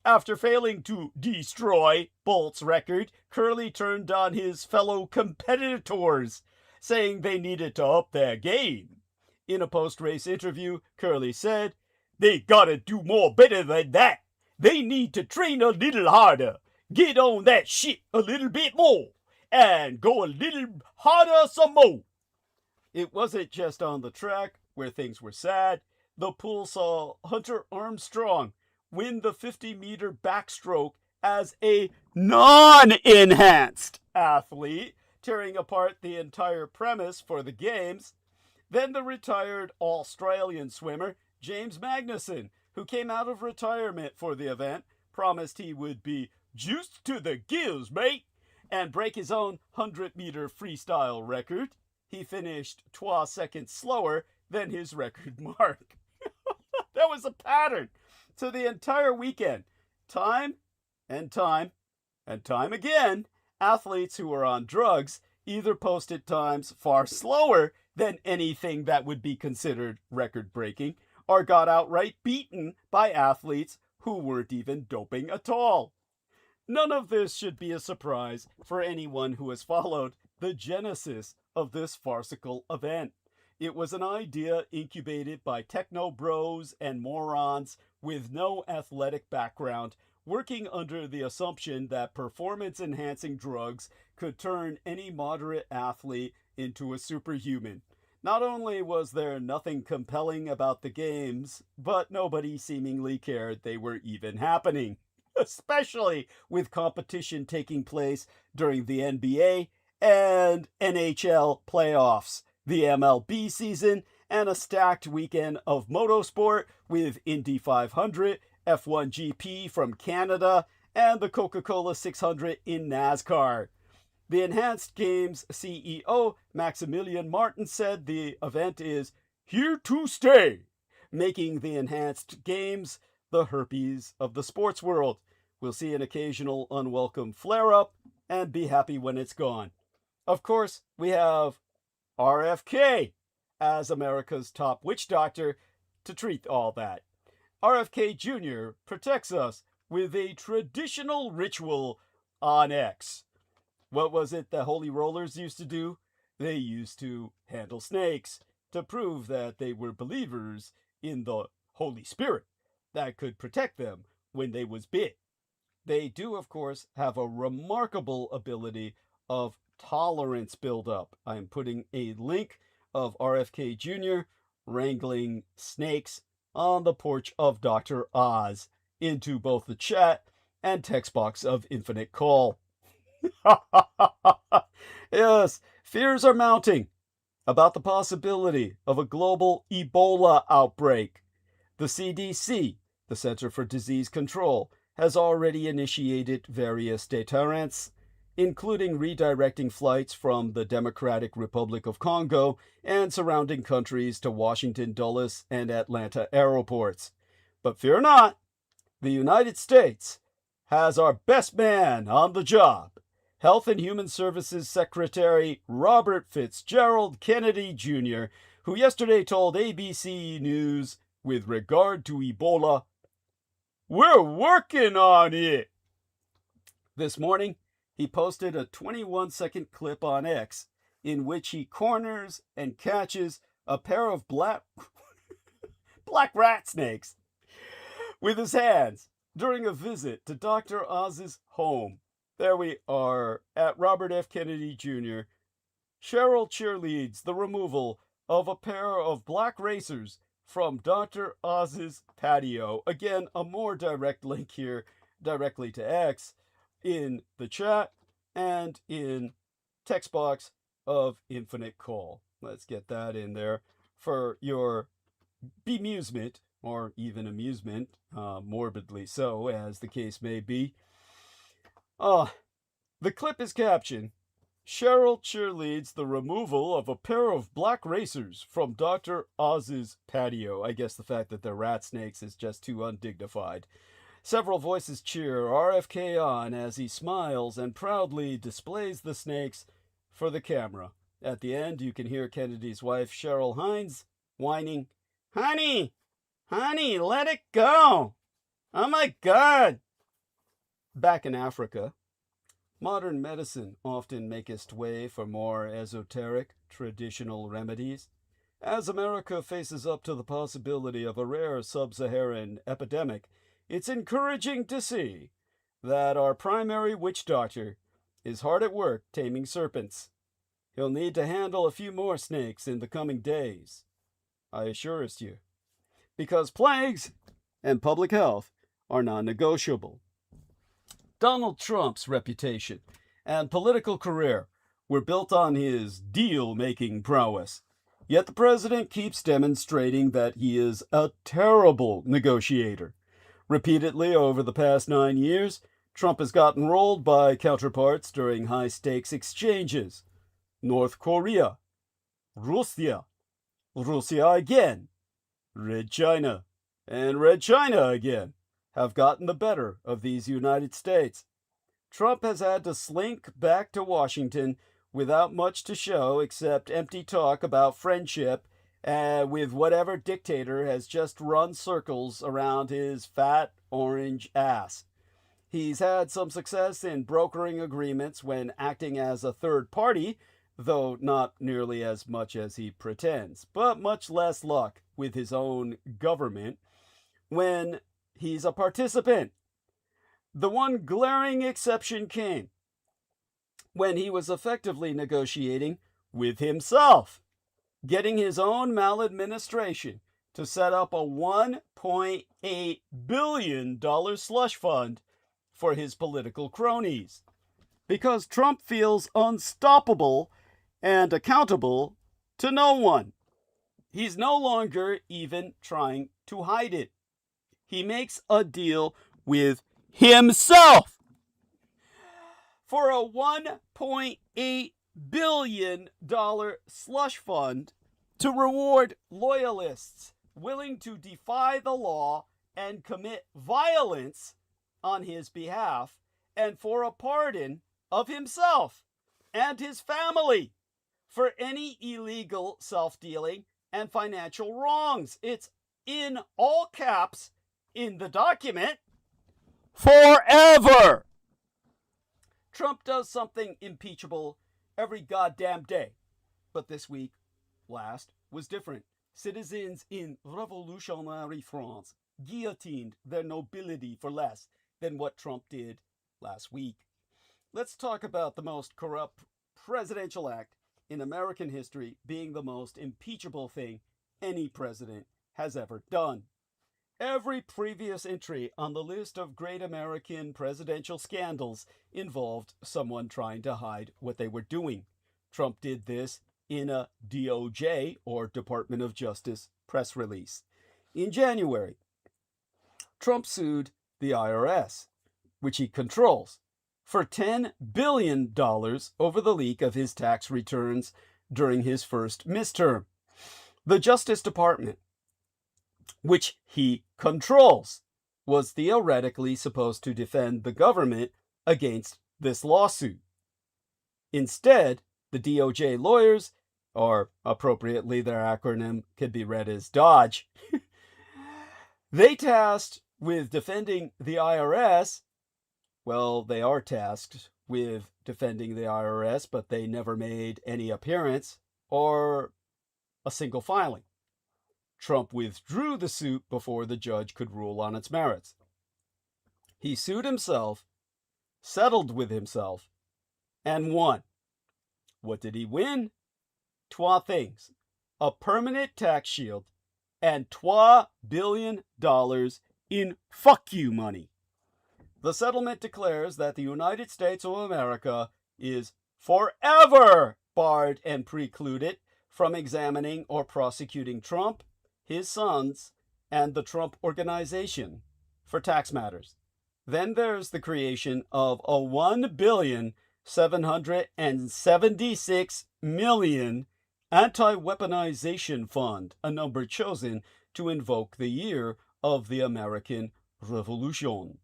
After failing to destroy Bolt's record, Curley turned on his fellow competitors, saying they needed to up their game. In a post-race interview, Curley said, "They gotta do more better than that. They need to train a little harder, get on that shit a little bit more, and go a little harder some more." It wasn't just on the track where things were sad. The pool saw Hunter Armstrong win the 50-meter backstroke as a non-enhanced athlete, tearing apart the entire premise for the games. Then the retired Australian swimmer, James Magnussen, who came out of retirement for the event, promised he would be juiced to the gills, mate, and break his own 100-meter freestyle record. He finished 12 seconds slower than his record mark. That was a pattern. So the entire weekend, time and time and time again, athletes who were on drugs either posted times far slower than anything that would be considered record-breaking, or got outright beaten by athletes who weren't even doping at all. None of this should be a surprise for anyone who has followed the genesis of this farcical event. It was an idea incubated by techno bros and morons with no athletic background, working under the assumption that performance-enhancing drugs could turn any moderate athlete into a superhuman. Not only was there nothing compelling about the games, but nobody seemingly cared they were even happening, especially with competition taking place during the NBA and NHL playoffs, the MLB season, and a stacked weekend of motorsport with Indy 500, F1 GP from Canada, and the Coca-Cola 600 in NASCAR. The Enhanced Games CEO, Maximilian Martin, said the event is here to stay, making the Enhanced Games the herpes of the sports world. We'll see an occasional unwelcome flare-up and be happy when it's gone. Of course, we have RFK as America's top witch doctor to treat all that. RFK Jr. protects us with a traditional ritual on X. What was it the Holy Rollers used to do? They used to handle snakes to prove that they were believers in the Holy Spirit that could protect them when they was bit. They do, of course, have a remarkable ability of tolerance buildup. I'm putting a link of RFK Jr. wrangling snakes on the porch of Dr. Oz into both the chat and text box of Infinite Call. Yes, fears are mounting about the possibility of a global Ebola outbreak. The CDC, the Center for Disease Control, has already initiated various deterrents, including redirecting flights from the Democratic Republic of Congo and surrounding countries to Washington Dulles and Atlanta airports. But fear not, the United States has our best man on the job, Health and Human Services Secretary Robert Fitzgerald Kennedy Jr., who yesterday told ABC News with regard to Ebola, "We're working on it." This morning, he posted a 21-second clip on X in which he corners and catches a pair of black rat snakes with his hands during a visit to Dr. Oz's home. There we are at Robert F. Kennedy Jr. Cheryl cheerleads the removal of a pair of black racers from Dr. Oz's patio. Again, a more direct link here directly to X in the chat and in text box of Infinite Call. Let's get that in there for your bemusement, or even amusement, morbidly so, as the case may be. The clip is captioned, "Cheryl cheerleads the removal of a pair of black racers from Dr. Oz's patio." I guess the fact that they're rat snakes is just too undignified. Several voices cheer RFK on as he smiles and proudly displays the snakes for the camera. At the end, you can hear Kennedy's wife, Cheryl Hines, whining, "Honey, honey, let it go. Oh my God." Back in Africa, modern medicine often maketh way for more esoteric, traditional remedies. As America faces up to the possibility of a rare sub-Saharan epidemic, it's encouraging to see that our primary witch doctor is hard at work taming serpents. He'll need to handle a few more snakes in the coming days, I assure you, because plagues and public health are non-negotiable. Donald Trump's reputation and political career were built on his deal-making prowess. Yet the president keeps demonstrating that he is a terrible negotiator. Repeatedly over the past 9 years, Trump has gotten rolled by counterparts during high-stakes exchanges. North Korea, Russia, Russia again, Red China, and Red China again have gotten the better of these United States. Trump has had to slink back to Washington without much to show except empty talk about friendship with whatever dictator has just run circles around his fat orange ass. He's had some success in brokering agreements when acting as a third party, though not nearly as much as he pretends, but much less luck with his own government when he's a participant. The one glaring exception came when he was effectively negotiating with himself, getting his own maladministration to set up a $1.8 billion slush fund for his political cronies. Because Trump feels unstoppable and accountable to no one. He's no longer even trying to hide it. He makes a deal with himself for a $1.8 billion slush fund to reward loyalists willing to defy the law and commit violence on his behalf, and for a pardon of himself and his family for any illegal self-dealing and financial wrongs. It's in all caps in the document. Forever! Trump does something impeachable every goddamn day. But this week, last, was different. Citizens in revolutionary France guillotined their nobility for less than what Trump did last week. Let's talk about the most corrupt presidential act in American history being the most impeachable thing any president has ever done. Every previous entry on the list of great American presidential scandals involved someone trying to hide what they were doing. Trump did this in a DOJ, or Department of Justice, press release. In January, Trump sued the IRS, which he controls, for $10 billion over the leak of his tax returns during his first midterm. The Justice Department, which he controls, was theoretically supposed to defend the government against this lawsuit. Instead, the DOJ lawyers, or appropriately their acronym could be read as DODGE, they tasked with defending the IRS. Well, they are tasked with defending the IRS, but they never made any appearance or a single filing. Trump withdrew the suit before the judge could rule on its merits. He sued himself, settled with himself, and won. What did he win? Twa things: a permanent tax shield and $2 billion in fuck you money. The settlement declares that the United States of America is forever barred and precluded from examining or prosecuting Trump, his sons, and the Trump Organization for tax matters. Then there's the creation of a $1,776,000,000 anti-weaponization fund, a number chosen to invoke the year of the American Revolution.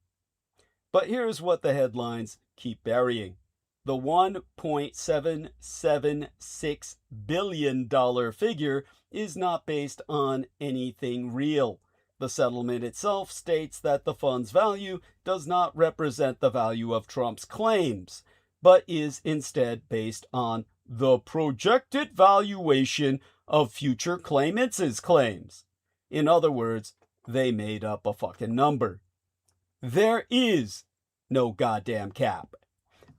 But here's what the headlines keep burying. The $1.776 billion figure is not based on anything real. The settlement itself states that the fund's value does not represent the value of Trump's claims, but is instead based on the projected valuation of future claimants' claims. In other words, they made up a fucking number. There is no goddamn cap.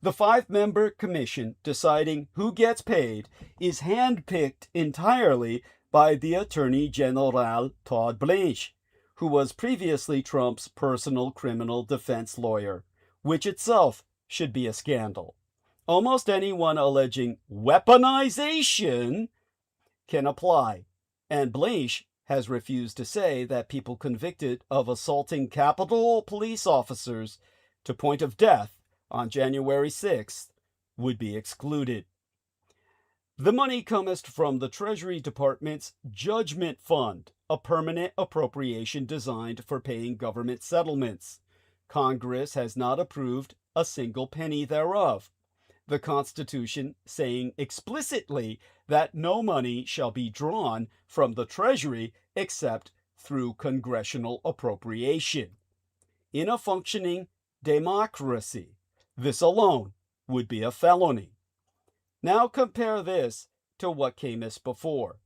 The 5-member commission deciding who gets paid is handpicked entirely by the Attorney General Todd Blanche, who was previously Trump's personal criminal defense lawyer, which itself should be a scandal. Almost anyone alleging weaponization can apply, and Blanche has refused to say that people convicted of assaulting Capitol police officers to point of death on January 6th would be excluded. The money cometh from the Treasury Department's Judgment Fund, a permanent appropriation designed for paying government settlements. Congress has not approved a single penny thereof. The Constitution saying explicitly that no money shall be drawn from the Treasury except through congressional appropriation. In a functioning democracy, this alone would be a felony. Now compare this to what camest before.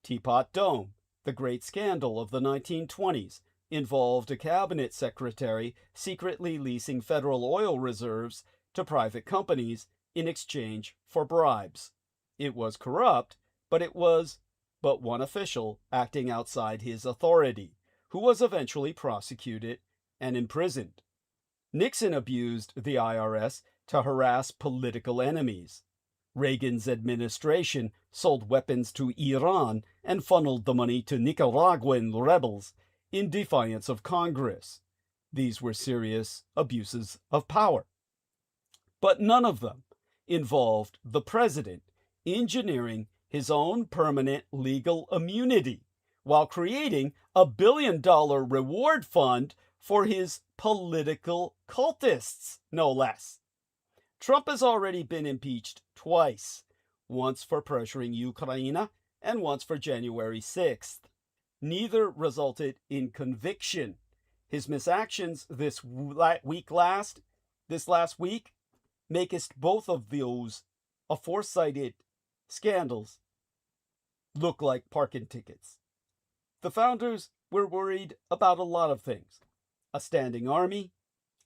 Teapot Dome, the great scandal of the 1920s, involved a cabinet secretary secretly leasing federal oil reserves to private companies in exchange for bribes. It was corrupt, but it was but one official acting outside his authority, who was eventually prosecuted and imprisoned. Nixon abused the IRS to harass political enemies. Reagan's administration sold weapons to Iran and funneled the money to Nicaraguan rebels in defiance of Congress. These were serious abuses of power. But none of them involved the president engineering his own permanent legal immunity while creating a $1 billion reward fund for his political cultists, no less. Trump has already been impeached twice, once for pressuring Ukraine and once for January 6th. Neither resulted in conviction. His misactions this last week makest both of those aforecited scandals look like parking tickets. The founders were worried about a lot of things: a standing army,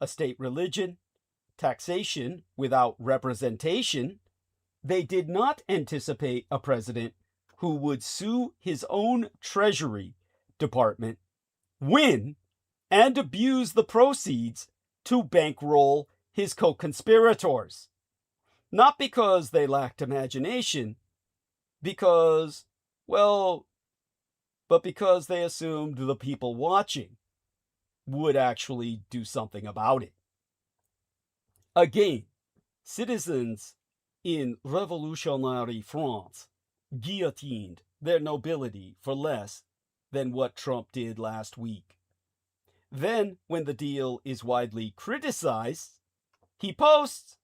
a state religion, taxation without representation. They did not anticipate a president who would sue his own Treasury Department, win, and abuse the proceeds to bankroll his co-conspirators. Not because they lacked imagination, but because they assumed the people watching would actually do something about it. Again, citizens in revolutionary France guillotined their nobility for less than what Trump did last week. Then, when the deal is widely criticized, he posts,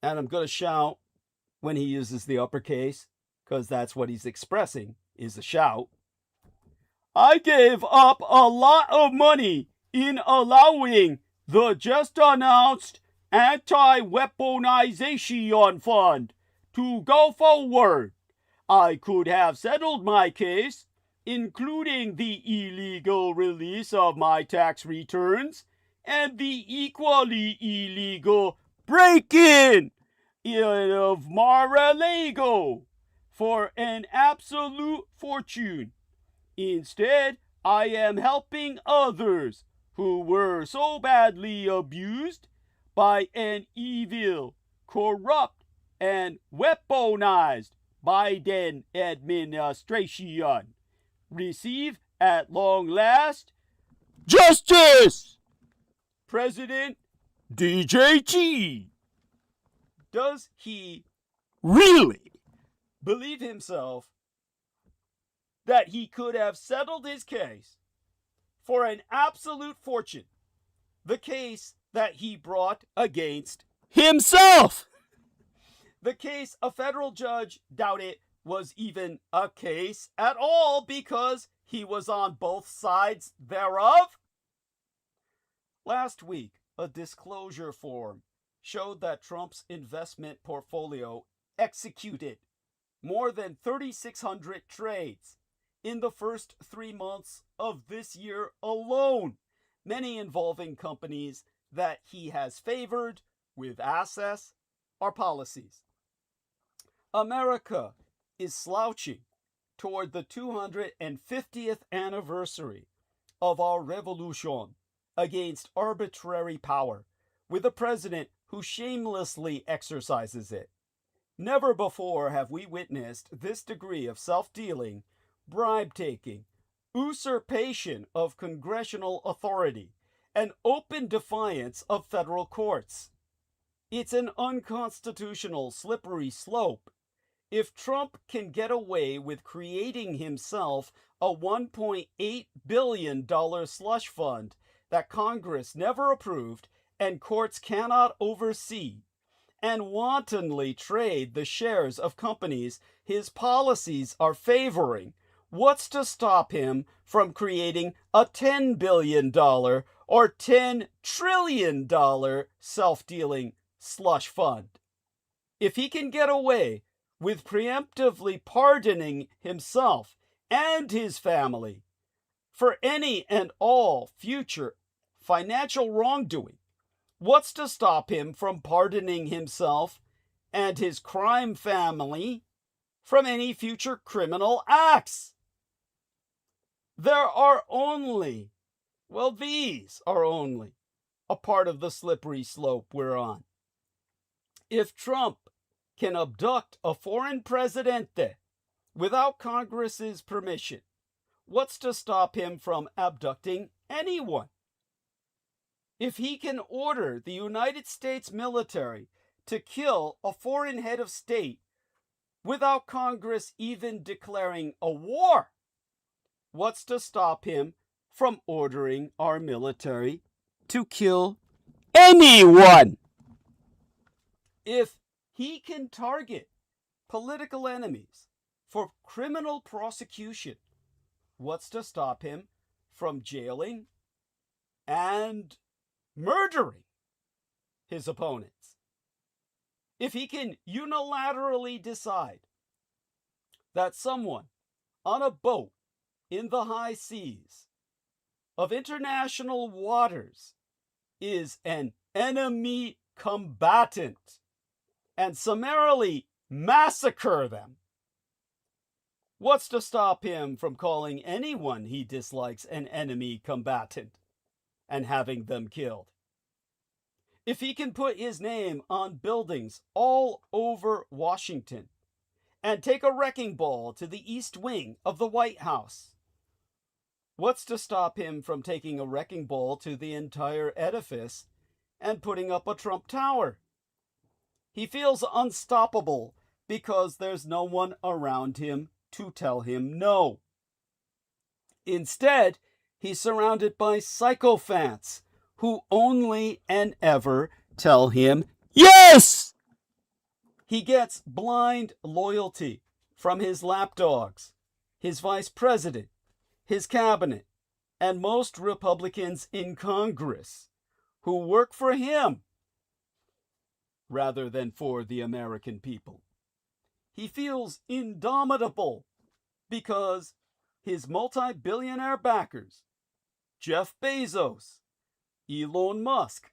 and I'm going to shout when he uses the uppercase, because that's what he's expressing, is a shout. I gave up a lot of money in allowing the just announced anti-weaponization fund to go forward. I could have settled my case, including the illegal release of my tax returns and the equally illegal break-in of Mar-a-Lago, for an absolute fortune. Instead, I am helping others who were so badly abused by an evil, corrupt, and weaponized Biden administration receive at long last justice. President DJT. Does he really believe himself that he could have settled his case for an absolute fortune the case that he brought against himself. The case a federal judge doubted was even a case at all because he was on both sides thereof. Last week, a disclosure form showed that Trump's investment portfolio executed more than 3,600 trades in the first 3 months of this year alone, many involving companies that he has favored with assets or policies. America is slouching toward the 250th anniversary of our revolution against arbitrary power, with a president who shamelessly exercises it. Never before have we witnessed this degree of self-dealing, bribe-taking, usurpation of congressional authority, and open defiance of federal courts. It's an unconstitutional slippery slope. If Trump can get away with creating himself a $1.8 billion slush fund that Congress never approved and courts cannot oversee, and wantonly trade the shares of companies his policies are favoring, what's to stop him from creating a $10 billion or $10 trillion self-dealing slush fund? If he can get away with preemptively pardoning himself and his family for any and all future financial wrongdoing, what's to stop him from pardoning himself and his crime family from any future criminal acts? There are only, well, these are only a part of the slippery slope we're on. If Trump can abduct a foreign presidente without Congress's permission, what's to stop him from abducting anyone? If he can order the United States military to kill a foreign head of state without Congress even declaring a war, what's to stop him from ordering our military to kill anyone? If he can target political enemies for criminal prosecution, what's to stop him from jailing and murdering his opponents? If he can unilaterally decide that someone on a boat in the high seas of international waters is an enemy combatant and summarily massacre them, what's to stop him from calling anyone he dislikes an enemy combatant and having them killed? If he can put his name on buildings all over Washington and take a wrecking ball to the East Wing of the White House, what's to stop him from taking a wrecking ball to the entire edifice and putting up a Trump Tower? He feels unstoppable because there's no one around him to tell him no. Instead, he's surrounded by sycophants who only and ever tell him yes! He gets blind loyalty from his lapdogs, his vice president, his cabinet, and most Republicans in Congress who work for him rather than for the American people. He feels indomitable because his multi-billionaire backers, Jeff Bezos, Elon Musk,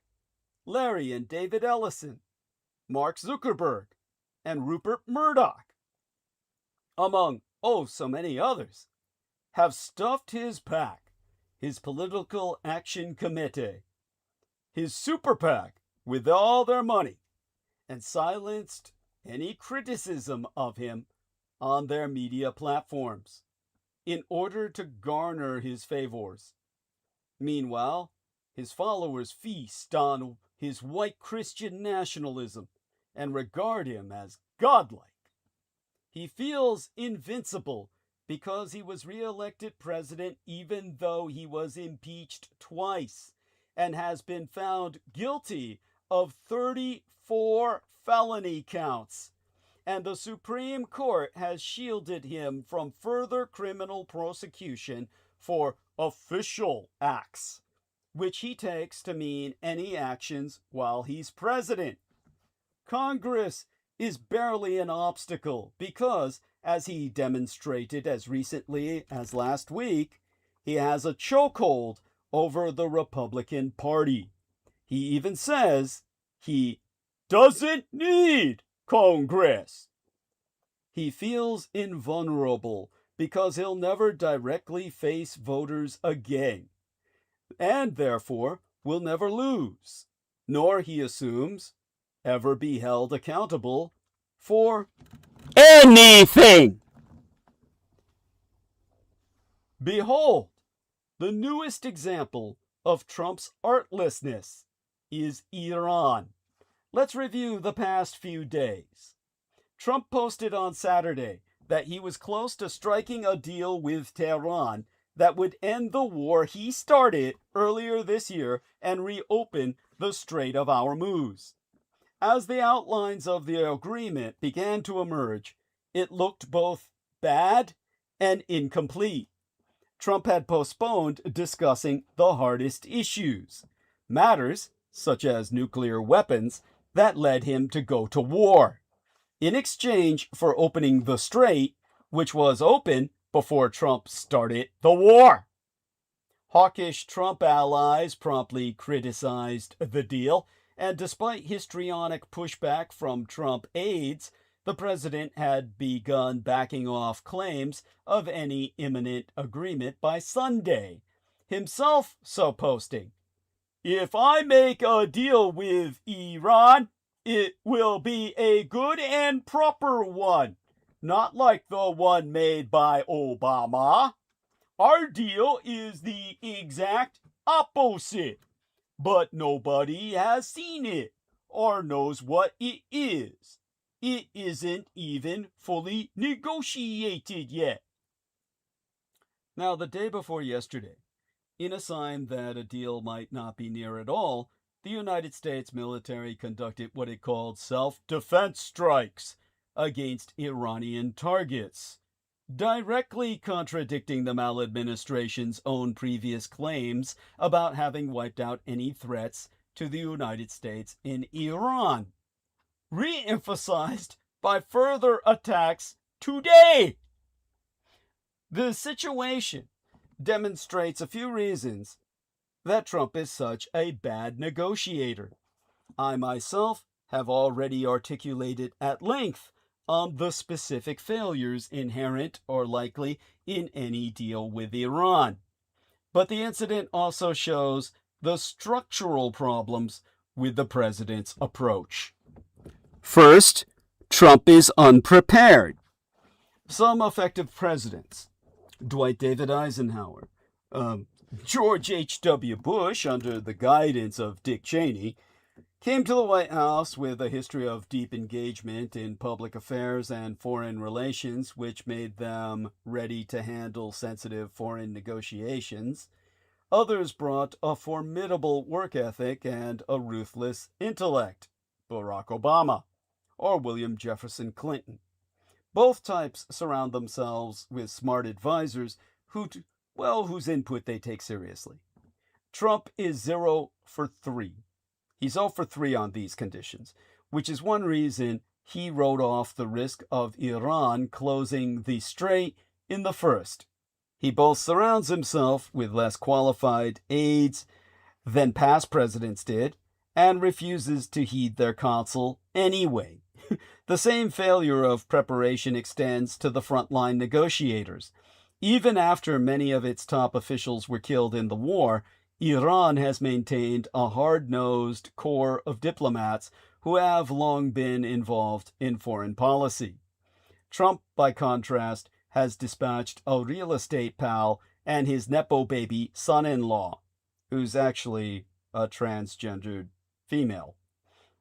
Larry and David Ellison, Mark Zuckerberg, and Rupert Murdoch, among so many others, have stuffed his PAC, his Political Action Committee, his super PAC, with all their money, and silenced any criticism of him on their media platforms in order to garner his favors. Meanwhile, his followers feast on his white Christian nationalism and regard him as godlike. He feels invincible because he was re-elected president even though he was impeached twice and has been found guilty of 34 felony counts. And the Supreme Court has shielded him from further criminal prosecution for official acts, which he takes to mean any actions while he's president. Congress is barely an obstacle because, as he demonstrated as recently as last week, he has a chokehold over the Republican Party. He even says he doesn't need Congress. He feels invulnerable because he'll never directly face voters again, and therefore will never lose, nor, he assumes, ever be held accountable for anything. Behold, the newest example of Trump's artlessness is Iran. Let's review the past few days. Trump posted on Saturday that he was close to striking a deal with Tehran that would end the war he started earlier this year and reopen the Strait of Hormuz. As the outlines of the agreement began to emerge, it looked both bad and incomplete. Trump had postponed discussing the hardest issues, matters such as nuclear weapons that led him to go to war, in exchange for opening the strait, which was open before Trump started the war. Hawkish Trump allies promptly criticized the deal, and despite histrionic pushback from Trump aides, the president had begun backing off claims of any imminent agreement by Sunday, himself so posting, "If I make a deal with Iran, it will be a good and proper one, not like the one made by Obama. Our deal is the exact opposite, but nobody has seen it or knows what it is. It isn't even fully negotiated yet." Now, the day before yesterday, in a sign that a deal might not be near at all, the United States military conducted what it called self-defense strikes against Iranian targets, directly contradicting the maladministration's own previous claims about having wiped out any threats to the United States in Iran, re-emphasized by further attacks today. The situation demonstrates a few reasons that Trump is such a bad negotiator. I myself have already articulated at length on the specific failures inherent or likely in any deal with Iran. But the incident also shows the structural problems with the president's approach. First, Trump is unprepared. Some effective presidents, Dwight David Eisenhower, George H.W. Bush, under the guidance of Dick Cheney, came to the White House with a history of deep engagement in public affairs and foreign relations, which made them ready to handle sensitive foreign negotiations. Others brought a formidable work ethic and a ruthless intellect, Barack Obama or William Jefferson Clinton. Both types surround themselves with smart advisors whose input they take seriously. Trump is 0 for 3. He's 0 for 3 on these conditions, which is one reason he wrote off the risk of Iran closing the strait in the first. He both surrounds himself with less qualified aides than past presidents did, and refuses to heed their counsel anyway. The same failure of preparation extends to the frontline negotiators. Even after many of its top officials were killed in the war, Iran has maintained a hard-nosed core of diplomats who have long been involved in foreign policy. Trump, by contrast, has dispatched a real estate pal and his Nepo baby son-in-law, who's actually a transgendered female.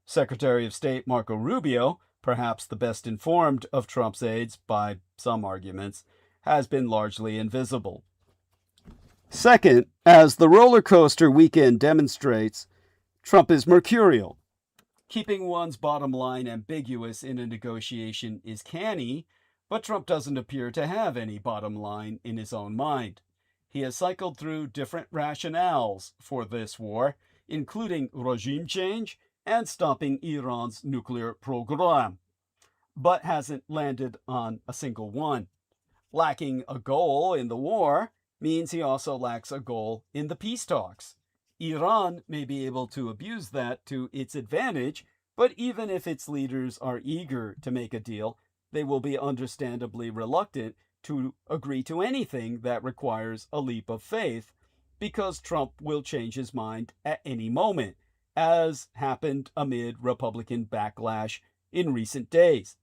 Secretary of State Marco Rubio, perhaps the best informed of Trump's aides by some arguments, has been largely invisible. Second, as the roller coaster weekend demonstrates, Trump is mercurial. Keeping one's bottom line ambiguous in a negotiation is canny, but Trump doesn't appear to have any bottom line in his own mind. He has cycled through different rationales for this war, including regime change and stopping Iran's nuclear program, but hasn't landed on a single one. Lacking a goal in the war means he also lacks a goal in the peace talks. Iran may be able to abuse that to its advantage, but even if its leaders are eager to make a deal, they will be understandably reluctant to agree to anything that requires a leap of faith, because Trump will change his mind at any moment, as happened amid Republican backlash in recent days.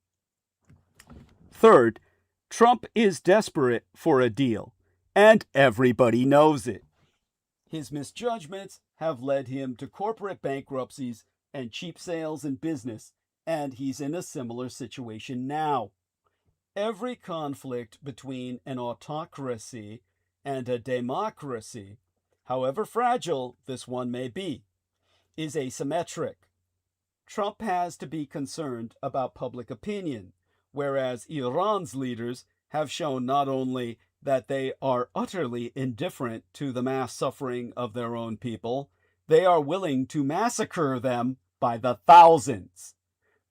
Third, Trump is desperate for a deal, and everybody knows it. His misjudgments have led him to corporate bankruptcies and cheap sales in business, and he's in a similar situation now. Every conflict between an autocracy and a democracy, however fragile this one may be, is asymmetric. Trump has to be concerned about public opinion, whereas Iran's leaders have shown not only that they are utterly indifferent to the mass suffering of their own people, they are willing to massacre them by the thousands.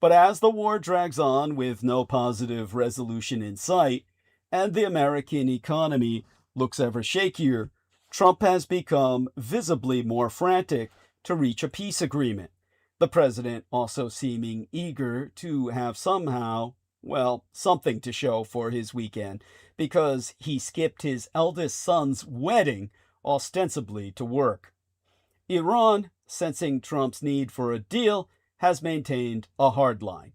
But as the war drags on with no positive resolution in sight, and the American economy looks ever shakier, Trump has become visibly more frantic to reach a peace agreement. The president also seeming eager to have somehow, something to show for his weekend, because he skipped his eldest son's wedding ostensibly to work. Iran, sensing Trump's need for a deal, has maintained a hard line.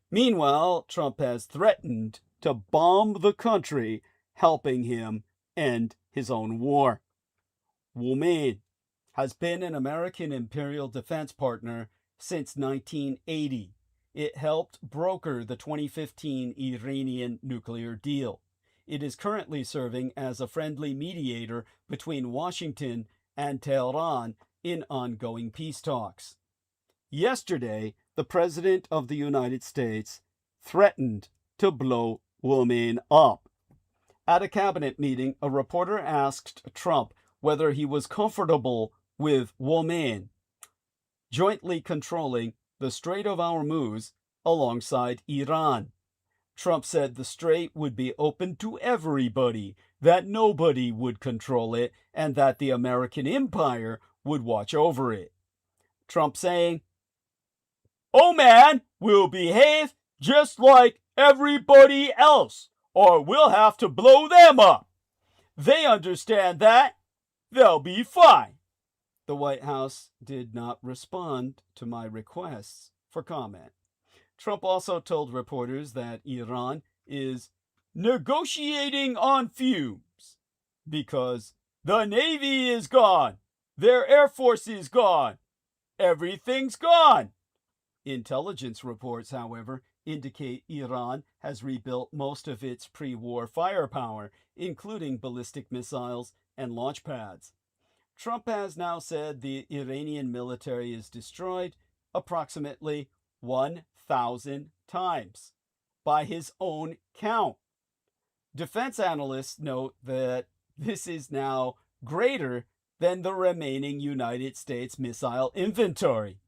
Meanwhile, Trump has threatened to bomb the country, helping him end his own war. Wdy52726 has been an American imperial defense partner since 1980. It helped broker the 2015 Iranian nuclear deal. It is currently serving as a friendly mediator between Washington and Tehran in ongoing peace talks. Yesterday, the President of the United States threatened to blow Wdy52726 up. At a cabinet meeting, a reporter asked Trump whether he was comfortable with Wdy52726 jointly controlling the Strait of Hormuz alongside Iran. Trump said the strait would be open to everybody, that nobody would control it, and that the American empire would watch over it. Trump saying, Oman will behave just like everybody else, or we'll have to blow them up. They understand that. They'll be fine. The White House did not respond to my requests for comment. Trump also told reporters that Iran is negotiating on fumes because the Navy is gone, their Air Force is gone, everything's gone. Intelligence reports, however, indicate Iran has rebuilt most of its pre-war firepower, including ballistic missiles and launch pads. Trump has now said the Iranian military is destroyed approximately 1,000 times by his own count. Defense analysts note that this is now greater than the remaining United States missile inventory.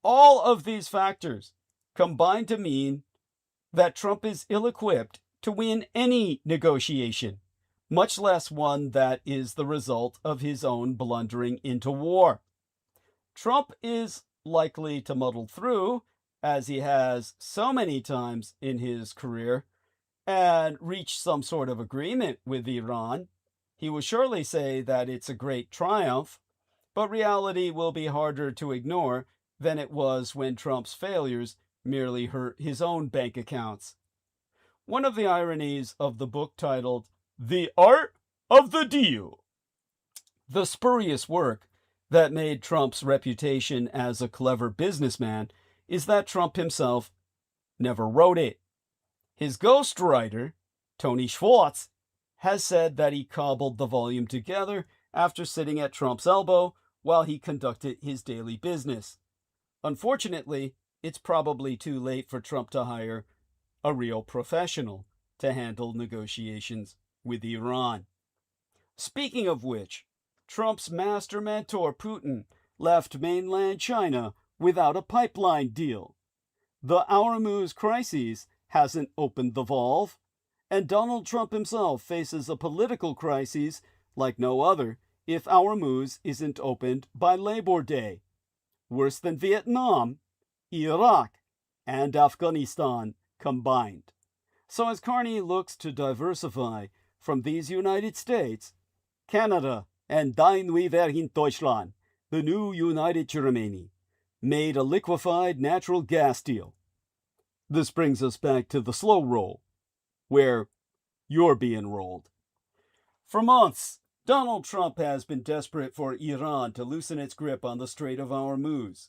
All of these factors combine to mean that Trump is ill-equipped to win any negotiation, much less one that is the result of his own blundering into war. Trump is likely to muddle through, as he has so many times in his career, and reach some sort of agreement with Iran. He will surely say that it's a great triumph, but reality will be harder to ignore than it was when Trump's failures merely hurt his own bank accounts. One of the ironies of the book titled The Art of the Deal, the spurious work that made Trump's reputation as a clever businessman, is that Trump himself never wrote it. His ghostwriter, Tony Schwartz, has said that he cobbled the volume together after sitting at Trump's elbow while he conducted his daily business. Unfortunately, it's probably too late for Trump to hire a real professional to handle negotiations with Iran. Speaking of which, Trump's master mentor Putin left mainland China without a pipeline deal. The Hormuz crisis hasn't opened the valve, and Donald Trump himself faces a political crisis like no other if Hormuz isn't opened by Labor Day. Worse than Vietnam, Iraq, and Afghanistan combined. So as Carney looks to diversify from these United States, Canada and Die Neue Deutschland, the new United Germany, made a liquefied natural gas deal. This brings us back to the slow roll, where you're being rolled. For months, Donald Trump has been desperate for Iran to loosen its grip on the Strait of Hormuz.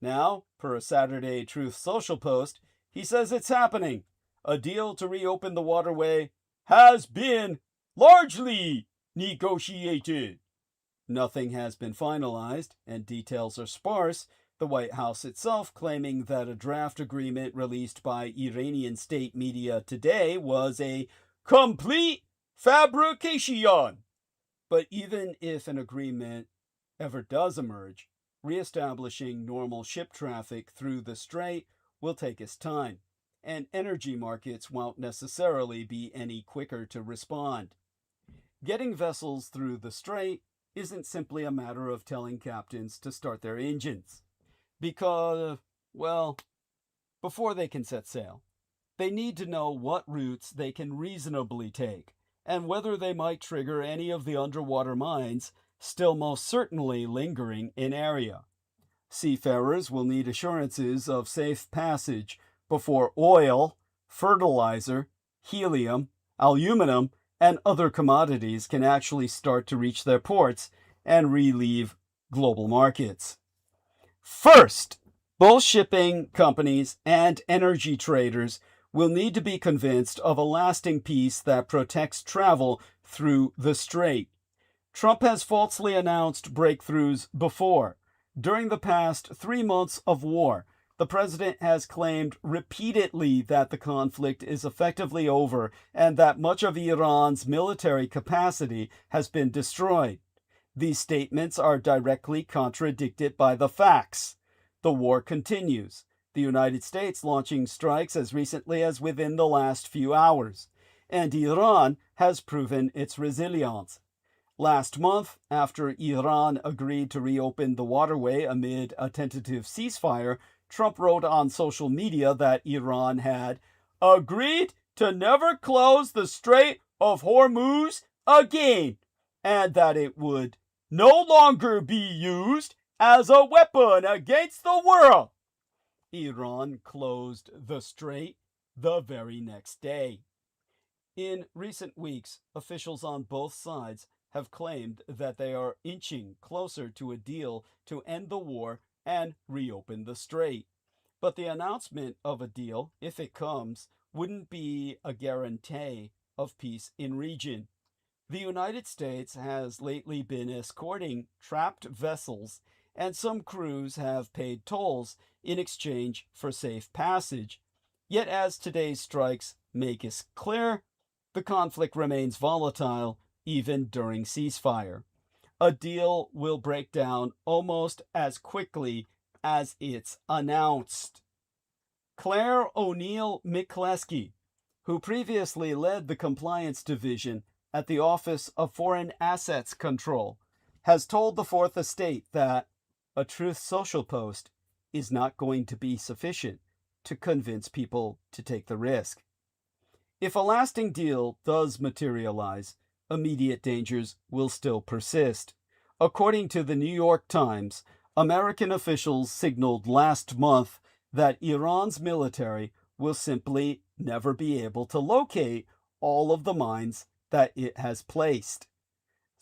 Now, per a Saturday Truth Social post, he says it's happening. A deal to reopen the waterway has been largely negotiated. Nothing has been finalized, and details are sparse, the White House itself claiming that a draft agreement released by Iranian state media today was a complete fabrication. But even if an agreement ever does emerge, reestablishing normal ship traffic through the strait will take its time, and energy markets won't necessarily be any quicker to respond. Getting vessels through the strait isn't simply a matter of telling captains to start their engines, because, well, before they can set sail, they need to know what routes they can reasonably take, and whether they might trigger any of the underwater mines still most certainly lingering in area. Seafarers will need assurances of safe passage before oil, fertilizer, helium, aluminum, and other commodities can actually start to reach their ports and relieve global markets. First, both shipping companies and energy traders will need to be convinced of a lasting peace that protects travel through the strait. Trump has falsely announced breakthroughs before. During the past 3 months of war, the president has claimed repeatedly that the conflict is effectively over and that much of Iran's military capacity has been destroyed. These statements are directly contradicted by the facts. The war continues, the United States launching strikes as recently as within the last few hours, and Iran has proven its resilience. Last month, after Iran agreed to reopen the waterway amid a tentative ceasefire, Trump wrote on social media that Iran had agreed to never close the Strait of Hormuz again, and that it would no longer be used as a weapon against the world. Iran closed the strait the very next day. In recent weeks, officials on both sides have claimed that they are inching closer to a deal to end the war and reopen the strait. But the announcement of a deal, if it comes, wouldn't be a guarantee of peace in region. The United States has lately been escorting trapped vessels, and some crews have paid tolls in exchange for safe passage. Yet as today's strikes make it clear, the conflict remains volatile even during ceasefire. A deal will break down almost as quickly as it's announced. Claire O'Neill McCleskey, who previously led the compliance division at the Office of Foreign Assets Control, has told the Fourth Estate that a Truth Social post is not going to be sufficient to convince people to take the risk. If a lasting deal does materialize, immediate dangers will still persist. According to the New York Times, American officials signaled last month that Iran's military will simply never be able to locate all of the mines that it has placed.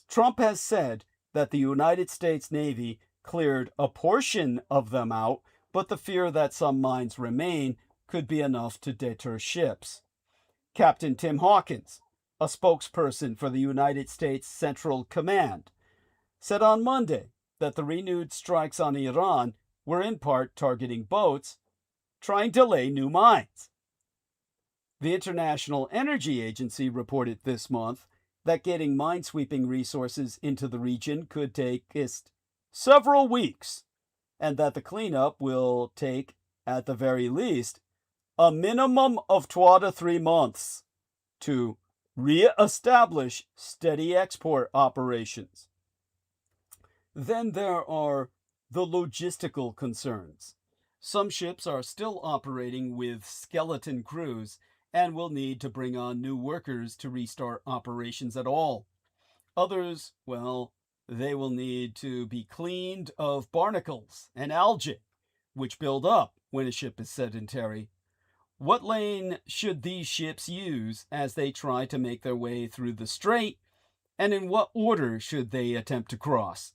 Trump has said that the United States Navy cleared a portion of them out, but the fear that some mines remain could be enough to deter ships. Captain Tim Hawkins, a spokesperson for the United States Central Command, said on Monday that the renewed strikes on Iran were in part targeting boats trying to lay new mines. The International Energy Agency reported this month that getting minesweeping resources into the region could take several weeks, and that the cleanup will take, at the very least, a minimum of 2 to 3 months to re-establish steady export operations. Then there are the logistical concerns. Some ships are still operating with skeleton crews and will need to bring on new workers to restart operations at all. Others, well, they will need to be cleaned of barnacles and algae, which build up when a ship is sedentary. What lane should these ships use as they try to make their way through the strait, and in what order should they attempt to cross?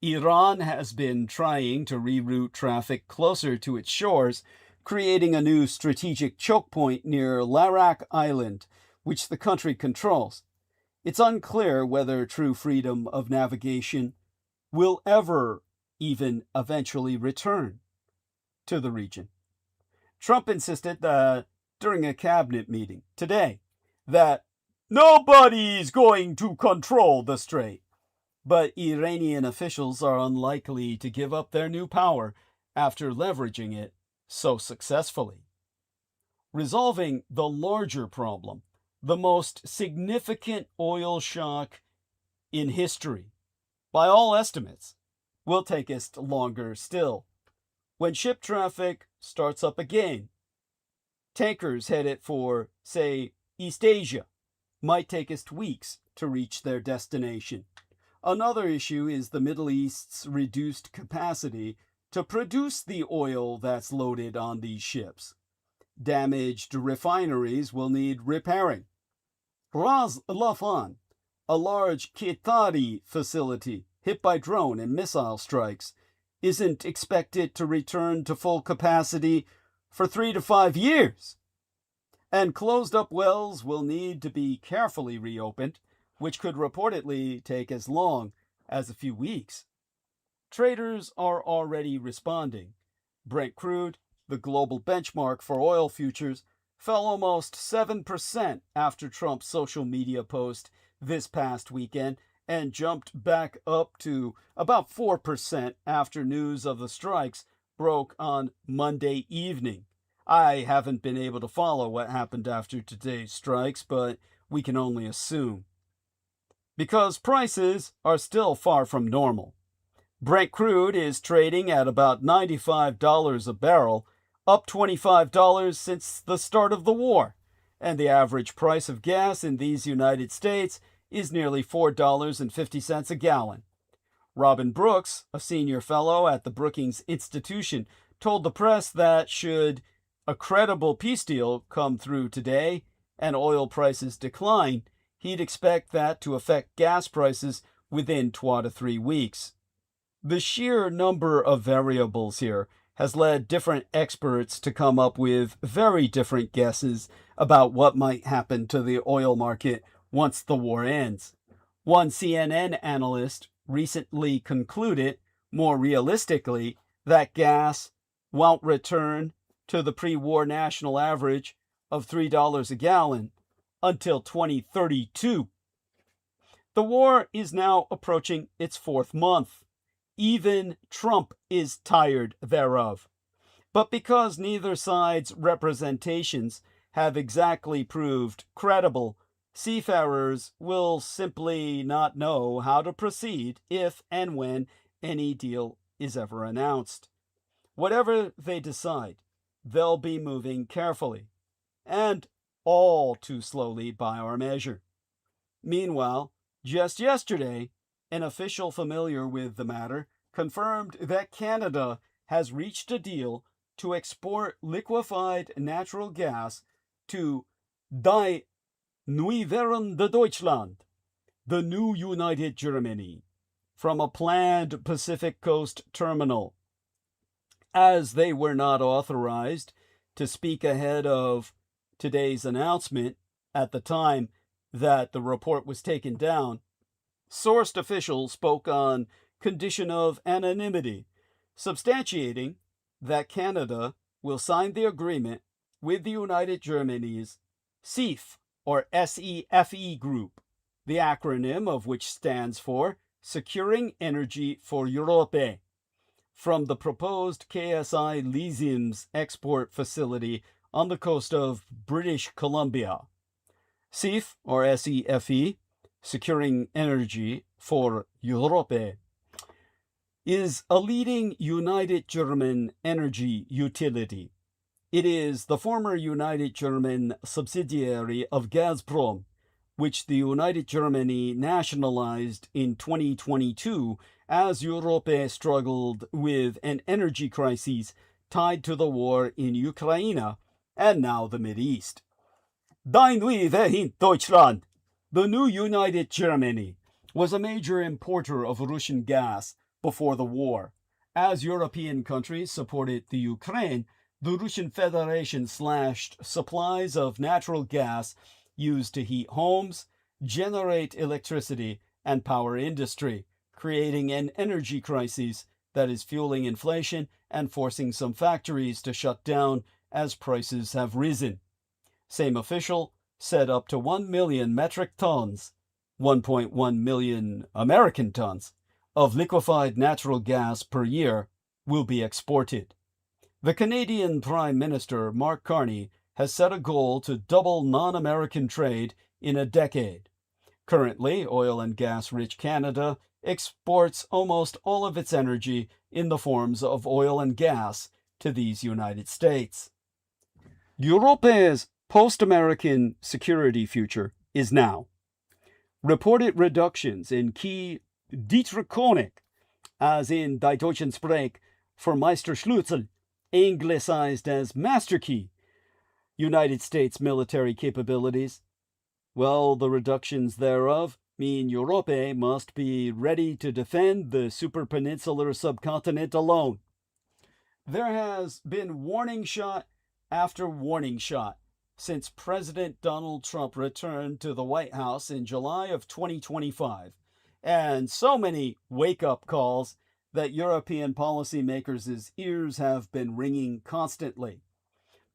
Iran has been trying to reroute traffic closer to its shores, creating a new strategic choke point near Larak Island, which the country controls. It's unclear whether true freedom of navigation will ever even eventually return to the region. Trump insisted that during a cabinet meeting today that nobody's going to control the strait. But Iranian officials are unlikely to give up their new power after leveraging it so successfully. Resolving the larger problem, the most significant oil shock in history, by all estimates, will take us longer still. When ship traffic starts up again, tankers headed for, say, East Asia might take us weeks to reach their destination. Another issue is the Middle East's reduced capacity to produce the oil that's loaded on these ships. Damaged refineries will need repairing. Ras Laffan, a large Qatari facility hit by drone and missile strikes, isn't expected to return to full capacity for 3 to 5 years. And closed-up wells will need to be carefully reopened, which could reportedly take as long as a few weeks. Traders are already responding. Brent crude, the global benchmark for oil futures, fell almost 7% after Trump's social media post this past weekend and jumped back up to about 4% after news of the strikes broke on Monday evening. I haven't been able to follow what happened after today's strikes, but we can only assume. Because prices are still far from normal. Brent crude is trading at about $95 a barrel, up $25 since the start of the war, and the average price of gas in these United States is nearly $4.50 a gallon. Robin Brooks, a senior fellow at the Brookings Institution, told the press that should a credible peace deal come through today and oil prices decline, he'd expect that to affect gas prices within 2 to 3 weeks. The sheer number of variables here has led different experts to come up with very different guesses about what might happen to the oil market once the war ends. One CNN analyst recently concluded, more realistically, that gas won't return to the pre-war national average of $3 a gallon until 2032. The war is now approaching its 4th month. Even Trump is tired thereof. But because neither side's representations have exactly proved credible, seafarers will simply not know how to proceed if and when any deal is ever announced. Whatever they decide, they'll be moving carefully, and all too slowly by our measure. Meanwhile, just yesterday, an official familiar with the matter confirmed that Canada has reached a deal to export liquefied natural gas to Die Neuwerende Deutschland, the new United Germany, from a planned Pacific Coast terminal. As they were not authorized to speak ahead of today's announcement, at the time, that the report was taken down, sourced officials spoke on condition of anonymity, substantiating that Canada will sign the agreement with the United Germany's SIEF or SEFE group, the acronym of which stands for Securing Energy for Europe, from the proposed KSI Lysium's export facility on the coast of British Columbia. SIEF or SEFE, Securing Energy for Europe, is a leading United German energy utility. It is the former United German subsidiary of Gazprom, which the United Germany nationalized in 2022 as Europe struggled with an energy crisis tied to the war in Ukraine and now the Mideast. Die neue Vereinigte Deutschland, the new United Germany, was a major importer of Russian gas before the war. As European countries supported the Ukraine, the Russian Federation slashed supplies of natural gas used to heat homes, generate electricity, and power industry, creating an energy crisis that is fueling inflation and forcing some factories to shut down as prices have risen. Same official said up to 1 million metric tons, 1.1 million American tons, of liquefied natural gas per year will be exported. The Canadian Prime Minister, Mark Carney, has set a goal to double non-American trade in a decade. Currently, oil and gas-rich Canada exports almost all of its energy in the forms of oil and gas to these United States. Europe's post-American security future is now. Reported reductions in key DRjourdschCONIC, as in Die Deutschen Sprech for Meisterschlüssel, anglicized as Master Key, United States military capabilities. Well, the reductions thereof mean Europe must be ready to defend the superpeninsular subcontinent alone. There has been warning shot after warning shot since President Donald Trump returned to the White House in July of 2025, and so many wake-up calls that European policymakers' ears have been ringing constantly.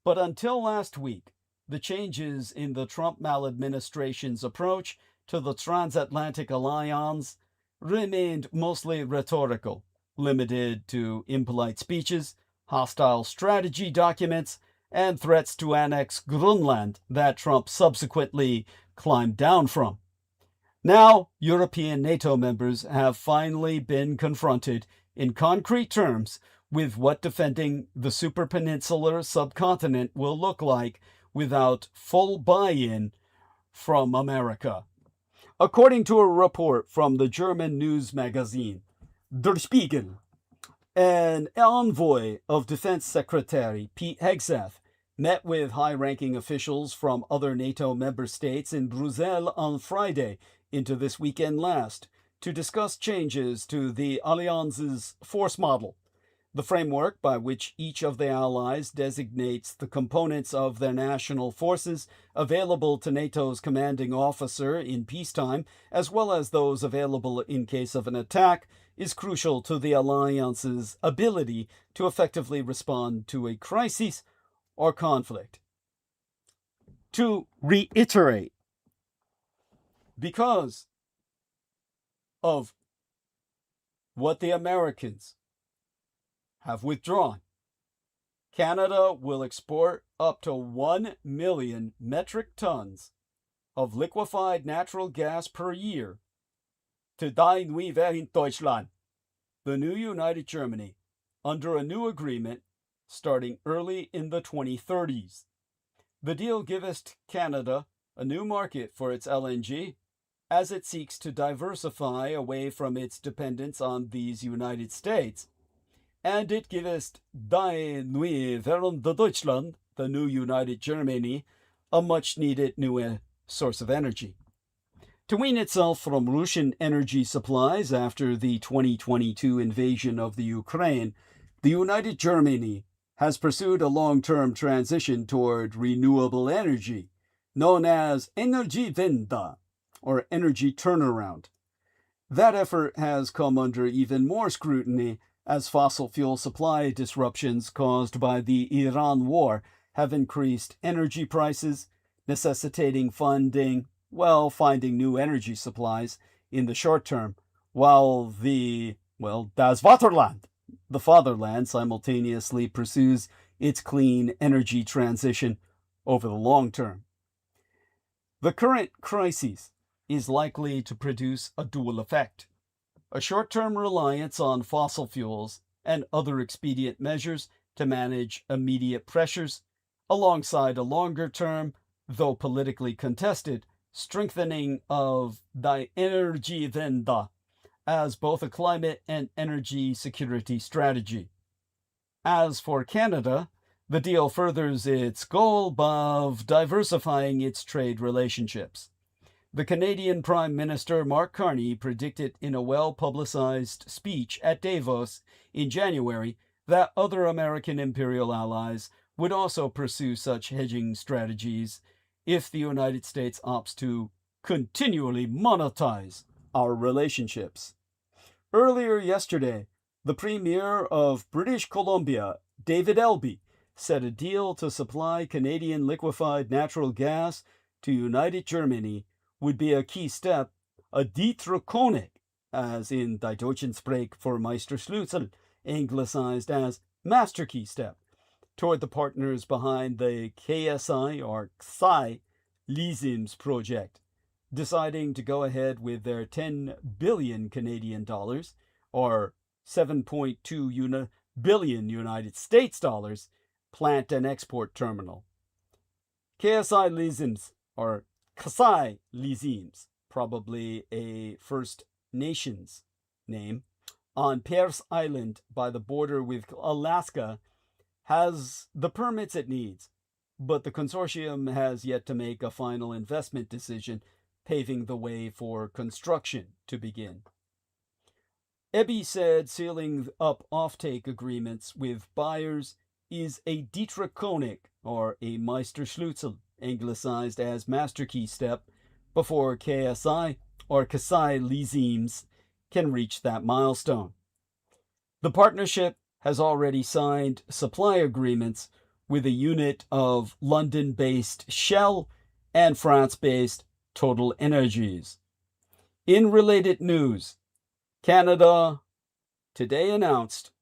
But until last week, the changes in the Trump maladministration's approach to the transatlantic alliance remained mostly rhetorical, limited to impolite speeches, hostile strategy documents, and threats to annex Greenland that Trump subsequently climbed down from. Now, European NATO members have finally been confronted in concrete terms with what defending the superpeninsular subcontinent will look like without full buy-in from America. According to a report from the German news magazine Der Spiegel, an envoy of Defense Secretary Pete Hegseth met with high-ranking officials from other NATO member states in Brussels on Friday into this weekend last to discuss changes to the Alliance's force model, the framework by which each of the allies designates the components of their national forces available to NATO's commanding officer in peacetime, as well as those available in case of an attack, is crucial to the Alliance's ability to effectively respond to a crisis or conflict. To reiterate, because of what the Americans have withdrawn, Canada will export up to 1 million metric tons of liquefied natural gas per year to Die neue Vereinigte Deutschland, the new United Germany, under a new agreement starting early in the 2030s. The deal gives Canada a new market for its LNG as it seeks to diversify away from its dependence on these United States, and it gives Die neue Vereinigte Deutschland, the new United Germany, a much-needed new source of energy. To wean itself from Russian energy supplies after the 2022 invasion of the Ukraine, the United Germany has pursued a long-term transition toward renewable energy, known as Energiewende, or energy turnaround. That effort has come under even more scrutiny as fossil fuel supply disruptions caused by the Iran war have increased energy prices, necessitating finding new energy supplies in the short term, while das Vaterland, the fatherland, simultaneously pursues its clean energy transition over the long term. The current crisis is likely to produce a dual effect: a short-term reliance on fossil fuels and other expedient measures to manage immediate pressures, alongside a longer-term, though politically contested, strengthening of the Energiewende as both a climate and energy security strategy. As for Canada, the deal furthers its goal of diversifying its trade relationships. The Canadian Prime Minister Mark Carney predicted in a well-publicized speech at Davos in January that other American imperial allies would also pursue such hedging strategies if the United States opts to continually monetize our relationships. Earlier yesterday, the Premier of British Columbia, David Ellby, said a deal to supply Canadian liquefied natural gas to United Germany would be a key step, a DRÄ as in Die Deutschen Sprech for Meisterschlüssel, anglicized as master key step, toward the partners behind the KSI or XI.VIII.MDCCCXLVIII project, deciding to go ahead with their 10 billion Canadian dollars, or 7.2 billion United States dollars, plant and export terminal. KSI.VIII.MDCCCXLVIII, or XI.VIII.MDCCCXLVIII, probably a First Nations name, on Pearce Island by the border with Alaska, has the permits it needs, but the consortium has yet to make a final investment decision, paving the way for construction to begin. Ellby said sealing up offtake agreements with buyers is a DRÄ, or a Meisterschlüssel, anglicized as master key step, before KSI or XI.VIII.MDCCCXLVIII can reach that milestone. The partnership has already signed supply agreements with a unit of London-based Shell and France-based Total Energies. In related news, Canada today announced,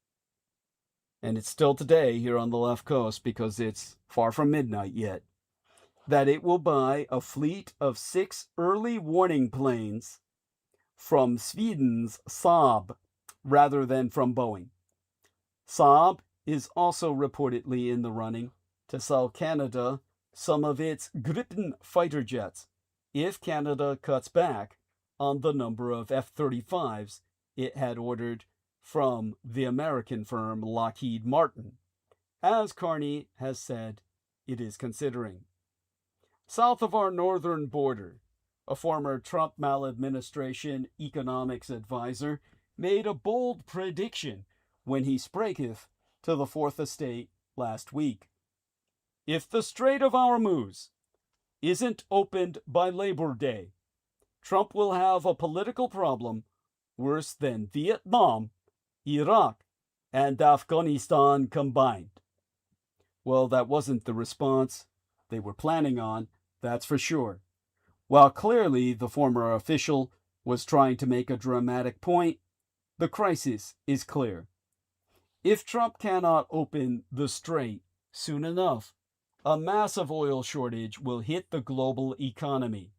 and it's still today here on the left coast because it's far from midnight yet, that it will buy a fleet of 6 early warning planes from Sweden's Saab rather than from Boeing. Saab is also reportedly in the running to sell Canada some of its Gripen fighter jets if Canada cuts back on the number of F-35s it had ordered from the American firm Lockheed Martin, as Carney has said it is considering. South of our northern border, a former Trump maladministration economics advisor made a bold prediction when he spraketh to the Fourth Estate last week. If the Strait of Hormuz isn't opened by Labor Day, Trump will have a political problem worse than Vietnam, Iraq, and Afghanistan combined. Well, that wasn't the response they were planning on, that's for sure. While clearly the former official was trying to make a dramatic point, the crisis is clear. If Trump cannot open the strait soon enough, a massive oil shortage will hit the global economy,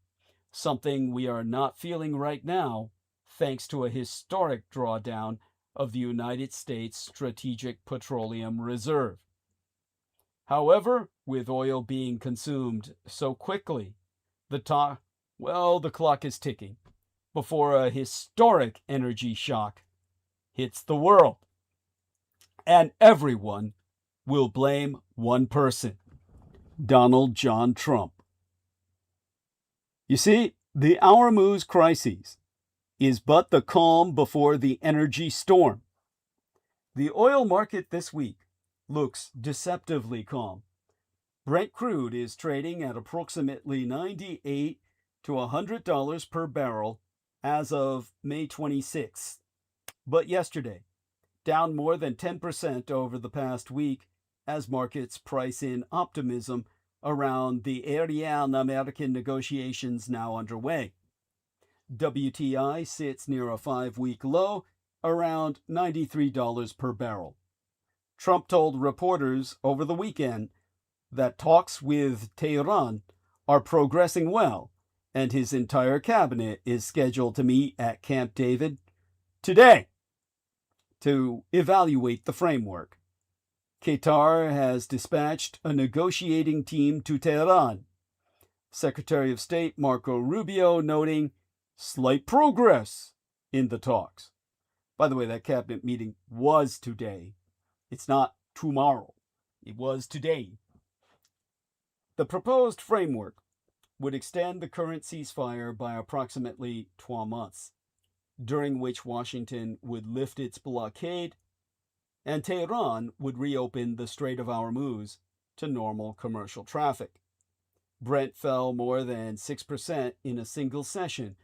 something we are not feeling right now thanks to a historic drawdown of the United States Strategic Petroleum Reserve. However, with oil being consumed so quickly, the clock is ticking before a historic energy shock hits the world. And everyone will blame one person, Donald John Trump. You see, the Hormuz crisis is but the calm before the energy storm. The oil market this week looks deceptively calm, Brent crude is trading at approximately $98 to $100 per barrel as of May 26th. But yesterday, down more than 10% over the past week as markets price in optimism around the Iran-American negotiations now underway. WTI sits near a 5-week low, around $93 per barrel. Trump told reporters over the weekend that talks with Tehran are progressing well, and his entire cabinet is scheduled to meet at Camp David today to evaluate the framework. Qatar has dispatched a negotiating team to Tehran. Secretary of State Marco Rubio noting slight progress in the talks. By the way, that cabinet meeting was today. It's not tomorrow. It was today. The proposed framework would extend the current ceasefire by approximately 12 months, during which Washington would lift its blockade and Tehran would reopen the Strait of Hormuz to normal commercial traffic. Brent fell more than 6% in a single session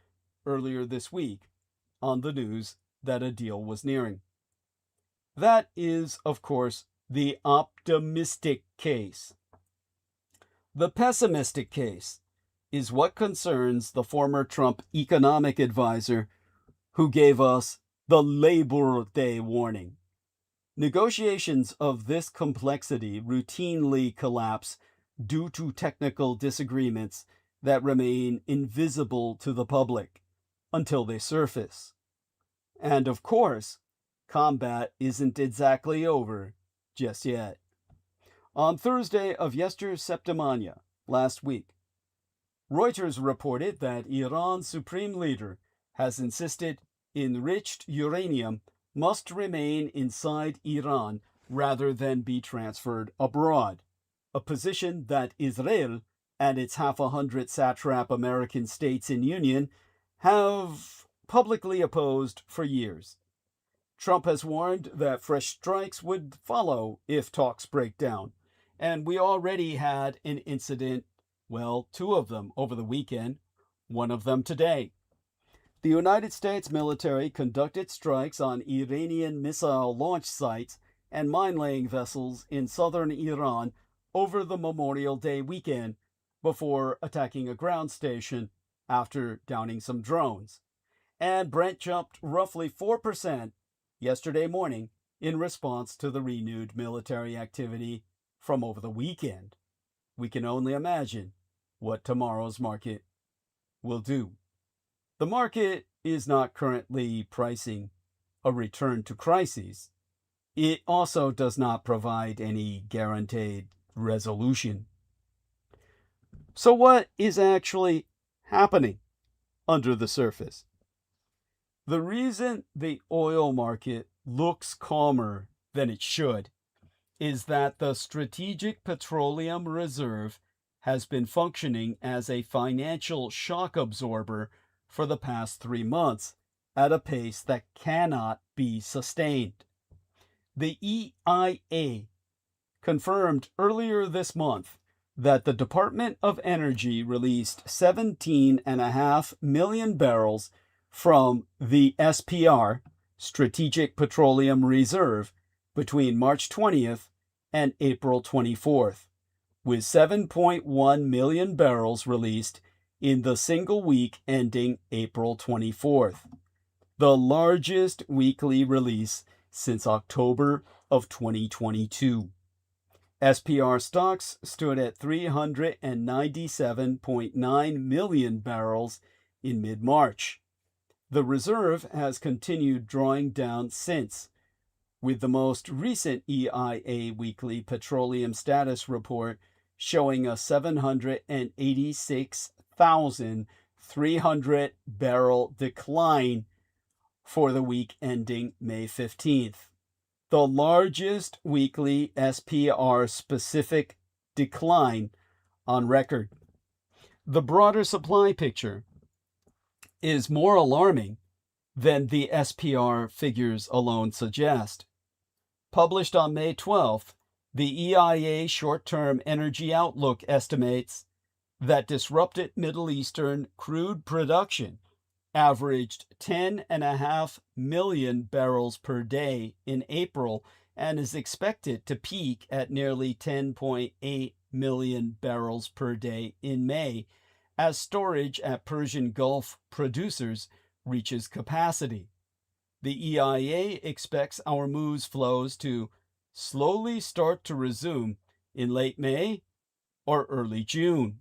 earlier this week on the news that a deal was nearing. That is, of course, the optimistic case. The pessimistic case is what concerns the former Trump economic advisor who gave us the Labor Day warning. Negotiations of this complexity routinely collapse due to technical disagreements that remain invisible to the public until they surface. And of course, combat isn't exactly over just yet. On Thursday of Septemania, last week, Reuters reported that Iran's supreme leader has insisted enriched uranium must remain inside Iran rather than be transferred abroad, a position that Israel and its 100 satrap American states in union have publicly opposed for years. Trump has warned that fresh strikes would follow if talks break down, and we already had an incident, well, 2 of them over the weekend, one of them today. The United States military conducted strikes on Iranian missile launch sites and mine-laying vessels in southern Iran over the Memorial Day weekend before attacking a ground station after downing some drones. And Brent jumped roughly 4% yesterday morning in response to the renewed military activity from over the weekend. We can only imagine what tomorrow's market will do. The market is not currently pricing a return to crises. It also does not provide any guaranteed resolution. So what is actually happening under the surface? The reason the oil market looks calmer than it should is that the Strategic Petroleum Reserve has been functioning as a financial shock absorber for the past 3 months at a pace that cannot be sustained. The EIA confirmed earlier this month that the Department of Energy released 17.5 million barrels from the SPR, Strategic Petroleum Reserve, between March 20th and April 24th, with 7.1 million barrels released in the single week ending April 24th, the largest weekly release since October of 2022. SPR stocks stood at 397.9 million barrels in mid-March. The reserve has continued drawing down since, with the most recent EIA weekly petroleum status report showing a 786,300 barrel decline for the week ending May 15th, the largest weekly SPR specific decline on record. The broader supply picture is more alarming than the SPR figures alone suggest. Published on May 12th, The EIA short-term energy outlook estimates that disrupted Middle Eastern crude production averaged 10.5 million barrels per day in April and is expected to peak at nearly 10.8 million barrels per day in May as storage at Persian Gulf producers reaches capacity. The EIA expects our moves flows to slowly start to resume in late May or early June.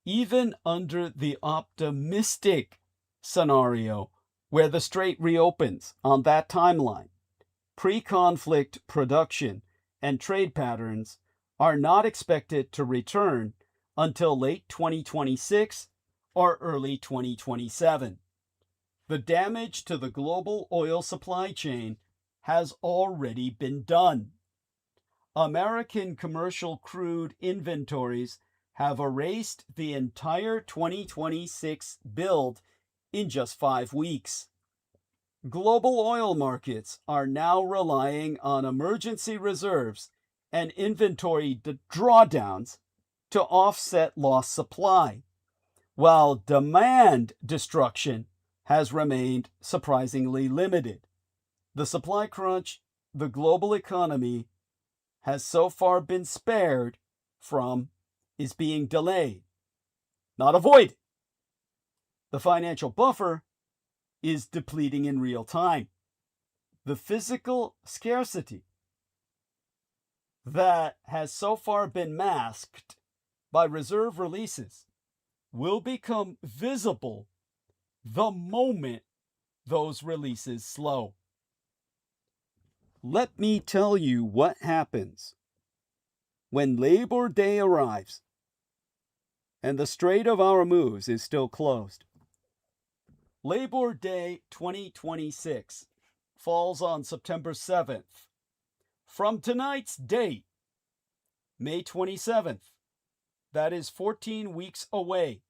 Even under the optimistic scenario where the strait reopens on that timeline, pre-conflict production and trade patterns are not expected to return until late 2026 or early 2027. The damage to the global oil supply chain has already been done. American commercial crude inventories have erased the entire 2026 build in just 5 weeks. Global oil markets are now relying on emergency reserves and inventory drawdowns to offset lost supply, while demand destruction has remained surprisingly limited. The supply crunch the global economy has so far been spared from is being delayed, not avoided. The financial buffer is depleting in real time. The physical scarcity that has so far been masked by reserve releases will become visible the moment those releases slow. Let me tell you what happens when Labor Day arrives and the Strait of Hormuz is still closed. Labor Day 2026 falls on September 7th. From tonight's date, May 27th, that is 14 weeks away,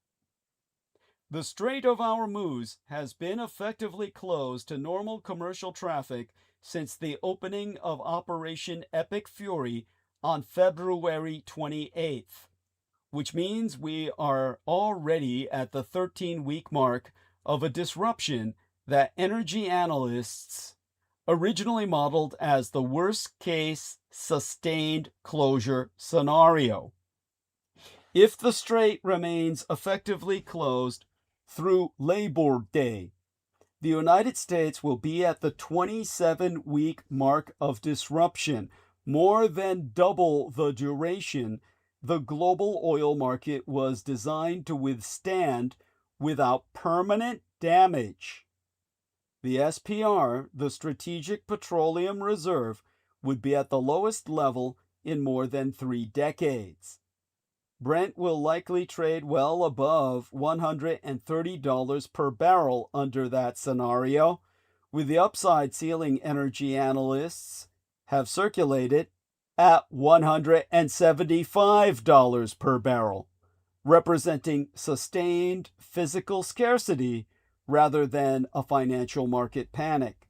the Strait of Hormuz has been effectively closed to normal commercial traffic since the opening of Operation Epic Fury on February 28th, which means we are already at the 13-week mark of a disruption that energy analysts originally modeled as the worst-case sustained closure scenario. If the strait remains effectively closed through Labor Day, the United States will be at the 27-week mark of disruption, more than double the duration the global oil market was designed to withstand without permanent damage. The SPR, the Strategic Petroleum Reserve, would be at the lowest level in more than 3 decades. Brent will likely trade well above $130 per barrel under that scenario, with the upside ceiling energy analysts have circulated at $175 per barrel, representing sustained physical scarcity rather than a financial market panic.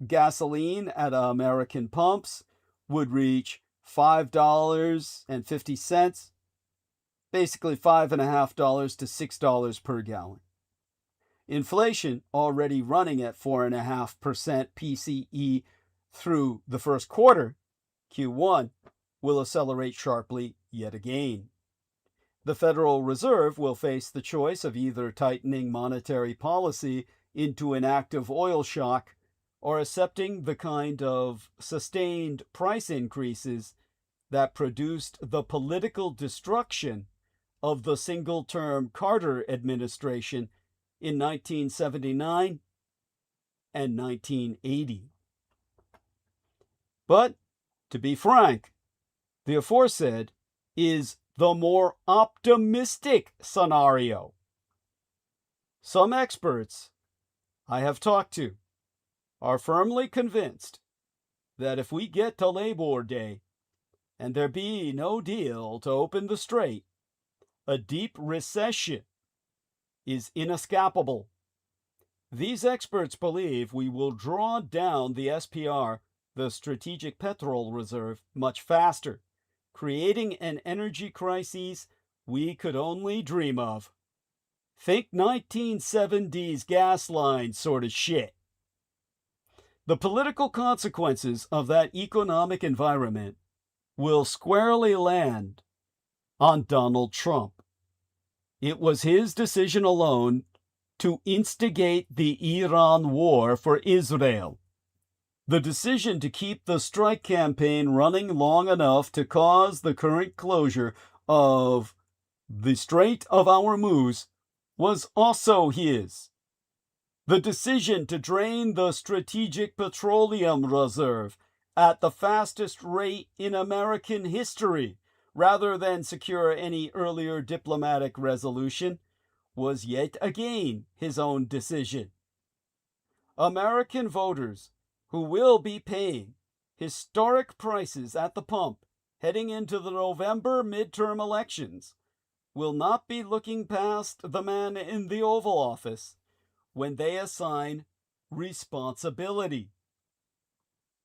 Gasoline at American pumps would reach $5.50, basically $5.50 to $6 per gallon. Inflation, already running at 4.5% PCE through the first quarter, Q1, will accelerate sharply yet again. The Federal Reserve will face the choice of either tightening monetary policy into an active oil shock or accepting the kind of sustained price increases that produced the political destruction of the single-term Carter administration in 1979 and 1980. But, to be frank, the aforesaid is the more optimistic scenario. Some experts I have talked to are firmly convinced that if we get to Labor Day and there be no deal to open the strait, a deep recession is inescapable. These experts believe we will draw down the SPR the strategic petrol reserve much faster, creating an energy crisis we could only dream of. Think 1970s gas line sort of shit. The political consequences of that economic environment will squarely land on Donald Trump. It was his decision alone to instigate the Iran war for Israel. The decision to keep the strike campaign running long enough to cause the current closure of the Strait of Hormuz was also his. The decision to drain the strategic petroleum reserve at the fastest rate in American history, rather than secure any earlier diplomatic resolution, was yet again his own decision. American voters who will be paying historic prices at the pump heading into the November midterm elections will not be looking past the man in the Oval Office when they assign responsibility.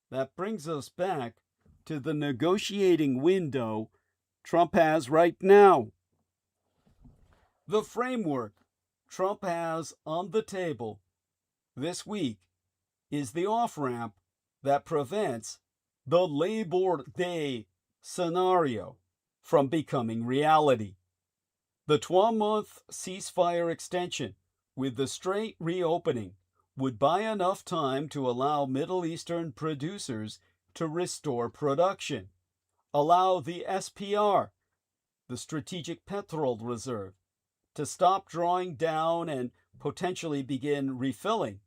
That brings us back to the negotiating window Trump has right now. The framework Trump has on the table this week is the off-ramp that prevents the Labor Day scenario from becoming reality. The 12-month ceasefire extension with the Strait reopening would buy enough time to allow Middle Eastern producers to restore production, allow the SPR, the Strategic Petrol Reserve, to stop drawing down and potentially begin refilling,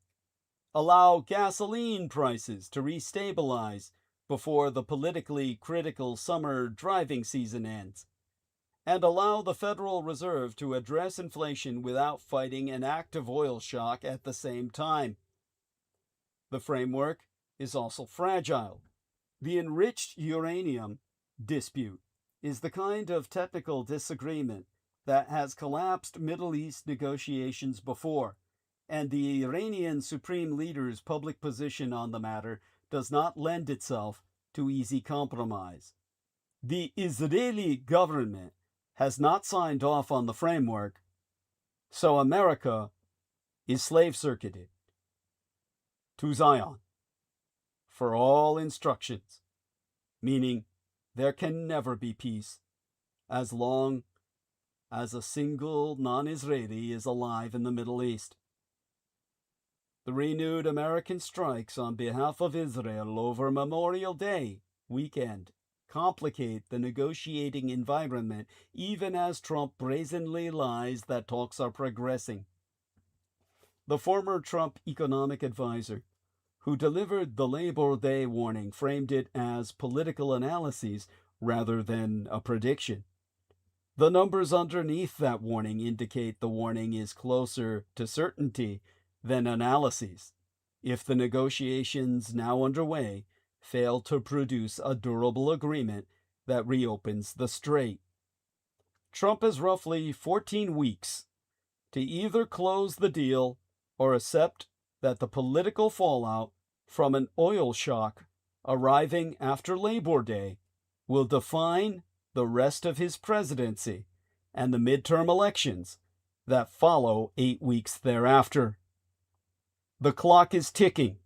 allow gasoline prices to restabilize before the politically critical summer driving season ends, and allow the Federal Reserve to address inflation without fighting an active oil shock at the same time. The framework is also fragile. The enriched uranium dispute is the kind of technical disagreement that has collapsed Middle East negotiations before, and the Iranian supreme leader's public position on the matter does not lend itself to easy compromise. The Israeli government has not signed off on the framework, so America is slave-circuited to Zion for all instructions, meaning there can never be peace as long as a single non-Israeli is alive in the Middle East. The renewed American strikes on behalf of Israel over Memorial Day weekend complicate the negotiating environment even as Trump brazenly lies that talks are progressing. The former Trump economic advisor, who delivered the Labor Day warning, framed it as political analyses rather than a prediction. The numbers underneath that warning indicate the warning is closer to certainty than analyses, if the negotiations now underway fail to produce a durable agreement that reopens the strait. Trump has roughly 14 weeks to either close the deal or accept that the political fallout from an oil shock arriving after Labor Day will define the rest of his presidency and the midterm elections that follow 8 weeks thereafter. The clock is ticking.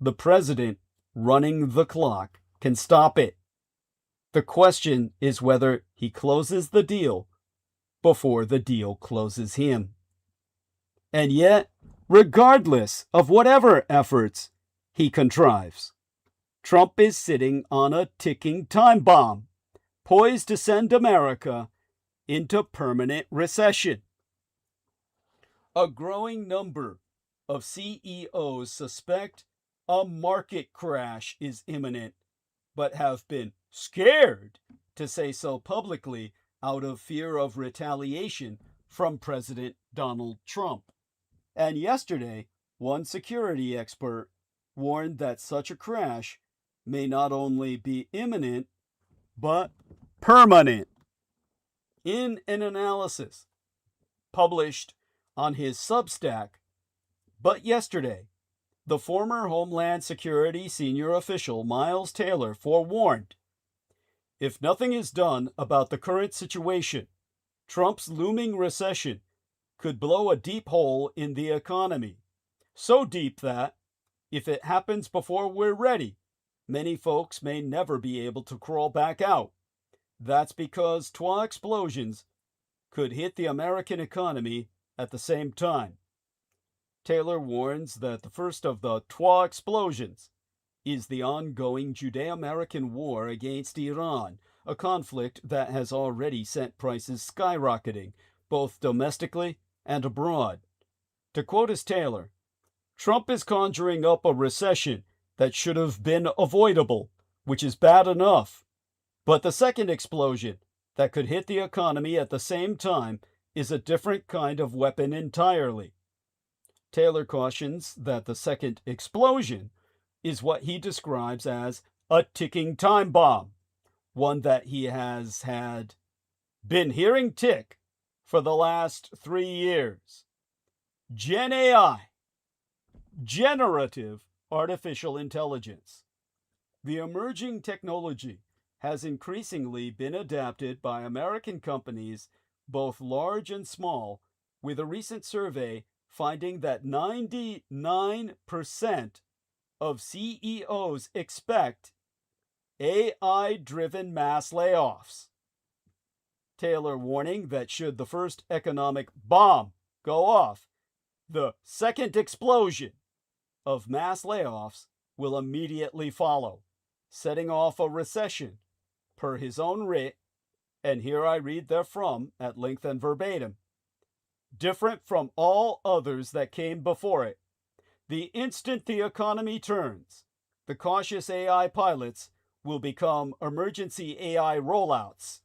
The president running the clock can stop it. The question is whether he closes the deal before the deal closes him. And yet, regardless of whatever efforts he contrives, Trump is sitting on a ticking time bomb, poised to send America into permanent recession. A growing number of CEOs suspect a market crash is imminent, but have been scared to say so publicly out of fear of retaliation from President Donald Trump. And yesterday, one security expert warned that such a crash may not only be imminent, but permanent. In an analysis published on his Substack, but yesterday, the former Homeland Security senior official Miles Taylor forewarned, if nothing is done about the current situation, Trump's looming recession could blow a deep hole in the economy. So deep that, if it happens before we're ready, many folks may never be able to crawl back out. That's because Twa explosions could hit the American economy at the same time. Taylor warns that the first of the Twa explosions is the ongoing Judeo-American war against Iran, a conflict that has already sent prices skyrocketing, both domestically and abroad. To quote as Taylor, Trump is conjuring up a recession that should have been avoidable, which is bad enough. But the second explosion that could hit the economy at the same time is a different kind of weapon entirely. Taylor cautions that the second explosion is what he describes as a ticking time bomb, one that he has been hearing tick for the last 3 years. Gen AI, generative artificial intelligence. The emerging technology has increasingly been adapted by American companies, both large and small, with a recent survey finding that 99% of CEOs expect AI-driven mass layoffs. Taylor warning that should the first economic bomb go off, the second explosion of mass layoffs will immediately follow, setting off a recession, per his own writ, and here I read therefrom at length and verbatim, different from all others that came before it. The instant the economy turns, the cautious AI pilots will become emergency AI rollouts.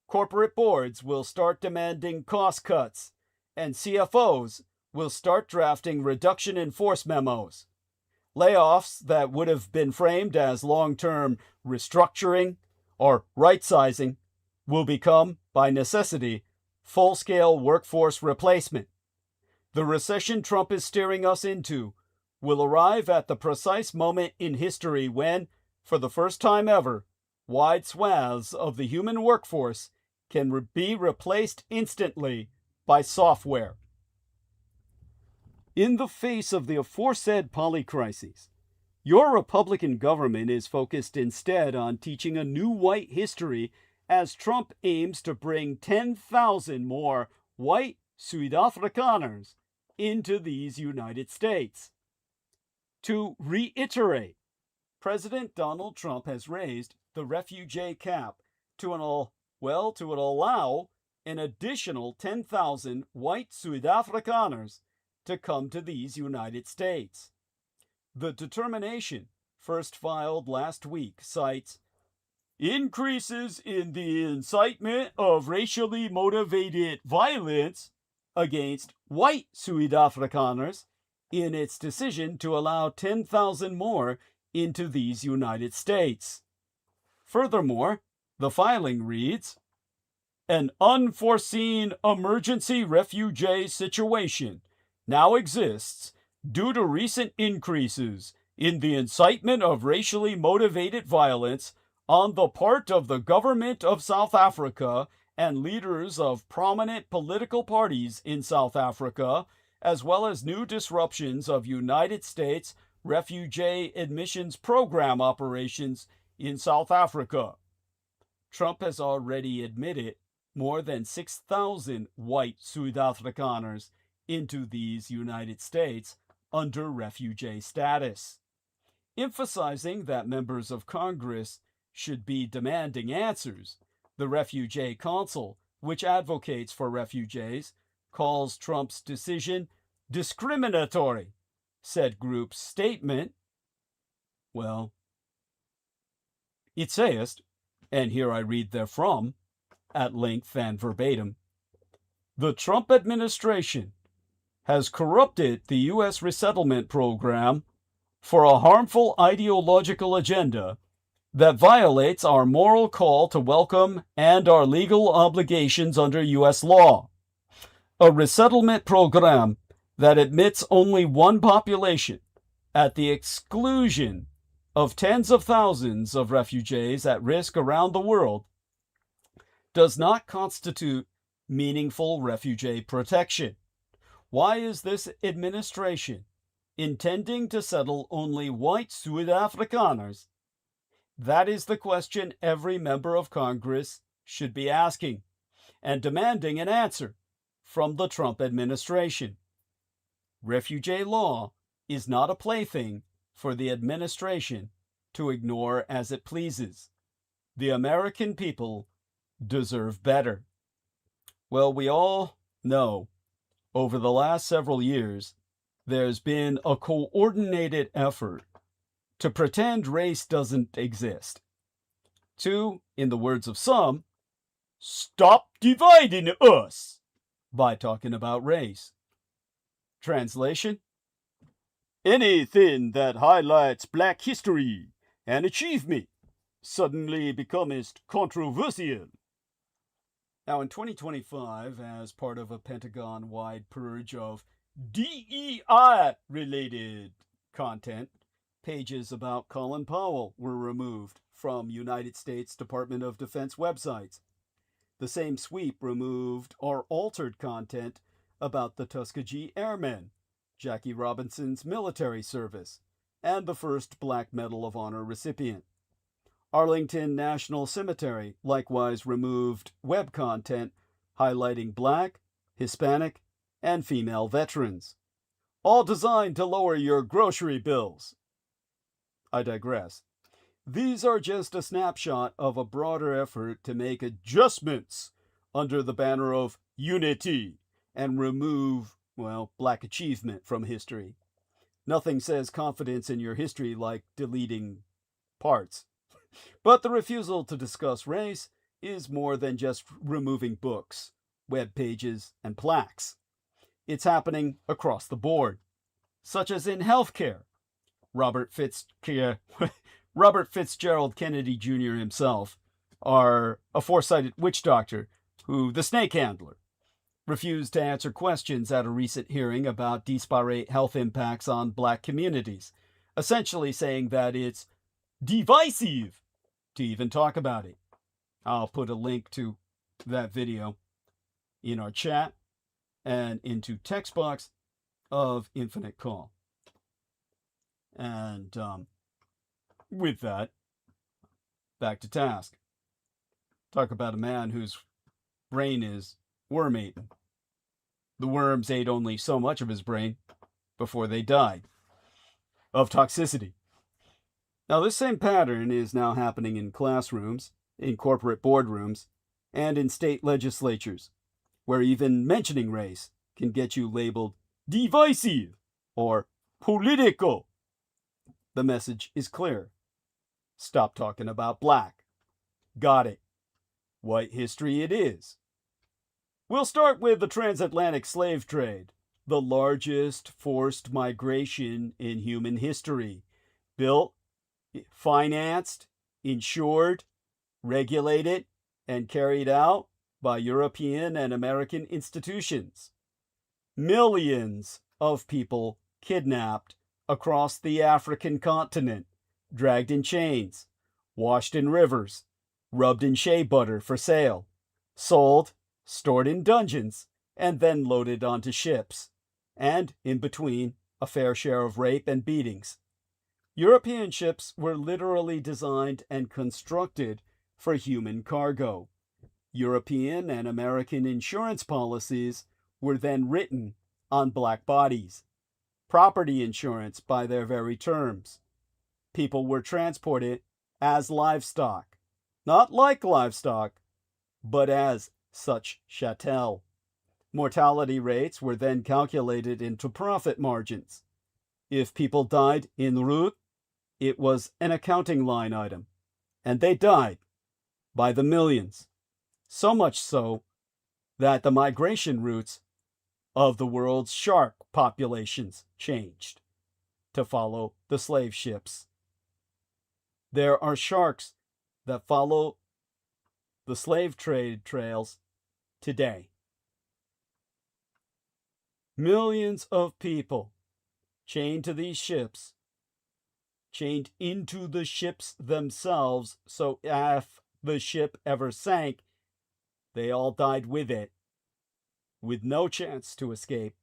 Corporate boards will start demanding cost cuts, and CFOs will start drafting reduction in force memos. Layoffs that would have been framed as long-term restructuring or right-sizing will become, by necessity, full-scale workforce replacement. The recession Trump is steering us into will arrive at the precise moment in history when, for the first time ever, wide swaths of the human workforce can be replaced instantly by software. In the face of the aforesaid polycrises, your Republican government is focused instead on teaching a new white history as Trump aims to bring 10,000 more white Suid-Afrikaners into these United States. To reiterate, President Donald Trump has raised the refugee cap to allow an additional 10,000 white Suid-Afrikaners to come to these United States. The determination, first filed last week, cites increases in the incitement of racially motivated violence against white Suid-Afrikaners in its decision to allow 10,000 more into these United States. Furthermore, the filing reads, an unforeseen emergency refugee situation now exists due to recent increases in the incitement of racially motivated violence on the part of the government of South Africa and leaders of prominent political parties in South Africa, as well as new disruptions of United States refugee admissions program operations in South Africa. Trump has already admitted more than 6,000 white Suid-Afrikaners into these United States under refugee status, emphasizing that members of Congress should be demanding answers. The Refugee Council, which advocates for refugees, calls Trump's decision discriminatory, said group's statement. Well, it says, and here I read therefrom, at length and verbatim, the Trump administration has corrupted the U.S. resettlement program for a harmful ideological agenda that violates our moral call to welcome and our legal obligations under U.S. law. A resettlement program that admits only one population, at the exclusion of tens of thousands of refugees at risk around the world, does not constitute meaningful refugee protection. Why is this administration intending to settle only white Zuid-Afrikaners? That is the question every member of Congress should be asking and demanding an answer from the Trump administration. Refugee law is not a plaything for the administration to ignore as it pleases. The American people deserve better. Well, we all know over the last several years, there's been a coordinated effort to pretend race doesn't exist. To, in the words of some, stop dividing us by talking about race. Translation: anything that highlights black history and achievement suddenly becomes controversial. Now, in 2025, as part of a Pentagon-wide purge of DEI-related content, pages about Colin Powell were removed from United States Department of Defense websites. The same sweep removed or altered content about the Tuskegee Airmen, Jackie Robinson's military service, and the first Black Medal of Honor recipient. Arlington National Cemetery likewise removed web content highlighting Black, Hispanic, and female veterans, all designed to lower your grocery bills. I digress. These are just a snapshot of a broader effort to make adjustments under the banner of unity and remove, well, Black achievement from history. Nothing says confidence in your history like deleting parts. But the refusal to discuss race is more than just removing books, web pages, and plaques. It's happening across the board, such as in healthcare. Robert Fitzgerald Kennedy Jr. himself, a foresighted witch doctor who, the snake handler, refused to answer questions at a recent hearing about disparate health impacts on Black communities, essentially saying that it's divisive to even talk about it. I'll put a link to that video in our chat and into text box of Infinite Call. And with that, back to task. Talk about a man whose brain is worm-eaten. The worms ate only so much of his brain before they died of toxicity. Now, this same pattern is now happening in classrooms, in corporate boardrooms, and in state legislatures, where even mentioning race can get you labeled divisive or political. The message is clear. Stop talking about Black. Got it. White history it is. We'll start with the transatlantic slave trade, the largest forced migration in human history, built, financed, insured, regulated, and carried out by European and American institutions. Millions of people kidnapped across the African continent, dragged in chains, washed in rivers, rubbed in shea butter for sale, sold, stored in dungeons, and then loaded onto ships, and, in between, a fair share of rape and beatings. European ships were literally designed and constructed for human cargo. European and American insurance policies were then written on Black bodies. Property insurance by their very terms. People were transported as livestock, not like livestock, but as such chattel. Mortality rates were then calculated into profit margins. If people died en route, it was an accounting line item, and they died by the millions. So much so that the migration routes of the world's shark populations changed to follow the slave ships. There are sharks that follow the slave trade trails today. Millions of people chained to these ships chained into the ships themselves, so if the ship ever sank, they all died with it, with no chance to escape,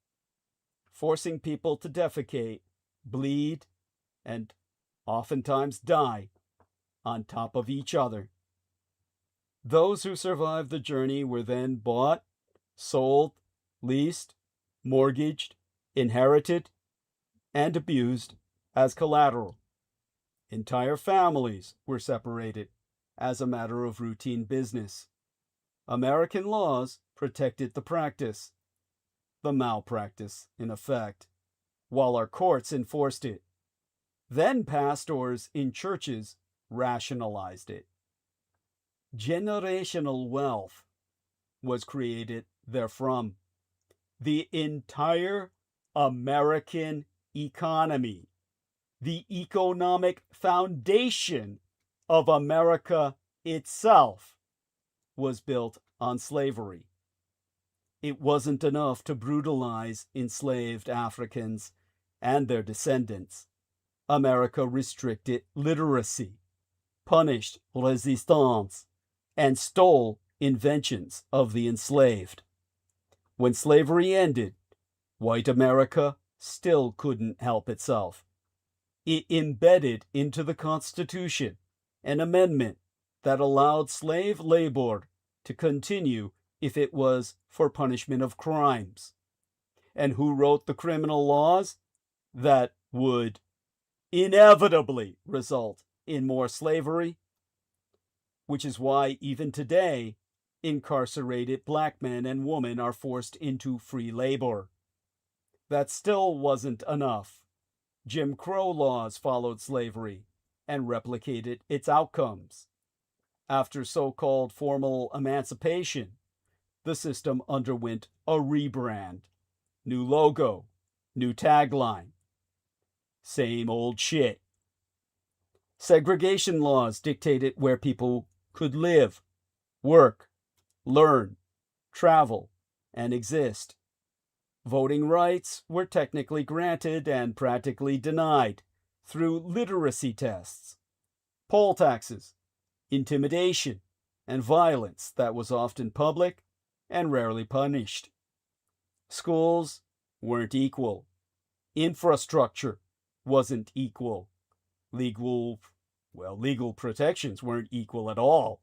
forcing people to defecate, bleed, and oftentimes die on top of each other. Those who survived the journey were then bought, sold, leased, mortgaged, inherited, and abused as collateral. Entire families were separated as a matter of routine business. American laws protected the practice, the malpractice in effect, while our courts enforced it. Then pastors in churches rationalized it. Generational wealth was created therefrom. The entire American economy, the economic foundation of America itself, was built on slavery. It wasn't enough to brutalize enslaved Africans and their descendants. America restricted literacy, punished resistance, and stole inventions of the enslaved. When slavery ended, white America still couldn't help itself. It embedded into the Constitution an amendment that allowed slave labor to continue if it was for punishment of crimes. And who wrote the criminal laws that would inevitably result in more slavery? Which is why even today, incarcerated black men and women are forced into free labor. That still wasn't enough. Jim Crow laws followed slavery and replicated its outcomes. After so-called formal emancipation, the system underwent a rebrand. New logo, new tagline. Same old shit. Segregation laws dictated where people could live, work, learn, travel, and exist. Voting rights were technically granted and practically denied through literacy tests, poll taxes, intimidation, and violence that was often public and rarely punished. Schools weren't equal. Infrastructure wasn't equal. Legal protections weren't equal at all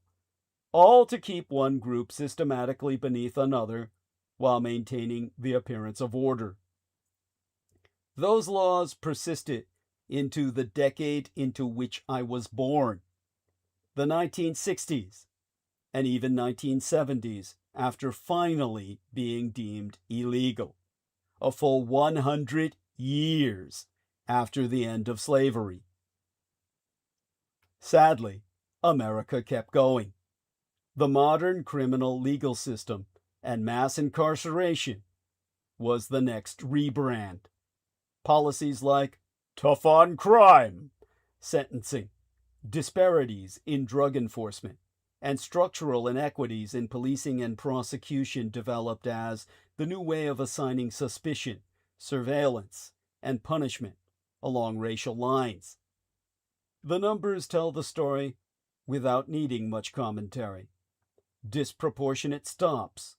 to keep one group systematically beneath another while maintaining the appearance of order. Those laws persisted into the decade into which I was born, the 1960s, and even 1970s, after finally being deemed illegal, a full 100 years after the end of slavery. Sadly, America kept going. The modern criminal legal system and mass incarceration was the next rebrand. Policies like tough on crime, sentencing, disparities in drug enforcement, and structural inequities in policing and prosecution developed as the new way of assigning suspicion, surveillance, and punishment along racial lines. The numbers tell the story without needing much commentary. Disproportionate stops,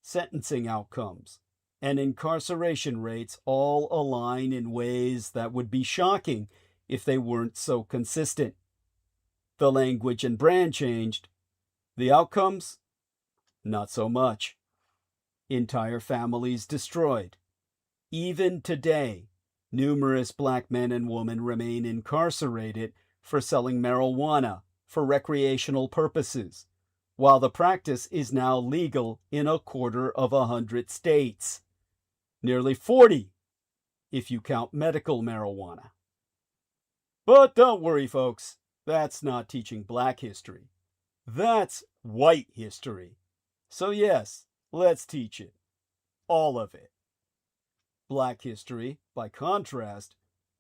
sentencing outcomes, and incarceration rates all align in ways that would be shocking if they weren't so consistent. The language and brand changed. The outcomes? Not so much. Entire families destroyed. Even today, numerous black men and women remain incarcerated for selling marijuana for recreational purposes, while the practice is now legal in 250 states. Nearly 40, if you count medical marijuana. But don't worry, folks. That's not teaching black history. That's white history. So yes, let's teach it. All of it. Black history, by contrast,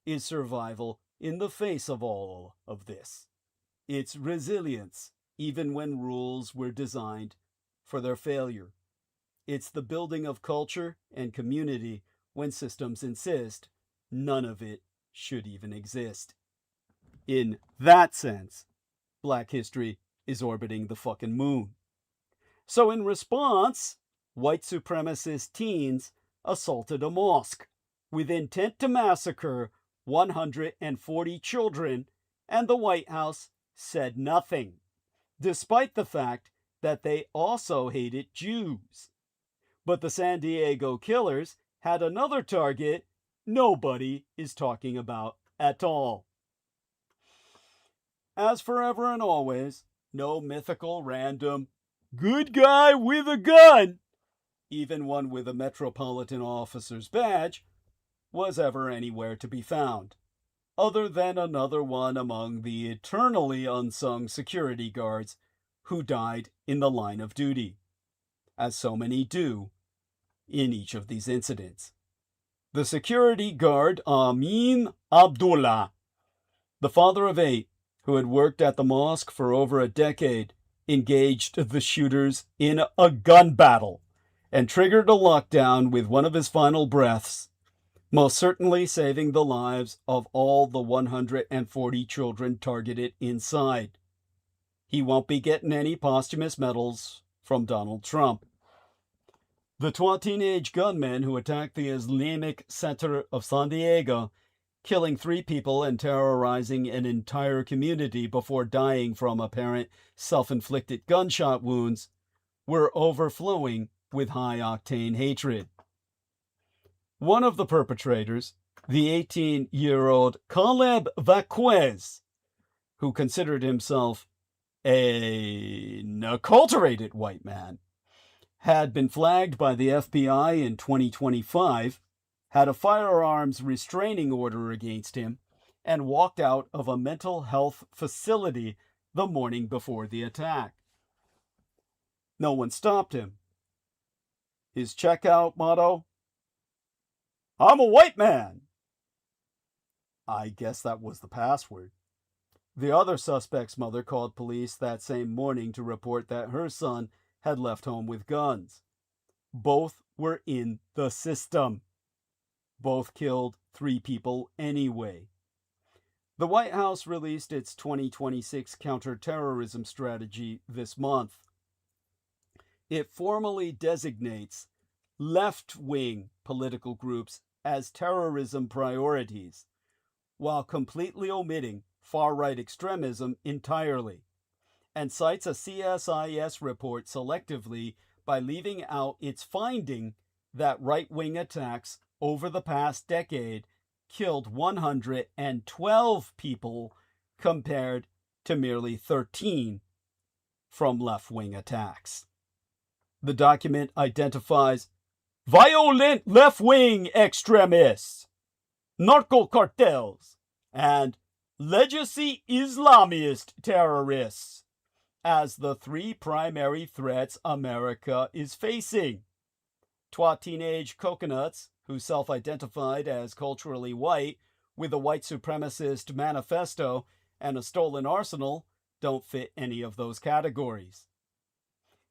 is survival in the face of all of this. It's resilience, even when rules were designed for their failure. It's the building of culture and community when systems insist none of it should even exist. In that sense, Black history is orbiting the fucking moon. So in response, white supremacist teens assaulted a mosque with intent to massacre 140 children, and the White House said nothing, despite the fact that they also hated Jews. But the San Diego killers had another target nobody is talking about at all. As forever and always, no mythical random good guy with a gun, even one with a Metropolitan Officer's badge, was ever anywhere to be found, other than another one among the eternally unsung security guards who died in the line of duty, as so many do in each of these incidents. The security guard Amin Abdullah, the father of 8, who had worked at the mosque for over a decade, engaged the shooters in a gun battle and triggered a lockdown with one of his final breaths, most certainly saving the lives of all the 140 children targeted inside. He won't be getting any posthumous medals from Donald Trump. The Twa teenage gunmen who attacked the Islamic Center of San Diego, killing 3 people and terrorizing an entire community before dying from apparent self-inflicted gunshot wounds, were overflowing with high-octane hatred. One of the perpetrators, the 18-year-old Caleb Vaquez, who considered himself an acculturated white man, had been flagged by the FBI in 2025, had a firearms restraining order against him, and walked out of a mental health facility the morning before the attack. No one stopped him. His checkout motto, "I'm a white man." I guess that was the password. The other suspect's mother called police that same morning to report that her son had left home with guns. Both were in the system. Both killed 3 people anyway. The White House released its 2026 counterterrorism strategy this month. It formally designates left-wing political groups as terrorism priorities, while completely omitting far-right extremism entirely, and cites a CSIS report selectively by leaving out its finding that right-wing attacks over the past decade killed 112 people compared to merely 13 from left-wing attacks. The document identifies violent left-wing extremists, narco cartels, and legacy Islamist terrorists as the 3 primary threats America is facing. Twa teenage coconuts, who self-identified as culturally white with a white supremacist manifesto and a stolen arsenal, don't fit any of those categories.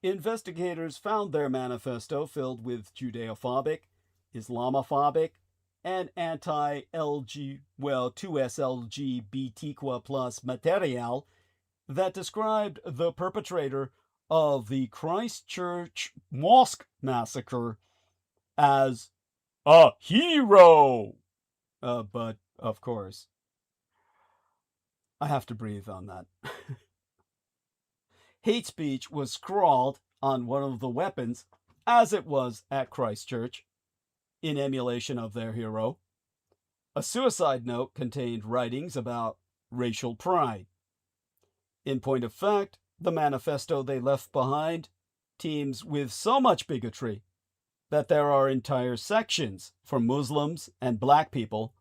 Investigators found their manifesto filled with Judeophobic, Islamophobic, and anti-2SLGBTQ+ material that described the perpetrator of the Christchurch mosque massacre as a hero. But, of course, I have to breathe on that. Hate speech was scrawled on one of the weapons, as it was at Christchurch, in emulation of their hero. A suicide note contained writings about racial pride. In point of fact, the manifesto they left behind teems with so much bigotry that there are entire sections for Muslims and Black people,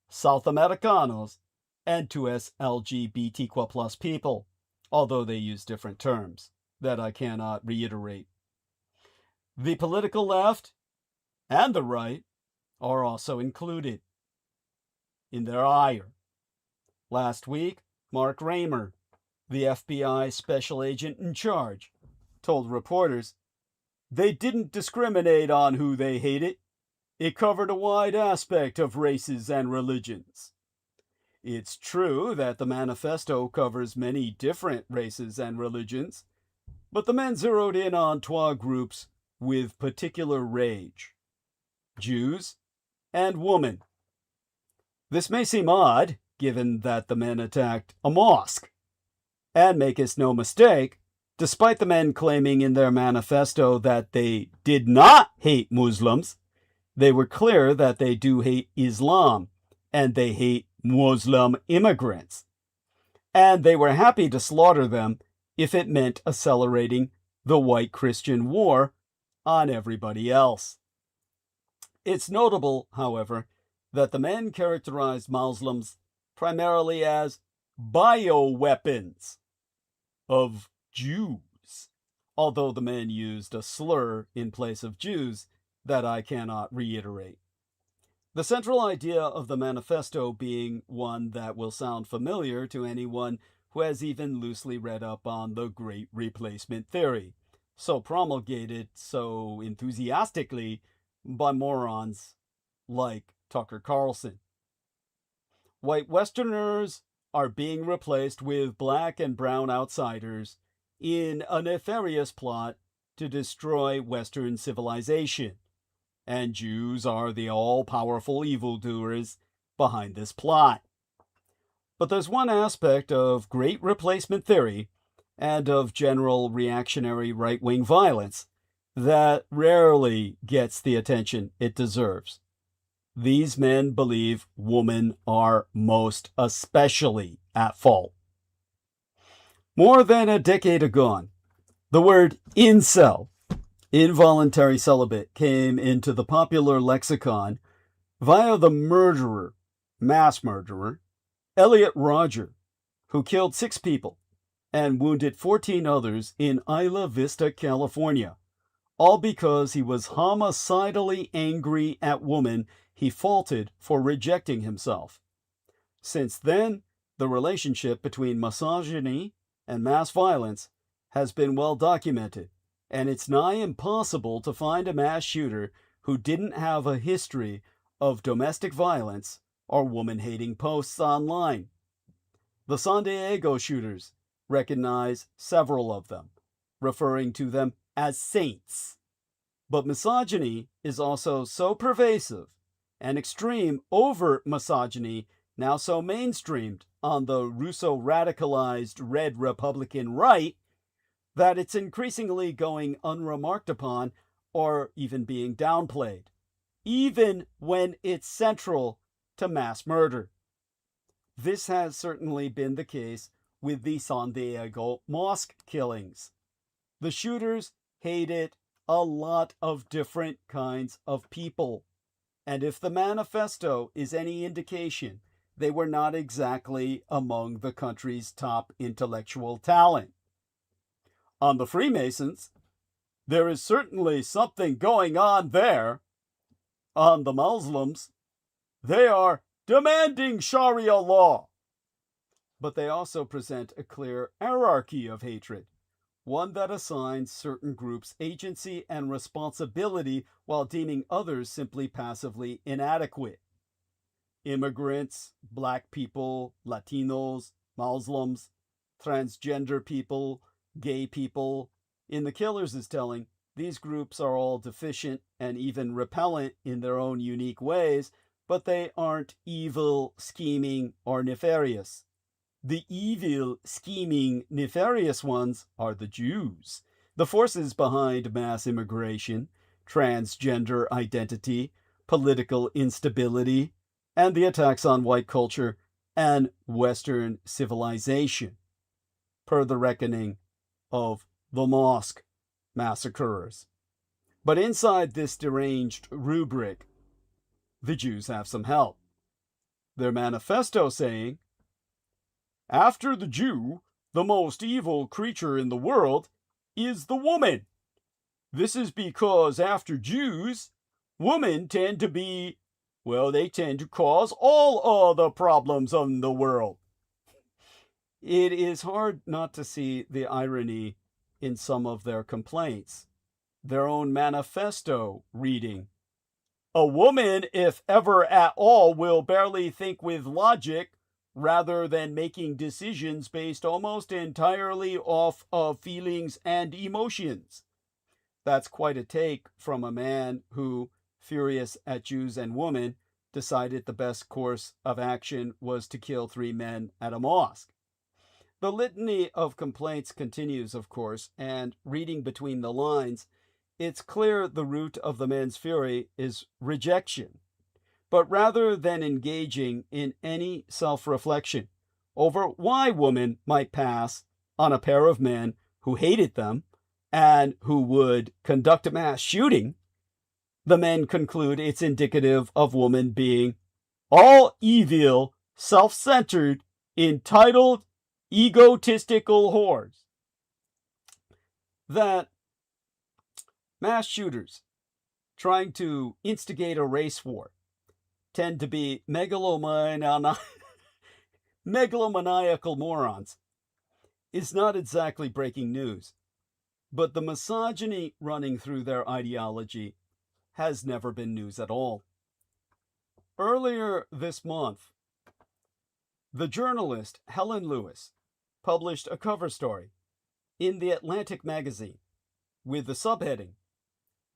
South Americanos, and 2SLGBTQ+ people, although they use different terms that I cannot reiterate. The political left and the right are also included in their ire. Last week, Mark Raymer, the FBI special agent in charge, told reporters they didn't discriminate on who they hated. It covered a wide aspect of races and religions. It's true that the manifesto covers many different races and religions, but the men zeroed in on Twa groups with particular rage: Jews and women. This may seem odd, given that the men attacked a mosque. And make us no mistake, despite the men claiming in their manifesto that they did not hate Muslims, they were clear that they do hate Islam, and they hate Muslim immigrants. And they were happy to slaughter them if it meant accelerating the white Christian war on everybody else. It's notable, however, that the men characterized Muslims primarily as bioweapons of Jews, although the men used a slur in place of Jews that I cannot reiterate. The central idea of the manifesto being one that will sound familiar to anyone who has even loosely read up on the Great Replacement theory, so promulgated so enthusiastically by morons like Tucker Carlson. White Westerners are being replaced with black and brown outsiders in a nefarious plot to destroy Western civilization, and Jews are the all-powerful evildoers behind this plot. But there's one aspect of Great Replacement theory and of general reactionary right-wing violence that rarely gets the attention it deserves. These men believe women are most especially at fault. More than a decade ago, the word incel, involuntary celibate, came into the popular lexicon via the mass murderer, Elliot Rodger, who killed 6 people and wounded 14 others in Isla Vista, California, all because he was homicidally angry at women he faulted for rejecting himself. Since then, the relationship between misogyny and mass violence has been well documented, and it's nigh impossible to find a mass shooter who didn't have a history of domestic violence or woman-hating posts online. The San Diego shooters recognize several of them, referring to them as saints. But misogyny is also so pervasive, and extreme overt misogyny now so mainstreamed on the Russo-radicalized red Republican right, that it's increasingly going unremarked upon or even being downplayed, even when it's central to mass murder. This has certainly been the case with the San Diego mosque killings. The shooters hated a lot of different kinds of people, and if the manifesto is any indication, they were not exactly among the country's top intellectual talent. On the Freemasons, there is certainly something going on there. On the Muslims, they are demanding Sharia law. But they also present a clear hierarchy of hatred, one that assigns certain groups agency and responsibility while deeming others simply passively inadequate. Immigrants, black people, Latinos, Muslims, transgender people, gay people. In the Killers' telling, these groups are all deficient and even repellent in their own unique ways, but they aren't evil, scheming, or nefarious. The evil, scheming, nefarious ones are the Jews, the forces behind mass immigration, transgender identity, political instability, and the attacks on white culture and Western civilization, per the reckoning of the mosque massacres. But inside this deranged rubric, the Jews have some help. Their manifesto saying, after the Jew, the most evil creature in the world is the woman. This is because after Jews, women tend to be, well, they tend to cause all the problems in the world. It is hard not to see the irony in some of their complaints. Their own manifesto reading, a woman, if ever at all, will barely think with logic, rather than making decisions based almost entirely off of feelings and emotions. That's quite a take from a man who, furious at Jews and women, decided the best course of action was to kill 3 men at a mosque. The litany of complaints continues, of course, and reading between the lines, it's clear the root of the men's fury is rejection. But rather than engaging in any self-reflection over why women might pass on a pair of men who hated them and who would conduct a mass shooting, the men conclude it's indicative of women being all evil, self-centered, entitled, egotistical whores. That mass shooters trying to instigate a race war tend to be megalomaniacal morons is not exactly breaking news, but the misogyny running through their ideology has never been news at all. Earlier this month, the journalist Helen Lewis published a cover story in the Atlantic magazine with the subheading,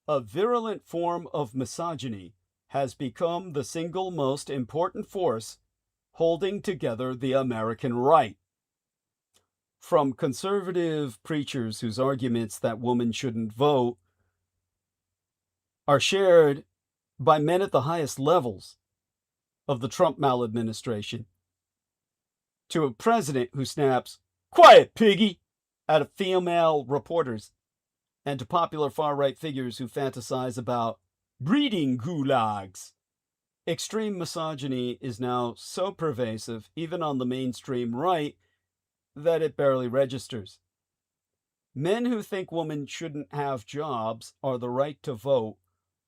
"A virulent form of misogyny has become the single most important force holding together the American right." From conservative preachers whose arguments that women shouldn't vote are shared by men at the highest levels of the Trump maladministration, to a president who snaps, "Quiet, piggy," at female reporters, and to popular far-right figures who fantasize about breeding gulags. Extreme misogyny is now so pervasive, even on the mainstream right, that it barely registers. Men who think women shouldn't have jobs or the right to vote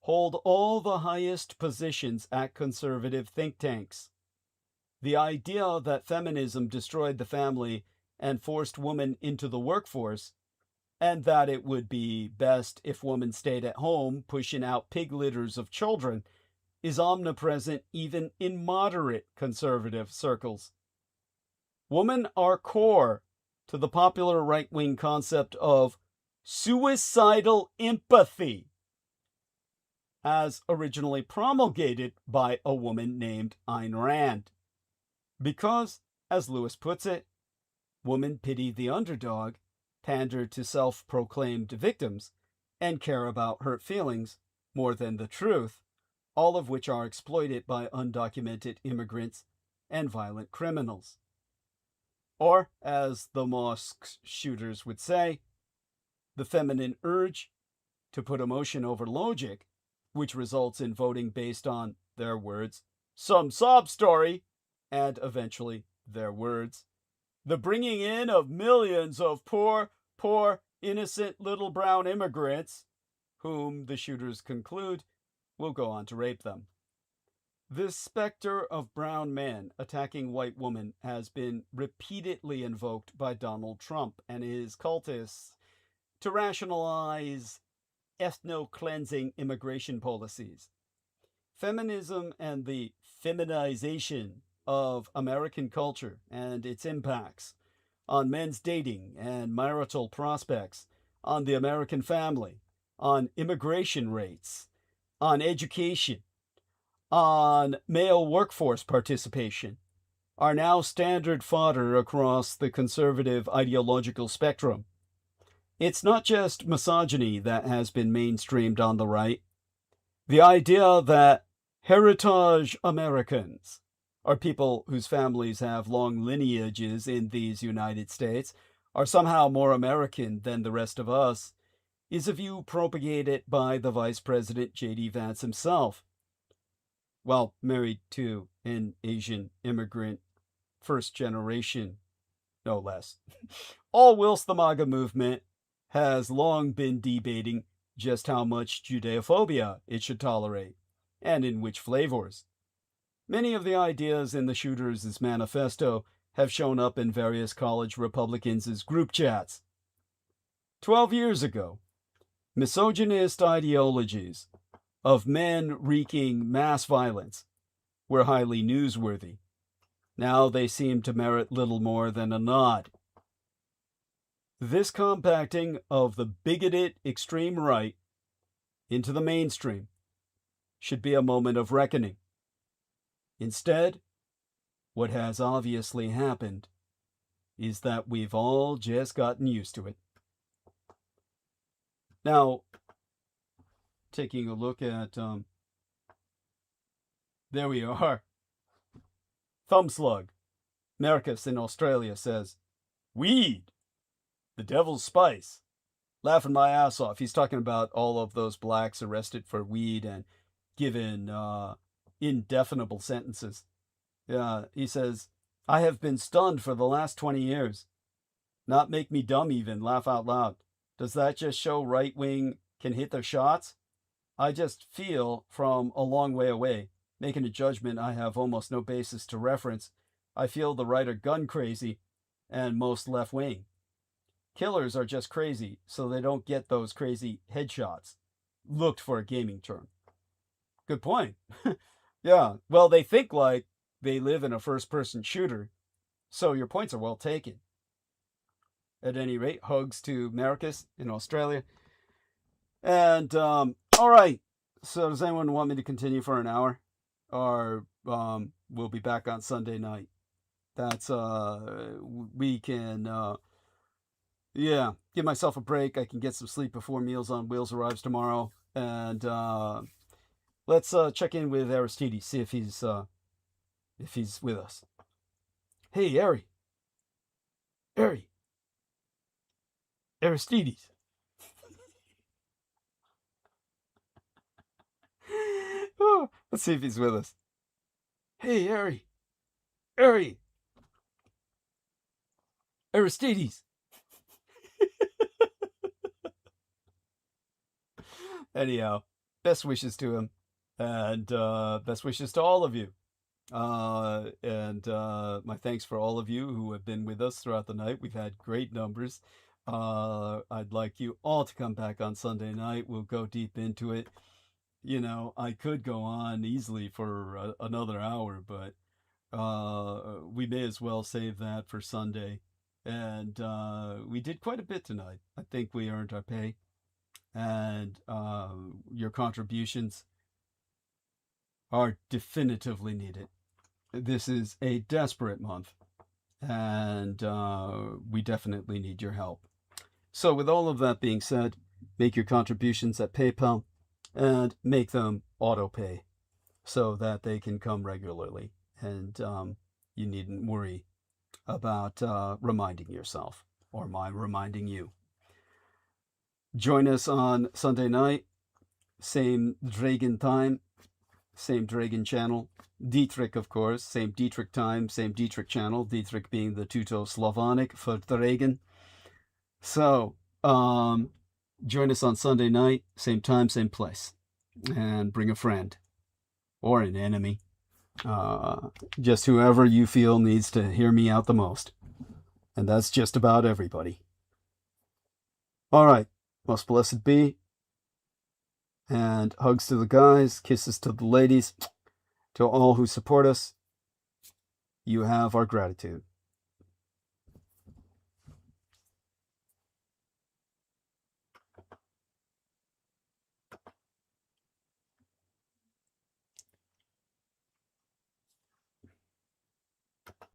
hold all the highest positions at conservative think tanks. The idea that feminism destroyed the family and forced women into the workforce, and that it would be best if women stayed at home pushing out pig litters of children, is omnipresent even in moderate conservative circles. Women are core to the popular right-wing concept of suicidal empathy, as originally promulgated by a woman named Ayn Rand. Because, as Lewis puts it, women pity the underdog, pander to self-proclaimed victims, and care about hurt feelings more than the truth, all of which are exploited by undocumented immigrants and violent criminals. Or, as the mosque shooters would say, the feminine urge to put emotion over logic, which results in voting based on, their words, some sob story, and eventually, their words, the bringing in of millions of poor, innocent little brown immigrants, whom the shooters conclude will go on to rape them. This specter of brown men attacking white women has been repeatedly invoked by Donald Trump and his cultists to rationalize ethno-cleansing immigration policies. Feminism and the feminization of American culture and its impacts on men's dating and marital prospects, on the American family, on immigration rates, on education, on male workforce participation, are now standard fodder across the conservative ideological spectrum. It's not just misogyny that has been mainstreamed on the right. The idea that heritage Americans, or people whose families have long lineages in these United States, are somehow more American than the rest of us, is a view propagated by the Vice President J.D. Vance himself. Well, married to an Asian immigrant, first generation, no less. All whilst the MAGA movement has long been debating just how much Judeophobia it should tolerate, and in which flavors. Many of the ideas in the shooters' manifesto have shown up in various college Republicans' group chats. 12 years ago, misogynist ideologies of men wreaking mass violence were highly newsworthy. Now they seem to merit little more than a nod. This compacting of the bigoted extreme right into the mainstream should be a moment of reckoning. Instead, what has obviously happened is that we've all just gotten used to it. Now, taking a look at, there we are. Thumbslug, Marcus in Australia says, weed, the devil's spice. Laughing my ass off. He's talking about all of those blacks arrested for weed and given indefinable sentences. Yeah, he says, I have been stunned for the last 20 years. Not make me dumb even, laugh out loud. Does that just show right wing can hit their shots? I just feel from a long way away, making a judgment I have almost no basis to reference. I feel the right are gun crazy and most left wing. Killers are just crazy, so they don't get those crazy headshots. Looked for a gaming term. Good point. Yeah, well, they think like they live in a first-person shooter, so your points are well taken. At any rate, hugs to Marcus in Australia. And, all right, so does anyone want me to continue for an hour? Or we'll be back on Sunday night. That's, we can... yeah, give myself a break. I can get some sleep before Meals on Wheels arrives tomorrow. And let's check in with Aristides, see if he's with us. Hey, Aristides. Oh, let's see if he's with us. Hey, Aristides. Anyhow, best wishes to him, and best wishes to all of you. And my thanks for all of you who have been with us throughout the night. We've had great numbers. I'd like you all to come back on Sunday night. We'll go deep into it. You know, I could go on easily for another hour, but we may as well save that for Sunday. And we did quite a bit tonight. I think we earned our pay. And your contributions are definitively needed. This is a desperate month, and we definitely need your help. So with all of that being said, make your contributions at PayPal and make them auto-pay so that they can come regularly, and you needn't worry about reminding yourself or my reminding you. Join us on Sunday night, same Dragon time, same Dragon channel. Dietrich, of course, same Dietrich time, same Dietrich channel, Dietrich being the Teuto-Slavonic for Dragon. So, join us on Sunday night, same time, same place. And bring a friend or an enemy. Just whoever you feel needs to hear me out the most. And that's just about everybody. All right. Most blessed be. And hugs to the guys, kisses to the ladies, to all who support us. You have our gratitude.